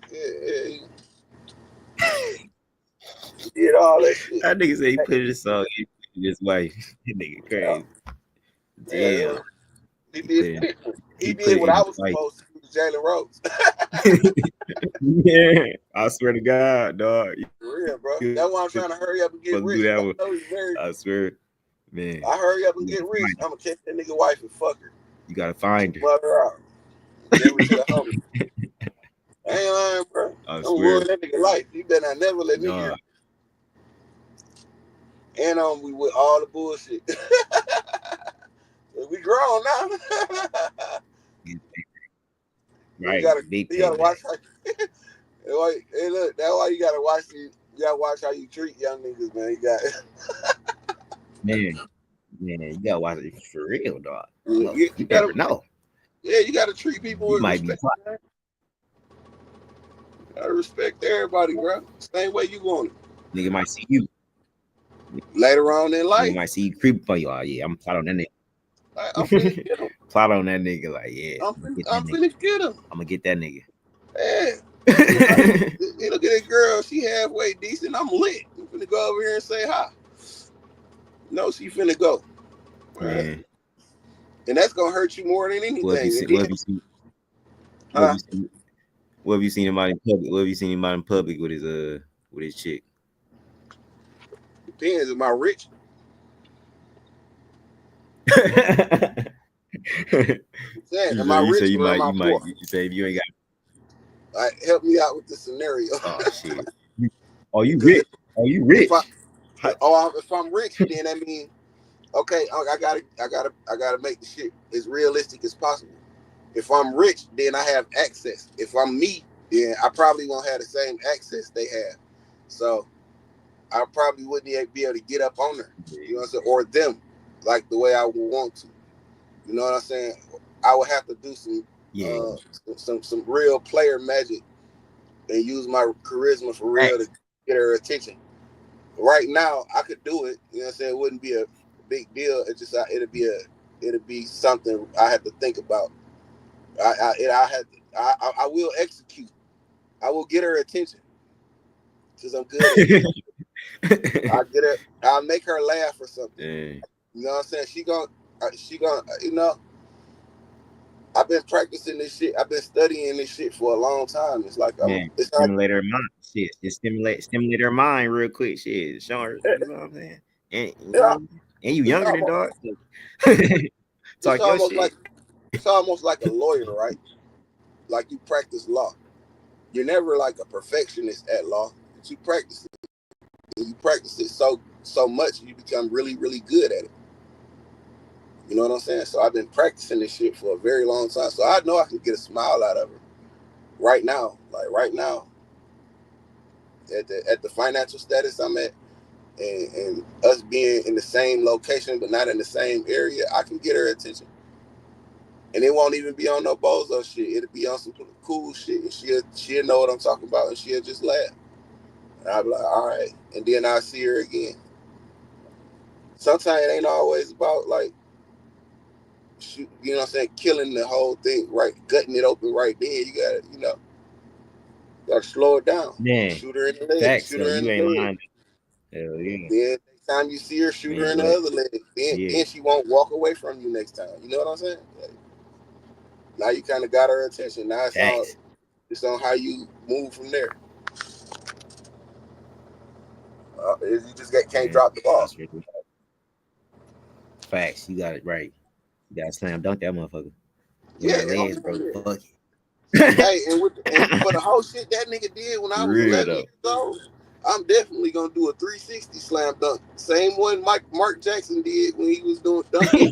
He did all that shit. That nigga said he put it in the song, he put it in his wife. That nigga crazy. Damn. He did what I was supposed to do to Jalen Rose. Yeah, I swear to God, dog. For real, bro. That's why I'm trying to hurry up and get rich. I swear, man. I hurry up and get rich. I'm gonna catch that nigga wife and fuck her. You gotta find her. Mother out. Give her to the homie. I ain't lying, bro. I Don't swear. ruin that nigga life. You better not never let me hear. And we with all the bullshit. We grown now. Right. You gotta watch how hey, look, that's why you gotta watch how you treat young niggas, man. Man, you gotta watch it for real, dog. You never know. Yeah, you gotta treat people with respect. You gotta respect everybody, bro. Same way you want it. Nigga might see you later on in life. Nigga might see you creep for you. Oh, yeah, I'm plot on that nigga. I'm finna get him. Plot on that nigga, like, yeah. I'm finna get him. I'm gonna get that nigga. Yeah. You look at that girl, she halfway decent. I'm lit. I'm finna go over here and say hi. No, she finna go. Yeah. And that's gonna hurt you more than anything. What have you seen him out in public? What have you seen him out in public with his chick? Depends. Am I rich? Am I rich or am I poor? You say if you ain't got. Help me out with the scenario. Oh shit. Are you rich? Are you rich? If I'm rich, then that means okay. I gotta make the shit as realistic as possible. If I'm rich, then I have access. If I'm me, then I probably won't have the same access they have. So I probably wouldn't be able to get up on her. You know what I'm saying? Or them, like the way I would want to. You know what I'm saying? I would have to do some real player magic and use my charisma for real to get her attention. Right now, I could do it. You know what I'm saying? It wouldn't be a big deal. It's just it'd be something I have to think about. I will execute. I will get her attention because I'm good at it. I'll make her laugh or something. You know what I'm saying? She gonna, you know. I've been practicing this shit. I've been studying this shit for a long time. It's like Man, it's like stimulate her mind. Shit, just stimulate her mind real quick. Shit, show her. You know what I'm saying? And you know, and you it's younger than almost, dog. it's Talk your almost shit. like it's almost like a lawyer, right? Like you practice law. You're never like a perfectionist at law, but you practice it. And you practice it so much you become really, really good at it. You know what I'm saying? So I've been practicing this shit for a very long time. So I know I can get a smile out of her right now. Like right now, at the financial status I'm at, and us being in the same location but not in the same area, I can get her attention. And it won't even be on no bozo shit. It'll be on some cool shit. And she'll know what I'm talking about, and she'll just laugh. And I'll be like, all right. And then I'll see her again. Sometimes it ain't always about like shoot, you know what I'm saying, killing the whole thing, right? Gutting it open right then. You gotta slow it down. Man, Shoot her in the leg. facts Shoot though. her in You the ain't leg. lying. Hell yeah. Then next time you see her, shoot her Man, in the what? other leg. Yeah. Then she won't walk away from you next time. You know what I'm saying? Like, now you kind of got her attention. Now it's on how you move from there. You just can't drop the ball. Really facts. You got it right. You gotta slam dunk that motherfucker. Yeah, When legs broke, fuck it. Hey, and for the whole shit that nigga did when I was Real 11 though. years old, I'm definitely gonna do a 360 slam dunk. Same one Mark Jackson did when he was doing dunking.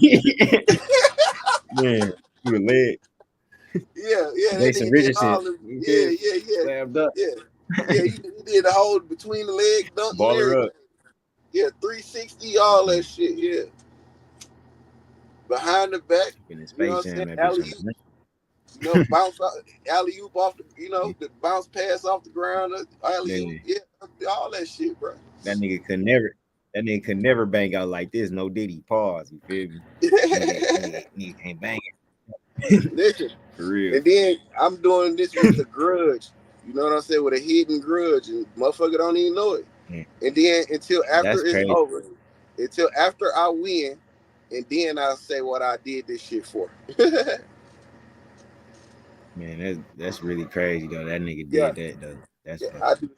Man, you a leg. Yeah, that Jason nigga did Richardson. all the yeah. Slam dunk. Yeah, he did the whole between the leg dunk and Baller everything. up. Yeah, 360, all that shit. Yeah, behind the back. In You know what I'm saying? Alley-oop. Bounce out, alley-oop off the, the bounce pass off the ground, alley-oop. Yeah, all that shit, bro. That nigga could never bang out like this. No Diddy. Pause. You feel me? nigga can't bang it. Listen. For real. And then I'm doing this with the grudge. You know what I'm saying? With a hidden grudge, and motherfucker don't even know it. And then until after it's over, until after I win, and then I'll say what I did this shit for. Man, that's really crazy though. That nigga did that though. That's I do.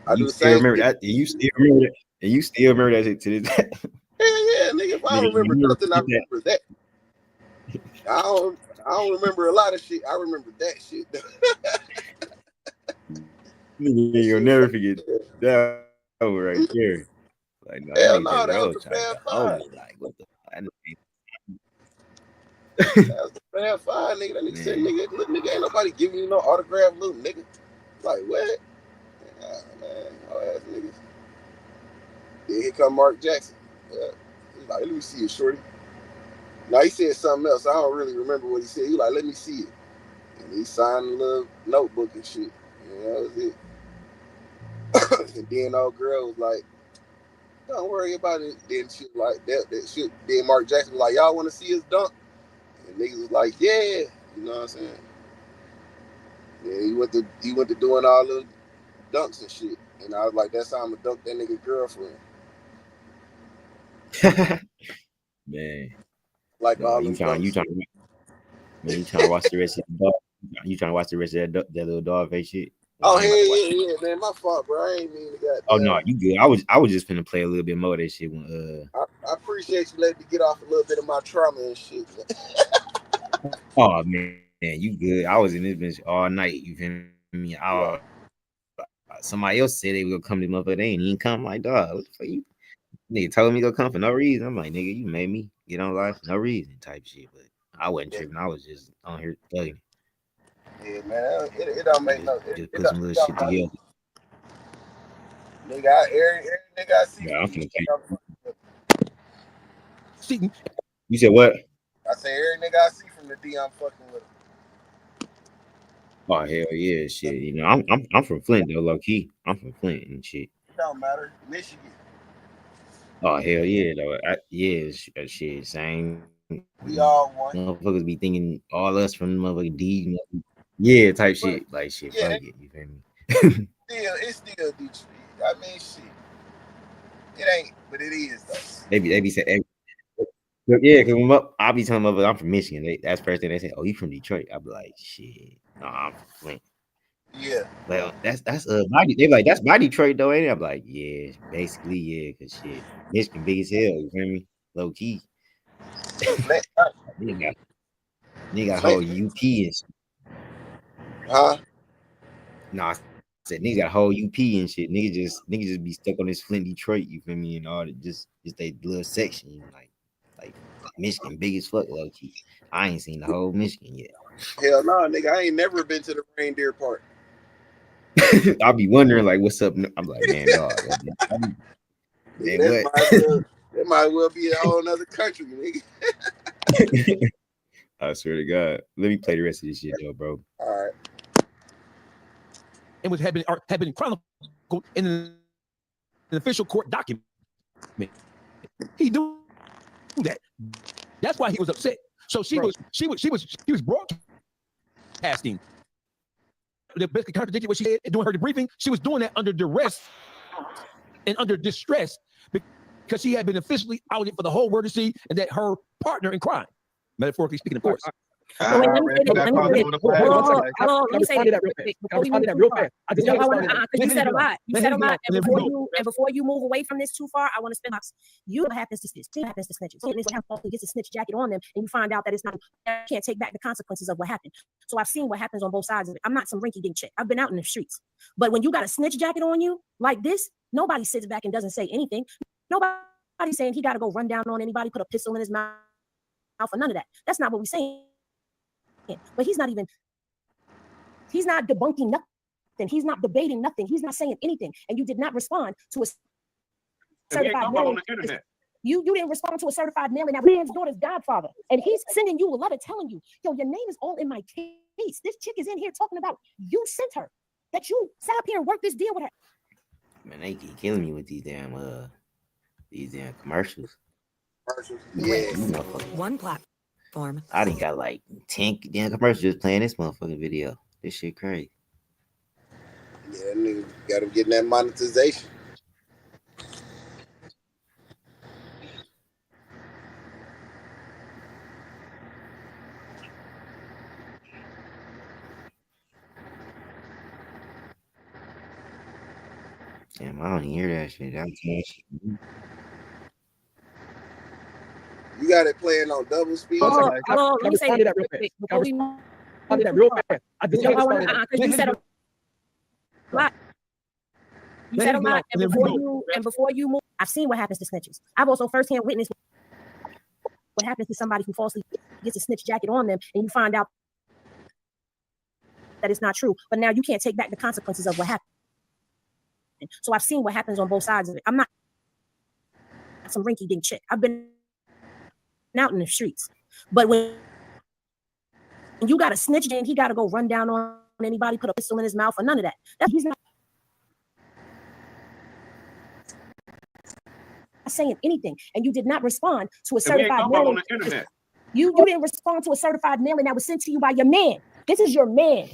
I do you the still same remember shit. that? And you still remember that? And you still remember that shit to this day? Yeah, nigga. If I don't remember nothing, I remember that. I don't remember a lot of shit. I remember that shit. Nigga, you'll never forget that over right there. Like, no, Hell nigga no, just that was roll the trying Fab to hold Five. me. Like, what the fuck? That was the Fab Five, nigga. That nigga said, nigga, look, nigga, ain't nobody giving you no autograph, little nigga. Like, what? Man, all ass niggas. Then here come Mark Jackson. He's like, let me see it, shorty. Now he said something else. I don't really remember what he said. He like, let me see it. And he signed a little notebook and shit. That was it. And then old girl was like, don't worry about it. Then she was like, that shit. Then Mark Jackson was like, y'all want to see his dunk? And niggas was like, yeah. You know what I'm saying? Yeah, he went to doing all the dunks and shit. And I was like, that's how I'm gonna dunk that nigga girlfriend. Man, Like no, all you them trying dunks. to watch the rest of the dog. You trying to watch the rest of that little dog face shit? Oh, yeah, man. My fault, bro. I ain't mean to goddamn. Oh no, you good. I was just finna play a little bit more of that shit when I appreciate you letting me get off a little bit of my trauma and shit. Oh man, you good. I was in this bitch all night. You feel me? Somebody else said they were gonna come to motherfucker. They ain't even come. Like, dog, what the fuck you? Nigga told me to go come for no reason. I'm like, nigga, you made me get on live for no reason type shit. But I wasn't tripping. I was just on here thugging. Yeah, man. It don't make no. Just put some little shit together. Nigga, every nigga I see. Yeah, I'm finna see. You said what? I say every nigga I see from the D, I'm fucking with him. Oh hell yeah, shit. You know, I'm from Flint though, low key. I'm from Flint and shit. It don't matter. Michigan. Oh hell yeah, though. Shit. Same. We all one. Motherfuckers be thinking all us from motherfucking D. Yeah, type shit. Like shit. Yeah, fuck it. You feel me? It's still Detroit. I mean, shit. It ain't, but it is though. They be saying Yeah, because I'll be telling them I'm from Michigan. That's the first thing they say. Oh, you from Detroit? I'll be like, shit. No, I'm from Flint. Yeah. Well, that's my. They like that's my Detroit though, ain't it? I'm like, yeah, basically, yeah, because shit, Michigan big as hell. You feel me? Low key. Nigga got a whole UP and shit. Huh? No, I said niggas got a whole UP and shit. Niggas just be stuck on this Flint, Detroit. You feel me? And all that, just they little section, like Michigan big as fuck. Low key. I ain't seen the whole Michigan yet. Hell no, nigga. I ain't never been to the reindeer park. I'll be wondering like, what's up? I'm like, man, dog. Nigga, that might well be a whole other country, nigga. I swear to God. Let me play the rest of this shit though, bro. All right. And had been chronicled in an official court document. He do that. That's why he was upset. So he was broadcasting. They basically contradicted what she said during her debriefing. She was doing that under duress and under distress because she had been officially outed for the whole world to see, and that her partner in crime, metaphorically speaking, of course. Let me say that real quick. You said a lot. And before you move away from this too far, I want to spin box. You what happens to snitch? What happens to snitches? So he gets a snitch jacket on them, and you find out that it's not. Can't take back the consequences of what happened. So I've seen what happens on both sides of it. I'm not some rinky-dink chick. I've been out in the streets. But when you got a snitch jacket on you like this, nobody sits back and doesn't say anything. Nobody's saying he got to go run down on anybody, put a pistol in his mouth, or none of that. That's not what we're saying. But he's not debunking nothing. He's not debating nothing. He's not saying anything. And you did not respond to a certified mailing. You didn't respond to a certified mailing. That man's daughter's godfather. And he's sending you a letter telling you, yo, your name is all in my case. This chick is in here talking about you sent her. That you sat up here and worked this deal with her. Man, they keep killing me with these damn commercials. Yeah. One platform. I done got like 10 damn commercials just playing this motherfucking video. This shit crazy. Yeah, that nigga got him getting that monetization. Damn, I don't even hear that shit. I'm You got it playing on double speed. Hold on. Let me say that real quick. Before we move that real fast. Because you said a lot. You said a lot, and before you move, I've seen what happens to snitches. I've also firsthand witnessed what happens to somebody who falsely gets a snitch jacket on them, and you find out that it's not true. But now you can't take back the consequences of what happened. So I've seen what happens on both sides of it. I'm not some rinky-dink chick. I've been out in the streets. But when you got a snitch and he got to go run down on anybody, put a pistol in his mouth, or none of that. He's not saying anything. And you did not respond to a certified mailing. You didn't respond to a certified mailing that was sent to you by your man. This is your man.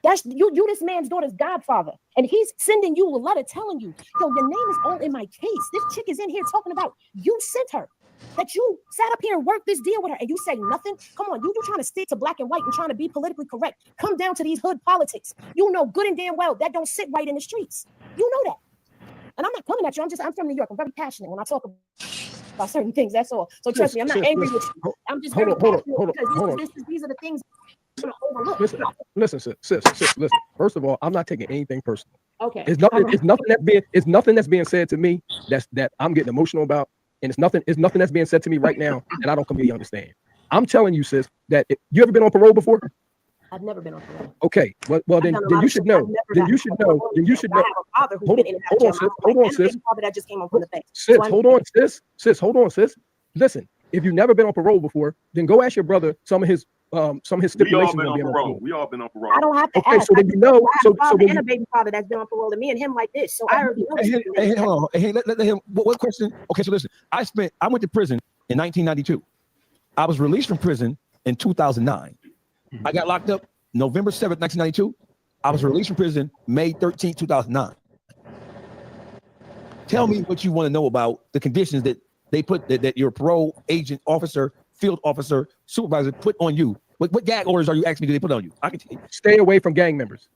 That's you this man's daughter's godfather. And he's sending you a letter telling you, yo, your name is all in my case. This chick is in here talking about you sent her. That you sat up here and worked this deal with her and you say nothing? Come on, you trying to stick to black and white and trying to be politically correct. Come down to these hood politics. You know good and damn well that don't sit right in the streets. You know that. And I'm not coming at you. I'm from New York. I'm very passionate when I talk about certain things. That's all. So trust me, I'm not angry with you. I'm just very passionate because these are the things I'm gonna overlook. Listen, sis, listen. First of all, I'm not taking anything personal. Okay. It's nothing that's being said to me that I'm getting emotional about. And it's nothing that's being said to me right now that I don't completely understand. I'm telling you, sis, that you ever been on parole before? I've never been on parole. Okay, well then you should know. Then you should know. Hold on, sis. That just came up from the face. Sis, hold on, sis. Listen, if you've never been on parole before, then go ask your brother some of his stipulations. We all been on parole. I don't have to ask. So then you know. So and a baby father that's been on parole to me and him like this. So I already know. Hold on. Hey, let him. What question? Okay, so listen. I went to prison in 1992. I was released from prison in 2009. I got locked up November 7th, 1992. I was released from prison May 13th, 2009. Tell me what you want to know about the conditions that they put that your parole agent, officer, field officer, supervisor put on you? What gag orders are you asking me? Do they put on you? I can stay away from gang members.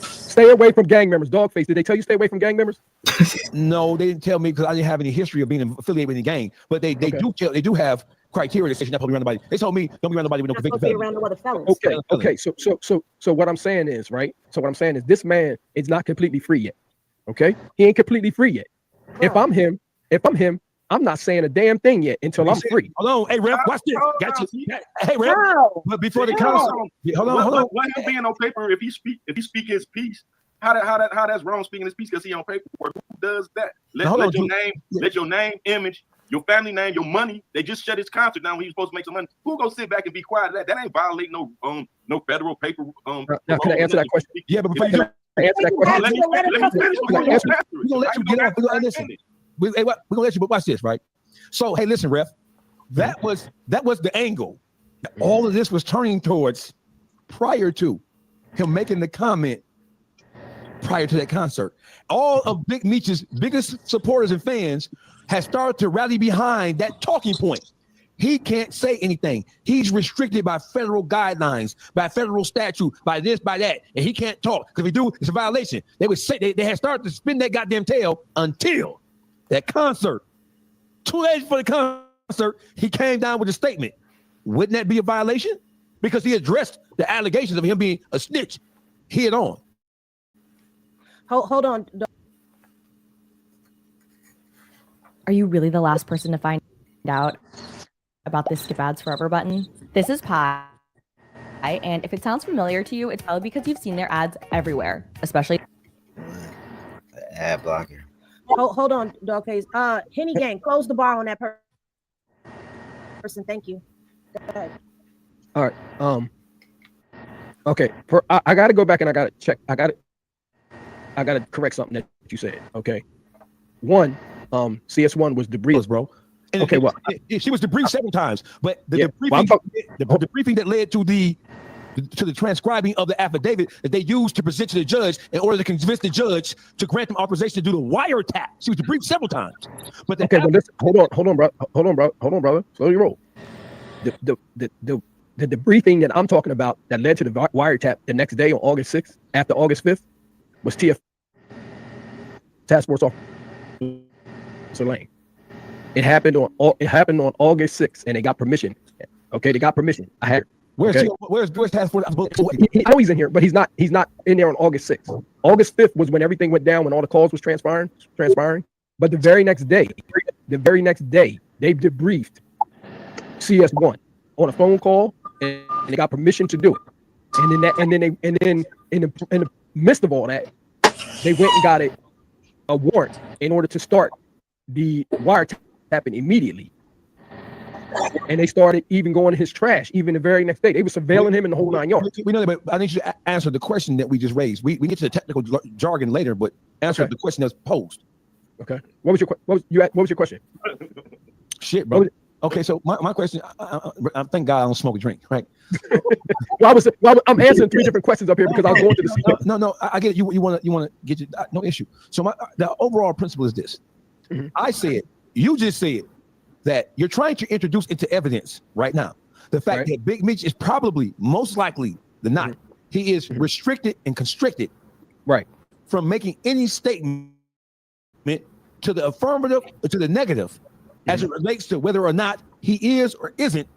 Stay away from gang members. Dogface, did they tell you stay away from gang members? No, they didn't tell me because I didn't have any history of being affiliated with any gang. But they do have criteria that say you're not supposed to be around nobody. They told me don't be around nobody with no convicted felons. Around no other felons. Okay. So what I'm saying is, right? So what I'm saying is this man is not completely free yet. Okay, he ain't completely free yet. If I'm him, I'm not saying a damn thing yet until I'm free. Hold on, hey Ref, watch this. Got you. Hey Ref, but before the council, hold on. Why him being on paper if he speak his piece? How that's wrong speaking his piece because he on paperwork? Who does that? Let your name, image, your family name, your money. They just shut his concert down when he was supposed to make some money. Who go sit back and be quiet? That ain't violating no federal paper. Now, can I answer that question? Yeah, but before you answer that question, we're gonna let you get off. We're gonna let you, but watch this, right? So, hey, listen, Ref, that was the angle that all of this was turning towards prior to him making the comment prior to that concert. All of Big Meech's biggest supporters and fans have started to rally behind that talking point. He can't say anything. He's restricted by federal guidelines, by federal statute, by this, by that, and he can't talk. Because if he do, it's a violation. They would say they had started to spin that goddamn tail until that concert. 2 days before the concert, he came down with a statement. Wouldn't that be a violation? Because he addressed the allegations of him being a snitch head on. Hold on. Are you really the last person to find out about this skip ads forever button? This is Pi, and if it sounds familiar to you, it's probably because you've seen their ads everywhere, especially ad blocker. Hold on, Dogface. Henny gang, close the bar on that person. Thank you. Go ahead. All right. Okay. I got to go back and I got to check. I got to correct something that you said. Okay. One, CS1 was debriefed, bro. And okay, well, she was debriefed several times, but the briefing that led to the transcribing of the affidavit that they used to present to the judge in order to convince the judge to grant them authorization to do the wiretap. She was debriefed several times. But listen, hold on, brother. Slowly roll. The debriefing that I'm talking about that led to the wiretap the next day on August 6th, after August 5th, was TF Task Force Officer Lane. It happened on August 6th, and they got permission. Okay, they got permission. I had. Where's Task Force? I know he's in here, but he's not in there on August 6th. August 5th was when everything went down, when all the calls was transpiring. But the very next day, they debriefed CS1 on a phone call, and they got permission to do it. And then in the midst of all that, they went and got a warrant in order to start the wiretapping immediately. And they started even going to his trash even the very next day. They were surveilling him in the whole 9 yards. We know that, but I need you to answer the question that we just raised. We get to the technical jargon later, but answer the question that's posed. Okay. What was your question? Shit, bro. Okay, so my question, I thank God I don't smoke a drink, right? I'm answering 3 different questions up here because I was going to the No, I get it. You want to get you, no issue. So the overall principle is this. Mm-hmm. I said, you just said that you're trying to introduce into evidence right now the fact that Big Meech is probably, most likely than not, he is restricted and constricted from making any statement to the affirmative or to the negative as it relates to whether or not he is or isn't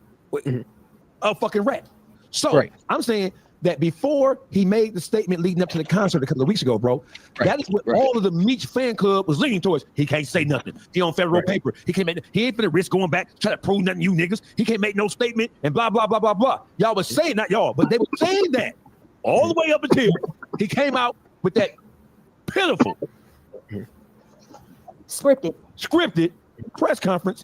a fucking rat. So I'm saying that before he made the statement leading up to the concert a couple of weeks ago, bro, that is what all of the Meech fan club was leaning towards. He can't say nothing. He on federal paper. He ain't finna risk going back, try to prove nothing, you niggas. He can't make no statement and blah, blah, blah, blah, blah. Y'all was saying, not y'all, but they were saying that all the way up until he came out with that pitiful scripted press conference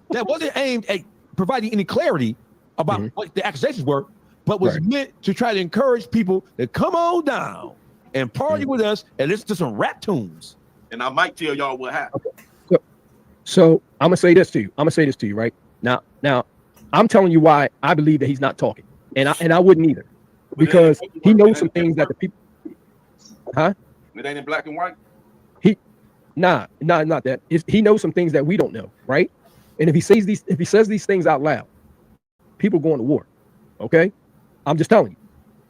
that wasn't aimed at providing any clarity about what the accusations were, but was meant to try to encourage people to come on down and party with us and listen to some rap tunes. And I might tell y'all what happened. So I'm gonna say this to you right now. I'm telling you why I believe that he's not talking, and I wouldn't either, because he knows some things that the people. It ain't in black and white. not that. He knows some things that we don't know, right? And if he says these things out loud, people going to war. Okay, I'm just telling you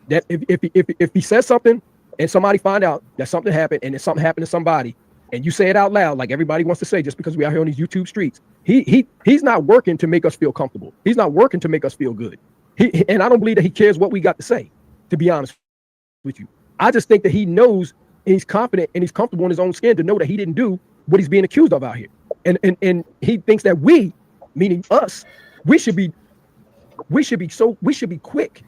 that if he says something and somebody find out that something happened and something happened to somebody, and you say it out loud like everybody wants to say, just because we out here on these YouTube streets, he's not working to make us feel comfortable. He's not working to make us feel good. And I don't believe that he cares what we got to say, to be honest with you. I just think that he knows and he's confident and he's comfortable in his own skin to know that he didn't do what he's being accused of out here. And he thinks that we, meaning us, we should be quick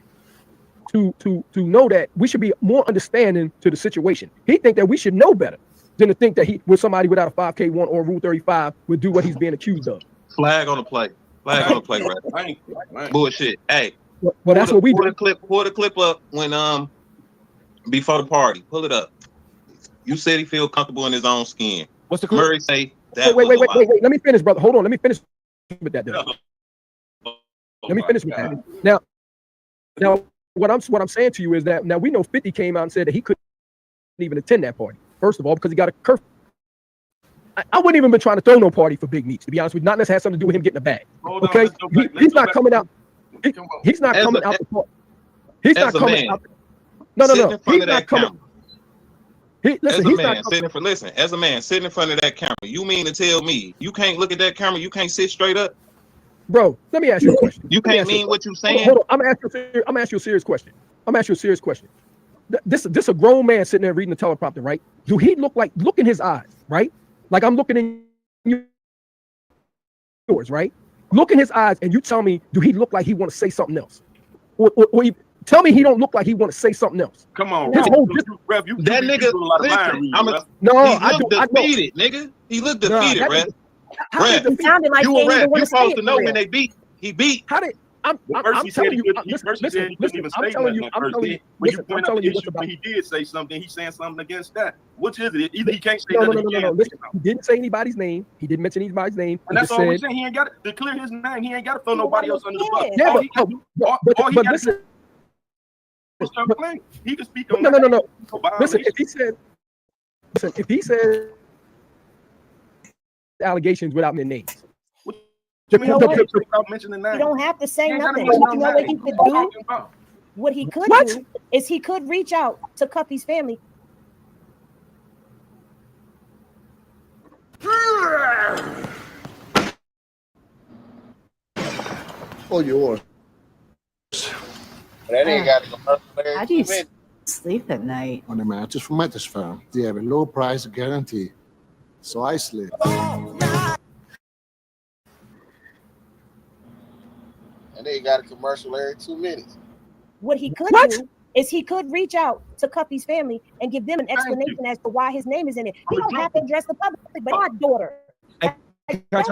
to know that we should be more understanding to the situation. He think that we should know better than to think that somebody without a 5K1 or Rule 35 would do what he's being accused of. Flag on the play. Flag on the play, right? Bullshit. Hey, well, that's what we do. Pull the clip up when before the party. Pull it up. You said he feel comfortable in his own skin. What's the clip? Murray say that. Wait. Let me finish, brother. Hold on. Let me finish with that. Let me finish with that. Now, what I'm saying to you is that now we know 50 came out and said that he couldn't even attend that party. First of all, because he got a curfew. I wouldn't even been trying to throw no party for Big Meats, to be honest with you. Not necessarily has something to do with him getting a bag. Okay, he's not coming out. He's not coming out the party. He's not coming out. No. He's not coming. Listen, as a man sitting in front of that camera, you mean to tell me you can't look at that camera, you can't sit straight up? Bro, let me ask you a question. You can't mean what you saying. Hold on. I'm gonna ask you a serious question. This a grown man sitting there reading the teleprompter, right? Do he look in his eyes, right? Like I'm looking in yours, right? Look in his eyes and you tell me, do he look like he want to say something else? Or tell me he don't look like he want to say something else. Come on, that nigga. Listen, he looked defeated, nigga. He looked defeated, Rev. You a ref. You supposed to know when they beat. He beat. How did? I'm telling you. Listen. I'm telling you. When you point out the issue, when he did say something, he's saying something against that. Which is it? Either he can't say nothing. No. Listen, he didn't say anybody's name. He didn't mention anybody's name. And that's all we're saying. He ain't got to clear his name. He ain't got to throw nobody else under the bus. Yeah, but listen. He can speak on no. Listen, if he said allegations without their names. You don't have to say nothing. You know what he could do? What he could do is he could reach out to Cuffy's family. Oh, yours. That ain't got to go. How do you sleep at night? On the mattress from Mattress Firm. They have a low price guarantee. So I sleep. And they got a commercial every 2 minutes. What he could do is he could reach out to Cuffy's family and give them an explanation as to why his name is in it. He don't have to address the public, but my daughter. I'm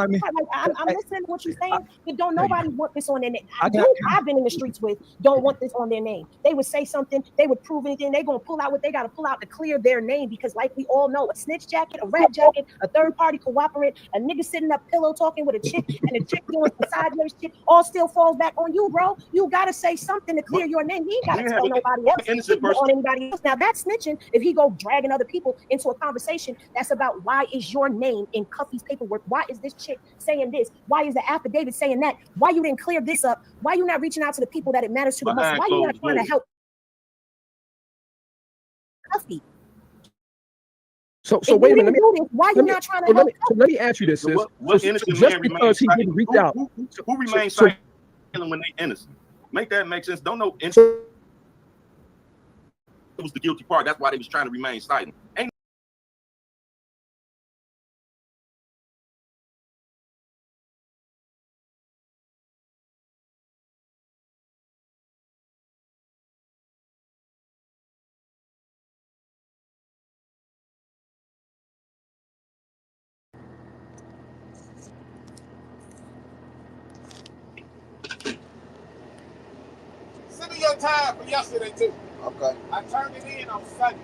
listening to what you're saying, but don't nobody want this on their name. I've been in the streets with don't want this on their name. They would say something, they would prove anything, they're gonna pull out what they gotta pull out to clear their name, because like we all know, a snitch jacket, a rat jacket, a third party cooperate, a nigga sitting up pillow talking with a chick and a chick doing some sideways shit, all still falls back on you, bro. You gotta say something to clear your name. He ain't gotta tell nobody else on anybody else. Now that's snitching if he go dragging other people into a conversation that's about why is your name in Cuffy's paperwork? Why is this chick saying this? Why is the affidavit saying that? Why you didn't clear this up? Why you not reaching out to the people that it matters to the most? Why you not trying to help Cuffy? So wait a minute. Why you not trying to help? Let me ask you this. Just because he didn't reach out, who remains silent when they innocent? Make that make sense. Don't know. It was the guilty part. That's why they was trying to remain silent. Ain't Send me your time for yesterday too. Okay. I turned it in on Sunday.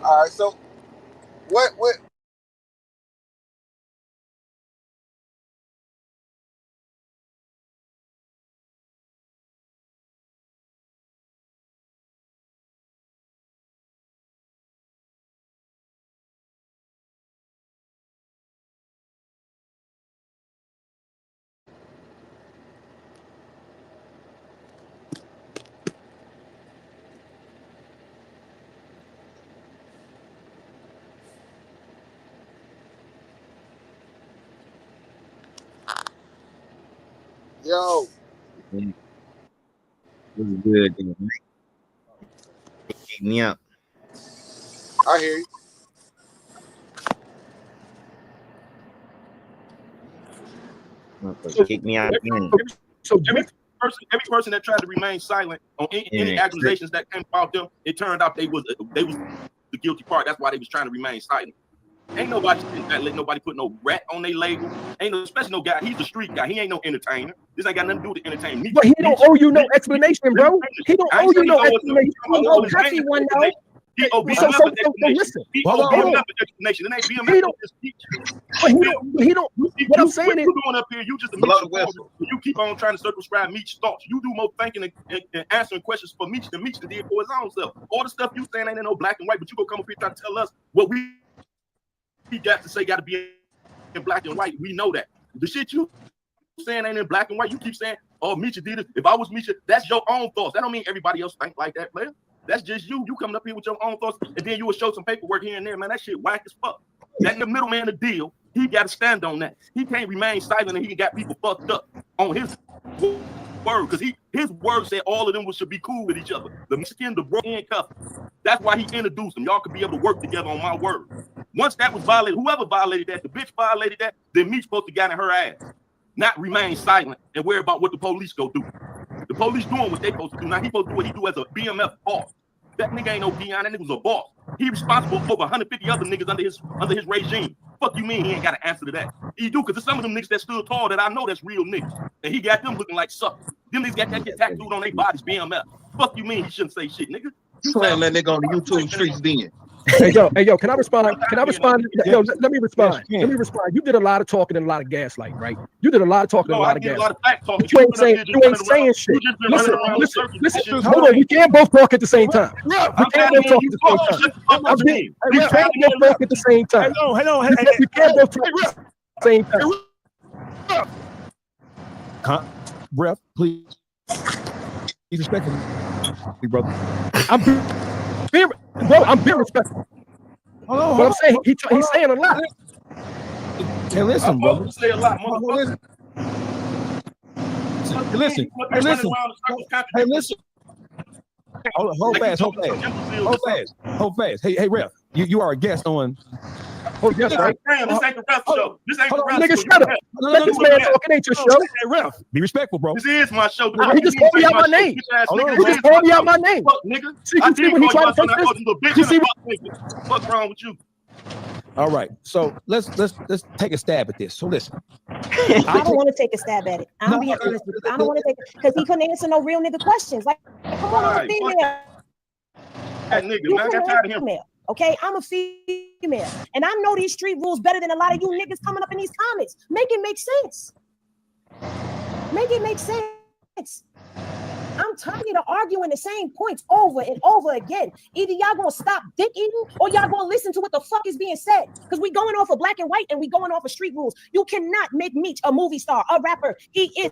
All right. So, what Yo. Yeah. This is good. Kick me out. I hear you. Kick me out again. Every person that tried to remain silent on any accusations that came about them, it turned out they was the guilty part. That's why they was trying to remain silent. Ain't nobody let nobody put no rat on their label. Ain't no, especially no guy. He's a street guy. He ain't no entertainer. This ain't got nothing to do with entertainment. But he don't owe you no explanation, bro. He don't owe you no explanation. He owe Cuffy one though. He owe BMF an explanation. He owe BMF an explanation. It ain't BMF. But he don't. What I'm saying is, you doing up here, you just a you keep on trying to circumscribe Meech's thoughts. You do more thinking and answering questions for Meech than Meech did for his own self. All the stuff you saying ain't in no black and white, but you gonna come up here trying to tell us what we got to say got to be in black and white. We know that. The shit you saying ain't in black and white. You keep saying, oh, Meech did it. If I was Meech, that's your own thoughts. That don't mean everybody else think like that, player. That's just you. You coming up here with your own thoughts, and then you will show some paperwork here and there, man. That shit whack as fuck. That in the middleman the deal, he got to stand on that. He can't remain silent, and he got people fucked up on his word, because his word said all of them should be cool with each other. The Mexican, the bro, and cuff. That's why he introduced them. Y'all could be able to work together on my word. Once that was violated, whoever violated that, the bitch violated that, then Meech supposed to get in her ass. Not remain silent and worry about what the police go do. The police doing what they supposed to do. Now he supposed to do what he do as a BMF boss. That nigga ain't no Dion. That nigga was a boss. He responsible for over 150 other niggas under his regime. Fuck you mean he ain't got an answer to that? He do, because there's some of them niggas that stood tall that I know that's real niggas. And he got them looking like suckers. Them niggas got that shit tattooed on their bodies, BMF. Fuck you mean he shouldn't say shit, nigga? Slam that nigga on the YouTube streets then. Hey yo, can I respond? Yo, let me respond. Let me respond. You did a lot of talking and a lot of gaslighting, right? You did a lot of talking and a lot of gaslighting. But you ain't saying shit. Listen. Hold on, we can't both talk at the same time. We can't both talk at the same time. We can't both talk at the same time. We can't both talk at the same time. Breath, please. He's respectful, brother. I'm being respectful. But I'm saying he's saying a lot. Hey, listen, brother. I'm say a lot, motherfucker. Listen. Hold fast. Hey, ref. You are a guest on. Oh, yes, right. This ain't the ref show. This ain't the ref show. Nigga, shut up. Let this man talk. It ain't your show. Hey, ref. Be respectful, bro. This is my show. He just called me out my name. He just called me out my name. Nigga. See when he tried to take this? You see what's wrong with you? All right, so let's take a stab at this. So listen, I don't want to take a stab at it. I'm being honest with you. I don't want to take it because he couldn't answer no real nigga questions. Like, come on, I'm a female. That nigga, man, I got tired of him. Okay, I'm a female, and I know these street rules better than a lot of you niggas coming up in these comments. Make it make sense. Make it make sense. I'm tired of arguing the same points over and over again. Either y'all gonna stop dick eating or y'all gonna listen to what the fuck is being said. Because we going off of black and white and we going off of street rules. You cannot make Meech a movie star, a rapper. He is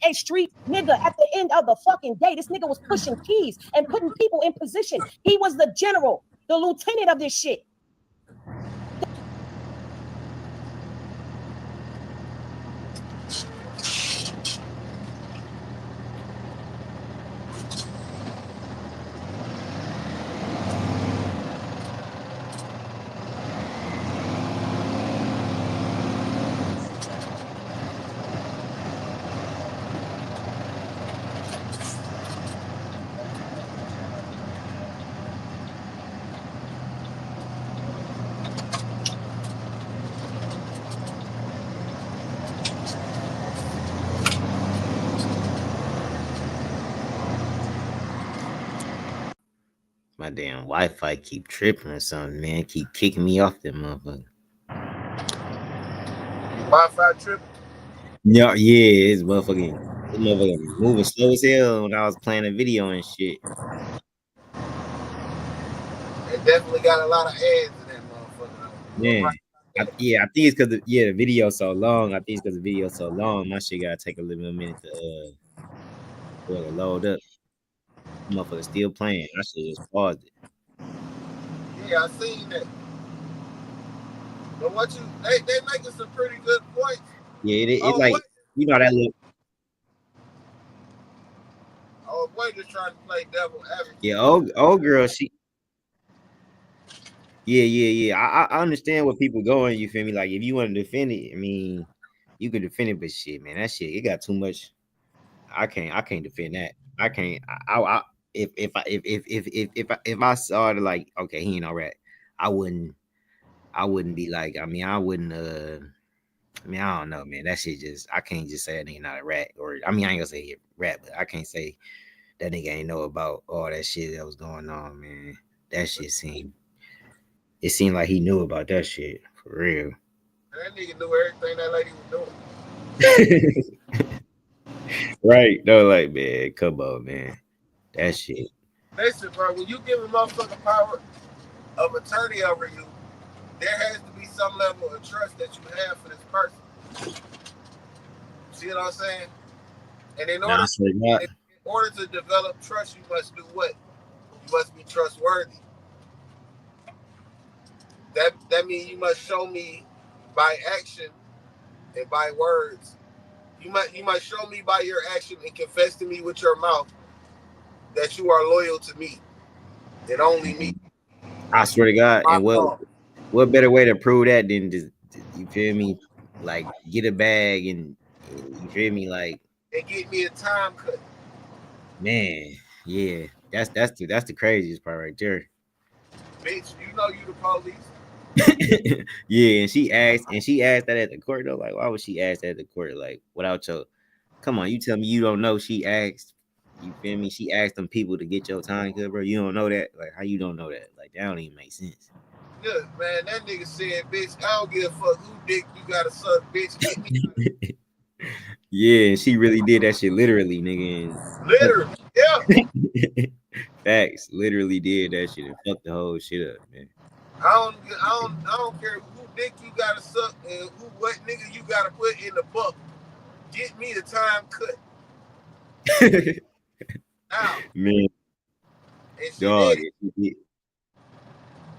a street nigga at the end of the fucking day. This nigga was pushing keys and putting people in position. He was the general, the lieutenant of this shit. My damn Wi-Fi keep tripping or something, man. Keep kicking me off that motherfucker. Wi-Fi tripping? Yeah, it's motherfucking moving slow as hell when I was playing a video and shit. It definitely got a lot of ads in that motherfucker. Yeah. I think it's because the video's so long. My shit gotta take a little minute to load up. Motherfucker still playing. I should just paused it. Yeah, I seen that. But they making some pretty good points. Yeah, it like you know that little niggas trying to play devil advocate. Yeah, old girl, yeah. I understand what people going. You feel me? Like if you want to defend it, I mean, you can defend it, but shit, man, that shit it got too much. I can't defend that. I can't. If I saw it like okay, he ain't all right, I wouldn't be like. I mean, I wouldn't. I mean, I don't know, man. That shit just I can't just say that nigga not a rat, or I mean, I ain't gonna say he a rat, but I can't say that nigga ain't know about all that shit that was going on, man. That shit seemed like he knew about that shit for real. That nigga knew everything that lady was doing. Right? No, like man, come on, man. That shit. Listen, bro, when you give a motherfucker power of attorney over you, there has to be some level of trust that you have for this person. See what I'm saying? And in order to develop trust, you must do what? You must be trustworthy. That means you must show me by action and by words. You must show me by your action and confess to me with your mouth that you are loyal to me and only me. I swear to God. And what better way to prove that than just you feel me? Like get a bag and you feel me? Like and get me a time cut. Man, yeah, that's the craziest part right there. Bitch, you know you the police. Yeah, and she asked that at the court though. Like, why would she ask that at the court? Like, without your, come on, you tell me you don't know. She asked, you feel me? She asked them people to get your time cut, bro. You don't know that? Like, how you don't know that? Like, that don't even make sense. Look, man, that nigga said, bitch, I don't give a fuck who dick you gotta suck, bitch. Get me. Yeah, and she really did that shit literally, nigga. Literally, yeah. Facts, literally did that shit and fucked the whole shit up, man. I don't care who dick you gotta suck and what nigga you gotta put in the book. Get me the time cut. Now, man, and she dog, did.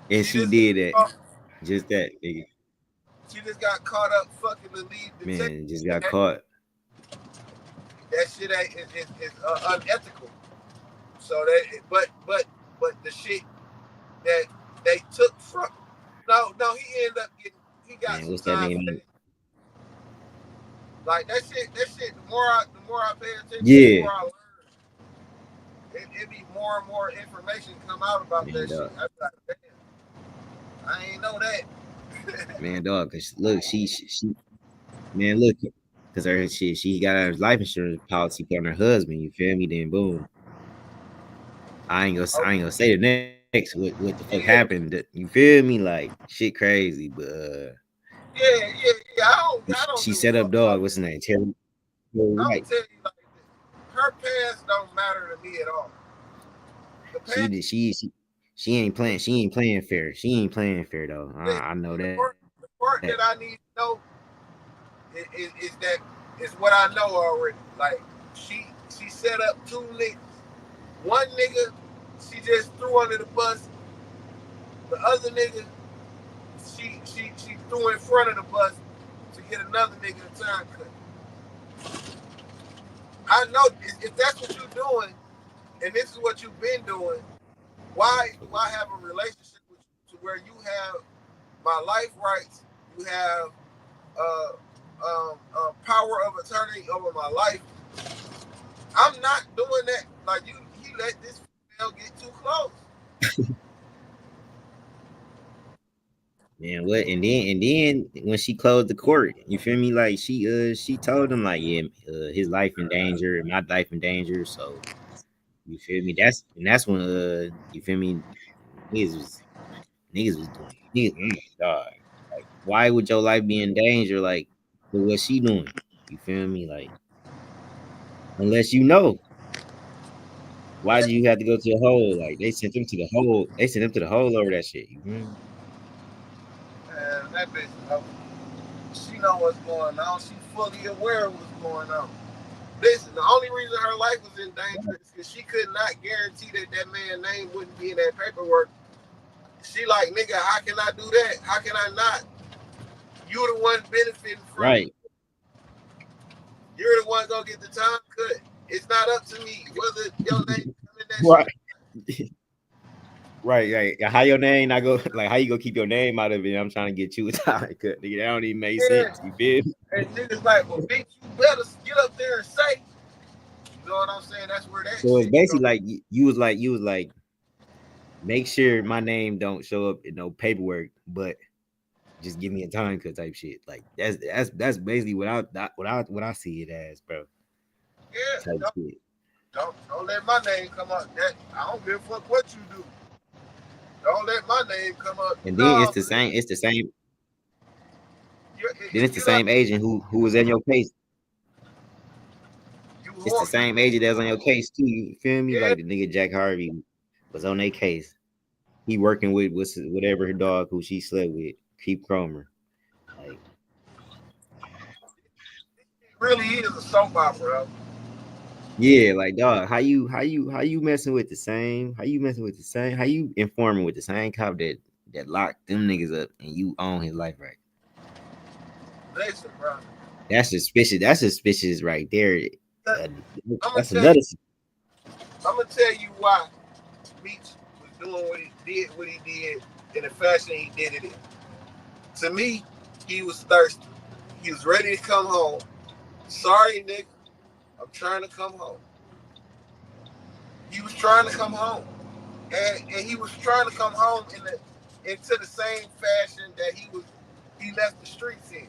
And she did that. Just that, nigga. She just got caught up fucking the lead detective. Man, just got caught. That shit is unethical. So that, but the shit that they took from no, he ended up he got Man, what's some that time name? for that. Like that shit. The more I pay attention, Yeah. the more I learn. It be more and more information come out about that shit. I'm like, damn, I ain't know that. Man, dog, cause look, she man, look, cause her shit, she got her life insurance policy on her husband. You feel me? Then boom. I ain't gonna say the next what the fuck happened. You feel me? Like shit crazy, but yeah. I don't she set up dog. What's his name? Terry. I'm gonna tell you like this. Her past don't matter to me at all. She ain't playing. She ain't playing fair. She ain't playing fair though. I know that. The part that I need to know is what I know already. Like she set up two niggas. One nigga she just threw under the bus. The other nigga she threw in front of the bus to get another nigga a time cut. I know if that's what you're doing, and this is what you've been doing, why have a relationship with you to where you have my life rights, you have power of attorney over my life. I'm not doing that. Like he let this female get too close. Man, what? And then when she closed the court, you feel me? Like she told him like, yeah, his life in danger and my life in danger. So you feel me? That's when you feel me? Niggas was doing dog. Like, why would your life be in danger? Like, for what she doing? You feel me? Like, unless you know. Why do you have to go to the hole? Like they sent them to the hole. They sent them to the hole over that shit. You feel me? That bitch, she know what's going on. She fully aware of what's going on. Listen, the only reason her life was in danger is because she could not guarantee that man's name wouldn't be in that paperwork. She like, nigga, how can I do that? How can I not? You the one benefiting from it. Right. You're the one gonna get the time cut. It's not up to me whether your name come in that Right. shit. Right. How your name not go like how you gonna keep your name out of it? I'm trying to get you a time cut, nigga. That don't even make sense. You feel me? And niggas like, well, bitch, you better get up there and say. You know what I'm saying? That's where that So it's shit basically goes. like you was like, make sure my name don't show up in no paperwork, but just give me a time cut type shit. Like that's basically what I see it as, bro. Yeah, Type shit. don't let my name come up. That I don't give a fuck what you do. Don't let my name come up. And then No, it's the same. Then it's the you know, same agent who was in your case. It's the you same agent that was on your case too. You feel me? yeah, Like the nigga Jack Harvey was on their case. He working with whatever her dog who she slept with, Keep Cromer. Like it really is a soap opera. yeah, like dog, how you messing with the same? How you messing with the same? How you informing with the same cop that locked them niggas up and you own his life right? Listen, bro. That's suspicious. That's suspicious right there. I'm That's another. gonna tell you why Meech was doing what he did in the fashion he did it in. To me, he was thirsty. He was ready to come home. Sorry, Nick. I'm trying to come home. He was trying to come home. And he was trying to come home into the same fashion that he left the streets in.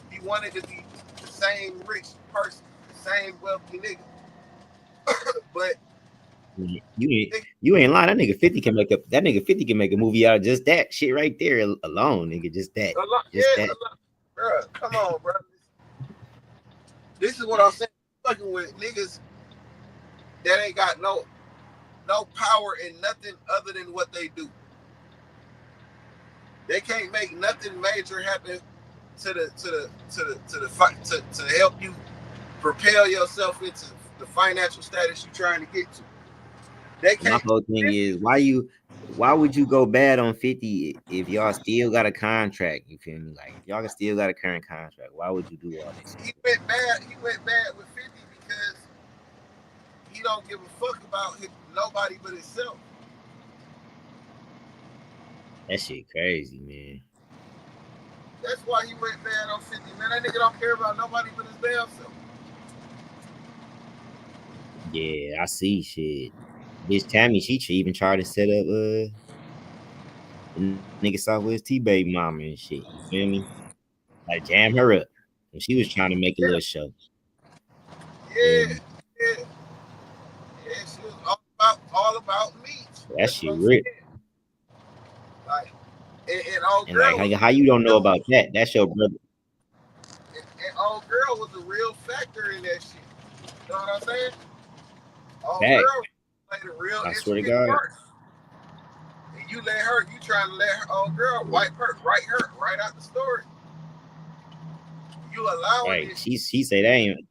He wanted to be the same rich person, the same wealthy nigga. But You ain't lying. That nigga 50 can make a movie out of just that shit right there alone, nigga. Just that. Bro, come on, bro. This is what I'm saying. Fucking with niggas that ain't got no power in nothing other than what they do. They can't make nothing major happen to help you propel yourself into the financial status you're trying to get to. They My can't. whole thing is why would you go bad on 50 if y'all still got a contract? You feel me? Like if y'all still got a current contract, why would you do all this? He went bad with 50 because he don't give a fuck about nobody but himself. That shit crazy, man. That's why he went bad on 50, man. That nigga don't care about nobody but his damn self. Yeah, I see shit. Bitch Tammy, she even tried to set up the nigga Southwest T baby mama and shit. You feel me? Like jam her up. And she was trying to make a little show. Yeah. She was all about me. That shit real. Like, and old And girl. like how you don't know about that? That's your brother. And old girl was a real factor in that shit. You know what I'm saying? Old Fact. girl played a real I swear to intricate God. part. And you trying to let her old girl write her right out the story. You allowing Right. it. She said that ain't.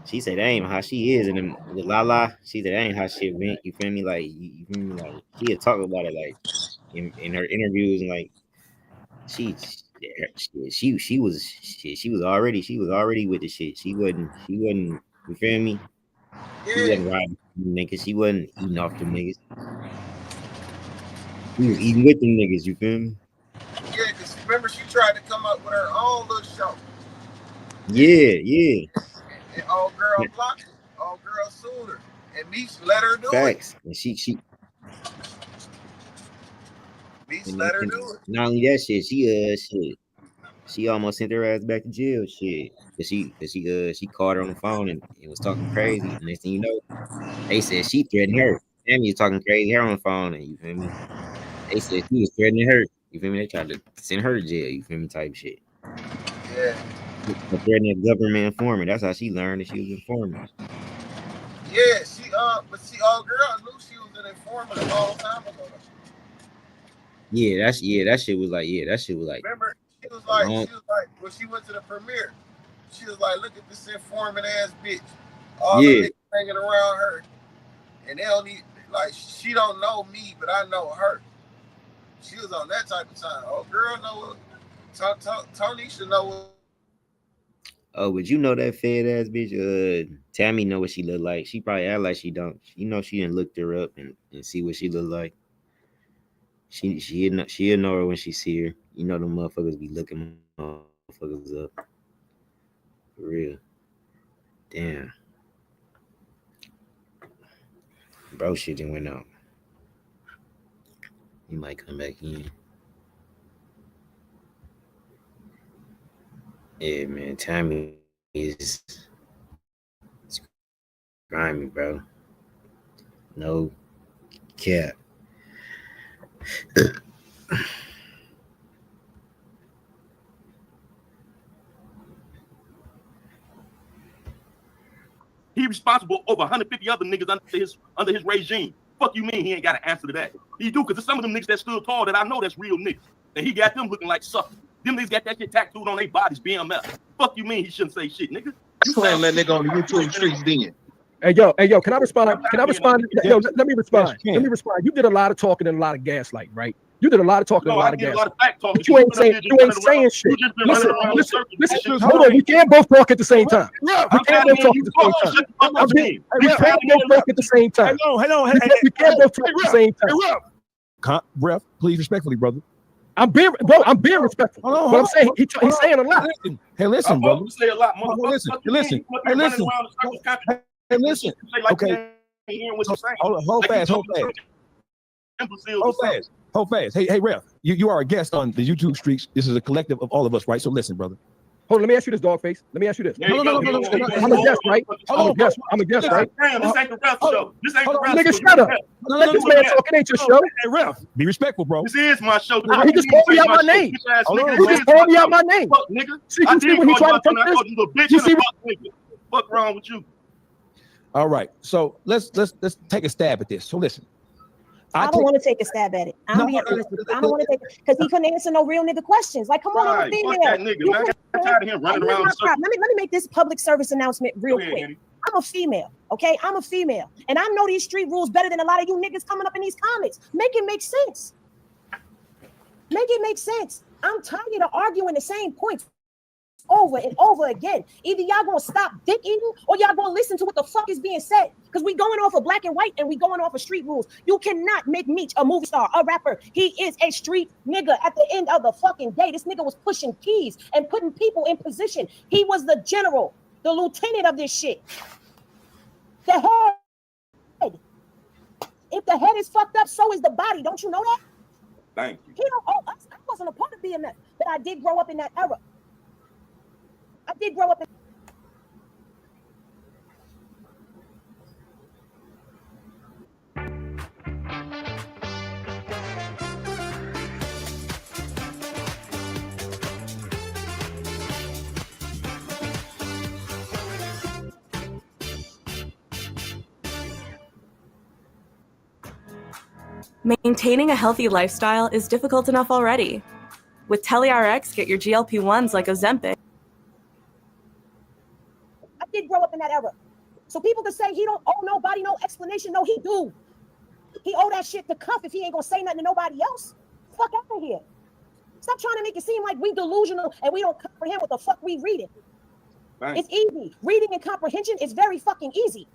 She said that ain't how she is, and then with Lala, she said that ain't how she went. You feel me? Like you feel me? Like she had talked about it like in her interviews, and like she was already with the shit. She wasn't. You feel me? She wasn't riding niggas. She wasn't eating off them niggas. She was eating with them niggas. You feel me? Yeah, because remember she tried to come up with her own little show. Yeah. And old girl blocked it. Old girl sued her. And Meech let her do Facts. And it. Meech and let her do it. not only that shit, she almost sent her ass back to jail. Shit, cause she called her on the phone and was talking crazy. And next thing you know, they said she threatened her. Tammy was talking crazy her on the phone, and you feel me? They said she was threatening her. You feel me? They tried to send her to jail. You feel me? Type shit. Yeah. Threatening a government informant. That's how she learned that she was informant. Yeah, but old girl knew she was an informant a long time ago. That shit was like. Remember, she was like when she went to the premiere, she was like, look at this informant ass bitch. All the niggas hanging around her. And they don't need, like, she don't know me, but I know her. She was on that type of time. Oh, girl, know Tony should know Oh, but you know that fed ass bitch. Tammy know what she look like. She probably act like she don't. You know she done looked her up and see what she look like. She'll know her when she see her. You know them motherfuckers be looking motherfuckers up. For real. Damn. Bro shit done went out. He might come back in. Yeah, man. Tammy is grimy, bro. No cap. He responsible over 150 other niggas under his regime. Fuck you mean he ain't got an answer to that? He do, because there's some of them niggas that stood tall that I know that's real niggas. And he got them looking like suckers. Them niggas got that shit tattooed on their bodies, BMF. Fuck you mean he shouldn't say shit, nigga? You slam that nigga on the YouTube streets then. Hey yo, can I respond? Yo, let me respond. Let me respond. You did a lot of talking and a lot of gaslighting, right? You did a lot of talking and a lot of gaslighting. But you ain't saying shit. Listen, hold on. We can't both talk at the same time. We can't both talk at the same time. We can't both talk at the same time. We can't both talk at the same time. Ref, please respectfully, brother. I'm being respectful. But I'm saying he's saying a lot. Hey, listen, brother. Say a lot, Listen. Okay. Hold fast. Hey, Ref, you are a guest on the YouTube streets. This is a collective of all of us, right? So listen, brother. Hold on, let me ask you this, Dogface. Let me ask you this. No. I'm a guest, right? I'm a guest, right? This ain't the Ref show. This ain't the Ref show. Nigga, shut up. Let this man talk. It ain't your show. Hey, Ref, be respectful, bro. This is my show. He just called me out my name. He just called me out my name. See when he tried to take this? You see What's wrong with you? All right, so let's take a stab at this. So listen, I don't want to take a stab at it. I'm being honest with you. I don't want to take it because he couldn't answer no real nigga questions. Like, come on, I'm a female. Fuck that nigga, man. I'm tired of him running around. Let me make this public service announcement real quick. I'm a female, okay? I'm a female, and I know these street rules better than a lot of you niggas coming up in these comments. Make it make sense. Make it make sense. I'm tired of arguing the same points over and over again. Either y'all gonna stop dick eating or y'all gonna listen to what the fuck is being said, because we going off of black and white and we going off of street rules. You cannot make Meech a movie star, a rapper. He is a street nigga. At the end of the fucking day, this nigga was pushing keys and putting people in position. He was the general, the lieutenant of this shit. The head. If the head is fucked up, so is the body. Don't you know that? Thank you. He don't owe us. I wasn't a part of BMF, but I did grow up in that era. I did grow up in. Maintaining a healthy lifestyle is difficult enough already. With TeleRx, get your GLP-1s like Ozempic. I did grow up in that era. So people can say he don't owe nobody no explanation. No, he do. He owe that shit to Cuff if he ain't gonna say nothing to nobody else. Fuck out of here. Stop trying to make it seem like we delusional and we don't comprehend what the fuck we reading. Right. It's easy. Reading and comprehension is very fucking easy.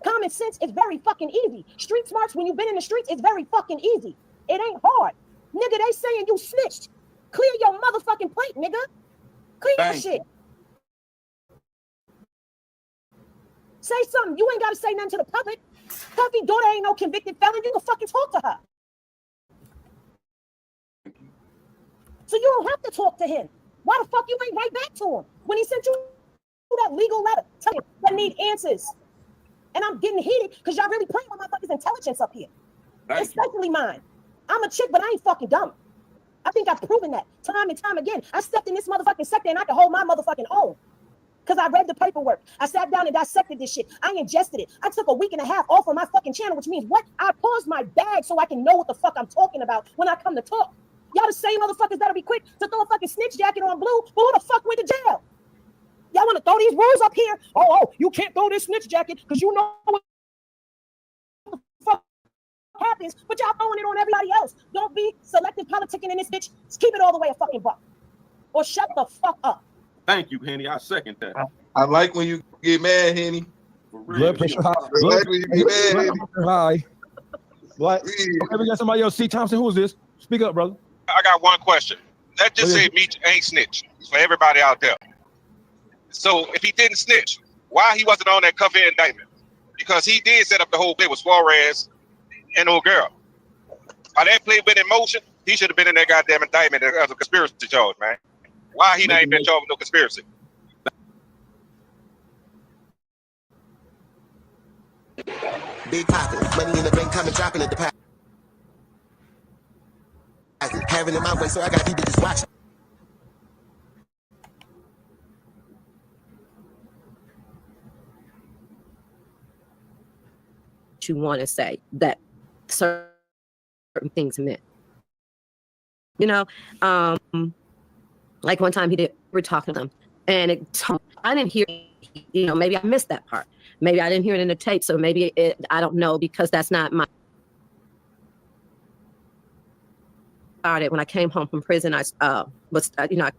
Common sense is very fucking easy. Street smarts, when you've been in the streets, it's very fucking easy. It ain't hard. Nigga, they saying you snitched. Clear your motherfucking plate, nigga. Clear your shit. Say something. You ain't got to say nothing to the public. Cuffy daughter ain't no convicted felon. You can fucking talk to her. So you don't have to talk to him. Why the fuck you ain't write back to him when he sent you that legal letter? Tell him I need answers. And I'm getting heated because y'all really playing with my fucking intelligence up here. Especially mine. I'm a chick, but I ain't fucking dumb. I think I've proven that time and time again. I stepped in this motherfucking sector and I can hold my motherfucking own. Because I read the paperwork. I sat down and dissected this shit. I ingested it. I took a week and a half off of my fucking channel, which means what? I paused my bag so I can know what the fuck I'm talking about when I come to talk. Y'all the same motherfuckers that'll be quick to throw a fucking snitch jacket on Blue, but who the fuck went to jail? Y'all want to throw these rules up here? Oh, you can't throw this snitch jacket because you know what the fuck happens, but y'all throwing it on everybody else. Don't be selective politicking in this bitch. Just keep it all the way a fucking buck. Or shut the fuck up. Thank you, Henny. I second that. I like when you get mad, Henny. Blood pressure high. Blood pressure high. What? Okay, we got somebody else. C. Thompson, who is this? Speak up, brother. I got one question. Let's just say Meech ain't snitch for everybody out there. So if he didn't snitch, why he wasn't on that cover indictment? Because he did set up the whole thing with Suarez and old girl. How that play been in motion, he should have been in that goddamn indictment as a conspiracy charge, man. Why he not even been charged with no conspiracy? Big pocket, money in the bank, coming dropping at the pack. Having it my way, so I got people just watching. You want to say that certain things meant, you know, like one time we're talking to them, and I didn't hear, you know, maybe I missed that part. Maybe I didn't hear it in the tape, so maybe I don't know, because that's not my. Started when I came home from prison. I you know, I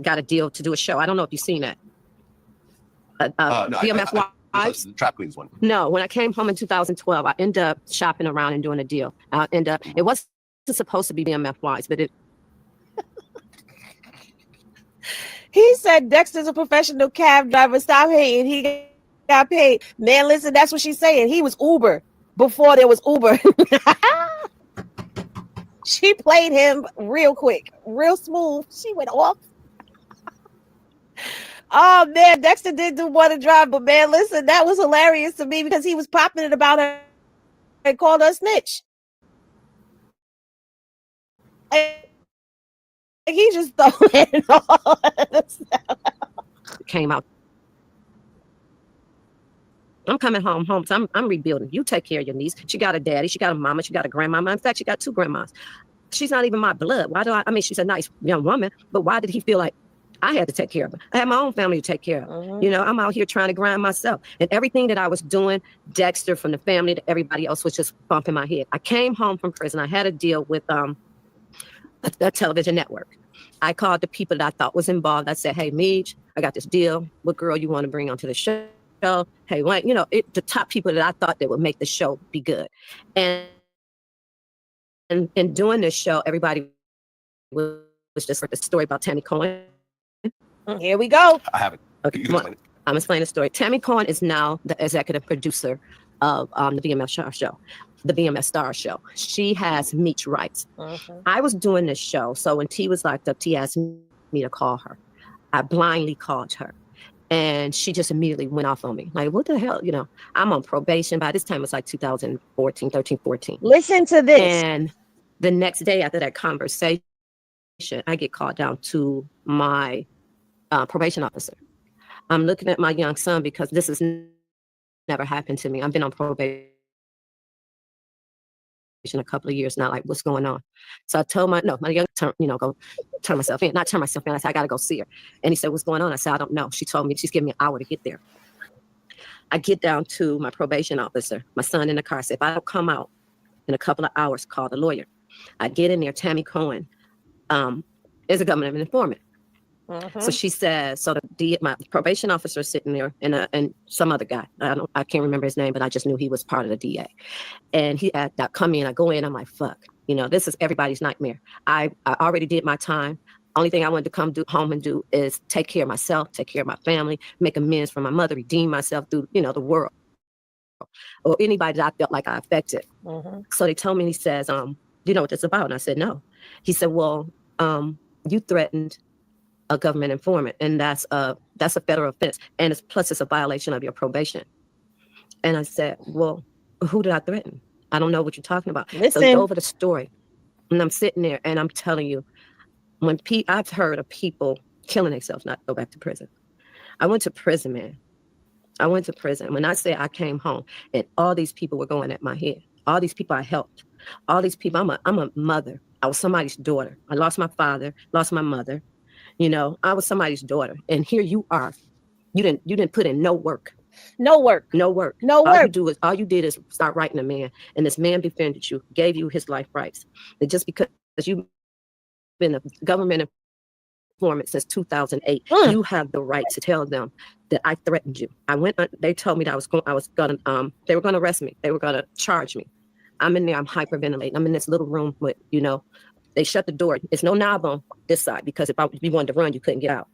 got a deal to do a show. I don't know if you've seen that. No, BMF Wives. the Trap Queens one. No, when I came home in 2012, I ended up shopping around and doing a deal. It wasn't supposed to be BMF Wives, but it. He said Dexter's a professional cab driver. Stop hating. He got paid. Man, listen, that's what she's saying. He was Uber before there was Uber. She played him real quick, real smooth. She went off. Oh, man, Dexter did do Want to Drive, but man, listen, that was hilarious to me because he was popping it about her and called her a snitch. And he just threw it all. Came out. I'm coming home, so I'm rebuilding. You take care of your niece. She got a daddy, she got a mama, she got a grandmama. In fact, she got 2 grandmas. She's not even my blood. Why do I mean, she's a nice young woman, but why did he feel like I had to take care of her? I had my own family to take care of. You know, I'm out here trying to grind myself. And everything that I was doing, Dexter, from the family to everybody else, was just bumping my head. I came home from prison. I had a deal with a television network. I called the people that I thought was involved. I said, hey, Meech, I got this deal. What girl you want to bring onto the show? Hey, what, you know, the top people that I thought that would make the show be good. And in doing this show, everybody was just like the story about Tammy Cowin. Here we go. I haven't. Okay, I'm explaining the story. Tammy Cowin is now the executive producer of the BMF show, the BMF Star Show. She has Meech rights. I was doing this show, so when T was locked up, T asked me to call her. I blindly called her. And she just immediately went off on me. Like, what the hell? You know, I'm on probation. By this time, it was like 2014, 13, 14. Listen to this. And the next day after that conversation, I get called down to my probation officer. I'm looking at my young son because this has never happened to me. I've been on probation a couple of years now, like, what's going on? So I told my young, go turn myself in. Not turn myself in. I said, I got to go see her. And he said, what's going on? I said, I don't know. She told me she's giving me an hour to get there. I get down to my probation officer, my son in the car. I said, if I don't come out in a couple of hours, call the lawyer. I get in there. Tammy Cowin is a government informant. So she says, so my probation officer is sitting there, and some other guy. I can't remember his name, but I just knew he was part of the DA. And I come in, I go in, I'm like, fuck, you know, this is everybody's nightmare. I already did my time. Only thing I wanted to come home and do is take care of myself, take care of my family, make amends for my mother, redeem myself through, you know, the world or anybody that I felt like I affected. So they told me, he says, you know what this is about? And I said, no. He said, well, you threatened a government informant, and that's a federal offense, and it's a violation of your probation. And I said, well, who did I threaten? I don't know what you're talking about. Listen. So he go over the story, and I'm sitting there, and I'm telling you, when I've heard of people killing themselves not to go back to prison. I went to prison, man. I went to prison. When I say I came home, and all these people were going at my head. All these people I helped. All these people. I'm a mother. I was somebody's daughter. I lost my father, lost my mother. You know, I was somebody's daughter, and here you are. You didn't put in no work. No work. No work. No work. All you did is start writing a man, and this man befriended you, gave you his life rights. And just because you've been a government informant since 2008. You have the right to tell them that I threatened you. They told me that they were gonna arrest me. They were gonna charge me. I'm in there, I'm hyperventilating. I'm in this little room with, they shut the door. It's no knob on this side because if you wanted to run, you couldn't get out.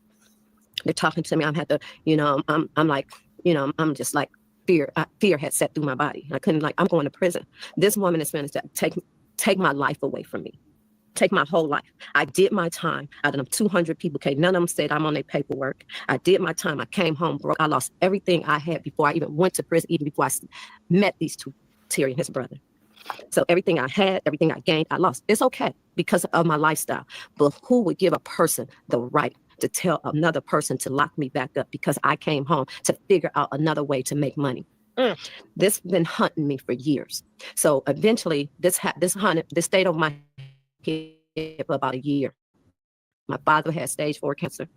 They're talking to me. I'm had to, I'm like, I'm just like fear had set through my body. I couldn't I'm going to prison. This woman is going to take my life away from me. Take my whole life. I did my time. Out of them 200 people came. None of them said I'm on their paperwork. I did my time. I came home broke. I lost everything I had before I even went to prison, even before I met these two, Terry and his brother. So everything I had, everything I gained, I lost. It's okay because of my lifestyle. But who would give a person the right to tell another person to lock me back up because I came home to figure out another way to make money? This been hunting me for years. So eventually this stayed on my head for about a year. My father had stage 4 cancer.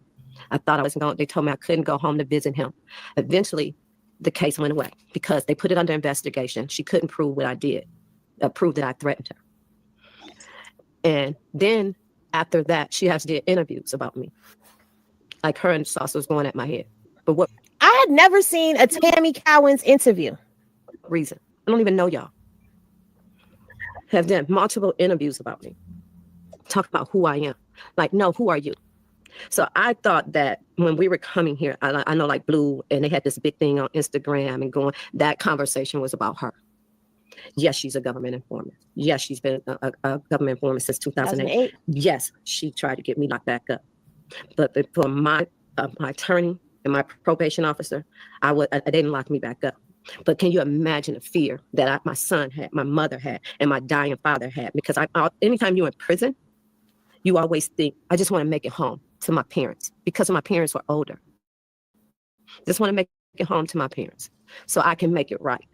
I thought I wasn't going, they told me I couldn't go home to visit him. Eventually the case went away because they put it under investigation. She couldn't prove what I did, prove that I threatened her. And then after that, she has did interviews about me. Like her and Sauce was going at my head. But what? I had never seen a Tammy Cowin's interview. Reason. I don't even know y'all. Have done multiple interviews about me. Talk about who I am. Like, no, who are you? So I thought that when we were coming here, I know like Blue, and they had this big thing on Instagram and going, that conversation was about her. Yes, she's a government informant. Yes, she's been a government informant since 2008. Yes, she tried to get me locked back up. But for my attorney and my probation officer, I didn't lock me back up. But can you imagine the fear that my son had, my mother had, and my dying father had? Because anytime you're in prison, you always think, I just want to make it home to my parents because my parents were older. Just want to make it home to my parents so I can make it right.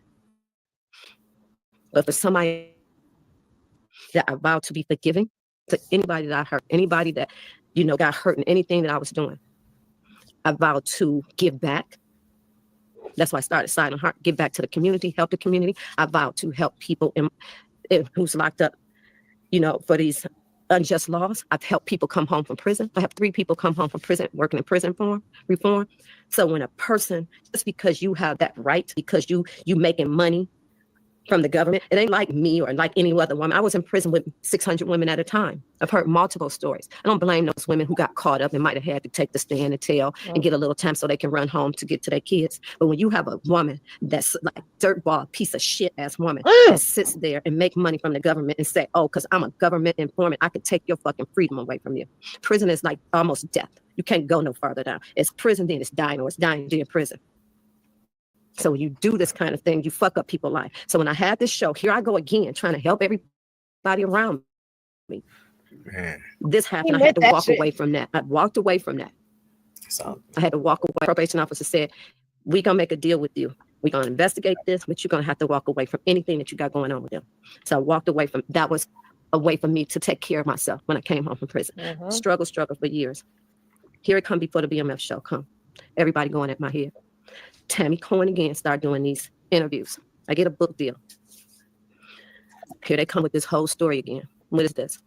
But for somebody that I vowed to be forgiving to anybody that I hurt, anybody that, got hurt in anything that I was doing, I vowed to give back. That's why I started Silent Heart, give back to the community, help the community. I vowed to help people who's locked up, for these unjust laws. I've helped people come home from prison. I have 3 people come home from prison, working in prison reform. So when a person, just because you have that right, because you making money from the government, it ain't like me or like any other woman. I was in prison with 600 women at a time. I've heard multiple stories. I don't blame those women who got caught up and might have had to take the stand and tell and get a little time so they can run home to get to their kids. But when you have a woman that's like dirtball, piece of shit ass woman that sits there and make money from the government and say, oh, because I'm a government informant, I could take your fucking freedom away from you. Prison is like almost death. You can't go no farther down. It's prison, then it's dying, or it's dying in prison. So when you do this kind of thing, you fuck up people's life. So when I had this show, here I go again, trying to help everybody around me. Man. This happened. I had to walk away from that. I walked away from that. I had to walk away. Probation officer said, we're going to make a deal with you. We're going to investigate this, but you're going to have to walk away from anything that you got going on with them. So I walked away from, that was a way for me to take care of myself when I came home from prison. Struggle for years. Here it come before the BMF show come. Everybody going at my head. Tammy Cowin again started doing these interviews. I get a book deal. Here they come with this whole story again. What is this?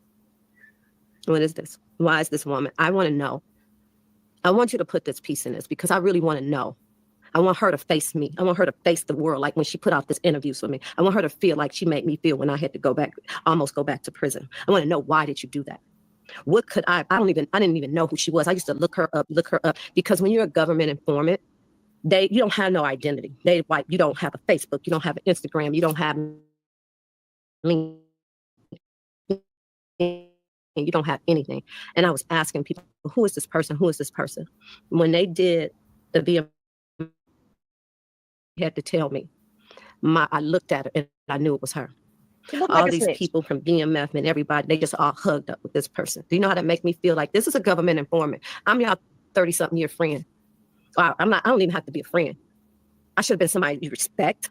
What is this? Why is this woman? I want to know. I want you to put this piece in this because I really want to know. I want her to face me. I want her to face the world like when she put out this interviews with me. I want her to feel like she made me feel when I had to go back, almost go back to prison. I want to know, why did you do that? What could I didn't even know who she was. I used to look her up because when you're a government informant, you don't have no identity. You don't have a Facebook, you don't have an Instagram, you don't have LinkedIn, you don't have anything. And I was asking people, who is this person? Who is this person? When they did the BMF, had to tell me. I looked at her and I knew it was her. All these people from BMF and everybody, they just all hugged up with this person. Do you know how that make me feel? Like, this is a government informant. I'm your 30-something year friend. I don't even have to be a friend. I should have been somebody you respect.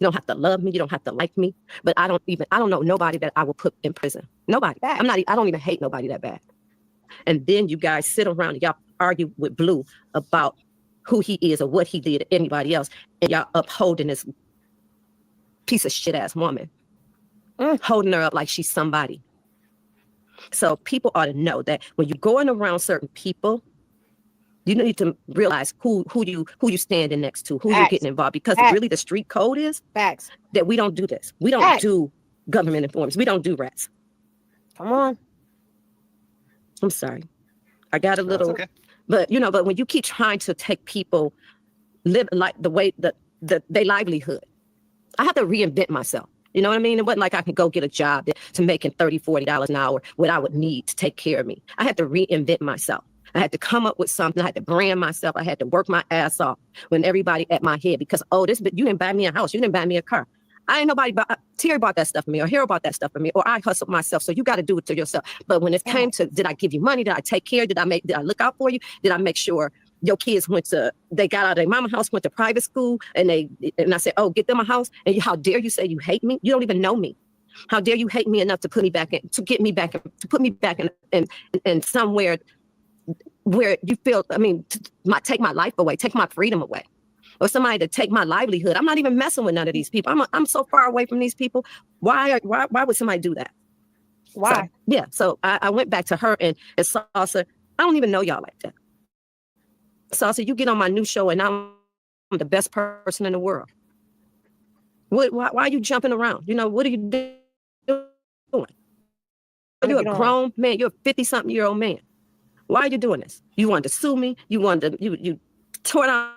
You don't have to love me. You don't have to like me. But I don't know nobody that I will put in prison. Nobody. I don't even hate nobody that bad. And then you guys sit around and y'all argue with Blue about who he is or what he did to anybody else. And y'all upholding this piece of shit ass woman. Holding her up like she's somebody. So people ought to know that when you're going around certain people, you need to realize who you standing next to, who you're getting involved, because really the street code is that we don't do this. We don't do government informants. We don't do rats. Come on. I'm sorry. I got a little, but you know, but when you keep trying to take people live like the way that their livelihood, I have to reinvent myself. You know what I mean? It wasn't like I could go get a job to making $30, $40 an hour, what I would need to take care of me. I had to reinvent myself. I had to come up with something. I had to brand myself. I had to work my ass off when everybody at my head, because, oh, but you didn't buy me a house. You didn't buy me a car. I ain't nobody, Terry bought that stuff for me, or Harold bought that stuff for me, or I hustled myself. So you got to do it to yourself. But when it came to, did I give you money? Did I take care? Did I look out for you? Did I make sure your kids they got out of their mama house, went to private school, and I said, oh, get them a house. And how dare you say you hate me? You don't even know me. How dare you hate me enough to put me back in, to get me back, to put me back in somewhere where you feel, I mean, take my life away, take my freedom away, or somebody to take my livelihood. I'm not even messing with none of these people. I'm so far away from these people. Why would somebody do that? Why? So I went back to her and Salsa. I don't even know y'all like that. Salsa, you get on my new show and I'm the best person in the world. Why are you jumping around? You know, what are you doing? You're a grown man. You're a 50-something-year-old man. Why are you doing this? You wanted to sue me. You wanted to, you tore down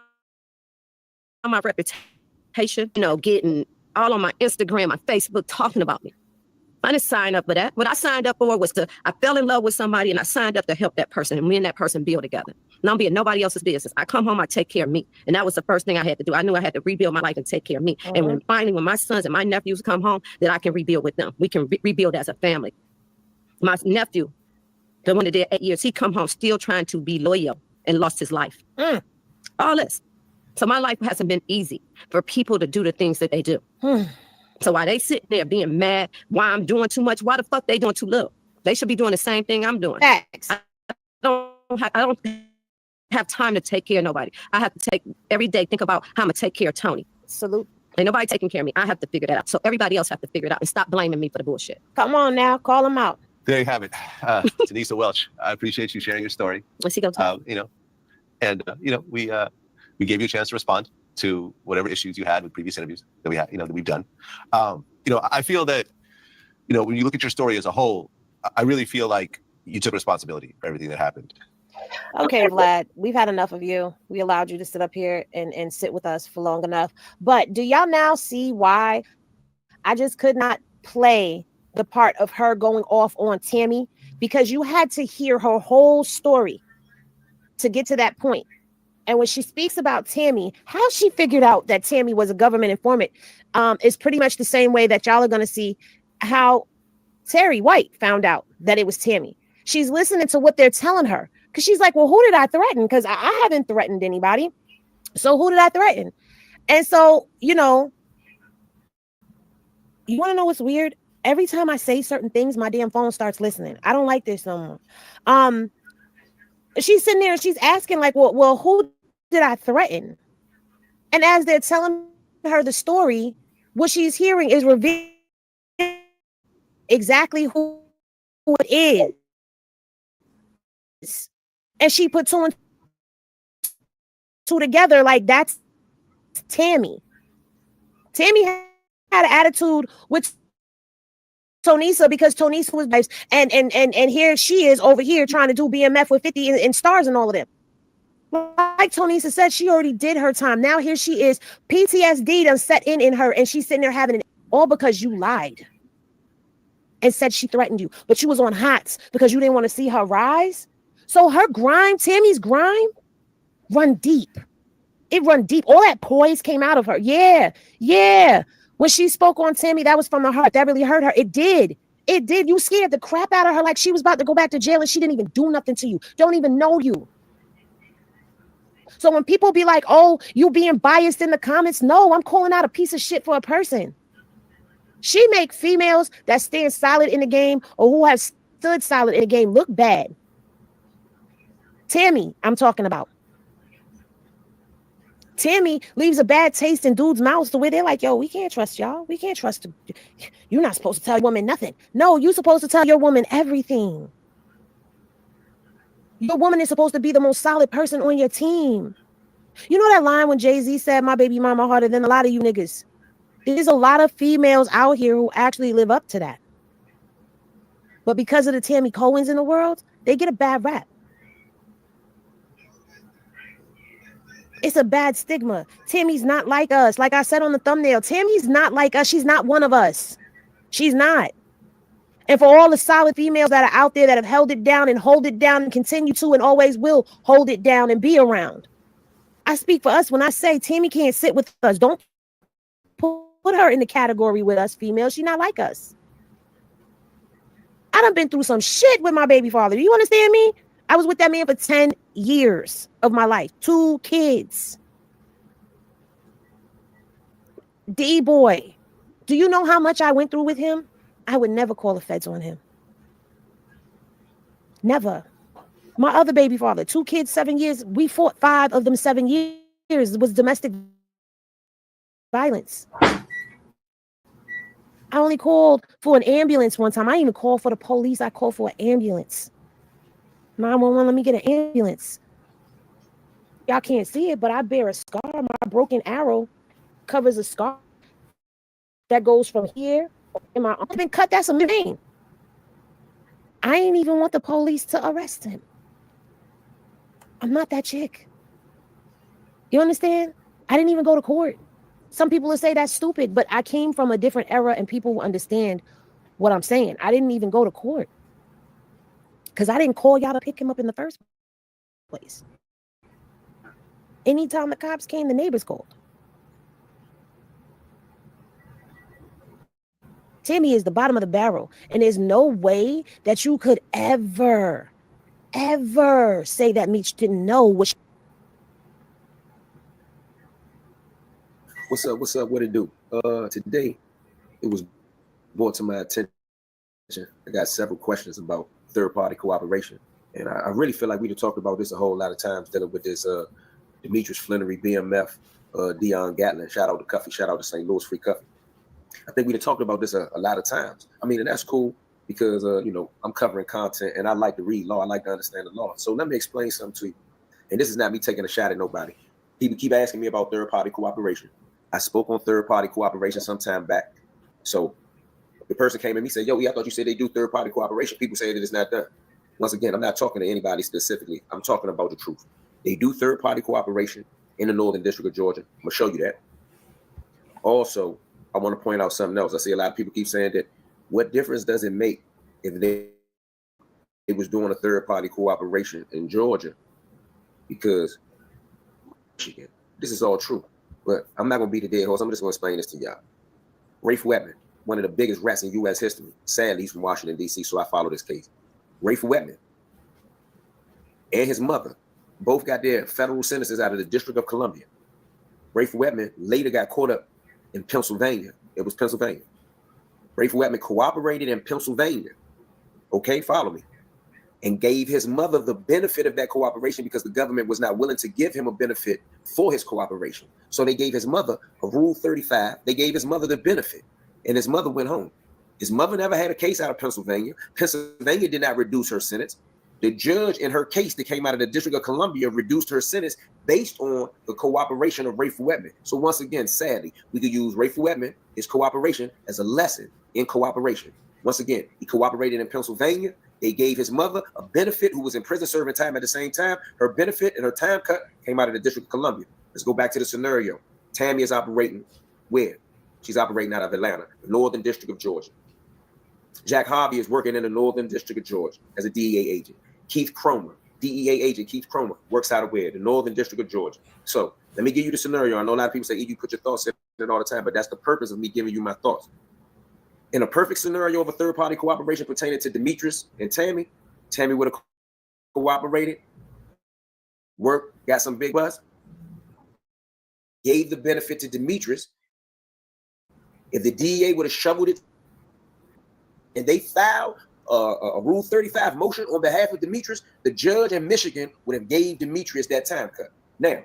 my reputation, you know, getting all on my Instagram, my Facebook, talking about me. I didn't sign up for that. What I signed up for was I fell in love with somebody and I signed up to help that person, and me and that person build together. And I'm being nobody else's business. I come home, I take care of me. And that was the first thing I had to do. I knew I had to rebuild my life and take care of me. And when my sons and my nephews come home, that I can rebuild with them. We can rebuild as a family. My nephew, the one that did 8 years, he come home still trying to be loyal and lost his life. All this. So my life hasn't been easy for people to do the things that they do. So while they sit there being mad, why I'm doing too much, why the fuck they doing too little? They should be doing the same thing I'm doing. I don't have time to take care of nobody. I have to every day think about how I'm gonna take care of Tony. Salute. Ain't nobody taking care of me. I have to figure that out. So everybody else have to figure it out and stop blaming me for the bullshit. Come on now, call them out. There you have it. Tonesa Welch, I appreciate you sharing your story. Let's see, go talk. You know, and you know, we gave you a chance to respond to whatever issues you had with previous interviews that we had, you know, that we've done. You know, I feel that, you know, when you look at your story as a whole, I really feel like you took responsibility for everything that happened. Okay, Vlad, we've had enough of you. We allowed you to sit up here and sit with us for long enough. But do y'all now see why I just could not play the part of her going off on Tammy? Because you had to hear her whole story to get to that point. And when she speaks about Tammy, how she figured out that Tammy was a government informant is pretty much the same way that y'all are going to see how Terry White found out that it was Tammy. She's listening to what they're telling her, because she's like, well, who did I threaten? Because I haven't threatened anybody. So who did I threaten? And so, you know, you want to know what's weird? Every time I say certain things, my damn phone starts listening. I don't like this no more. She's sitting there and she's asking like, well, who did I threaten? And as they're telling her the story, what she's hearing is revealing exactly who it is. And she put two and two together, like that's Tammy. Tammy had an attitude with Tonesa because Tonesa was nice, and here she is over here trying to do BMF with 50 and stars and all of them. Like Tonesa said, she already did her time. Now here she is, PTSD done set in her, and she's sitting there having it all because you lied and said she threatened you, but you was on hots because you didn't want to see her rise. So her grime, Tammy's grime, run deep. It run deep. All that poise came out of her. Yeah. When she spoke on Tammy, that was from the heart. That really hurt her. It did. You scared the crap out of her like she was about to go back to jail and she didn't even do nothing to you. Don't even know you. So when people be like, oh, you being biased in the comments, no, I'm calling out a piece of shit for a person. She make females that stand solid in the game or who have stood solid in the game look bad. Tammy, I'm talking about. Tammy leaves a bad taste in dudes' mouths the way they're like, yo, we can't trust y'all. We can't trust. You're not supposed to tell your woman nothing. No, you're supposed to tell your woman everything. Your woman is supposed to be the most solid person on your team. You know that line when Jay-Z said, my baby mama harder than a lot of you niggas? There's a lot of females out here who actually live up to that. But because of the Tammy Cowins in the world, they get a bad rap. It's a bad stigma. Tammy's not like us. Like I said on the thumbnail, Tammy's not like us. She's not one of us. She's not. And for all the solid females that are out there that have held it down and hold it down and continue to and always will hold it down and be around, I speak for us when I say Tammy can't sit with us. Don't put her in the category with us females. She's not like us. I done been through some shit with my baby father. You understand me? I was with that man for 10 years of my life. 2 kids. D-boy. Do you know how much I went through with him? I would never call the feds on him. Never. My other baby father, 2 kids, 7 years. We fought 5 of them 7 years. It was domestic violence. I only called for an ambulance one time. I didn't even call for the police. I called for an ambulance. 911, let me get an ambulance. Y'all can't see it, but I bear a scar. My broken arrow covers a scar that goes from here. In my arm been cut. That's a vein. I ain't even want the police to arrest him. I'm not that chick. You understand? I didn't even go to court. Some people will say that's stupid, but I came from a different era and people will understand what I'm saying. I didn't even go to court because I didn't call y'all to pick him up in the first place. Anytime the cops came, the neighbors called. Tammy is the bottom of the barrel, and there's no way that you could ever say that Meech didn't know what she... What's up? What's up? What it do? Today it was brought to my attention. I got several questions about third-party cooperation, and I really feel like we have talked about this a whole lot of times dealing with this Demetrius Flannery, BMF, Dion Gatlin. Shout out to Cuffy. Shout out to St. Louis Free Cuffy. I think we have talked about this a lot of times. I mean, and that's cool because you know, I'm covering content and I like to read law. I like to understand the law. So let me explain something to you. And this is not me taking a shot at nobody. People keep asking me about third-party cooperation. I spoke on third-party cooperation some time back. So the person came at me and said, yo, I thought you said they do third-party cooperation. People say that it's not done. Once again, I'm not talking to anybody specifically. I'm talking about the truth. They do third-party cooperation in the Northern District of Georgia. I'm going to show you that. Also, I want to point out something else. I see a lot of people keep saying that what difference does it make if they was doing a third-party cooperation in Georgia? Because Michigan, this is all true. But I'm not going to beat the dead horse. I'm just going to explain this to y'all. Rafe Wetman, one of the biggest rats in U.S. history. Sadly, he's from Washington, D.C., so I follow this case. Rafe Wetman and his mother both got their federal sentences out of the District of Columbia. Rafe Wetman later got caught up in Pennsylvania. It was Pennsylvania. Rafe Wetman cooperated in Pennsylvania. Okay, follow me. And gave his mother the benefit of that cooperation because the government was not willing to give him a benefit for his cooperation. So they gave his mother a Rule 35. They gave his mother the benefit, and his mother went home. His mother never had a case out of Pennsylvania. Pennsylvania did not reduce her sentence. The judge in her case that came out of the District of Columbia reduced her sentence based on the cooperation of Rafe Wetman. So once again, sadly, we could use Rafe Wetman, his cooperation, as a lesson in cooperation. Once again, he cooperated in Pennsylvania. They gave his mother a benefit who was in prison serving time at the same time. Her benefit and her time cut came out of the District of Columbia. Let's go back to the scenario. Tammy is operating where? She's operating out of Atlanta, the Northern District of Georgia. Jack Harvey is working in the Northern District of Georgia as a DEA agent. Keith Cromer, DEA agent Keith Cromer, works out of where? The Northern District of Georgia. So let me give you the scenario. I know a lot of people say, you put your thoughts in it all the time, but that's the purpose of me giving you my thoughts. In a perfect scenario of a third-party cooperation pertaining to Demetrius and Tammy would have cooperated, worked, got some big buzz, gave the benefit to Demetrius. If the DEA would have shoveled it and they filed a Rule 35 motion on behalf of Demetrius, the judge in Michigan would have gave Demetrius that time cut. Now,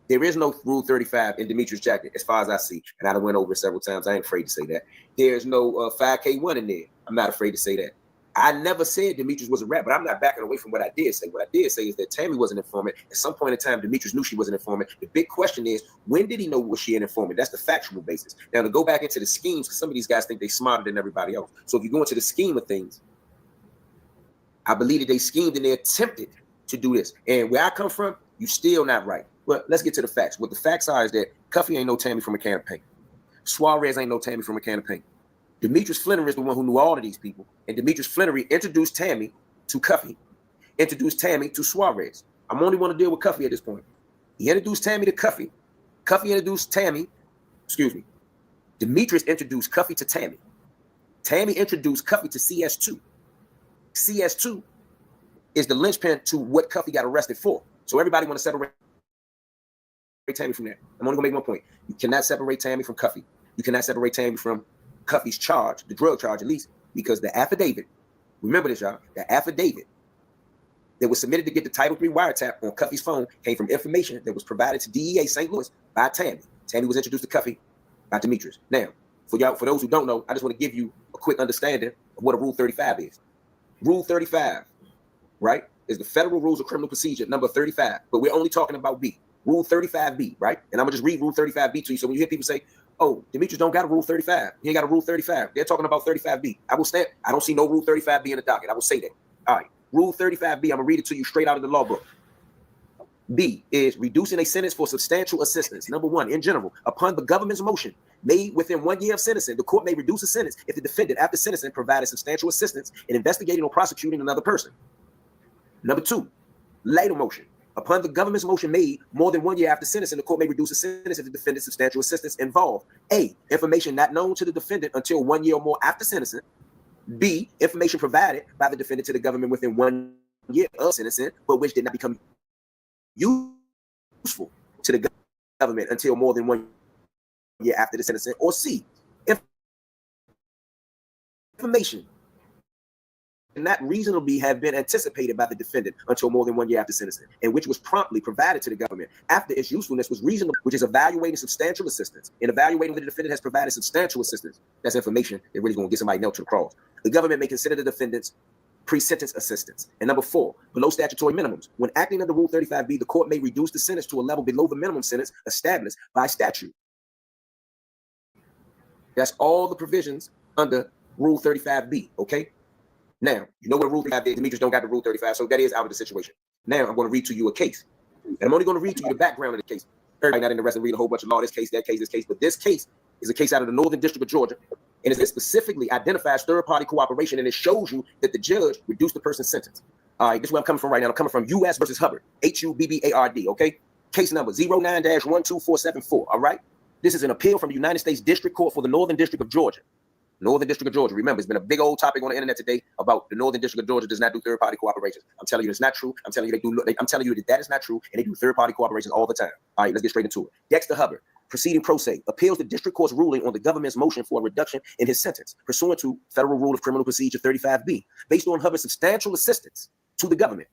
There is no Rule 35 in Demetrius' jacket, as far as I see. And I done went over it several times. I ain't afraid to say that. There's no 5K1 in there. I'm not afraid to say that. I never said Demetrius was a rat, but I'm not backing away from what I did say. What I did say is that Tammy was an informant. At some point in time, Demetrius knew she was an informant. The big question is, when did he know was she an informant? That's the factual basis. Now, to go back into the schemes, because some of these guys think they're smarter than everybody else. So if you go into the scheme of things, I believe that they schemed and they attempted to do this. And where I come from, you still not right. Well, let's get to the facts. What the facts are is that Cuffy ain't no Tammy from a can of paint. Suarez ain't no Tammy from a can of paint. Demetrius Flannery is the one who knew all of these people. And Demetrius Flannery introduced Tammy to Cuffy, introduced Tammy to Suarez. I'm only want to deal with Cuffy at this point. He introduced Tammy to Cuffy. Cuffy introduced Tammy, Demetrius introduced Cuffy to Tammy. Tammy introduced Cuffy to CS2. CS2 is the linchpin to what Cuffy got arrested for. So everybody want to separate Tammy from that. I'm only gonna make one point. You cannot separate Tammy from Cuffy. You cannot separate Tammy from Cuffy's charge, the drug charge at least, because the affidavit, remember this, y'all, the affidavit that was submitted to get the Title III wiretap on Cuffy's phone came from information that was provided to DEA St. Louis by Tammy. Tammy was introduced to Cuffy by Demetrius. Now, for those who don't know, I just want to give you a quick understanding of what a Rule 35 is. Rule 35, right, is the Federal Rules of Criminal Procedure, number 35, but we're only talking about B. Rule 35B, right? And I'm gonna just read Rule 35B to you. So when you hear people say, oh, Demetrius don't got a Rule 35, he ain't got a Rule 35, they're talking about 35B. I will stand, I don't see no Rule 35B in the docket. I will say that. All right, Rule 35B, I'm gonna read it to you straight out of the law book. B is reducing a sentence for substantial assistance. Number one, in general, upon the government's motion made within 1 year of sentencing, the court may reduce a sentence if the defendant, after sentencing, provided substantial assistance in investigating or prosecuting another person. Number two, later motion. Upon the government's motion made more than 1 year after sentencing, the court may reduce a sentence if the defendant's substantial assistance involved A, information not known to the defendant until 1 year or more after sentencing. B, information provided by the defendant to the government within 1 year of sentencing, but which did not become useful to the government until more than 1 year after the sentencing. Or C, information not reasonably have been anticipated by the defendant until more than 1 year after sentencing, and which was promptly provided to the government after its usefulness was reasonable, which is evaluating substantial assistance. In evaluating whether the defendant has provided substantial assistance, that's information that really going to get somebody nailed to the cross. The government may consider the defendant's pre-sentence assistance. And number four, below statutory minimums. When acting under Rule 35B, the court may reduce the sentence to a level below the minimum sentence established by statute. That's all the provisions under Rule 35B, okay? Now, you know what Rule 35 is. Demetrius don't got the Rule 35, so that is out of the situation. Now, I'm going to read to you a case. And I'm only going to read to you the background of the case. Everybody not interested in reading a whole bunch of law, this case, that case, this case. But this case is a case out of the Northern District of Georgia. And it specifically identifies third-party cooperation, and it shows you that the judge reduced the person's sentence. All right, this is where I'm coming from right now. I'm coming from U.S. versus Hubbard, Hubbard, okay? Case number 09-12474, all right? This is an appeal from the United States District Court for the Northern District of Georgia. Northern District of Georgia. Remember, it's been a big old topic on the internet today about the Northern District of Georgia does not do third-party cooperation. I'm telling you it's not true. I'm telling you they do. I'm telling you that is not true, and they do third-party cooperation all the time. All right, let's get straight into it. Dexter Hubbard, proceeding pro se, appeals the district court's ruling on the government's motion for a reduction in his sentence, pursuant to Federal Rule of Criminal Procedure 35B, based on Hubbard's substantial assistance to the government.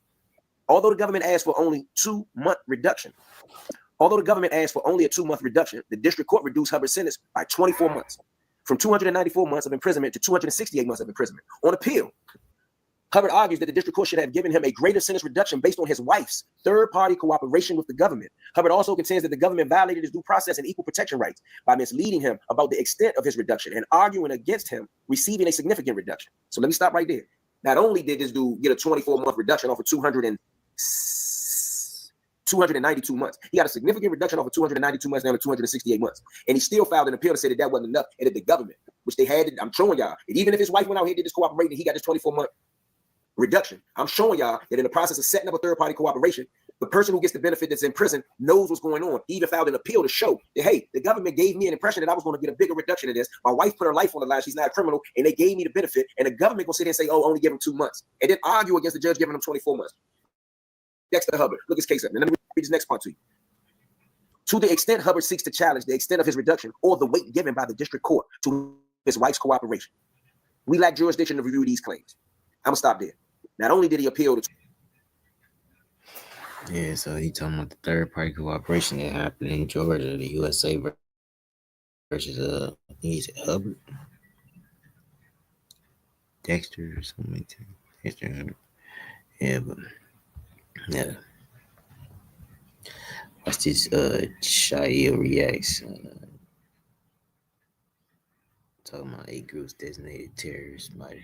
Although the government asked for only a 2-month reduction, the district court reduced Hubbard's sentence by 24 months. From 294 months of imprisonment to 268 months of imprisonment. On appeal, Hubbard argues that the district court should have given him a greater sentence reduction based on his wife's third-party cooperation with the government. Hubbard also contends that the government violated his due process and equal protection rights by misleading him about the extent of his reduction and arguing against him receiving a significant reduction. So let me stop right there. Not only did this dude get a 24-month reduction off of 292 months. He got a significant reduction off of 292 months down to 268 months. And he still filed an appeal to say that wasn't enough. And that the government, which they had, I'm showing y'all, that even if his wife went out here and did this cooperating, he got this 24-month reduction. I'm showing y'all that in the process of setting up a third-party cooperation, the person who gets the benefit that's in prison knows what's going on. He even filed an appeal to show that, hey, the government gave me an impression that I was going to get a bigger reduction of this. My wife put her life on the line. She's not a criminal. And they gave me the benefit. And the government will sit here and say, oh, only give him 2 months. And then argue against the judge giving him 24 months. Dexter Hubbard, look his case up. And let me read this next part to you. To the extent Hubbard seeks to challenge the extent of his reduction or the weight given by the district court to his wife's cooperation, we lack jurisdiction to review these claims. I'm going to stop there. Not only did he appeal to Yeah, so he talking about the third party cooperation that happened in Georgia, the USA versus I think he said Hubbard, Dexter or something like that. Dexter Hubbard. Yeah, but yeah. Watch this Shail reacts. Talking about 8 groups designated terrorists by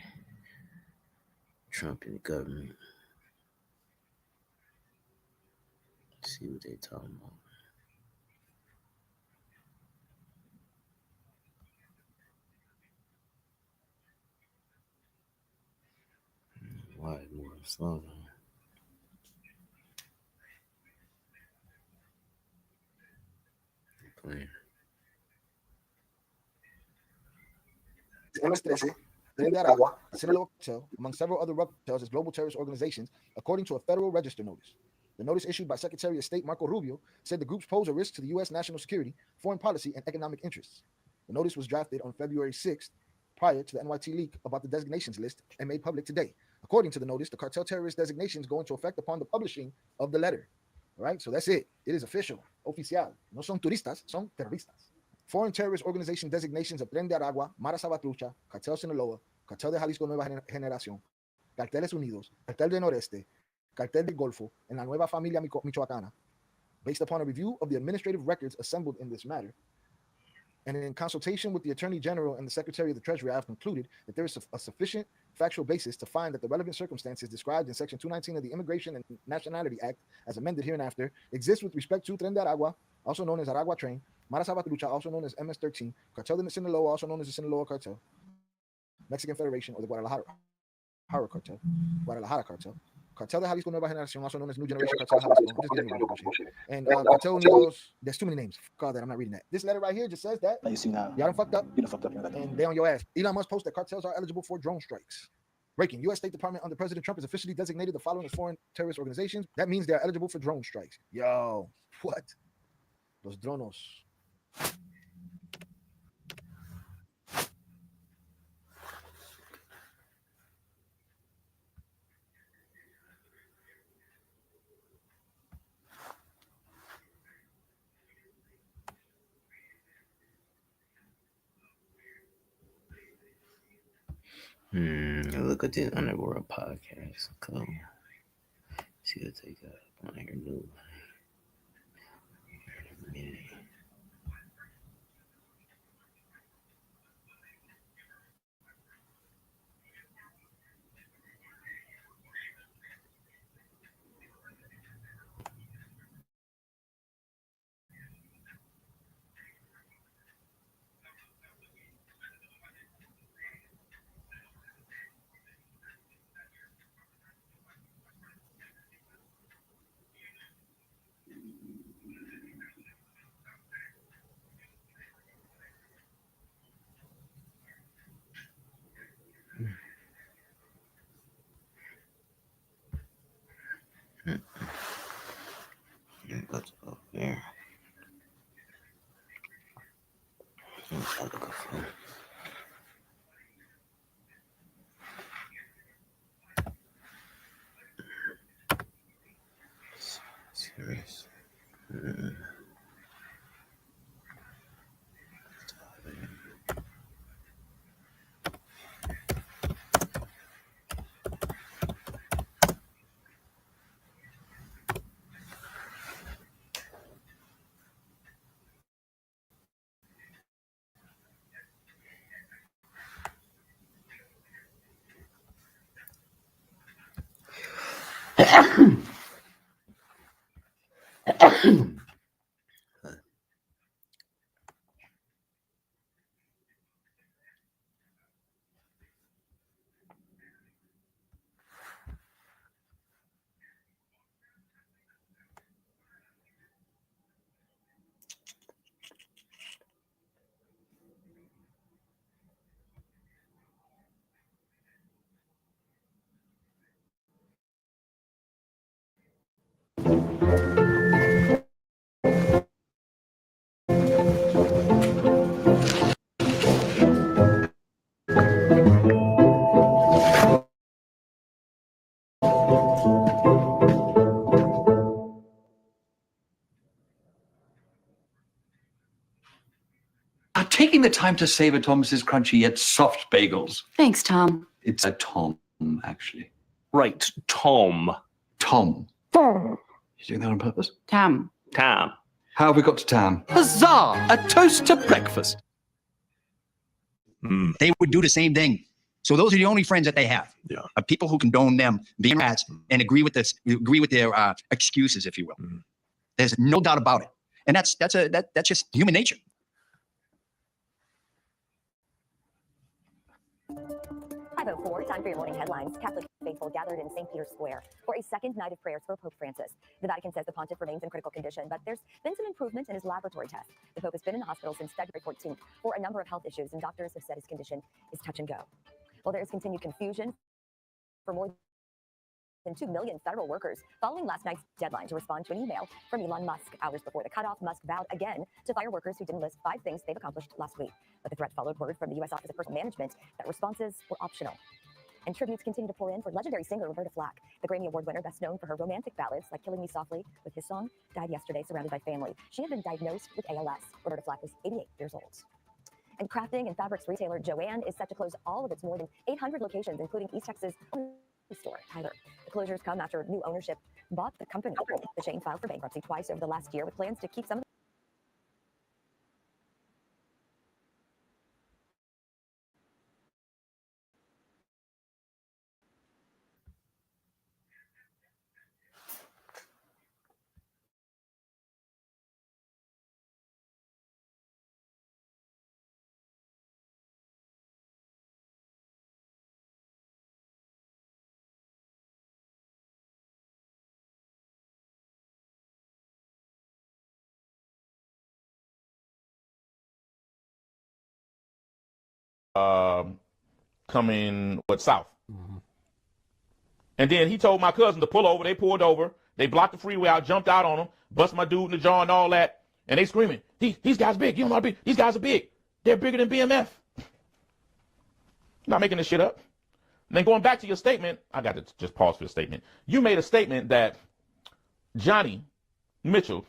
Trump and the government. Let's see what they talking about. Why is more slow down? Playing. MS-13, Tren de Aragua, Sinaloa cartel, among several other cartels as global terrorist organizations, according to a Federal Register notice. The notice issued by Secretary of State Marco Rubio said the groups pose a risk to the U.S. national security, foreign policy, and economic interests. The notice was drafted on February 6th, prior to the NYT leak about the designations list, and made public today. According to the notice, the cartel terrorist designations go into effect upon the publishing of the letter. All right, so that's it. It is official, oficial. No son turistas, son terroristas. Foreign terrorist organization designations of Tren de Aragua, Mara Salvatrucha, Cartel Sinaloa, Cartel de Jalisco Nueva Generación, Carteles Unidos, Cartel de Noreste, Cartel del Golfo, and La Nueva Familia Michoacana, based upon a review of the administrative records assembled in this matter. And in consultation with the Attorney General and the Secretary of the Treasury, I have concluded that there is a sufficient factual basis to find that the relevant circumstances described in Section 219 of the Immigration and Nationality Act, as amended hereinafter, exist with respect to Tren de Aragua, also known as Aragua Train, Mara Salvatrucha, also known as MS-13, Cartel de Sinaloa, also known as the Sinaloa Cartel, Mexican Federation, or the Guadalajara Cartel, Cartel de Jalisco Nueva Generación, also known as New Generation Cartel de Jalisco. I'm just getting into bullshit. And Cartel Unidos, there's too many names. God, that I'm not reading that. This letter right here just says that y'all done fucked up, and they on your ass. Elon Musk posts that cartels are eligible for drone strikes. Breaking: U.S. State Department under President Trump has officially designated the following as foreign terrorist organizations. That means they are eligible for drone strikes. Yo, what? Los dronos. Look at this Underworld podcast. Cool. See what they got on here new. What's up there? Serious. taking the time to savor Thomas's crunchy yet soft bagels. Thanks, Tom. It's a Tom, actually. Right, Tom. Tom. Tom. You doing that on purpose? Tam. Tam. How have we got to Tam? Huzzah! A toast to breakfast. They would do the same thing. So those are the only friends that they have. Yeah. People who condone them being rats and agree with their excuses, if you will. There's no doubt about it. And that's just human nature. Time for your morning headlines. Catholic faithful gathered in St. Peter's Square for a second night of prayers for Pope Francis. The Vatican says the pontiff remains in critical condition, but there's been some improvement in his laboratory tests. The Pope has been in the hospital since February 14th for a number of health issues, and doctors have said his condition is touch and go. Well, there is continued confusion for more than 2 million federal workers following last night's deadline to respond to an email from Elon Musk. Hours before the cutoff, Musk vowed again to fire workers who didn't list 5 things they've accomplished last week. But the threat followed word from the U.S. Office of Personnel Management that responses were optional. And tributes continue to pour in for legendary singer Roberta Flack. The Grammy Award winner, best known for her romantic ballads like Killing Me Softly with his song, died yesterday surrounded by family. She had been diagnosed with ALS. Roberta Flack was 88 years old. And crafting and fabrics retailer Joann is set to close all of its more than 800 locations, including East Texas store, Tyler. The closures come after new ownership bought the company. The chain filed for bankruptcy twice over the last year with plans to keep some of coming south. And then he told my cousin to pull over. They pulled over. They blocked the freeway out, jumped out on him, bust my dude in the jaw and all that. And they screaming, these guys big. You know how big? These guys are big. They're bigger than BMF. Not making this shit up. And then going back to your statement, I got to just pause for the statement. You made a statement that Johnny Mitchell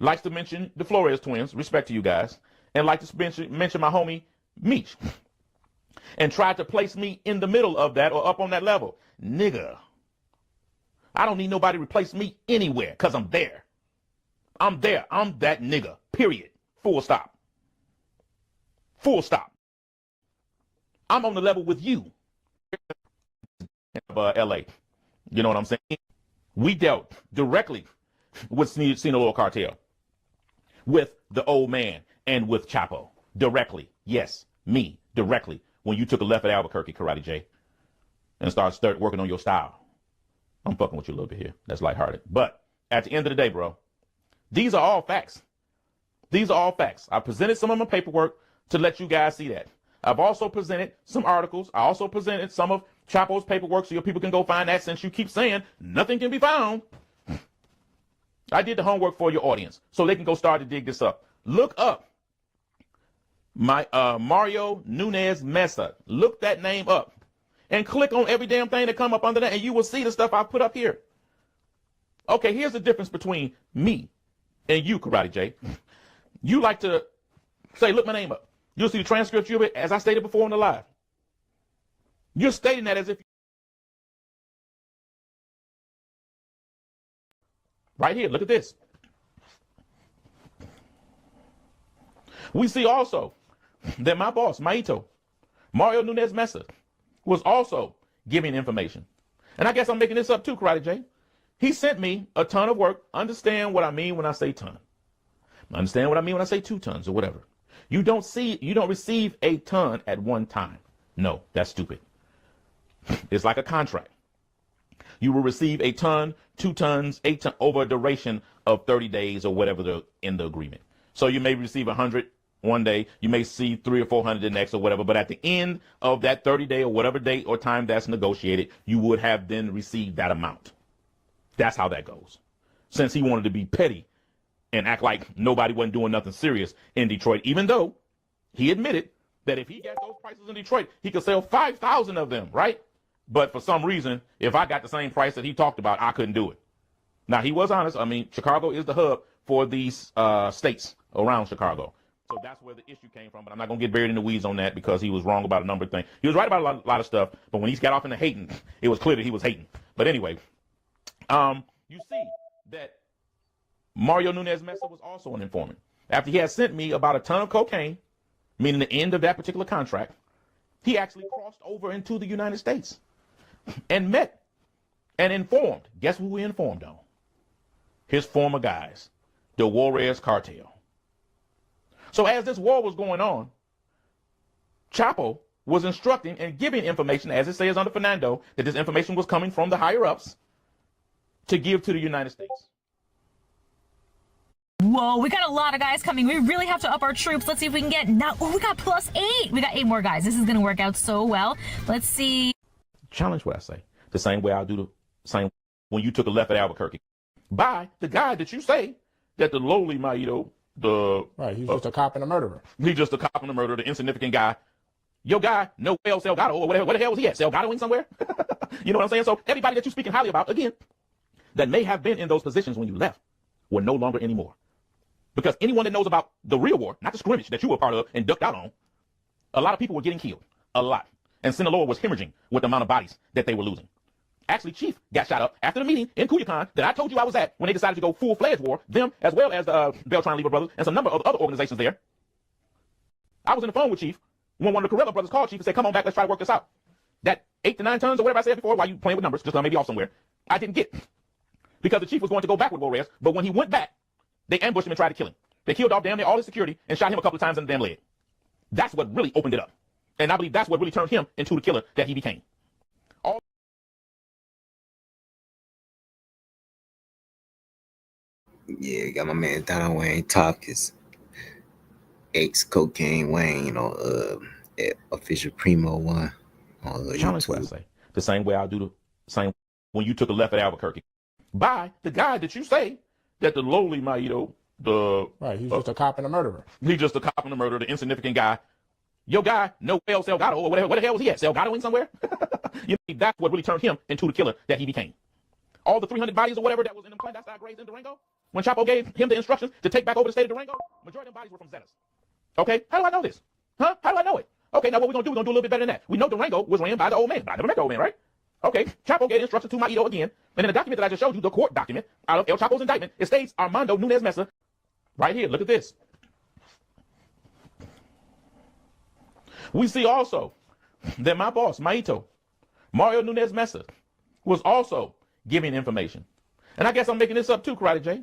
likes to mention the Flores twins, respect to you guys, and like to mention my homie Meech, and tried to place me in the middle of that or up on that level. Nigga, I don't need nobody to replace me anywhere because I'm there. I'm there. I'm that nigga, period. Full stop. Full stop. I'm on the level with you. LA. You know what I'm saying? We dealt directly with Sinaloa cartel, with the old man, and with Chapo. Directly. Yes, me, directly. When you took a left at Albuquerque, Karate J, and started working on your style. I'm fucking with you a little bit here. That's lighthearted. But at the end of the day, bro, these are all facts. These are all facts. I presented some of my paperwork to let you guys see that. I've also presented some articles. I also presented some of Chapo's paperwork so your people can go find that, since you keep saying nothing can be found. I did the homework for your audience so they can go start to dig this up. Look up my Mario Nunez Mesa. Look that name up and click on every damn thing that come up under that, and you will see the stuff I put up here. Okay, here's the difference between me and you, Karate J. You like to say, look my name up. You'll see the transcript of it, as I stated before in the live. You're stating that as if right here, look at this. We see also that my boss, Maito, Mario Nunez Mesa, was also giving information. And I guess I'm making this up too, Karate J. He sent me a ton of work. Understand what I mean when I say ton. Understand what I mean when I say 2 tons or whatever. You don't receive a ton at one time. No, that's stupid. It's like a contract. You will receive a ton, 2 tons, 8 tons over a duration of 30 days or whatever in the agreement. So you may receive 100 one day, you may see 300 or 400 the next or whatever, but at the end of that 30-day or whatever date or time that's negotiated, you would have then received that amount. That's how that goes. Since he wanted to be petty and act like nobody wasn't doing nothing serious in Detroit, even though he admitted that if he got those prices in Detroit, he could sell 5,000 of them, right? But for some reason, if I got the same price that he talked about, I couldn't do it. Now, he was honest. I mean, Chicago is the hub for these states around Chicago. So that's where the issue came from. But I'm not going to get buried in the weeds on that because he was wrong about a number of things. He was right about a lot of stuff, but when he got off into hating, it was clear that he was hating. But anyway, you see that Mario Nunez Mesa was also an informant. After he had sent me about a ton of cocaine, meaning the end of that particular contract, he actually crossed over into the United States and met and informed. Guess who we informed on? His former guys, the Juarez cartel. So as this war was going on, Chapo was instructing and giving information, as it says under Fernando, that this information was coming from the higher-ups to give to the United States. Whoa, we got a lot of guys coming. We really have to up our troops. Let's see if we can get now. Oh, we got +8. We got 8 more guys. This is going to work out so well. Let's see. Challenge what I say. The same way I'll do the same when you took a left at Albuquerque. By the guy that you say that the lowly Maito, he's just a cop and a murderer. He's just a cop and a murderer, the insignificant guy. Your guy, Noel Salgado, or whatever, where the hell was he at? Salgadoing somewhere? You know what I'm saying? So everybody that you're speaking highly about, again, that may have been in those positions when you left, were no longer anymore. Because anyone that knows about the real war, not the scrimmage that you were part of and ducked out on, a lot of people were getting killed. A lot. And Sinaloa was hemorrhaging with the amount of bodies that they were losing. Actually, Chief got shot up after the meeting in Culiacan that I told you I was at when they decided to go full-fledged war, them as well as the Beltran-Lever brothers and some number of other organizations there. I was in the phone with Chief when one of the Corella brothers called Chief and said, come on back, let's try to work this out. That 8 to 9 tons or whatever I said before, while you playing with numbers, just maybe off somewhere, I didn't get. Because the Chief was going to go back with Juarez, but when he went back, they ambushed him and tried to kill him. They killed off damn near all his security and shot him a couple of times in the damn leg. That's what really opened it up. And I believe that's what really turned him into the killer that he became. Yeah, got my man Donald Wayne talk his ex-cocaine Wayne on official Primo one on Challenge what I say. The same way I'll do the same when you took a left at Albuquerque. By the guy that you say that the lowly Maito, he's just a cop and a murderer. He's just a cop and a murderer, the insignificant guy. Your guy, Noel Salgado, or whatever, where the hell was he at? Salgadoing somewhere? You know, that's what really turned him into the killer that he became. All the 300 bodies or whatever that was in them clandestine graves in Durango, when Chapo gave him the instructions to take back over the state of Durango, majority of them bodies were from Zetas. Okay, how do I know this? Huh? How do I know it? Okay, now what we're going to do, we're going to do a little bit better than that. We know Durango was ran by the old man, but I never met the old man, right? Okay, Chapo gave instructions to Maito again, and in the document that I just showed you, the court document, out of El Chapo's indictment, it states Armando Nunez Mesa, right here, look at this. We see also that my boss, Maito, Mario Nunez Mesa, was also giving information. And I guess I'm making this up too, Karate J.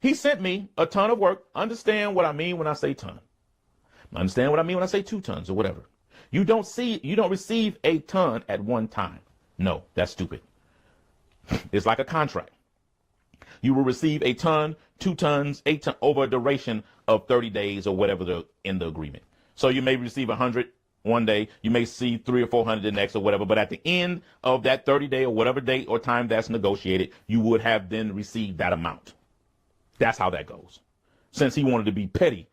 He sent me a ton of work. Understand what I mean when I say ton. Understand what I mean when I say 2 tons or whatever. You don't receive a ton at one time. No, that's stupid. It's like a contract. You will receive a ton, 2 tons, 8 tons over a duration of 30 days or whatever in the agreement. So you may receive 100 one day, you may see 300 or 400 the next or whatever, but at the end of that 30 day or whatever date or time that's negotiated, you would have then received that amount. That's how that goes. Since he wanted to be petty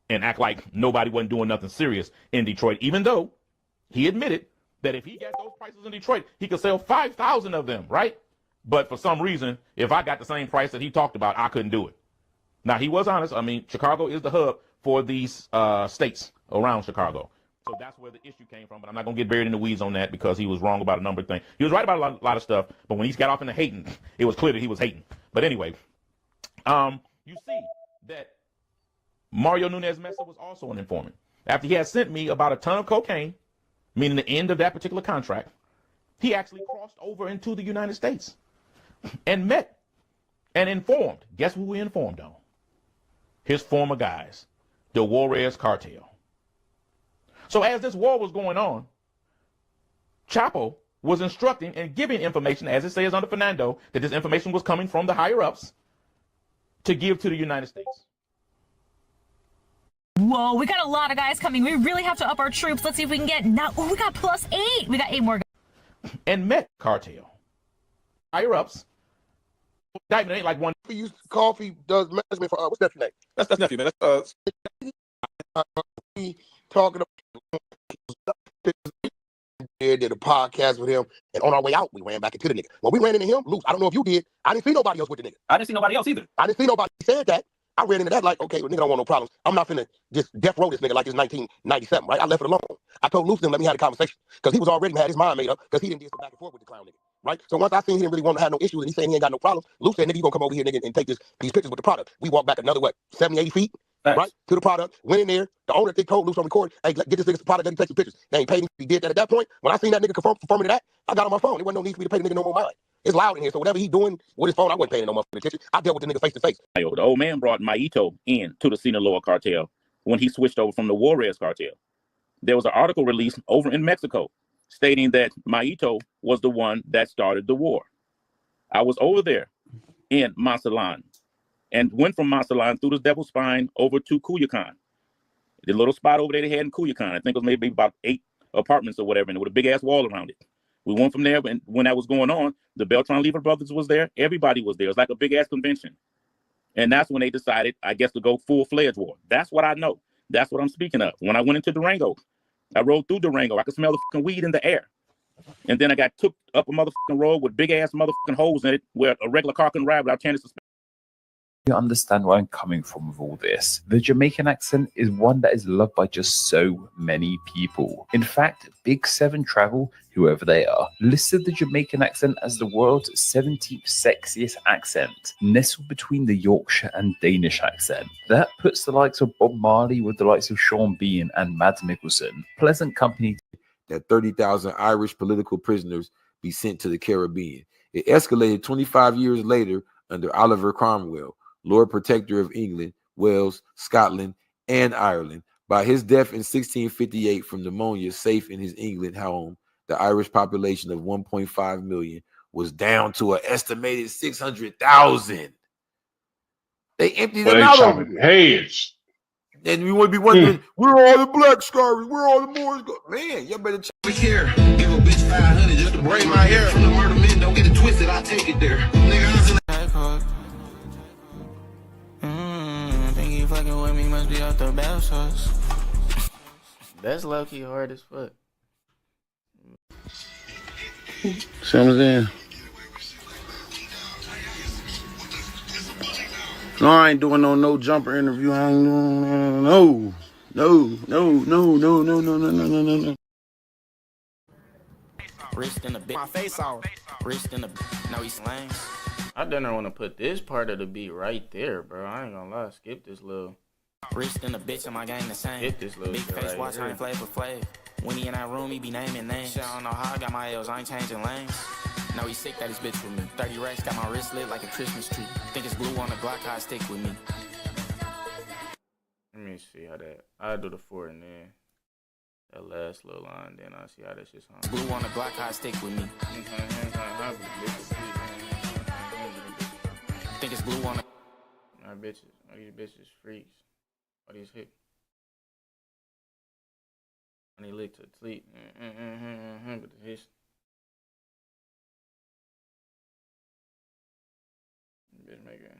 and act like nobody wasn't doing nothing serious in Detroit, even though he admitted that if he got those prices in Detroit, he could sell 5,000 of them, right? But for some reason, if I got the same price that he talked about, I couldn't do it. Now, he was honest. I mean, Chicago is the hub for these states around Chicago. So that's where the issue came from, but I'm not going to get buried in the weeds on that because he was wrong about a number of things. He was right about a lot of stuff, but when he got off into hating, it was clear that he was hating. But anyway, you see that Mario Nunez Mesa was also an informant. After he had sent me about a ton of cocaine, meaning the end of that particular contract, he actually crossed over into the United States and met and informed. Guess who we informed on? His former guys, the Juarez cartel. So as this war was going on, Chapo was instructing and giving information, as it says under Fernando, that this information was coming from the higher-ups to give to the United States. Whoa, we got a lot of guys coming. We really have to up our troops. Let's see if we can get now. Oh, we got +8. We got 8 more guys. And met cartel. Higher-ups. Indictment ain't like one. Coffee does management for what's nephew name? That's nephew, man. That's talking about did a podcast with him, and on our way out, we ran back into the nigga. When we ran into him, loose. I don't know if you did. I didn't see nobody else with the nigga. I didn't see nobody else either. I didn't see nobody. He said that. I ran into that like, okay, well, nigga don't want no problems. I'm not finna just death row this nigga like it's 1997, right? I left it alone. I told Luce them, let me have a conversation. Because he was already had his mind made up because he didn't do some back and forth with the clown nigga, right? So once I seen he didn't really want to have no issues and he saying he ain't got no problems, Luce said, nigga, you gonna come over here, nigga, and take these pictures with the product. We walked back another, what, 70, 80 feet, right, to the product, went in there. The owner, they told Luce on record, hey, get this nigga some product, let him take some pictures. They ain't paid him. He did that at that point. When I seen that nigga confirming to that, I got on my phone. There wasn't no need for me to pay the nigga no more mind. It's loud in here, so whatever he doing with his phone, I wasn't paying no motherfucking attention. I dealt with the nigga face to face. The old man brought Maito in to the Sinaloa cartel when he switched over from the Juarez cartel. There was an article released over in Mexico stating that Maito was the one that started the war. I was over there in Mazatlan and went from Mazatlan through the Devil's Spine over to Culiacan. The little spot over there they had in Culiacan, I think it was maybe about 8 apartments or whatever, and with a big ass wall around it. We went from there, and when that was going on, the Beltran Lever brothers was there. Everybody was there. It was like a big ass convention. And that's when they decided, I guess, to go full-fledged war. That's what I know. That's what I'm speaking of. When I went into Durango, I rode through Durango. I could smell the fucking weed in the air. And then I got took up a motherfucking road with big ass motherfucking holes in it where a regular car can ride without turning suspension. You understand where I'm coming from with all this. The Jamaican accent is one that is loved by just so many people. In fact, Big 7 Travel, whoever they are, listed the Jamaican accent as the world's 17th sexiest accent, nestled between the Yorkshire and Danish accent. That puts the likes of Bob Marley with the likes of Sean Bean and Mads Mikkelsen. Pleasant company. That 30,000 Irish political prisoners be sent to the Caribbean. It escalated 25 years later under Oliver Cromwell, Lord Protector of England, Wales, Scotland, and Ireland. By his death in 1658 from pneumonia safe in his England home, the Irish population of 1.5 million was down to an estimated 600,000. They emptied them out of heads. And we would be wondering, where are all the black scurries? Where are all the Moors? Man, you better check here. Give a bitch 500 just to braid my hair. From the murder men, don't get it twisted. I take it there. Nigga, I was in think you fucking with me, must be out the bath sauce. That's low-key hard as fuck. See what I'm saying? No, I ain't doing no jumper interview. I ain't doing no. Wrist in the bit. My face off. Wrist in the. No, he's lame. I don't want to put this part of the beat right there, bro. I ain't gonna lie. Skip this little. Wrist in the bitch, and my gang the same. Skip this little. Big face, right watch her Flavor Flav. When he in that room, he be naming names. Shit, I don't know how I got my L's. I ain't changing lanes. No, he sick that his bitch with me. 30 racks, got my wrist lit like a Christmas tree. Think it's glue on the Glock, how I stick with me. Let me see how that. I'll do the 4 and then that last little line, then I'll see how that shit's on. Glue on the Glock, how I stick with me. Think it's glue on the. My bitches, all these bitches freaks. All these hit. And he lick to sleep. But the hits. Bitch maker.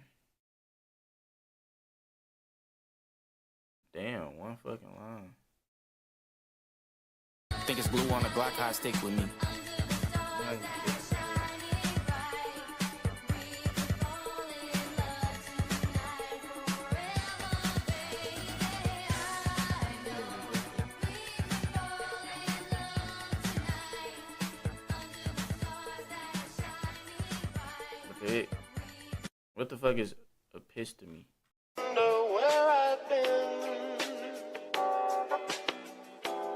Damn, one fucking line. Think it's glue on the Glock, how I stick with me. What the fuck is epistemy?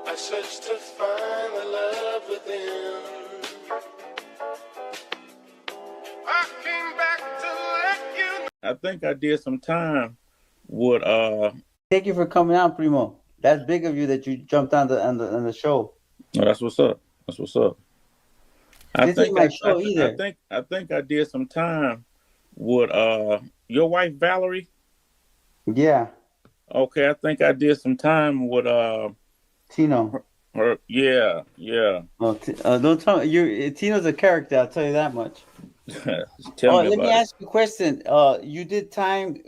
I searched to find the love within. I came back to let you know. I think I did some time with Thank you for coming out, Primo. That's big of you that you jumped on the show. Oh, that's what's up. That's what's up. This ain't my show either. I think I did some time with your wife Valerie. Yeah. Okay, I think I did some time with Tino. Her, yeah. Oh, don't tell me Tino's a character. I'll tell you that much. Let me ask you a question. You did time.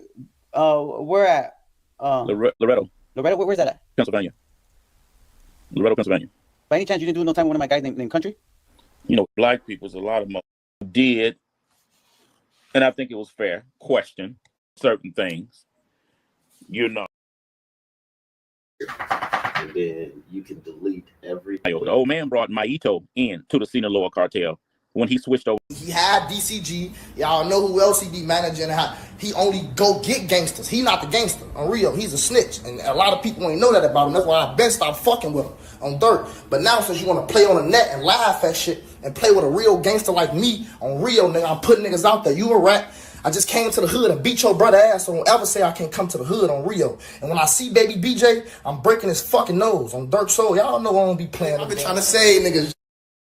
Where at? Loretto. Loretto. Where's that at? Pennsylvania. Loretto, Pennsylvania. By any chance, you didn't do no time with one of my guys named Country? You know, black people's a lot of them did, and I think it was fair. Question certain things. You know. And then you can delete everything. The old man brought Maito in to the Sinaloa cartel when he switched over. He had DCG. Y'all know who else he be managing. How he only go get gangsters. He not the gangster. On real, he's a snitch. And a lot of people ain't know that about him. That's why I've been stopped fucking with him on dirt. But now since you want to play on the net and laugh at shit and play with a real gangster like me on real, nigga, I'm putting niggas out there. You a rat. I just came to the hood and beat your brother ass, so don't ever say I can't come to the hood on Rio. And when I see baby BJ, I'm breaking his fucking nose on Dirt Soul. Y'all know I don't be playing. I've been trying to say niggas,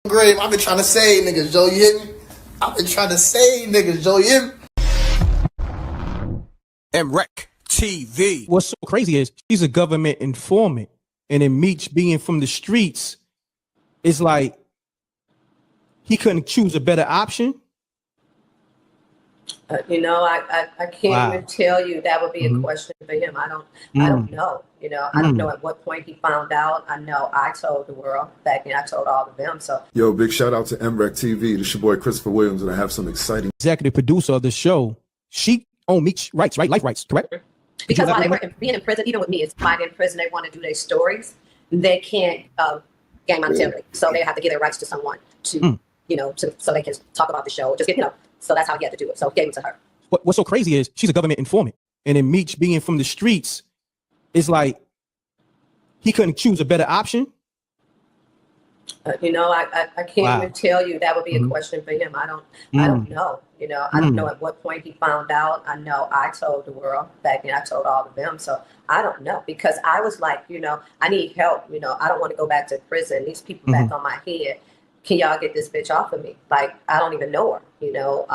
Grave. I've been trying to say niggas, Joe, you hear me? I've been trying to say niggas, Joe, you hear me? MurdaMittenTv. What's so crazy is she's a government informant, and then Meech being from the streets, it's like he couldn't choose a better option. You know, I can't even tell you. That would be a question for him. I don't know. You know, I don't know at what point he found out. I know I told the world back then. I told all of them. So yo, big shout out to MurdaMittenTV. This your boy Christopher Williams, and I have some exciting. Executive producer of the show. She owned Meech rights, right? Life rights, correct? Because while they were being in prison, even with me, it's why they're in prison. They want to do their stories. They can't gain monetarily, so they have to give their rights to someone to, you know, so they can talk about the show. Just get, you know. So that's how he had to do it. So he gave it to her. What's so crazy is she's a government informant. And then Meech being from the streets, it's like he couldn't choose a better option. You know, I can't even tell you. That would be a question for him. I don't know. You know, I don't know at what point he found out. I know I told the world back then. I told all of them. So I don't know, because I was like, you know, I need help. You know, I don't want to go back to prison. These people back on my head. Can y'all get this bitch off of me? Like, I don't even know her, you know.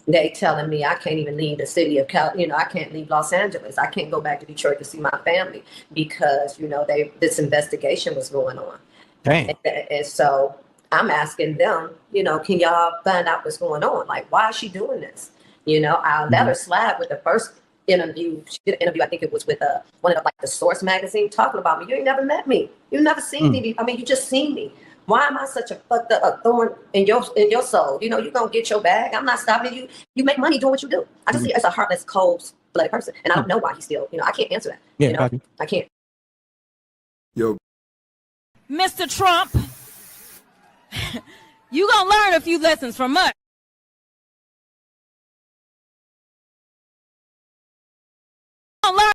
They telling me I can't even leave the city of you know, I can't leave Los Angeles. I can't go back to Detroit to see my family because, you know, this investigation was going on. Dang. And so I'm asking them, you know, can y'all find out what's going on? Like, why is she doing this? You know, I'll let her slide with the first interview. She did an interview, I think it was with one of the Source magazine, talking about me. You ain't never met me. You never seen me. I mean, you just seen me. Why am I such a fucked up thorn in your soul? You know, you gonna get your bag. I'm not stopping you. You make money doing what you do. I just see as a heartless, cold-blooded person, and I don't know why he's still. You know, I can't answer that. Yeah, you know, I can't. Yo, Mr. Trump, you gonna learn a few lessons from us.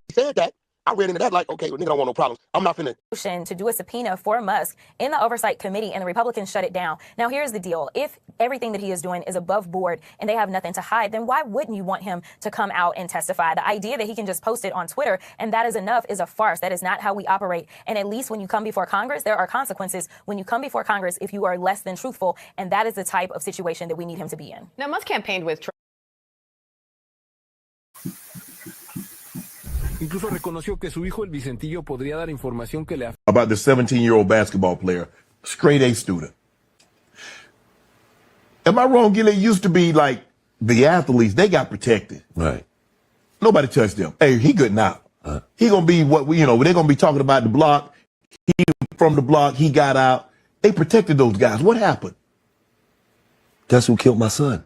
He said that. I read into that like, okay, well, nigga don't want no problems. I'm not finna. To do a subpoena for Musk in the Oversight Committee, and the Republicans shut it down. Now, here's the deal. If everything that he is doing is above board and they have nothing to hide, then why wouldn't you want him to come out and testify? The idea that he can just post it on Twitter and that is enough is a farce. That is not how we operate. And at least when you come before Congress, there are consequences when you come before Congress if you are less than truthful. And that is the type of situation that we need him to be in. Now, Musk campaigned with Trump. Incluso reconoció que su hijo el Vicentillo podría dar información que le about the 17-year-old basketball player, straight A student. Am I wrong, Gilly? It used to be like the athletes, they got protected. Right. Nobody touched them. Hey, he good now. He gonna be what we, you know, they're gonna be talking about the block. He from the block, he got out. They protected those guys. What happened? Guess who killed my son?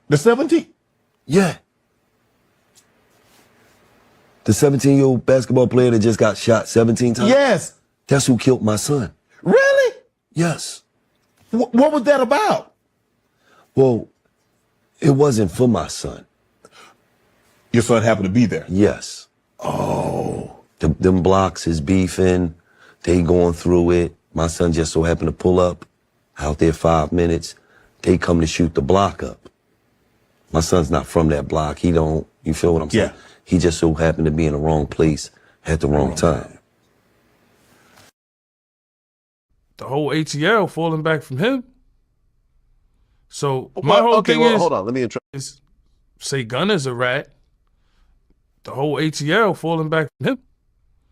The 17? Yeah. The 17-year-old basketball player that just got shot 17 times? Yes. That's who killed my son. Really? Yes. What was that about? Well, it wasn't for my son. Your son happened to be there? Yes. Oh. Them blocks is beefing. They going through it. My son just so happened to pull up out there 5 minutes. They come to shoot the block up. My son's not from that block. He don't, you feel what I'm saying? Yeah. He just so happened to be in the wrong place at the wrong time. the whole ATL falling back from him. So my whole thing is, hold on, let me is say Gunna's a rat. The whole ATL falling back from him.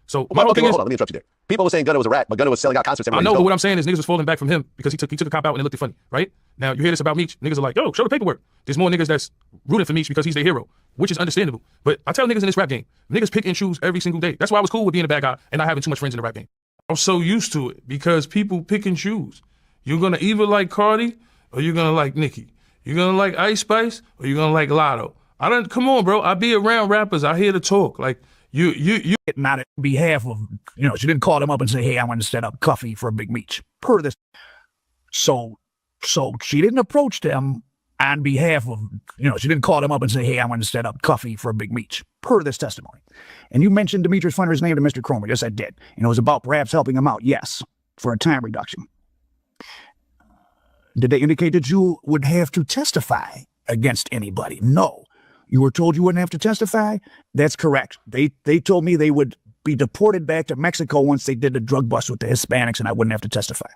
So my whole thing is, hold on, let me interrupt you there. People were saying Gunna was a rat, but Gunna was selling out concerts. I know, but what I'm saying is niggas was falling back from him because he took a cop out and it looked funny, right? Now you hear this about Meech, niggas are like, yo, show the paperwork. There's more niggas that's rooting for Meech because he's their hero, which is understandable. But I tell niggas in this rap game, niggas pick and choose every single day. That's why I was cool with being a bad guy and not having too much friends in the rap game. I was so used to it because people pick and choose. You're gonna either like Cardi or you're gonna like Nicki. You gonna like Ice Spice or you gonna like Lotto? I don't. Come on, bro. I be around rappers. I hear the talk. Like you. Not on behalf of, she didn't call him up and say, hey, I want to set up Cuffy for a big meet. Per this. So she didn't approach them on behalf of, she didn't call him up and say, hey, I want to set up Cuffy for a big meet. Per this testimony. And you mentioned Demetrius Flannery's name to Mr. Cromer. Yes, I did. And it was about perhaps helping him out. Yes, for a time reduction. Did they indicate that you would have to testify against anybody? No. You were told you wouldn't have to testify? That's correct. They told me they would be deported back to Mexico once they did the drug bust with the Hispanics and I wouldn't have to testify.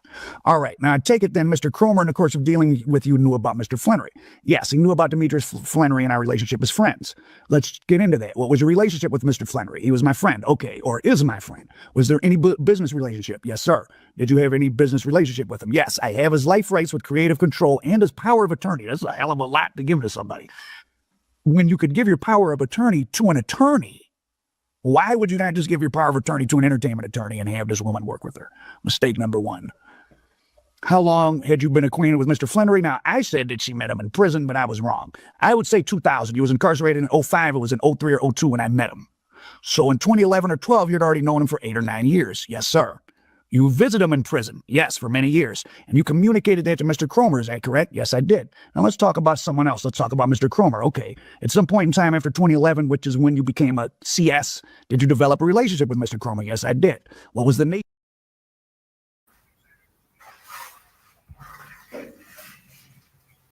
All right. Now, I take it then Mr. Cromer, in the course of dealing with you, knew about Mr. Flannery. Yes, he knew about Demetrius Flannery and our relationship as friends. Let's get into that. What was your relationship with Mr. Flannery? He was my friend. Okay. Or is my friend. Was there any business relationship? Yes, sir. Did you have any business relationship with him? Yes, I have his life rights with creative control and his power of attorney. That's a hell of a lot to give to somebody. When you could give your power of attorney to an attorney, why would you not just give your power of attorney to an entertainment attorney and have this woman work with her? Mistake number one. How long had you been acquainted with Mr. Flannery? Now, I said that she met him in prison, but I was wrong. I would say 2000. He was incarcerated in 05. It was in 03 or 02 when I met him. So in 2011 or 12, you'd already known him for 8 or 9 years. Yes, sir. You visited him in prison. Yes, for many years. And you communicated that to Mr. Cromer. Is that correct? Yes, I did. Now let's talk about someone else. Let's talk about Mr. Cromer. Okay. At some point in time after 2011, which is when you became a CS, did you develop a relationship with Mr. Cromer? Yes, I did. What was the nature?